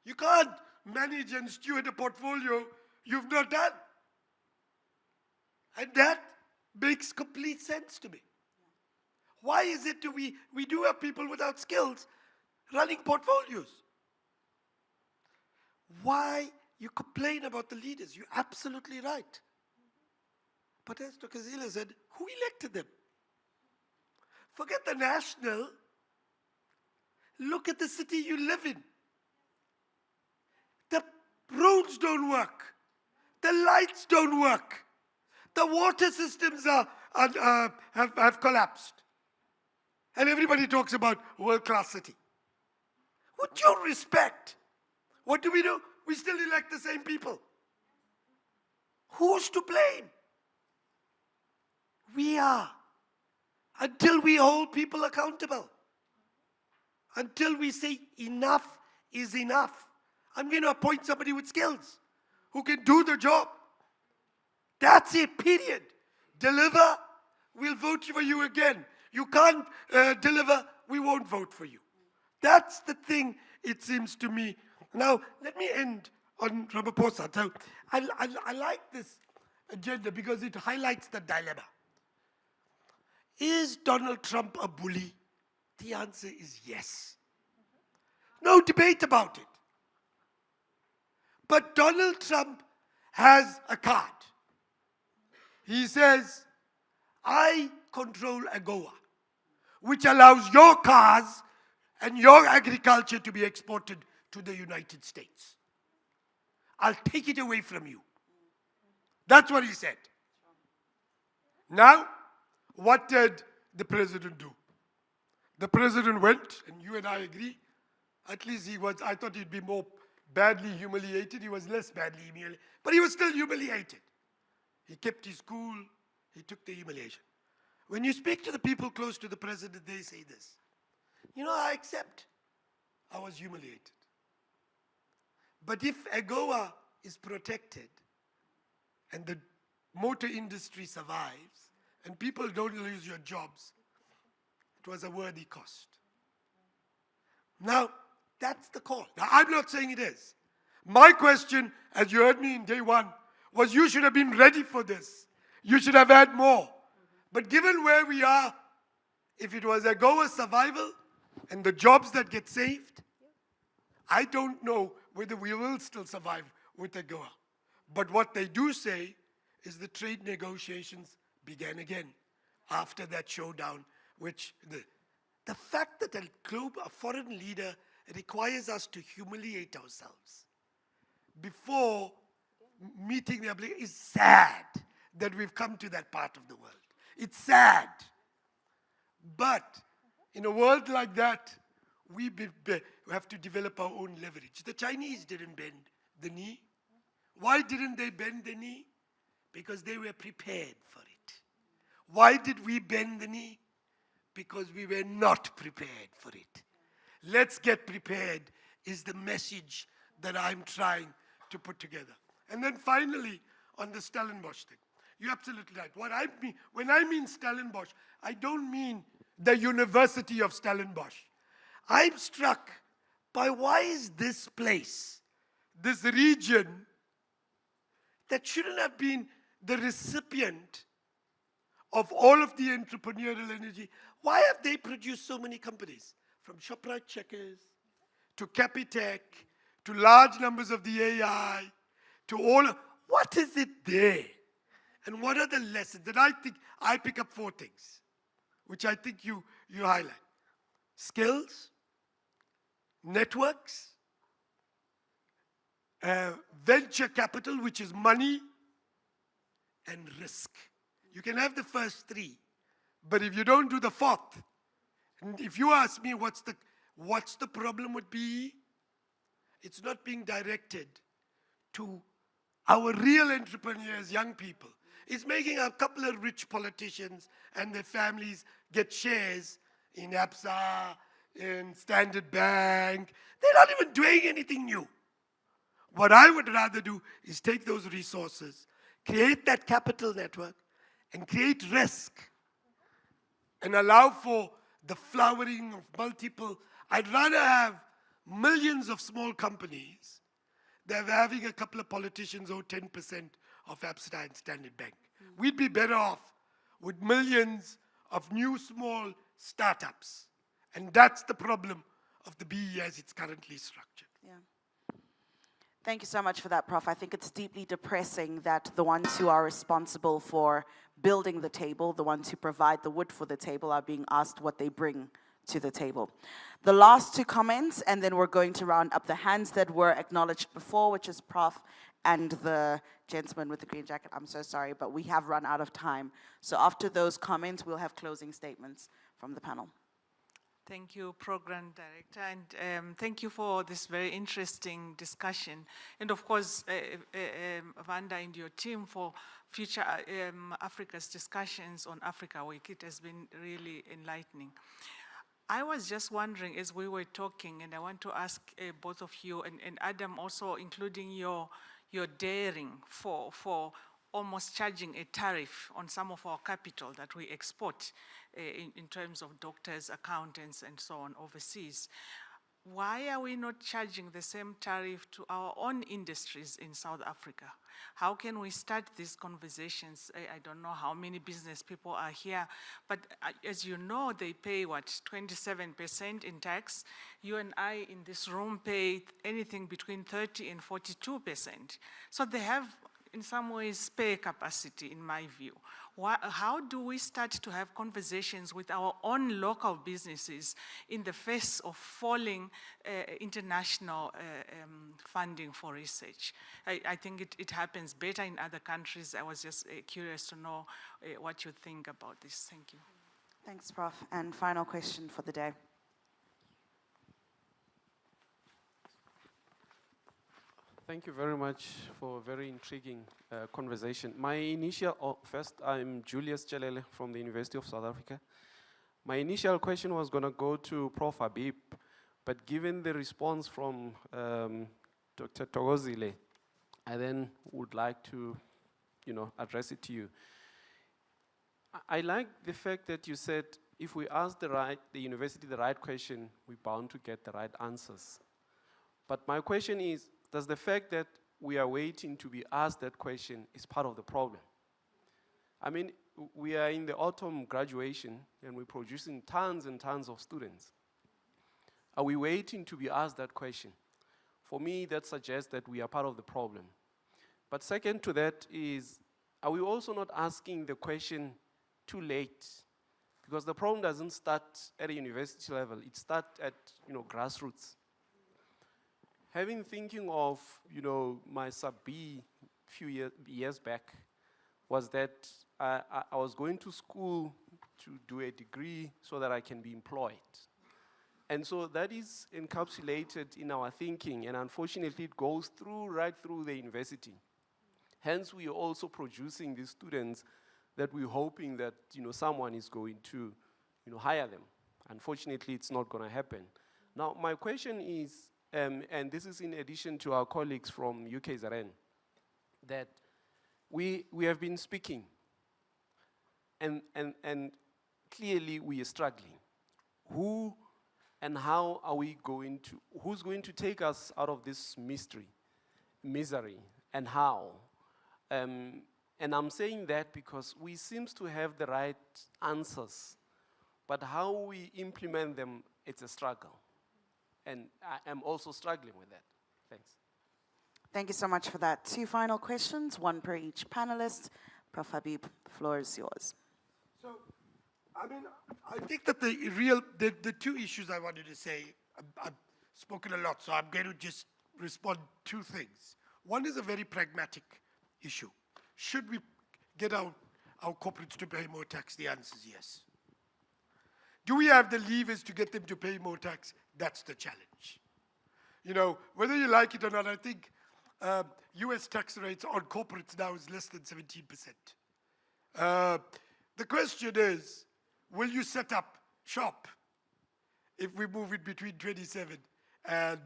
You can't manage and steward a portfolio you've not done. And that makes complete sense to me. Why is it that we do have people without skills running portfolios? Why you complain about the leaders? You're absolutely right. But as Thokozile said, who elected them? Forget the national. Look at the city you live in. The roads don't work. The lights don't work. The water systems have collapsed. And everybody talks about world-class city. With due respect, what do? We still elect the same people. Who's to blame? We are. Until we hold people accountable. Until we say enough is enough. I'm going to appoint somebody with skills who can do the job. That's it, period. Deliver, we'll vote for you again. You can't deliver, we won't vote for you. That's the thing, it seems to me. Now, let me end on Ramaphosa. So, I like this agenda because it highlights the dilemma. Is Donald Trump a bully? The answer is yes. No debate about it. But Donald Trump has a card. He says, I control AGOA, which allows your cars and your agriculture to be exported to the United States. I'll take it away from you. That's what he said. Now, what did the president do? The president went, and you and I agree, at least he was, I thought he'd be more badly humiliated. He was less badly humiliated, but he was still humiliated. He kept his cool. He took the humiliation. When you speak to the people close to the president, they say this. I accept I was humiliated. But if AGOA is protected and the motor industry survives and people don't lose your jobs, it was a worthy cost. Now, that's the call. Now, I'm not saying it is. My question, as you heard me in day one, was you should have been ready for this. You should have had more. But given where we are, if it was AGOA survival and the jobs that get saved, I don't know whether we will still survive with AGOA. But what they do say is the trade negotiations began again after that showdown, which the fact that a foreign leader requires us to humiliate ourselves before meeting the obligation is sad that we've come to that part of the world. It's sad. But in a world like that, we have to develop our own leverage. The Chinese didn't bend the knee. Why didn't they bend the knee? Because they were prepared for it. Why did we bend the knee? Because we were not prepared for it. Let's get prepared is the message that I'm trying to put together. And then finally, on the Stellenbosch thing. You're absolutely right. When I mean Stellenbosch, I don't mean the University of Stellenbosch. I'm struck by why is this place, this region, that shouldn't have been the recipient of all of the entrepreneurial energy, why have they produced so many companies? From Shoprite Checkers, to Capitec, to large numbers of the AI, to all of, what is it there? And what are the lessons? And I think I pick up 4 things, which I think you highlight. Skills, networks, venture capital, which is money, and risk. You can have the first 3, but if you don't do the 4th, and if you ask me what's the problem with BE, it's not being directed to our real entrepreneurs, young people. It's making a couple of rich politicians and their families get shares in ABSA, in Standard Bank. They're not even doing anything new. What I would rather do is take those resources, create that capital network, and create risk, and allow for the flowering of multiple. I'd rather have millions of small companies than having a couple of politicians owe 10% of ABSA and Standard Bank. We'd be better off with millions of new small startups. And that's the problem of the BE as it's currently structured. Yeah. Thank you so much for that, Prof. I think it's deeply depressing that the ones who are responsible for building the table, the ones who provide the wood for the table, are being asked what they bring to the table. The last 2 comments, and then we're going to round up the hands that were acknowledged before, which is Prof and the gentleman with the green jacket. I'm so sorry, but we have run out of time. So after those comments, we'll have closing statements from the panel. Thank you, Program Director, and thank you for this very interesting discussion. And of course, Wanda and your team for future Africa's discussions on Africa Week. It has been really enlightening. I was just wondering as we were talking, and I want to ask both of you, and Adam also, including your daring for almost charging a tariff on some of our capital that we export in terms of doctors, accountants, and so on overseas. Why are we not charging the same tariff to our own industries in South Africa? How can we start these conversations? I don't know how many business people are here, but as you know, they pay, 27% in tax. You and I in this room pay anything between 30 and 42%. So they have, in some ways, spare capacity, in my view. How do we start to have conversations with our own local businesses in the face of falling international funding for research? I think it happens better in other countries. I was just curious to know what you think about this. Thank you. Thanks, Prof. And final question for the day. Thank you very much for a very intriguing conversation. My initial, first, I'm Julius Chelele from the University of South Africa. My initial question was going to go to Prof Habib, but given the response from Dr. Thokozile, I then would like to, address it to you. I like the fact that you said if we ask the university the right question, we're bound to get the right answers. But my question is, does the fact that we are waiting to be asked that question is part of the problem? I mean, we are in the autumn graduation and we're producing tons and tons of students. Are we waiting to be asked that question? For me, that suggests that we are part of the problem. But second to that is, are we also not asking the question too late? Because the problem doesn't start at a university level, it starts at grassroots. Thinking of my sub-B few years back, was that I was going to school to do a degree so that I can be employed. And so that is encapsulated in our thinking, and unfortunately it goes right through the university. Hence, we are also producing these students that we're hoping that someone is going to hire them. Unfortunately, it's not going to happen. Now, my question is, and this is in addition to our colleagues from UKZN, that we have been speaking, and clearly we are struggling. Who and how are we going to, who's going to take us out of this misery, and how? And I'm saying that because we seem to have the right answers, but how we implement them, it's a struggle. And I am also struggling with that. Thanks. Thank you so much for that. 2 final questions, 1 per each panelist. Prof Habib, the floor is yours. So, I mean, I think that the 2 issues I wanted to say, I've spoken a lot, so I'm going to just respond 2 things. One is a very pragmatic issue. Should we get our corporates to pay more tax? The answer is yes. Do we have the levers to get them to pay more tax? That's the challenge. Whether you like it or not, I think US tax rates on corporates now is less than 17%. The question is, will you set up shop if we move it between 27 and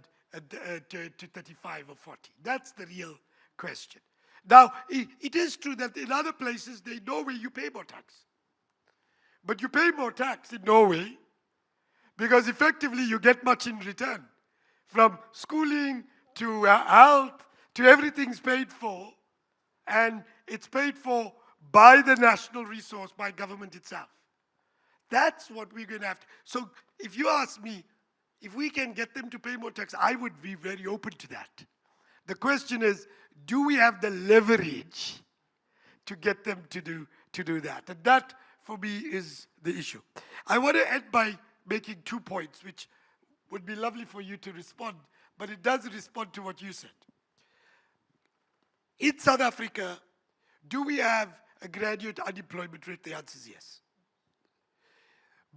to 35 or 40? That's the real question. Now, it is true that in other places, in Norway, you pay more tax. But you pay more tax in Norway because effectively you get much in return. From schooling to health to everything's paid for, and it's paid for by the national resource, by government itself. That's what we're going to have to. So if you ask me, if we can get them to pay more tax, I would be very open to that. The question is, do we have the leverage to get them to do that? And that, for me, is the issue. I want to end by making 2 points, which would be lovely for you to respond, but it does respond to what you said. In South Africa, do we have a graduate unemployment rate? The answer is yes.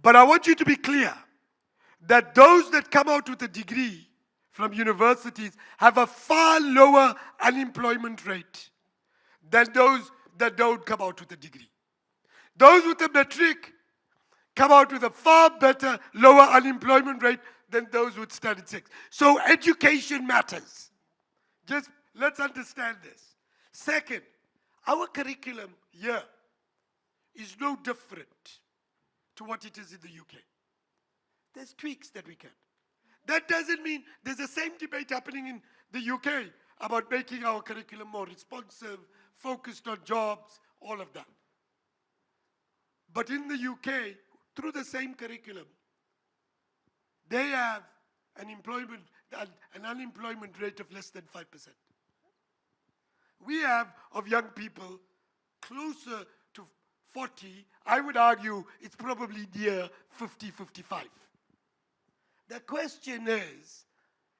But I want you to be clear that those that come out with a degree from universities have a far lower unemployment rate than those that don't come out with a degree. Those with a matric come out with a far better, lower unemployment rate than those with standard 6. So education matters. Just let's understand this. Second, our curriculum here is no different to what it is in the UK. There's tweaks that we can. That doesn't mean there's the same debate happening in the UK about making our curriculum more responsive, focused on jobs, all of that. But in the UK, through the same curriculum, they have an unemployment rate of less than 5%. We have, of young people, closer to 40. I would argue it's probably near 50, 55. The question is,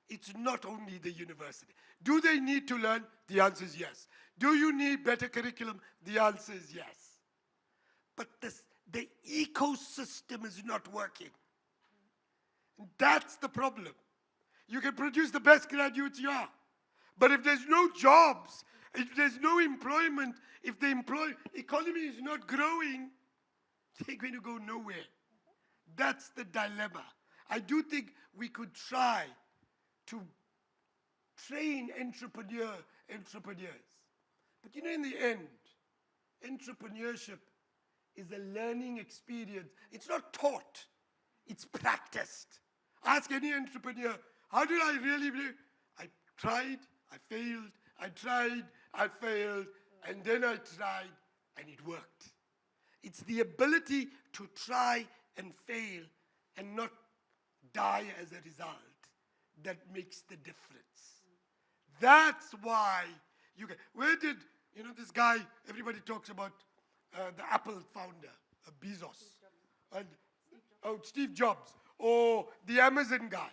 it's not only the university. Do they need to learn? The answer is yes. Do you need better curriculum? The answer is yes. But the ecosystem is not working. That's the problem. You can produce the best graduates you are, But if there's no jobs, if there's no employment, if the economy is not growing, they're going to go nowhere. That's the dilemma. I do think we could try to train entrepreneurs. But you know, in the end, entrepreneurship is a learning experience. It's not taught, it's practiced. Ask any entrepreneur, how did I really do? I tried, I failed, I tried, I failed, and then I tried, and it worked. It's the ability to try and fail and not die as a result that makes the difference. That's why you get, where did, you know, this guy, everybody talks about the Apple founder, Bezos, and Steve Jobs, or the Amazon guy.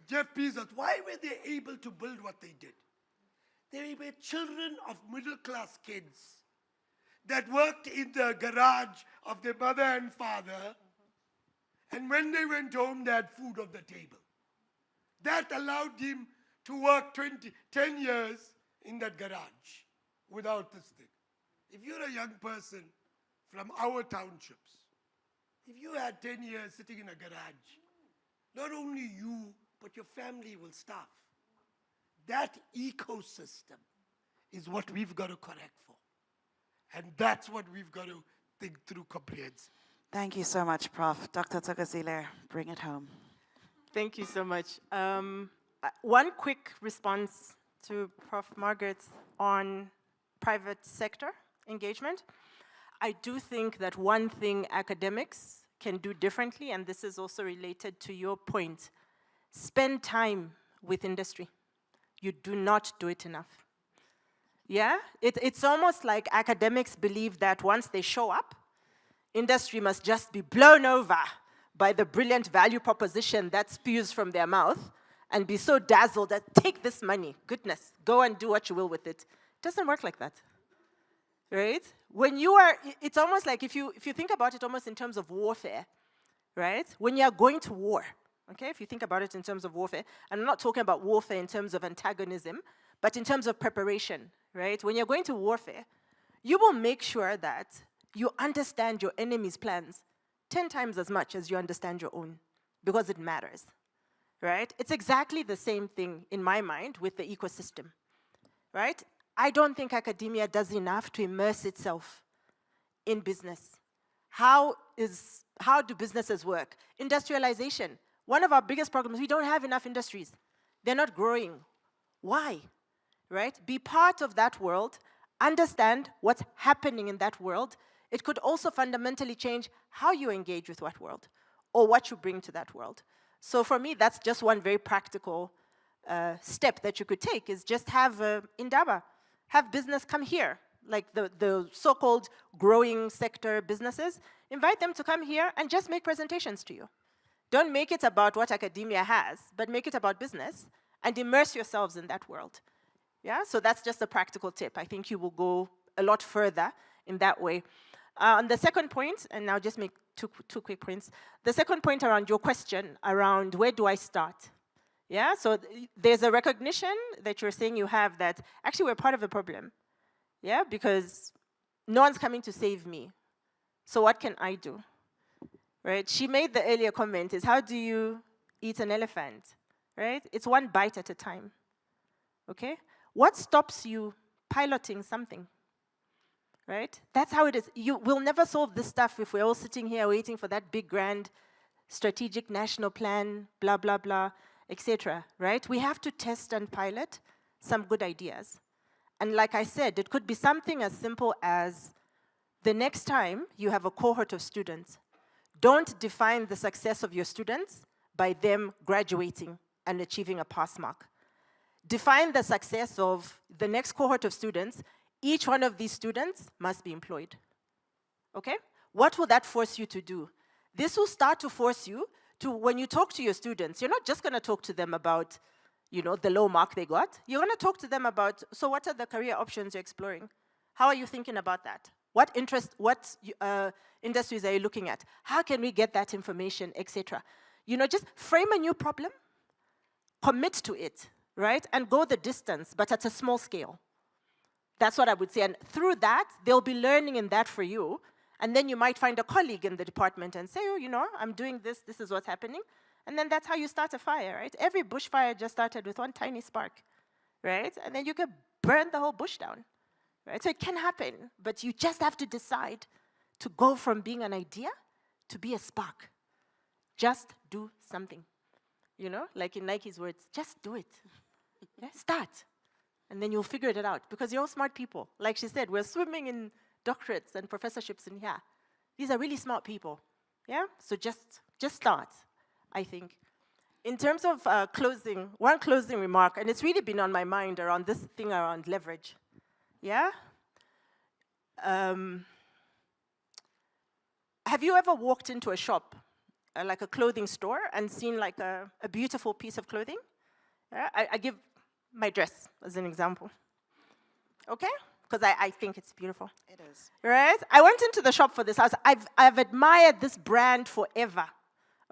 Jeff Bezos. Why were they able to build what they did? They were children of middle-class kids that worked in the garage of their mother and father, and when they went home, they had food on the table. That allowed him to work 10 years in that garage without this thing. If you're a young person from our townships, if you had 10 years sitting in a garage, not only you, but your family will starve. That ecosystem is what we've got to correct for. And that's what we've got to think through comprehensively. Thank you so much, Prof. Dr. Thokozile, bring it home. Thank you so much. One quick response to Prof. Margaret on private sector engagement. I do think that one thing academics can do differently, and this is also related to your point, spend time with industry. You do not do it enough. Yeah? It's almost like academics believe that once they show up, industry must just be blown over by the brilliant value proposition that spews from their mouth and be so dazzled that take this money, goodness, go and do what you will with it. It doesn't work like that, right? When you are, it's almost like if you think about it almost in terms of warfare, right? When you are going to war, okay, if you think about it in terms of warfare, I'm not talking about warfare in terms of antagonism, but in terms of preparation, right? When you're going to warfare, you will make sure that you understand your enemy's plans 10 times as much as you understand your own, because it matters, right? It's exactly the same thing in my mind with the ecosystem, right? I don't think academia does enough to immerse itself in business. How do businesses work? Industrialization. One of our biggest problems, we don't have enough industries. They're not growing. Why? Right? Be part of that world, understand what's happening in that world. It could also fundamentally change how you engage with that world or what you bring to that world. So for me, that's just one very practical step that you could take, is just have Indaba, have business come here, like the so-called growing sector businesses, invite them to come here and just make presentations to you. Don't make it about what academia has, but make it about business and immerse yourselves in that world. Yeah, so that's just a practical tip. I think you will go a lot further in that way. On the second point, and I'll just make two quick points. The second point around your question around where do I start? Yeah, so there's a recognition that you're saying you have that actually we're part of the problem. Yeah, because no one's coming to save me. So what can I do? Right? She made the earlier comment is, how do you eat an elephant? Right? It's one bite at a time. Okay? What stops you piloting something? Right? That's how it is. You will never solve this stuff if we're all sitting here waiting for that big, grand, strategic national plan, blah, blah, blah, etc. Right? We have to test and pilot some good ideas. And like I said, it could be something as simple as the next time you have a cohort of students, don't define the success of your students by them graduating and achieving a pass mark. Define the success of the next cohort of students. Each one of these students must be employed. Okay? What will that force you to do? This will start to force you to, when you talk to your students, you're not just going to talk to them about, you know, the low mark they got. You're going to talk to them about, so what are the career options you're exploring? How are you thinking about that? What industries are you looking at? How can we get that information, etc.? You know, just frame a new problem, commit to it, right? And go the distance, but at a small scale. That's what I would say. And through that, they'll be learning in that for you. And then you might find a colleague in the department and say, oh, you know, I'm doing this, this is what's happening. And then that's how you start a fire, right? Every bushfire just started with one tiny spark, right? And then you can burn the whole bush down, right? So it can happen, but you just have to decide to go from being an idea to be a spark. Just do something, you know? Like in Nike's words, just do it. Yeah? Start, and then you'll figure it out, because you're all smart people. Like she said, we're swimming in doctorates and professorships in here. These are really smart people, yeah? So just start, I think. In terms of closing, one closing remark, and it's really been on my mind around this thing around leverage, yeah? Have you ever walked into a shop, like a clothing store, and seen like a beautiful piece of clothing? Yeah? I give my dress as an example, okay? Because I think it's beautiful. It is. Right? I went into the shop for this. I've admired this brand forever,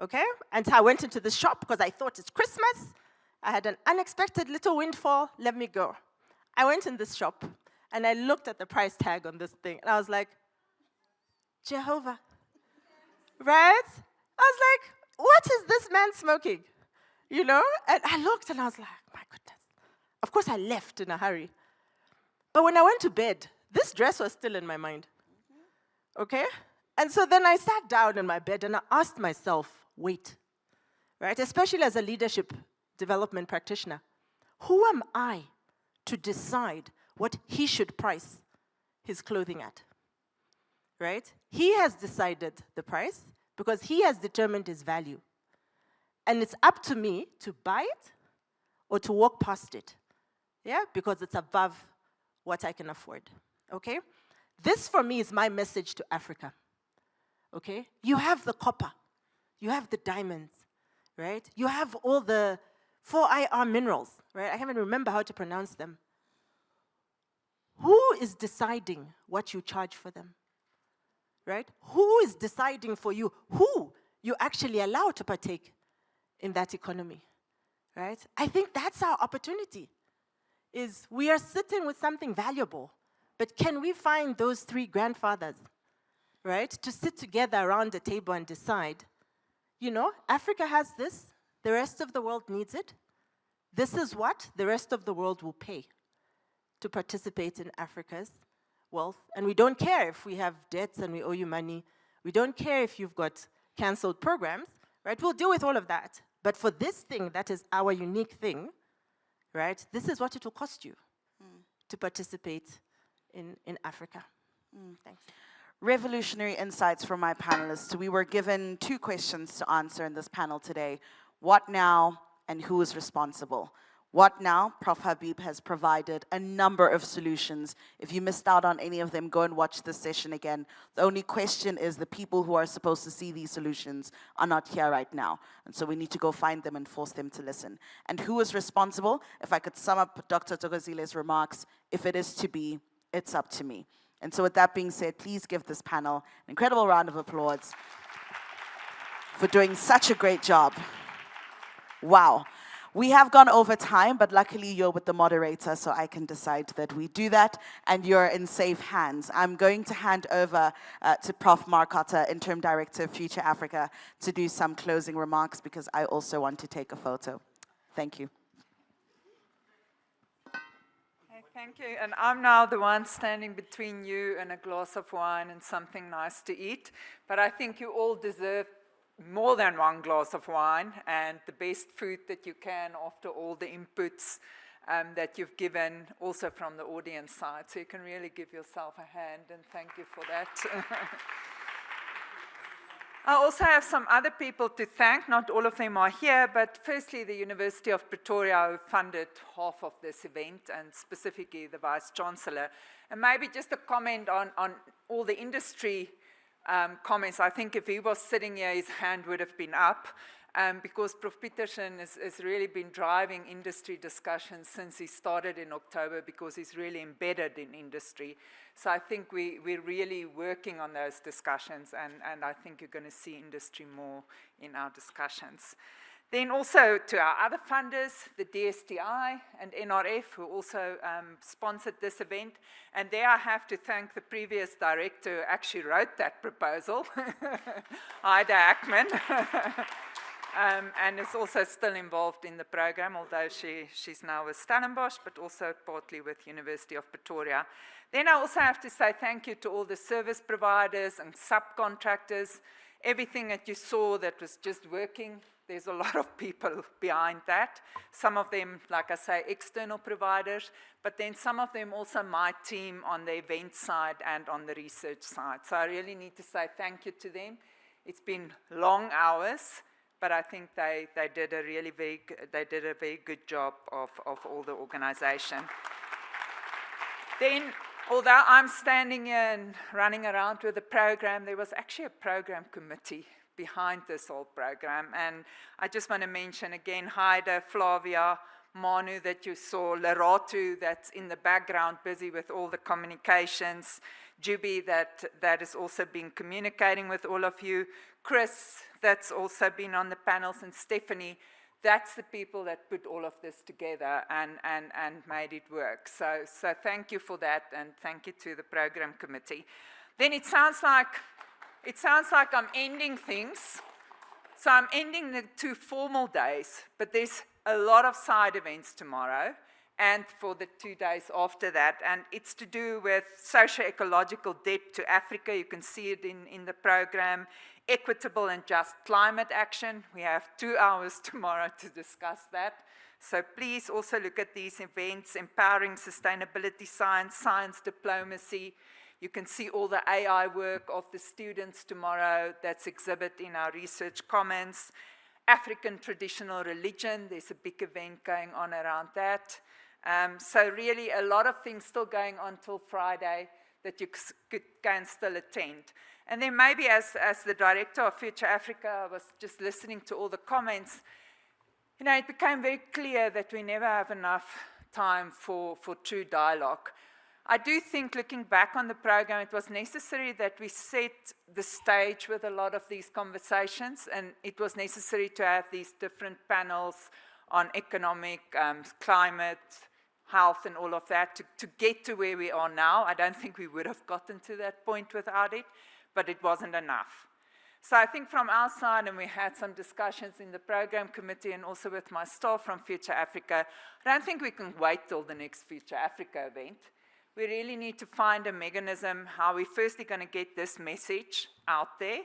okay? And so I went into the shop because I thought it's Christmas. I had an unexpected little windfall. Let me go. I went in this shop, and I looked at the price tag on this thing, and I was like, Jehovah, right? I was like, what is this man smoking? You know? And I looked, and I was like, my goodness. Of course, I left in a hurry. But when I went to bed, this dress was still in my mind, okay? And so then I sat down in my bed and I asked myself, wait, right? Especially as a leadership development practitioner, who am I to decide what he should price his clothing at, right? He has decided the price because he has determined his value. And it's up to me to buy it or to walk past it, yeah? Because it's above what I can afford, okay? This, for me, is my message to Africa, okay? You have the copper, you have the diamonds, right? You have all the 4IR minerals, right? I can't even remember how to pronounce them. Who is deciding what you charge for them, right? Who is deciding for you who you actually allow to partake in that economy, right? I think that's our opportunity. Is we are sitting with something valuable, but can we find those three grandfathers, right, to sit together around the table and decide, you know, Africa has this, the rest of the world needs it, this is what the rest of the world will pay to participate in Africa's wealth, and we don't care if we have debts and we owe you money, we don't care if you've got canceled programs, right, we'll deal with all of that, but for this thing that is our unique thing, right? This is what it will cost you to participate in Africa. Thanks. Revolutionary insights from my panelists. We were given 2 questions to answer in this panel today. What now and who is responsible? What now? Prof Habib has provided a number of solutions. If you missed out on any of them, go and watch this session again. The only question is the people who are supposed to see these solutions are not here right now. And so we need to go find them and force them to listen. And who is responsible? If I could sum up Dr. Thokozile's remarks, if it is to be, it's up to me. And so with that being said, please give this panel an incredible round of applause for doing such a great job. Wow. We have gone over time, but luckily you're with the moderator, so I can decide that we do that, and you're in safe hands. I'm going to hand over to Prof Markotter, Interim Director of Future Africa, to do some closing remarks, because I also want to take a photo. Thank you. Thank you. And I'm now the one standing between you and a glass of wine and something nice to eat, but I think you all deserve more than one glass of wine and the best food that you can after all the inputs that you've given, also from the audience side. So you can really give yourself a hand, and thank you for that. I also have some other people to thank. Not all of them are here, but firstly, the University of Pretoria, who funded half of this event, and specifically the Vice-Chancellor. And maybe just a comment on all the industry comments. I think if he was sitting here, his hand would have been up, because Prof Peterson has really been driving industry discussions since he started in October, because he's really embedded in industry. So I think we're really working on those discussions, and I think you're going to see industry more in our discussions. Then also to our other funders, the DSTI and NRF, who also sponsored this event. And there I have to thank the previous director who actually wrote that proposal, Ida Ackman, and is also still involved in the program, although she's now with Stellenbosch, but also partly with University of Pretoria. Then I also have to say thank you to all the service providers and subcontractors. Everything that you saw that was just working, there's a lot of people behind that. Some of them, like I say, external providers, but then some of them also my team on the event side and on the research side. So I really need to say thank you to them. It's been long hours, but I think they did a very good job of all the organization. Then, although I'm standing here and running around with the program, there was actually a program committee behind this whole program. And I just want to mention again, Haida, Flavia, Manu that you saw, Loretta that's in the background busy with all the communications, Juby that has also been communicating with all of you, Chris that's also been on the panels, and Stephanie. That's the people that put all of this together and made it work. So thank you for that, and thank you to the program committee. Then it sounds like I'm ending things. So I'm ending the 2 formal days, but there's a lot of side events tomorrow and for the 2 days after that. And it's to do with socio-ecological debt to Africa. You can see it in the program. Equitable and just climate action. We have 2 hours tomorrow to discuss that. So please also look at these events, empowering sustainability science, science diplomacy. You can see all the AI work of the students tomorrow that's exhibited in our research commons. African traditional religion, there's a big event going on around that. So really a lot of things still going on till Friday that you can still attend. And then maybe as the director of Future Africa, I was just listening to all the comments, you know, it became very clear that we never have enough time for true dialogue. I do think, looking back on the program, it was necessary that we set the stage with a lot of these conversations, and it was necessary to have these different panels on economic, climate, health, and all of that to get to where we are now. I don't think we would have gotten to that point without it, but it wasn't enough. So I think from our side, and we had some discussions in the program committee and also with my staff from Future Africa, I don't think we can wait till the next Future Africa event. We really need to find a mechanism how we're firstly going to get this message out there.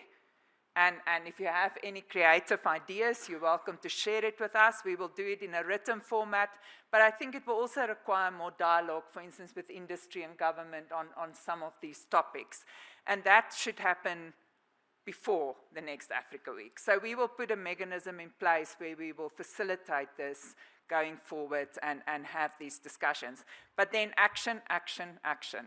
And if you have any creative ideas, you're welcome to share it with us. We will do it in a written format. But I think it will also require more dialogue, for instance, with industry and government on some of these topics. And that should happen before the next Africa Week. So we will put a mechanism in place where we will facilitate this going forward and have these discussions. But then action, action, action.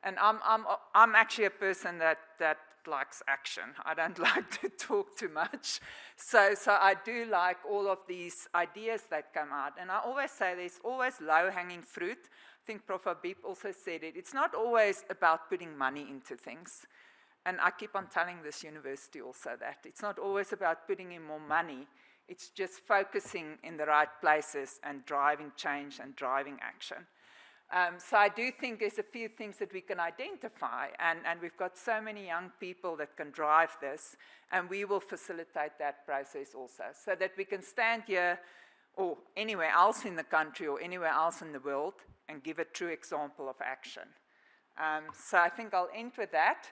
And I'm actually a person that likes action. I don't like to talk too much. So I do like all of these ideas that come out. And I always say there's always low-hanging fruit. I think Prof Habib also said it. It's not always about putting money into things. And I keep on telling this university also that. It's not always about putting in more money. It's just focusing in the right places and driving change and driving action. So I do think there's a few things that we can identify, and we've got so many young people that can drive this, and we will facilitate that process also, so that we can stand here or anywhere else in the country or anywhere else in the world and give a true example of action. So I think I'll end with that.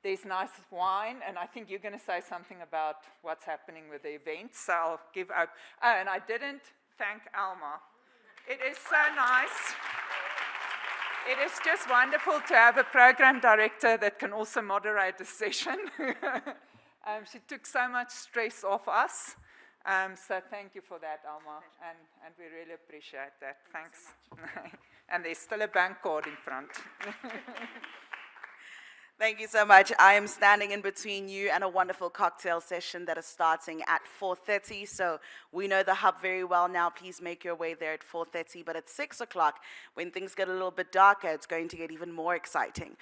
There's nice wine, and I think you're going to say something about what's happening with the event, so I'll give up. Oh, and I didn't thank Alma. It is so nice. It is just wonderful to have a program director that can also moderate a session. She took so much stress off us. So thank you for that, Alma, and we really appreciate that. Thanks. And there's still a bank card in front. Thank you so much. I am standing in between you and a wonderful cocktail session that is starting at 4:30. So we know the hub very well now. Please make your way there at 4:30. But at 6 o'clock, when things get a little bit darker, it's going to get even more exciting.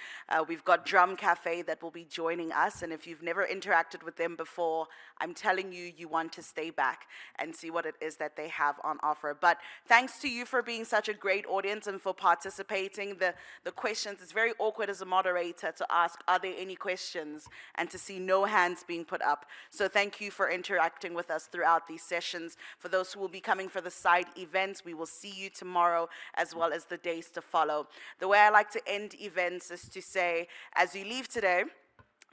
We've got Drum Cafe that will be joining us. And if you've never interacted with them before, I'm telling you, you want to stay back and see what it is that they have on offer. But thanks to you for being such a great audience and for participating. The questions, it's very awkward as a moderator to ask, are there any questions, and to see no hands being put up. So thank you for interacting with us throughout these sessions. For those who will be coming for the side events, we will see you tomorrow as well as the days to follow. The way I like to end events is to say, as you leave today,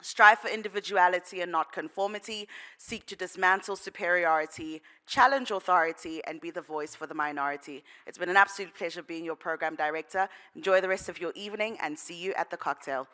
strive for individuality and not conformity, seek to dismantle superiority, challenge authority, and be the voice for the minority. It's been an absolute pleasure being your program director. Enjoy the rest of your evening and see you at the cocktail.